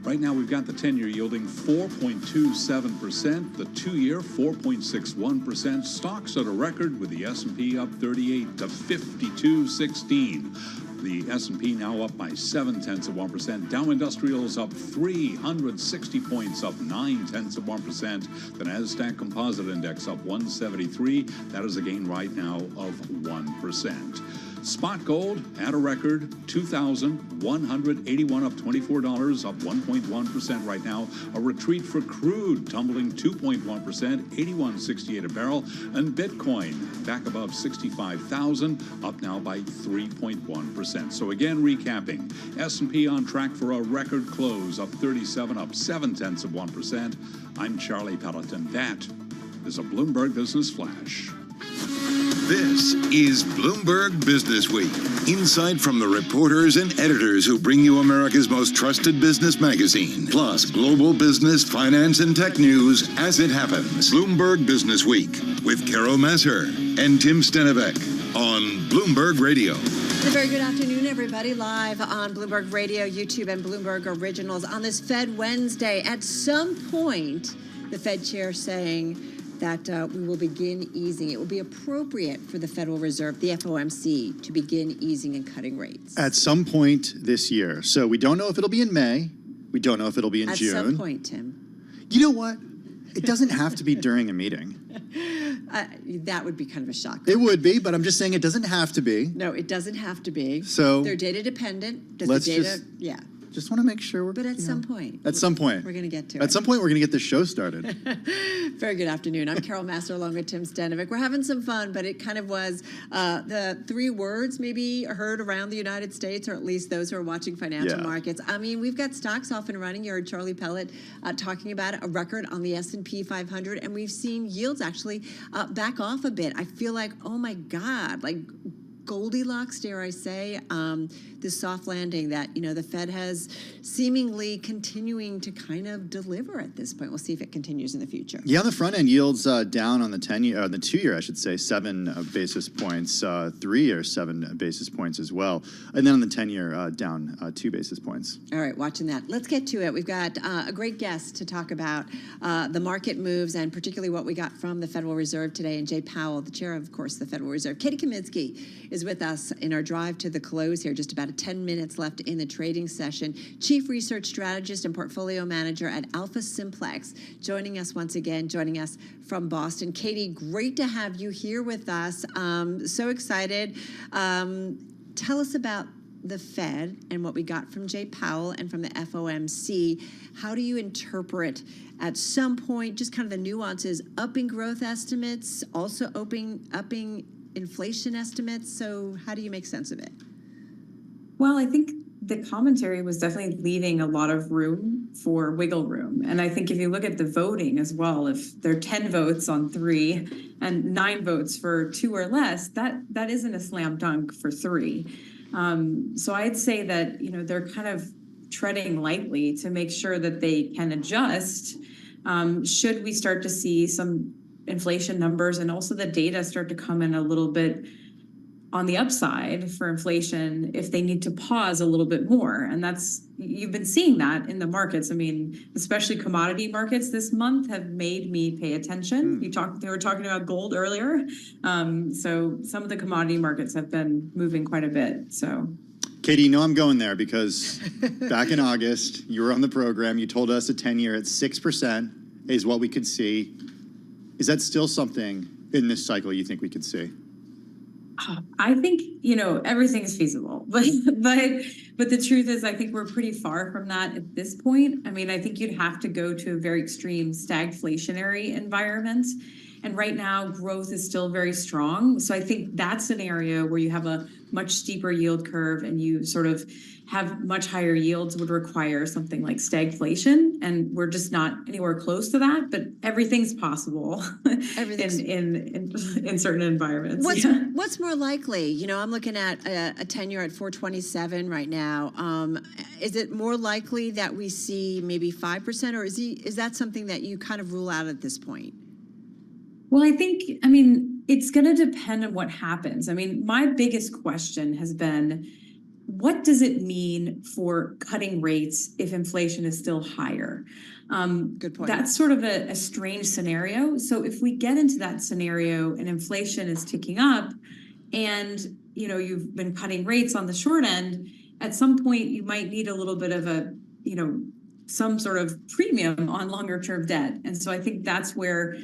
Right now, we've got the 10-year yielding 4.27%, the 2-year 4.61%. Stocks at a record with the S&P up 38 to 52.16. The S&P now up by 0.7%. Dow Industrials up 360 points, up 0.9%. The Nasdaq Composite Index up 173. That is a gain right now of 1%. Spot gold at a record $2,181, up $24, up 1.1% right now. A retreat for crude, tumbling 2.1%, $81.68 a barrel. And Bitcoin back above 65,000, up now by 3.1%. So again, recapping, S&P on track for a record close, up 37, up 0.7%. I'm Charlie Pelleton. That is a Bloomberg Business Flash. This is Bloomberg Business Week. Insight from the reporters and editors who bring you America's most trusted business magazine. Plus, global business, finance, and tech news as it happens. Bloomberg Business Week with Carol Masser and Tim Stenivek on Bloomberg Radio. A very good afternoon, everybody. Live on Bloomberg Radio, YouTube, and Bloomberg Originals on this Fed Wednesday. At some point, the Fed chair saying that we will begin easing. It will be appropriate for the Federal Reserve, the FOMC, to begin easing and cutting rates. At some point this year. So we don't know if it'll be in May. We don't know if it'll be in June. At some point, Tim. You know what? It doesn't have to be during a meeting. That would be kind of a shock. It would be, but I'm just saying it doesn't have to be. No, it doesn't have to be. So they're data dependent. Does let's the data, just, yeah. Just want to make sure we're. But at some point. At some point. We're going to get to it. At some point, we're going to get this show started. Very good afternoon. I'm Carol Masser along with Tim Stenivek. We're having some fun, but it kind of was the 3 words maybe heard around the United States, or at least those who are watching financial markets. I mean, we've got stocks off and running. You heard Charlie Pellet talking about a record on the S&P 500, and we've seen yields actually back off a bit. I feel like, oh my God, like Goldilocks, dare I say, this soft landing that, the Fed has seemingly continuing to kind of deliver at this point. We'll see if it continues in the future. Yeah, the front end yields down on the 10-year, the 2-year, I should say, 7 basis points, 3-year 7 basis points as well, and then on the 10-year down 2 basis points. All right, watching that. Let's get to it. We've got a great guest to talk about the market moves and particularly what we got from the Federal Reserve today. And Jay Powell, the chair of course, the Federal Reserve. Katie Kaminsky is with us in our drive to the close here. Just about 10 minutes left in the trading session. Chief Research Strategist and Portfolio Manager at Alpha Simplex, joining us once again, joining us from Boston. Katie, great to have you here with us. So excited. Tell us about the Fed and what we got from Jay Powell and from the FOMC. How do you interpret at some point just kind of the nuances, upping growth estimates, also upping inflation estimates? So how do you make sense of it? Well, I think the commentary was definitely leaving a lot of room for wiggle room. And I think if you look at the voting as well, if there are 10 votes on 3 and 9 votes for 2 or less, that isn't a slam dunk for 3. So I'd say that, they're kind of treading lightly to make sure that they can adjust should we start to see some inflation numbers and also the data start to come in a little bit on the upside for inflation if they need to pause a little bit more. And you've been seeing that in the markets. I mean, especially commodity markets this month have made me pay attention. They were talking about gold earlier. So some of the commodity markets have been moving quite a bit. So Katie, I'm going there because back in August, you were on the program. You told us a 10-year at 6% is what we could see. Is that still something in this cycle you think we could see? I think, everything is feasible, but the truth is I think we're pretty far from that at this point. I mean, I think you'd have to go to a very extreme stagflationary environment And right now, growth is still very strong. So I think that scenario where you have a much steeper yield curve and you sort of have much higher yields would require something like stagflation. And we're just not anywhere close to that, but everything's possible in certain environments. What's more likely? You know, I'm looking at a 10-year at 4.27 right now. Is it more likely that we see maybe 5%, or is that something that you kind of rule out at this point? Well, I mean, it's going to depend on what happens. I mean, my biggest question has been, what does it mean for cutting rates if inflation is still higher? Good point. That's sort of a strange scenario. So if we get into that scenario and inflation is ticking up and, you know, you've been cutting rates on the short end, at some point you might need a little bit of a, you know, some sort of premium on longer term debt. And so I think that's where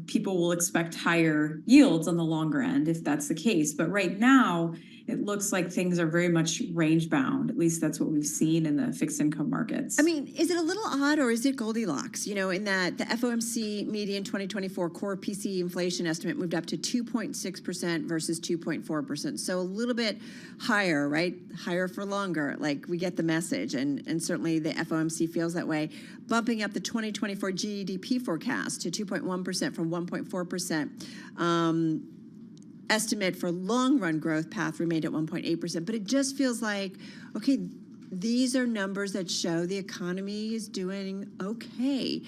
people will expect higher yields on the longer end if that's the case. But right now, it looks like things are very much range bound. At least that's what we've seen in the fixed income markets. I mean, is it a little odd or is it Goldilocks? You know, in that the FOMC median 2024 core PCE inflation estimate moved up to 2.6% versus 2.4%. So a little bit higher, right? Higher for longer. Like, we get the message. And certainly the FOMC feels that way. Bumping up the 2024 GDP forecast to 2.1% from 1.4%. Estimate for long-run growth path remained at 1.8%, but it just feels like, okay, these are numbers that show the economy is doing okay.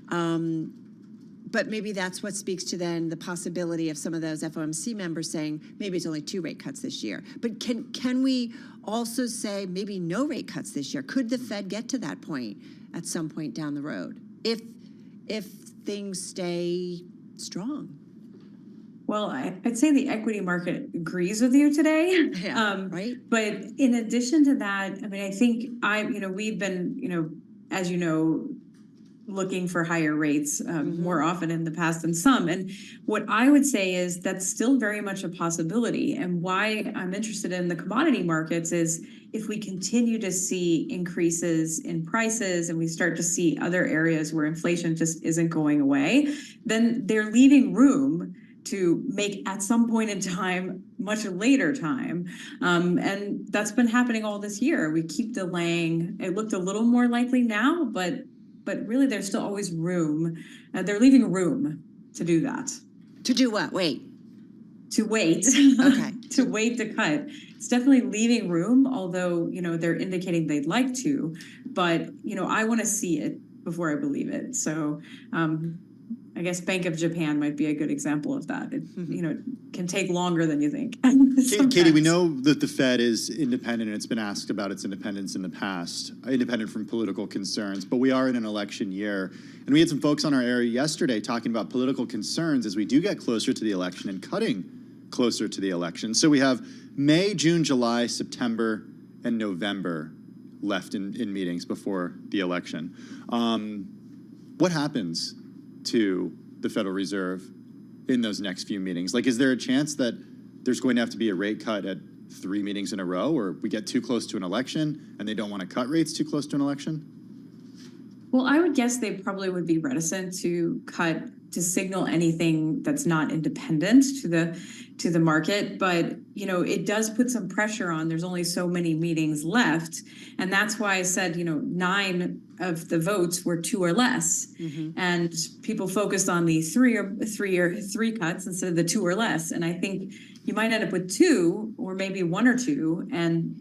But maybe that's what speaks to then the possibility of some of those FOMC members saying maybe it's only 2 rate cuts this year. But can we also say maybe no rate cuts this year? Could the Fed get to that point at some point down the road if things stay strong? Well, I'd say the equity market agrees with you today. Right. But in addition to that, I mean, I think we've been, as you know, looking for higher rates more often in the past than some. And what I would say is that's still very much a possibility. And why I'm interested in the commodity markets is if we continue to see increases in prices and we start to see other areas where inflation just isn't going away, then they're leaving room to make at some point in time, much later time. And that's been happening all this year. We keep delaying. It looked a little more likely now, but really there's still always room. They're leaving room to do that. To do what? Wait. To wait. Okay. To wait to cut. It's definitely leaving room, although, they're indicating they'd like to. But, I want to see it before I believe it. So, I guess Bank of Japan might be a good example of that. It, can take longer than you think. Katie, we know that the Fed is independent, and it's been asked about its independence in the past, independent from political concerns, but we are in an election year. And we had some folks on our air yesterday talking about political concerns as we do get closer to the election and cutting closer to the election. So we have May, June, July, September, and November left in meetings before the election. What happens to the Federal Reserve in those next few meetings? Like, is there a chance that there's going to have to be a rate cut at 3 meetings in a row, or we get too close to an election and they don't want to cut rates too close to an election? Well, I would guess they probably would be reticent to cut, to signal anything that's not independent to the market. But, it does put some pressure on. There's only so many meetings left. And that's why I said, 9 of the votes were 2 or less. And people focused on the three cuts instead of the 2 or less. And I think you might end up with 2 or maybe 1 or 2. And,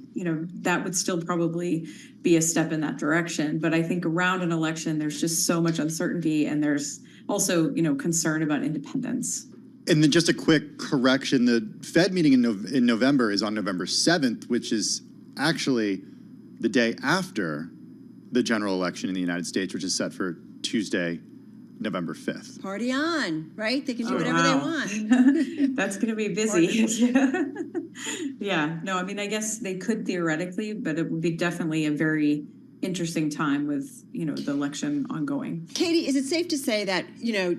that would still probably be a step in that direction. But I think around an election, there's just so much uncertainty. And there's also, concern about independence. And then just a quick correction, the Fed meeting in November is on November 7th, which is actually the day after the general election in the United States, which is set for Tuesday, November 5th. Party on, right? They can do whatever they want. That's going to be busy. Yeah. No, I mean, I guess they could theoretically, but it would be definitely a very interesting time with, the election ongoing. Katie, is it safe to say that,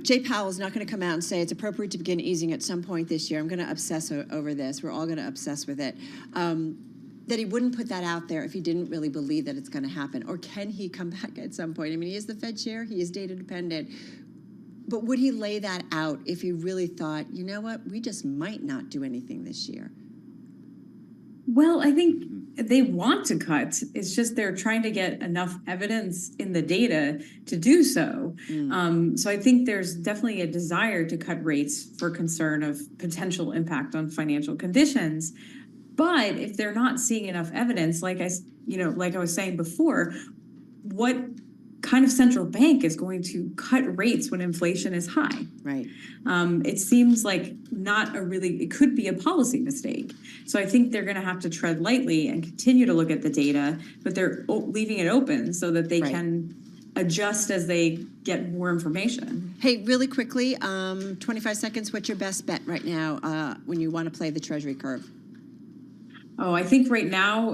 Jay Powell is not going to come out and say it's appropriate to begin easing at some point this year? I'm going to obsess over this. We're all going to obsess with it. That he wouldn't put that out there if he didn't really believe that it's going to happen? Or can he come back at some point? I mean, he is the Fed chair. He is data dependent. But would he lay that out if he really thought, you know what, we just might not do anything this year? Well, I think they want to cut. It's just they're trying to get enough evidence in the data to do so. So I think there's definitely a desire to cut rates for concern of potential impact on financial conditions. But if they're not seeing enough evidence, like I was saying before, what kind of central bank is going to cut rates when inflation is high? Right. It seems like it could be a policy mistake. So I think they're going to have to tread lightly and continue to look at the data, but they're leaving it open so that they can adjust as they get more information. Hey, really quickly, 25 seconds, what's your best bet right now when you want to play the Treasury curve? Oh, I think right now,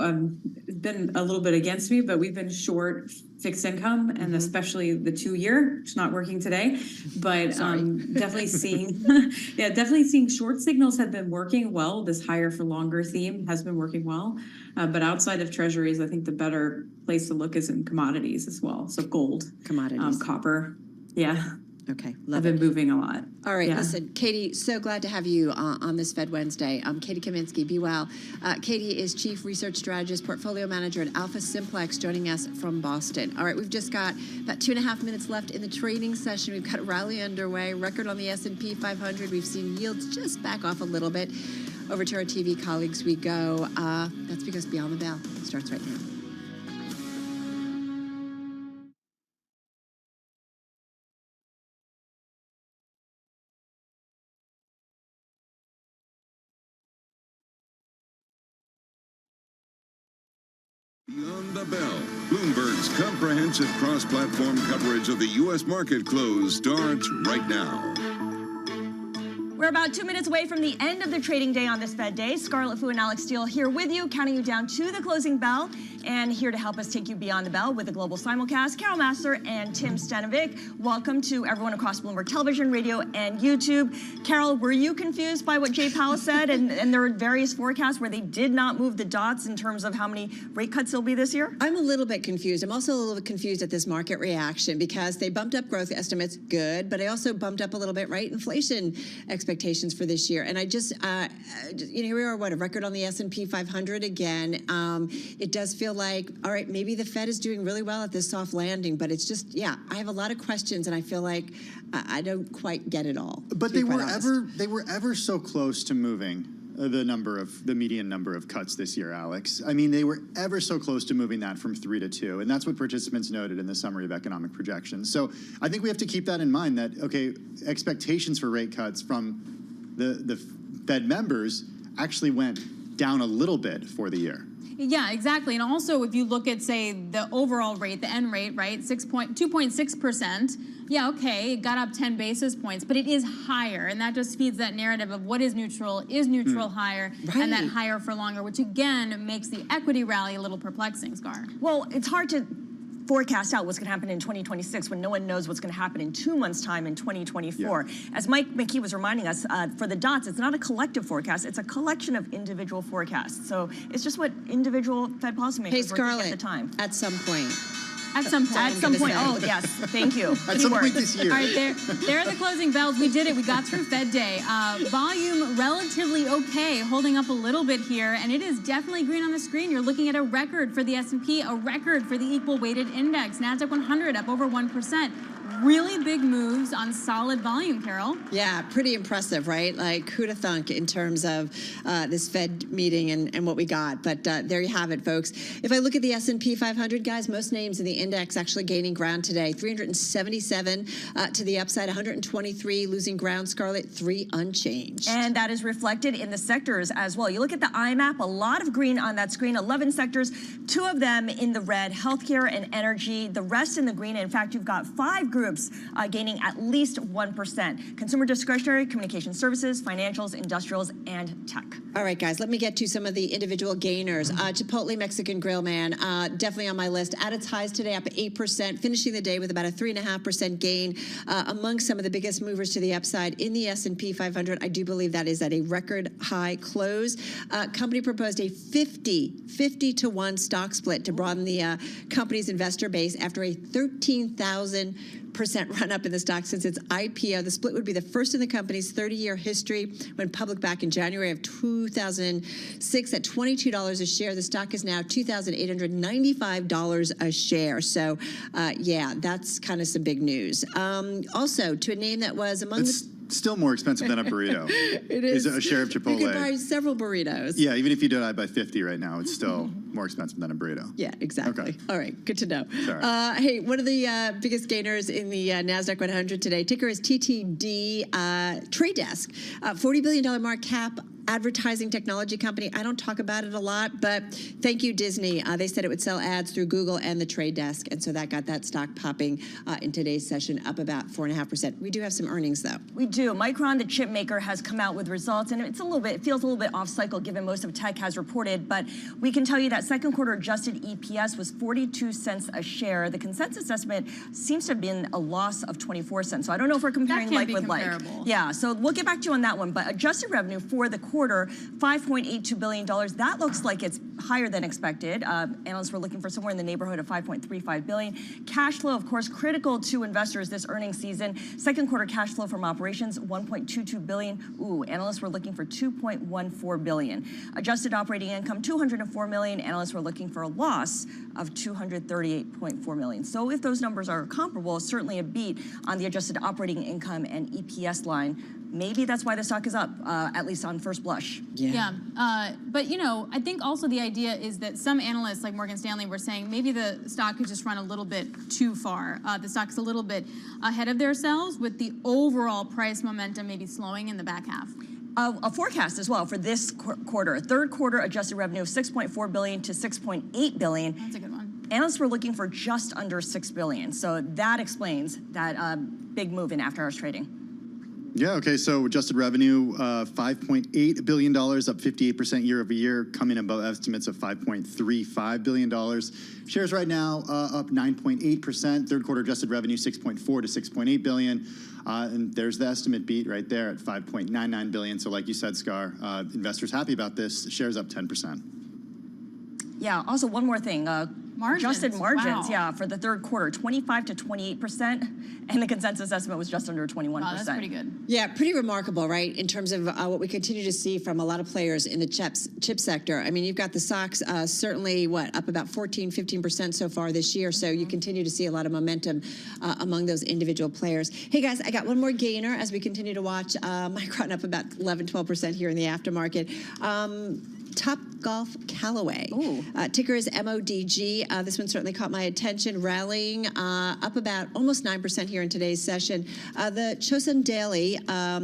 it's been a little bit against me, but we've been short fixed income and especially the 2-year. It's not working today, but definitely seeing short signals have been working well. This higher for longer theme has been working well. But outside of treasuries, I think the better place to look is in commodities as well. So gold, commodities, copper. Yeah. Okay. I've been moving a lot. All right. Listen, Katie, so glad to have you on this Fed Wednesday. Katie Kaminsky, be well. Katie is Chief Research Strategist, Portfolio Manager at Alpha Simplex, joining us from Boston. All right. We've just got about 2.5 minutes left in the trading session. We've got a rally underway, record on the S&P 500. We've seen yields just back off a little bit. Over to our TV colleagues we go. That's because Beyond the Bell starts right now. Beyond the Bell, Bloomberg's comprehensive cross-platform coverage of the U.S. market close starts right now. We're about 2 minutes away from the end of the trading day on this Fed Day. Scarlett Fu and Alex Steele here with you, counting you down to the closing bell. And here to help us take you beyond the bell with the global simulcast, Carol Massar and Tim Stanovic. Welcome to everyone across Bloomberg Television, radio, and YouTube. Carol, were you confused by what Jay Powell said? And there were various forecasts where they did not move the dots in terms of how many rate cuts there'll be this year? I'm a little bit confused. I'm also a little bit confused at this market reaction because they bumped up growth estimates, good, but I also bumped up a little bit, right, inflation expectations for this year. And I just, here we are, a record on the S&P 500 again. It does feel like, all right, maybe the Fed is doing really well at this soft landing, but it's just, I have a lot of questions, and I feel like I don't quite get it all. But they were ever so close to moving the median number of cuts this year, Alex. I mean, they were ever so close to moving that from 3 to 2, and that's what participants noted in the summary of economic projections. So I think we have to keep that in mind that, okay, expectations for rate cuts from the Fed members actually went down a little bit for the year. Yeah, exactly. And also, if you look at, say, the overall rate, the end rate, right, 2.6%, yeah, okay, it got up 10 basis points, but it is higher, and that just feeds that narrative of what is neutral higher, and that higher for longer, which again makes the equity rally a little perplexing, Scar. Well, it's hard to forecast out what's going to happen in 2026 when no one knows what's going to happen in 2 months' time in 2024. Yeah. As Mike McKee was reminding us, for the dots, it's not a collective forecast, it's a collection of individual forecasts. So it's just what individual Fed policymakers were thinking at the time. At some point. At some point. Oh, yes. Thank you. At some point this year. All right, there are the closing bells. We did it. We got through Fed Day. Volume relatively okay, holding up a little bit here, and it is definitely green on the screen. You're looking at a record for the S&P, a record for the equal weighted index. NASDAQ 100 up over 1%. Really big moves on solid volume, Carol. Yeah, pretty impressive, right? Like, who'd have thunk in terms of this Fed meeting and what we got. But there you have it, folks. If I look at the S&P 500, guys, most names in the index actually gaining ground today. 377 to the upside, 123 losing ground. Scarlett, 3 unchanged. And that is reflected in the sectors as well. You look at the IMAP, a lot of green on that screen, 11 sectors, 2 of them in the red, healthcare and energy, the rest in the green. In fact, you've got 5 groups gaining at least 1%. Consumer discretionary, communication services, financials, industrials, and tech. All right, guys, let me get to some of the individual gainers. Chipotle Mexican Grill, man, definitely on my list. At its highs today, up 8%, finishing the day with about a 3.5% gain. Among some of the biggest movers to the upside in the S&P 500, I do believe that is at a record high close. Company proposed a 50-to-1 stock split to broaden the company's investor base after a 13,000 4% run up in the stock since its IPO. The split would be the first in the company's 30-year history. Went public back in January of 2006 at $22 a share. The stock is now $2,895 a share. So, yeah, that's kind of some big news. Also, to a name that was among still more expensive than a burrito. It is a share of Chipotle. You could buy several burritos. Yeah, even if you divide by 50 right now, it's still more expensive than a burrito. Yeah, exactly. Okay. All right, good to know. Sorry. Hey, one of the biggest gainers in the NASDAQ 100 today, ticker is TTD, Trade Desk, $40 billion market cap. Advertising technology company. I don't talk about it a lot, but thank you, Disney. They said it would sell ads through Google and the Trade Desk, and so that got that stock popping in today's session, up about 4.5%. We do have some earnings, though. We do. Micron, the chip maker, has come out with results, and it feels a little bit off cycle given most of tech has reported. But we can tell you that second quarter adjusted EPS was 42 cents a share. The consensus estimate seems to have been a loss of 24 cents. So I don't know if we're comparing like with like. Yeah. So we'll get back to you on that one. But adjusted revenue for the quarter, $5.82 billion. That looks like it's higher than expected. Analysts were looking for somewhere in the neighborhood of $5.35 billion. Cash flow, of course, critical to investors this earnings season. Second quarter cash flow from operations, $1.22 billion. Ooh, analysts were looking for $2.14 billion. Adjusted operating income, $204 million. Analysts were looking for a loss of $238.4 million. So if those numbers are comparable, certainly a beat on the adjusted operating income and EPS line. Maybe that's why the stock is up, at least on first blush. Yeah. But, you know, I think also the idea is that some analysts like Morgan Stanley were saying maybe the stock has just run a little bit too far. The stock's a little bit ahead of themselves with the overall price momentum maybe slowing in the back half. A forecast as well for this quarter. Third quarter adjusted revenue of $6.4 billion to $6.8 billion. That's a good one. Analysts were looking for just under $6 billion. So that explains that big move in after-hours trading. Yeah, okay, so adjusted revenue, $5.8 billion, up 58% year over year, coming above estimates of $5.35 billion. Shares right now up 9.8%. Third quarter adjusted revenue, $6.4 to $6.8 billion. And there's the estimate beat right there at $5.99 billion. So like you said, Scar, investors happy about this. Shares up 10%. Yeah, also one more thing. Adjusted margins, wow. yeah, for the third quarter, 25 to 28%, and the consensus estimate was just under 21%. Wow, that's pretty good. Yeah, pretty remarkable, right, in terms of what we continue to see from a lot of players in the chip sector. I mean, you've got the stocks certainly, up about 14, 15% so far this year, so you continue to see a lot of momentum among those individual players. Hey, guys, I got one more gainer as we continue to watch Micron up about 11, 12% here in the aftermarket. Topgolf Callaway. Ticker is MODG. This one certainly caught my attention, rallying up about almost 9% here in today's session. The Chosun Daily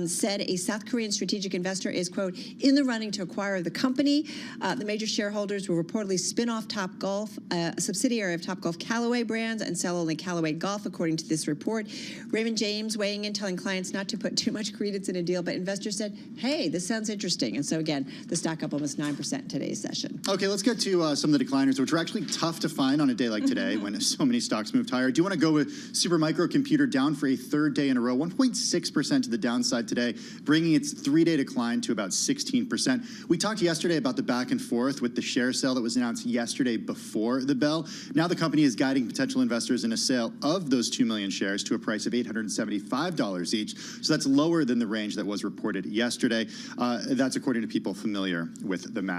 said a South Korean strategic investor is, quote, in the running to acquire the company. The major shareholders will reportedly spin off Topgolf, a subsidiary of Topgolf Callaway brands, and sell only Callaway Golf, according to this report. Raymond James weighing in, telling clients not to put too much credence in a deal, but investors said, hey, this sounds interesting. And so, again, the stock up almost 9% today's session. Okay, let's get to some of the decliners, which are actually tough to find on a day like today when so many stocks moved higher. Do you want to go with Supermicro Computer, down for a third day in a row, 1.6% to the downside today, bringing its three-day decline to about 16%. We talked yesterday about the back and forth with the share sale that was announced yesterday before the bell. Now the company is guiding potential investors in a sale of those 2 million shares to a price of $875 each. So that's lower than the range that was reported yesterday. That's according to people familiar with the matter.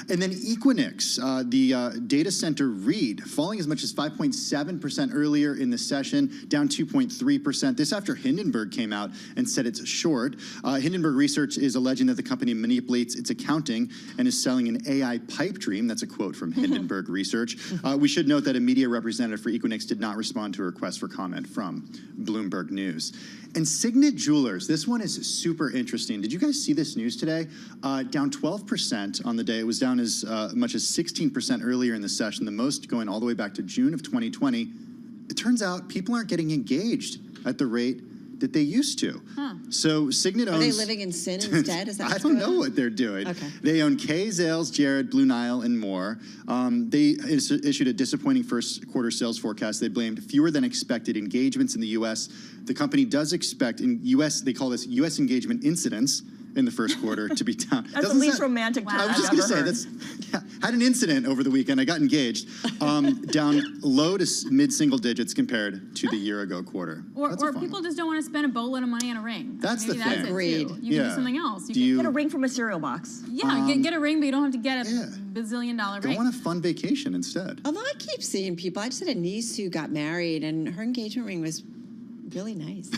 And then Equinix, the data center REIT, falling as much as 5.7% earlier in the session, down 2.3%. This after Hindenburg came out and said it's short. Hindenburg Research is alleging that the company manipulates its accounting and is selling an AI pipe dream. That's a quote from Hindenburg Research. We should note that a media representative for Equinix did not respond to a request for comment from Bloomberg News. And Signet Jewelers, this one is super interesting. Did you guys see this news today? Down 12% on the day. It was down as much as 16% earlier in the session, the most going all the way back to June of 2020. It turns out people aren't getting engaged at the rate that they used to. So Signet owns... Are they living in sin instead? Is that I don't know what they're doing. Okay. They own Kay, Zales, Jared, Blue Nile, and more. They issued a disappointing first quarter sales forecast. They blamed fewer than expected engagements in the U.S. The company does expect in U.S., they call this U.S. engagement incidents, in the first quarter to be down. That's the least romantic time I was I've just going to ever say, heard. had an incident over the weekend. I got engaged. Down low to mid-single digits compared to the year-ago quarter. Or people just don't want to spend a boatload of money on a ring. That's Maybe the thing. That's it Agreed. too. You can do something else. You can get a ring from a cereal box. Yeah, get a ring, but you don't have to get a bazillion-dollar Go ring. on a fun vacation instead. Although I keep seeing people, I just had a niece who got married, and her engagement ring was really nice.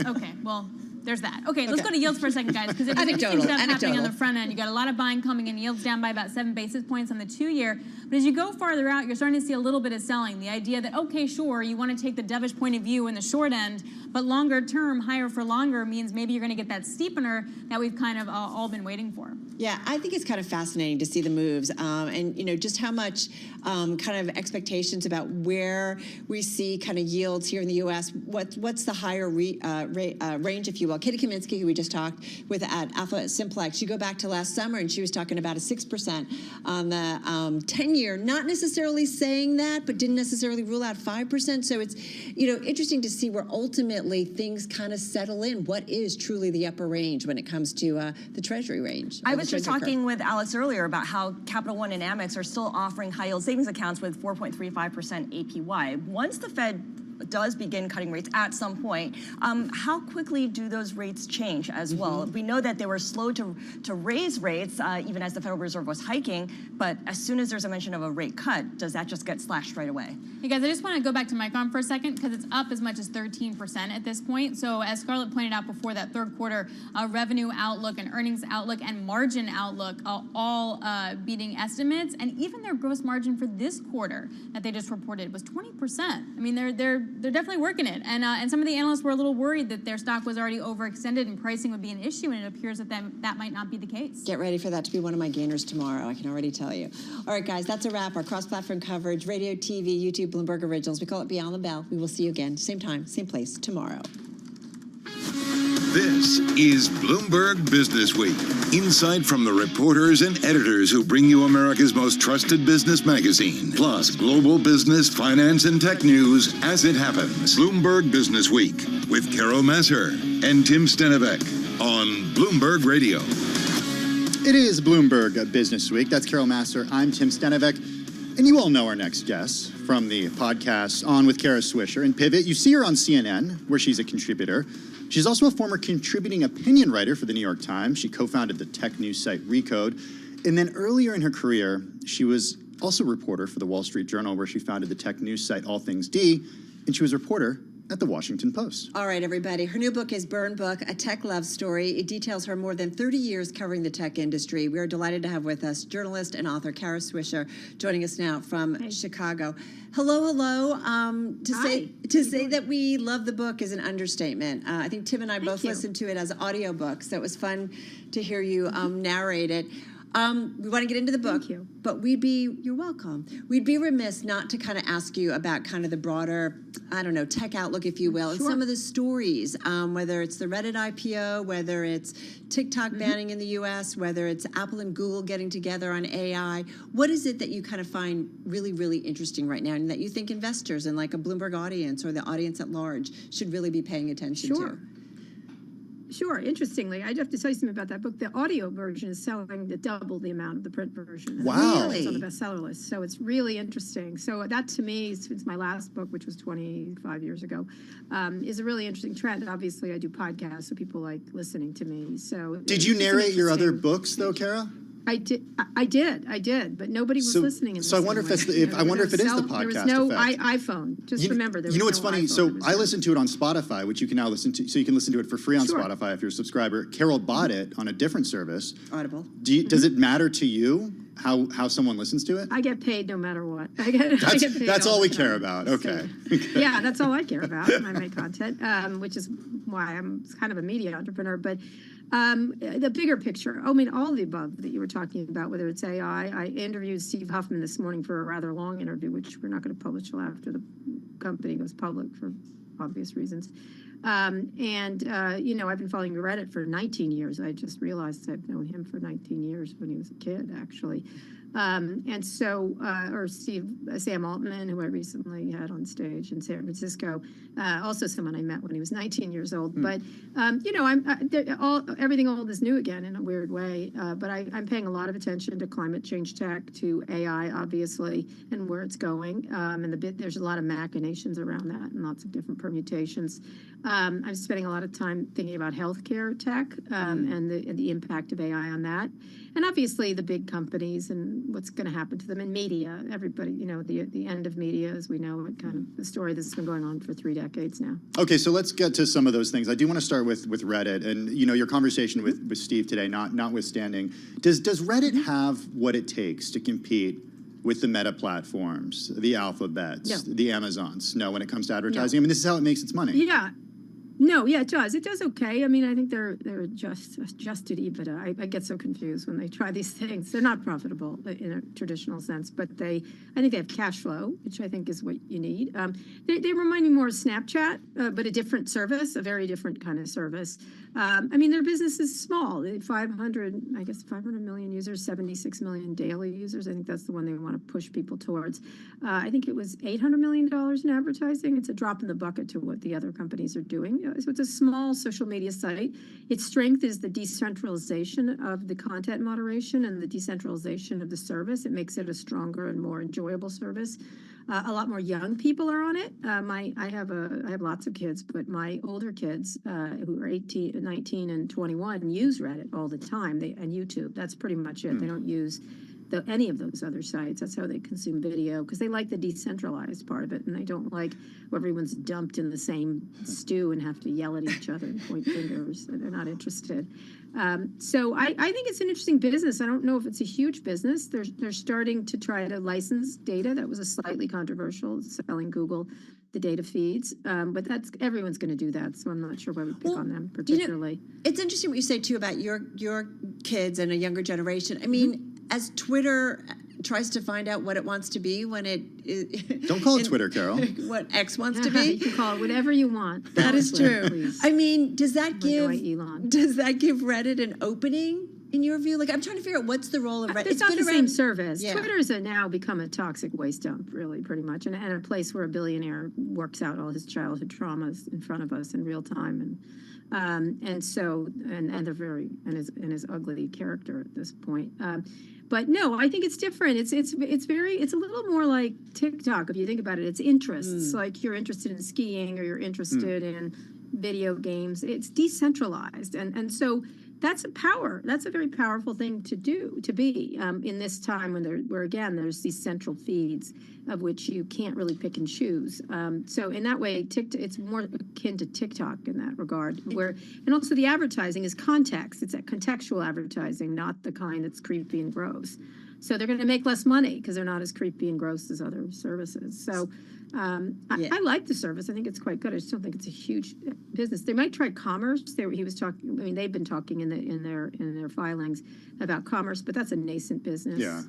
Okay, well, there's that. Okay, let's go to yields for a second, guys, because it's interesting Anecdotal, stuff happening on anecdotal. the front end. You got a lot of buying coming in, yields down by about 7 basis points on the 2-year. But as you go farther out, you're starting to see a little bit of selling. The idea that, okay, sure, you want to take the dovish point of view in the short end, but longer term, higher for longer means maybe you're going to get that steepener that we've kind of all been waiting for. Yeah, I think it's kind of fascinating to see the moves, and just how much kind of expectations about where we see kind of yields here in the U.S. What's the higher range, if you will? Katie Kaminsky, who we just talked with at Alpha Simplex, you go back to last summer, and she was talking about a 6% on the 10-year, not necessarily saying that, but didn't necessarily rule out 5%. So it's interesting to see where ultimately things kind of settle in. What is truly the upper range when it comes to the Treasury range? I was just talking with Alex earlier about how Capital One and Amex are still offering high-yield savings accounts with 4.35% APY. Once the Fed does begin cutting rates at some point, how quickly do those rates change as well? We know that they were slow to raise rates even as the Federal Reserve was hiking, but as soon as there's a mention of a rate cut, does that just get slashed right away? Hey guys, I just want to go back to Micron for a second because it's up as much as 13% at this point. So as Scarlett pointed out before, that third quarter revenue outlook and earnings outlook and margin outlook all beating estimates, and even their gross margin for this quarter that they just reported was 20%. I mean, they're definitely working it, and some of the analysts were a little worried that their stock was already overextended and pricing would be an issue, and it appears that that might not be the case. Get ready for that to be one of my gainers tomorrow, I can already tell you. All right, guys, that's a wrap. Our cross-platform coverage, radio, TV, YouTube, Bloomberg Originals. We call it Beyond the Bell. We will see you again, same time, same place, tomorrow. This is Bloomberg Business Week. Insight from the reporters and editors who bring you America's most trusted business magazine. Plus, global business, finance, and tech news as it happens. Bloomberg Business Week with Carol Masser and Tim Stenivek on Bloomberg Radio. It is Bloomberg Business Week. That's Carol Masser. I'm Tim Stenivek. And you all know our next guest from the podcast On with Kara Swisher and Pivot. You see her on CNN, where she's a contributor. She's also a former contributing opinion writer for the New York Times. She co-founded the tech news site Recode. And then earlier in her career, she was also a reporter for the Wall Street Journal, where she founded the tech news site All Things D. And she was a reporter at the Washington Post. All right, everybody. Her new book is Burn Book, A Tech Love Story. It details her more than 30 years covering the tech industry. We are delighted to have with us journalist and author Kara Swisher, joining us now from Chicago. Hello, hello. To say that we love the book is an understatement. I think Tim and I both listened to it as audiobooks, so it was fun to hear you narrate it. We want to get into the book, but you're welcome. We'd be remiss not to kind of ask you about kind of the broader, tech outlook, if you will, and some of the stories, whether it's the Reddit IPO, whether it's TikTok banning in the US, whether it's Apple and Google getting together on AI. What is it that you kind of find really, really interesting right now and that you think investors and like a Bloomberg audience or the audience at large should really be paying attention to? Sure. Interestingly, I have to tell you something about that book. The audio version is selling to double the amount of the print version. Wow. It's on the bestseller list. So it's really interesting. So that to me, since my last book, which was 25 years ago, is a really interesting trend. Obviously, I do podcasts, so people like listening to me. So did you narrate your other books, though, Kara? I did, but nobody was listening. So I wonder if that's I wonder if it is the podcast. There was no effect. iPhone. Just remember, there was what's no funny? iPhone. So I listened to it on Spotify, which you can now listen to. So you can listen to it for free on Spotify if you're a subscriber. Carol bought it on a different service. Audible. Does it matter to you how someone listens to it? I get paid no matter what. I get paid. That's all we care about. Okay. So, yeah, that's all I care about when I make content, which is why I'm kind of a media entrepreneur. But the bigger picture, I mean, all the above that you were talking about, whether it's AI. I interviewed Steve Huffman this morning for a rather long interview, which we're not going to publish till after the company goes public for obvious reasons. I've been following Reddit for 19 years. I just realized I've known him for 19 years when he was a kid, actually. And so, or Sam Altman, who I recently had on stage in San Francisco, also someone I met when he was 19 years old. But everything old is new again in a weird way. But I'm paying a lot of attention to climate change tech, to AI, obviously, and where it's going. And there's a lot of machinations around that and lots of different permutations. I'm spending a lot of time thinking about healthcare tech and the impact of AI on that. And obviously the big companies and what's going to happen to them in media. Everybody, the end of media, as we know, kind of the story that's been going on for 3 decades now. Okay, so let's get to some of those things. I do want to start with Reddit and your conversation with Steve today, notwithstanding. Does Reddit have what it takes to compete with the Meta platforms, the Alphabets, the Amazons? No, when it comes to advertising. I mean, this is how it makes its money. Yeah. No, yeah, it does. It does okay. I mean, I think they're adjusted EBITDA. I get so confused when they try these things. They're not profitable in a traditional sense, but I think they have cash flow, which I think is what you need. They remind me more of Snapchat, but a different service, a very different kind of service. I mean, their business is small. They have 500 million users, 76 million daily users. I think that's the one they want to push people towards. I think it was $800 million in advertising. It's a drop in the bucket to what the other companies are doing. So it's a small social media site. Its strength is the decentralization of the content moderation and the decentralization of the service. It makes it a stronger and more enjoyable service. A lot more young people are on it. I have lots of kids, but my older kids who are 18, 19, and 21 use Reddit all the time. And YouTube. That's pretty much it. They don't use any of those other sites. That's how they consume video because they like the decentralized part of it, and they don't like where everyone's dumped in the same stew and have to yell at each other and point fingers. They're not interested. So I think it's an interesting business. I don't know if it's a huge business. They're starting to try to license data. That was a slightly controversial, selling Google the data feeds. But everyone's going to do that, so I'm not sure why we pick on them particularly. It's interesting what you say, too, about your kids and a younger generation. I mean, as Twitter tries to find out what it wants to be when it... Don't call it Twitter, Carol. What X wants to be. You can call it whatever you want. That is true. Please. I mean, does that give Reddit an opening in your view? Like, I'm trying to figure out what's the role of Reddit. It's not the same service. Yeah. Twitter's now become a toxic waste dump, really, pretty much, and a place where a billionaire works out all his childhood traumas in front of us in real time, and so they're very and his ugly character at this point. But no, I think it's different. It's a little more like TikTok if you think about it. It's interests, like you're interested in skiing or you're interested in video games. It's decentralized, and so that's a power. That's a very powerful thing to be in this time where again there's these central feeds of which you can't really pick and choose. So in that way, it's more akin to TikTok in that regard. And also the advertising is context. It's that contextual advertising, not the kind that's creepy and gross. So they're going to make less money because they're not as creepy and gross as other services. So I like the service. I think it's quite good. I just don't think it's a huge business. They might try commerce. He was talking. I mean, they've been talking in their filings about commerce, but that's a nascent business. Yeah.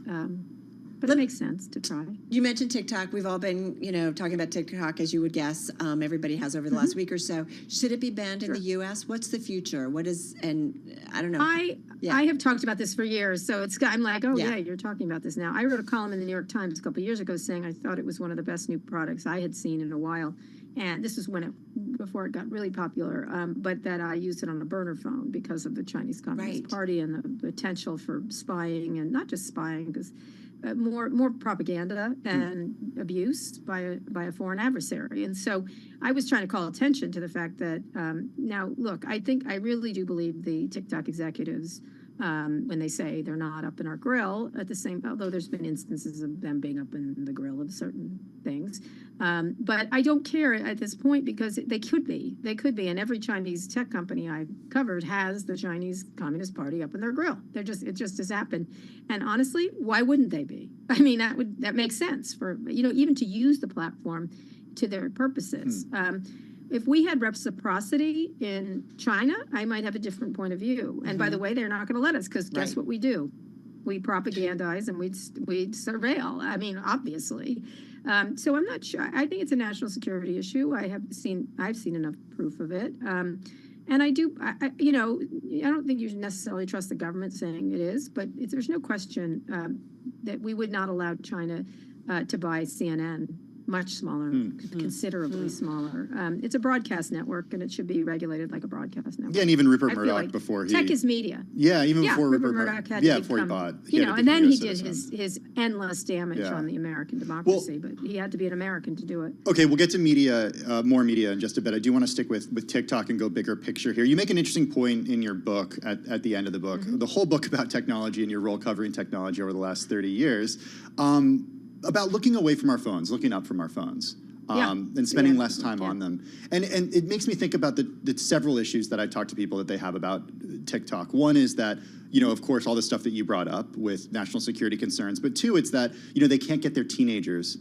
But it makes sense to try. You mentioned TikTok. We've all been, talking about TikTok, as you would guess. Everybody has over the last week or so. Should it be banned in the U.S.? What's the future? And I don't know. I have talked about this for years, so I'm like, yeah, you're talking about this now. I wrote a column in the New York Times a couple of years ago saying I thought it was one of the best new products I had seen in a while. And this is before it got really popular, but that I used it on a burner phone because of the Chinese Communist Party and the potential for spying, and not just spying, because more propaganda and abuse by a foreign adversary. And so I was trying to call attention to the fact that now, look, I really do believe the TikTok executives, when they say they're not up in our grill, although there's been instances of them being up in the grill of certain things. But I don't care at this point because they could be. And every Chinese tech company I've covered has the Chinese Communist Party up in their grill. It just has happened. And honestly, why wouldn't they be? I mean, that makes sense for, even to use the platform to their purposes. If we had reciprocity in China, I might have a different point of view. And by the way, they're not going to let us because guess what we do? We propagandize and we'd surveil. I mean, obviously. So I'm not sure. I think it's a national security issue. I've seen enough proof of it. And I don't think you should necessarily trust the government saying it is, but there's no question that we would not allow China to buy CNN. Much smaller, considerably smaller. It's a broadcast network, and it should be regulated like a broadcast network. Yeah, and even Rupert I feel Murdoch like before he... Tech is media. Yeah, even before Rupert Murdoch had to before he become, bought. You know, and then he did citizen. his endless damage on the American democracy, but he had to be an American to do it. Okay, we'll get to media, more media in just a bit. I do want to stick with TikTok and go bigger picture here. You make an interesting point in your book at the end of the book, the whole book about technology and your role covering technology over the last 30 years, about looking away from our phones, looking up from our phones. And spending less time on them. And it makes me think about the several issues that I talk to people that they have about TikTok. One is that, you know, of course, all the stuff that you brought up with national security concerns. But two, it's that, you know, they can't get their teenagers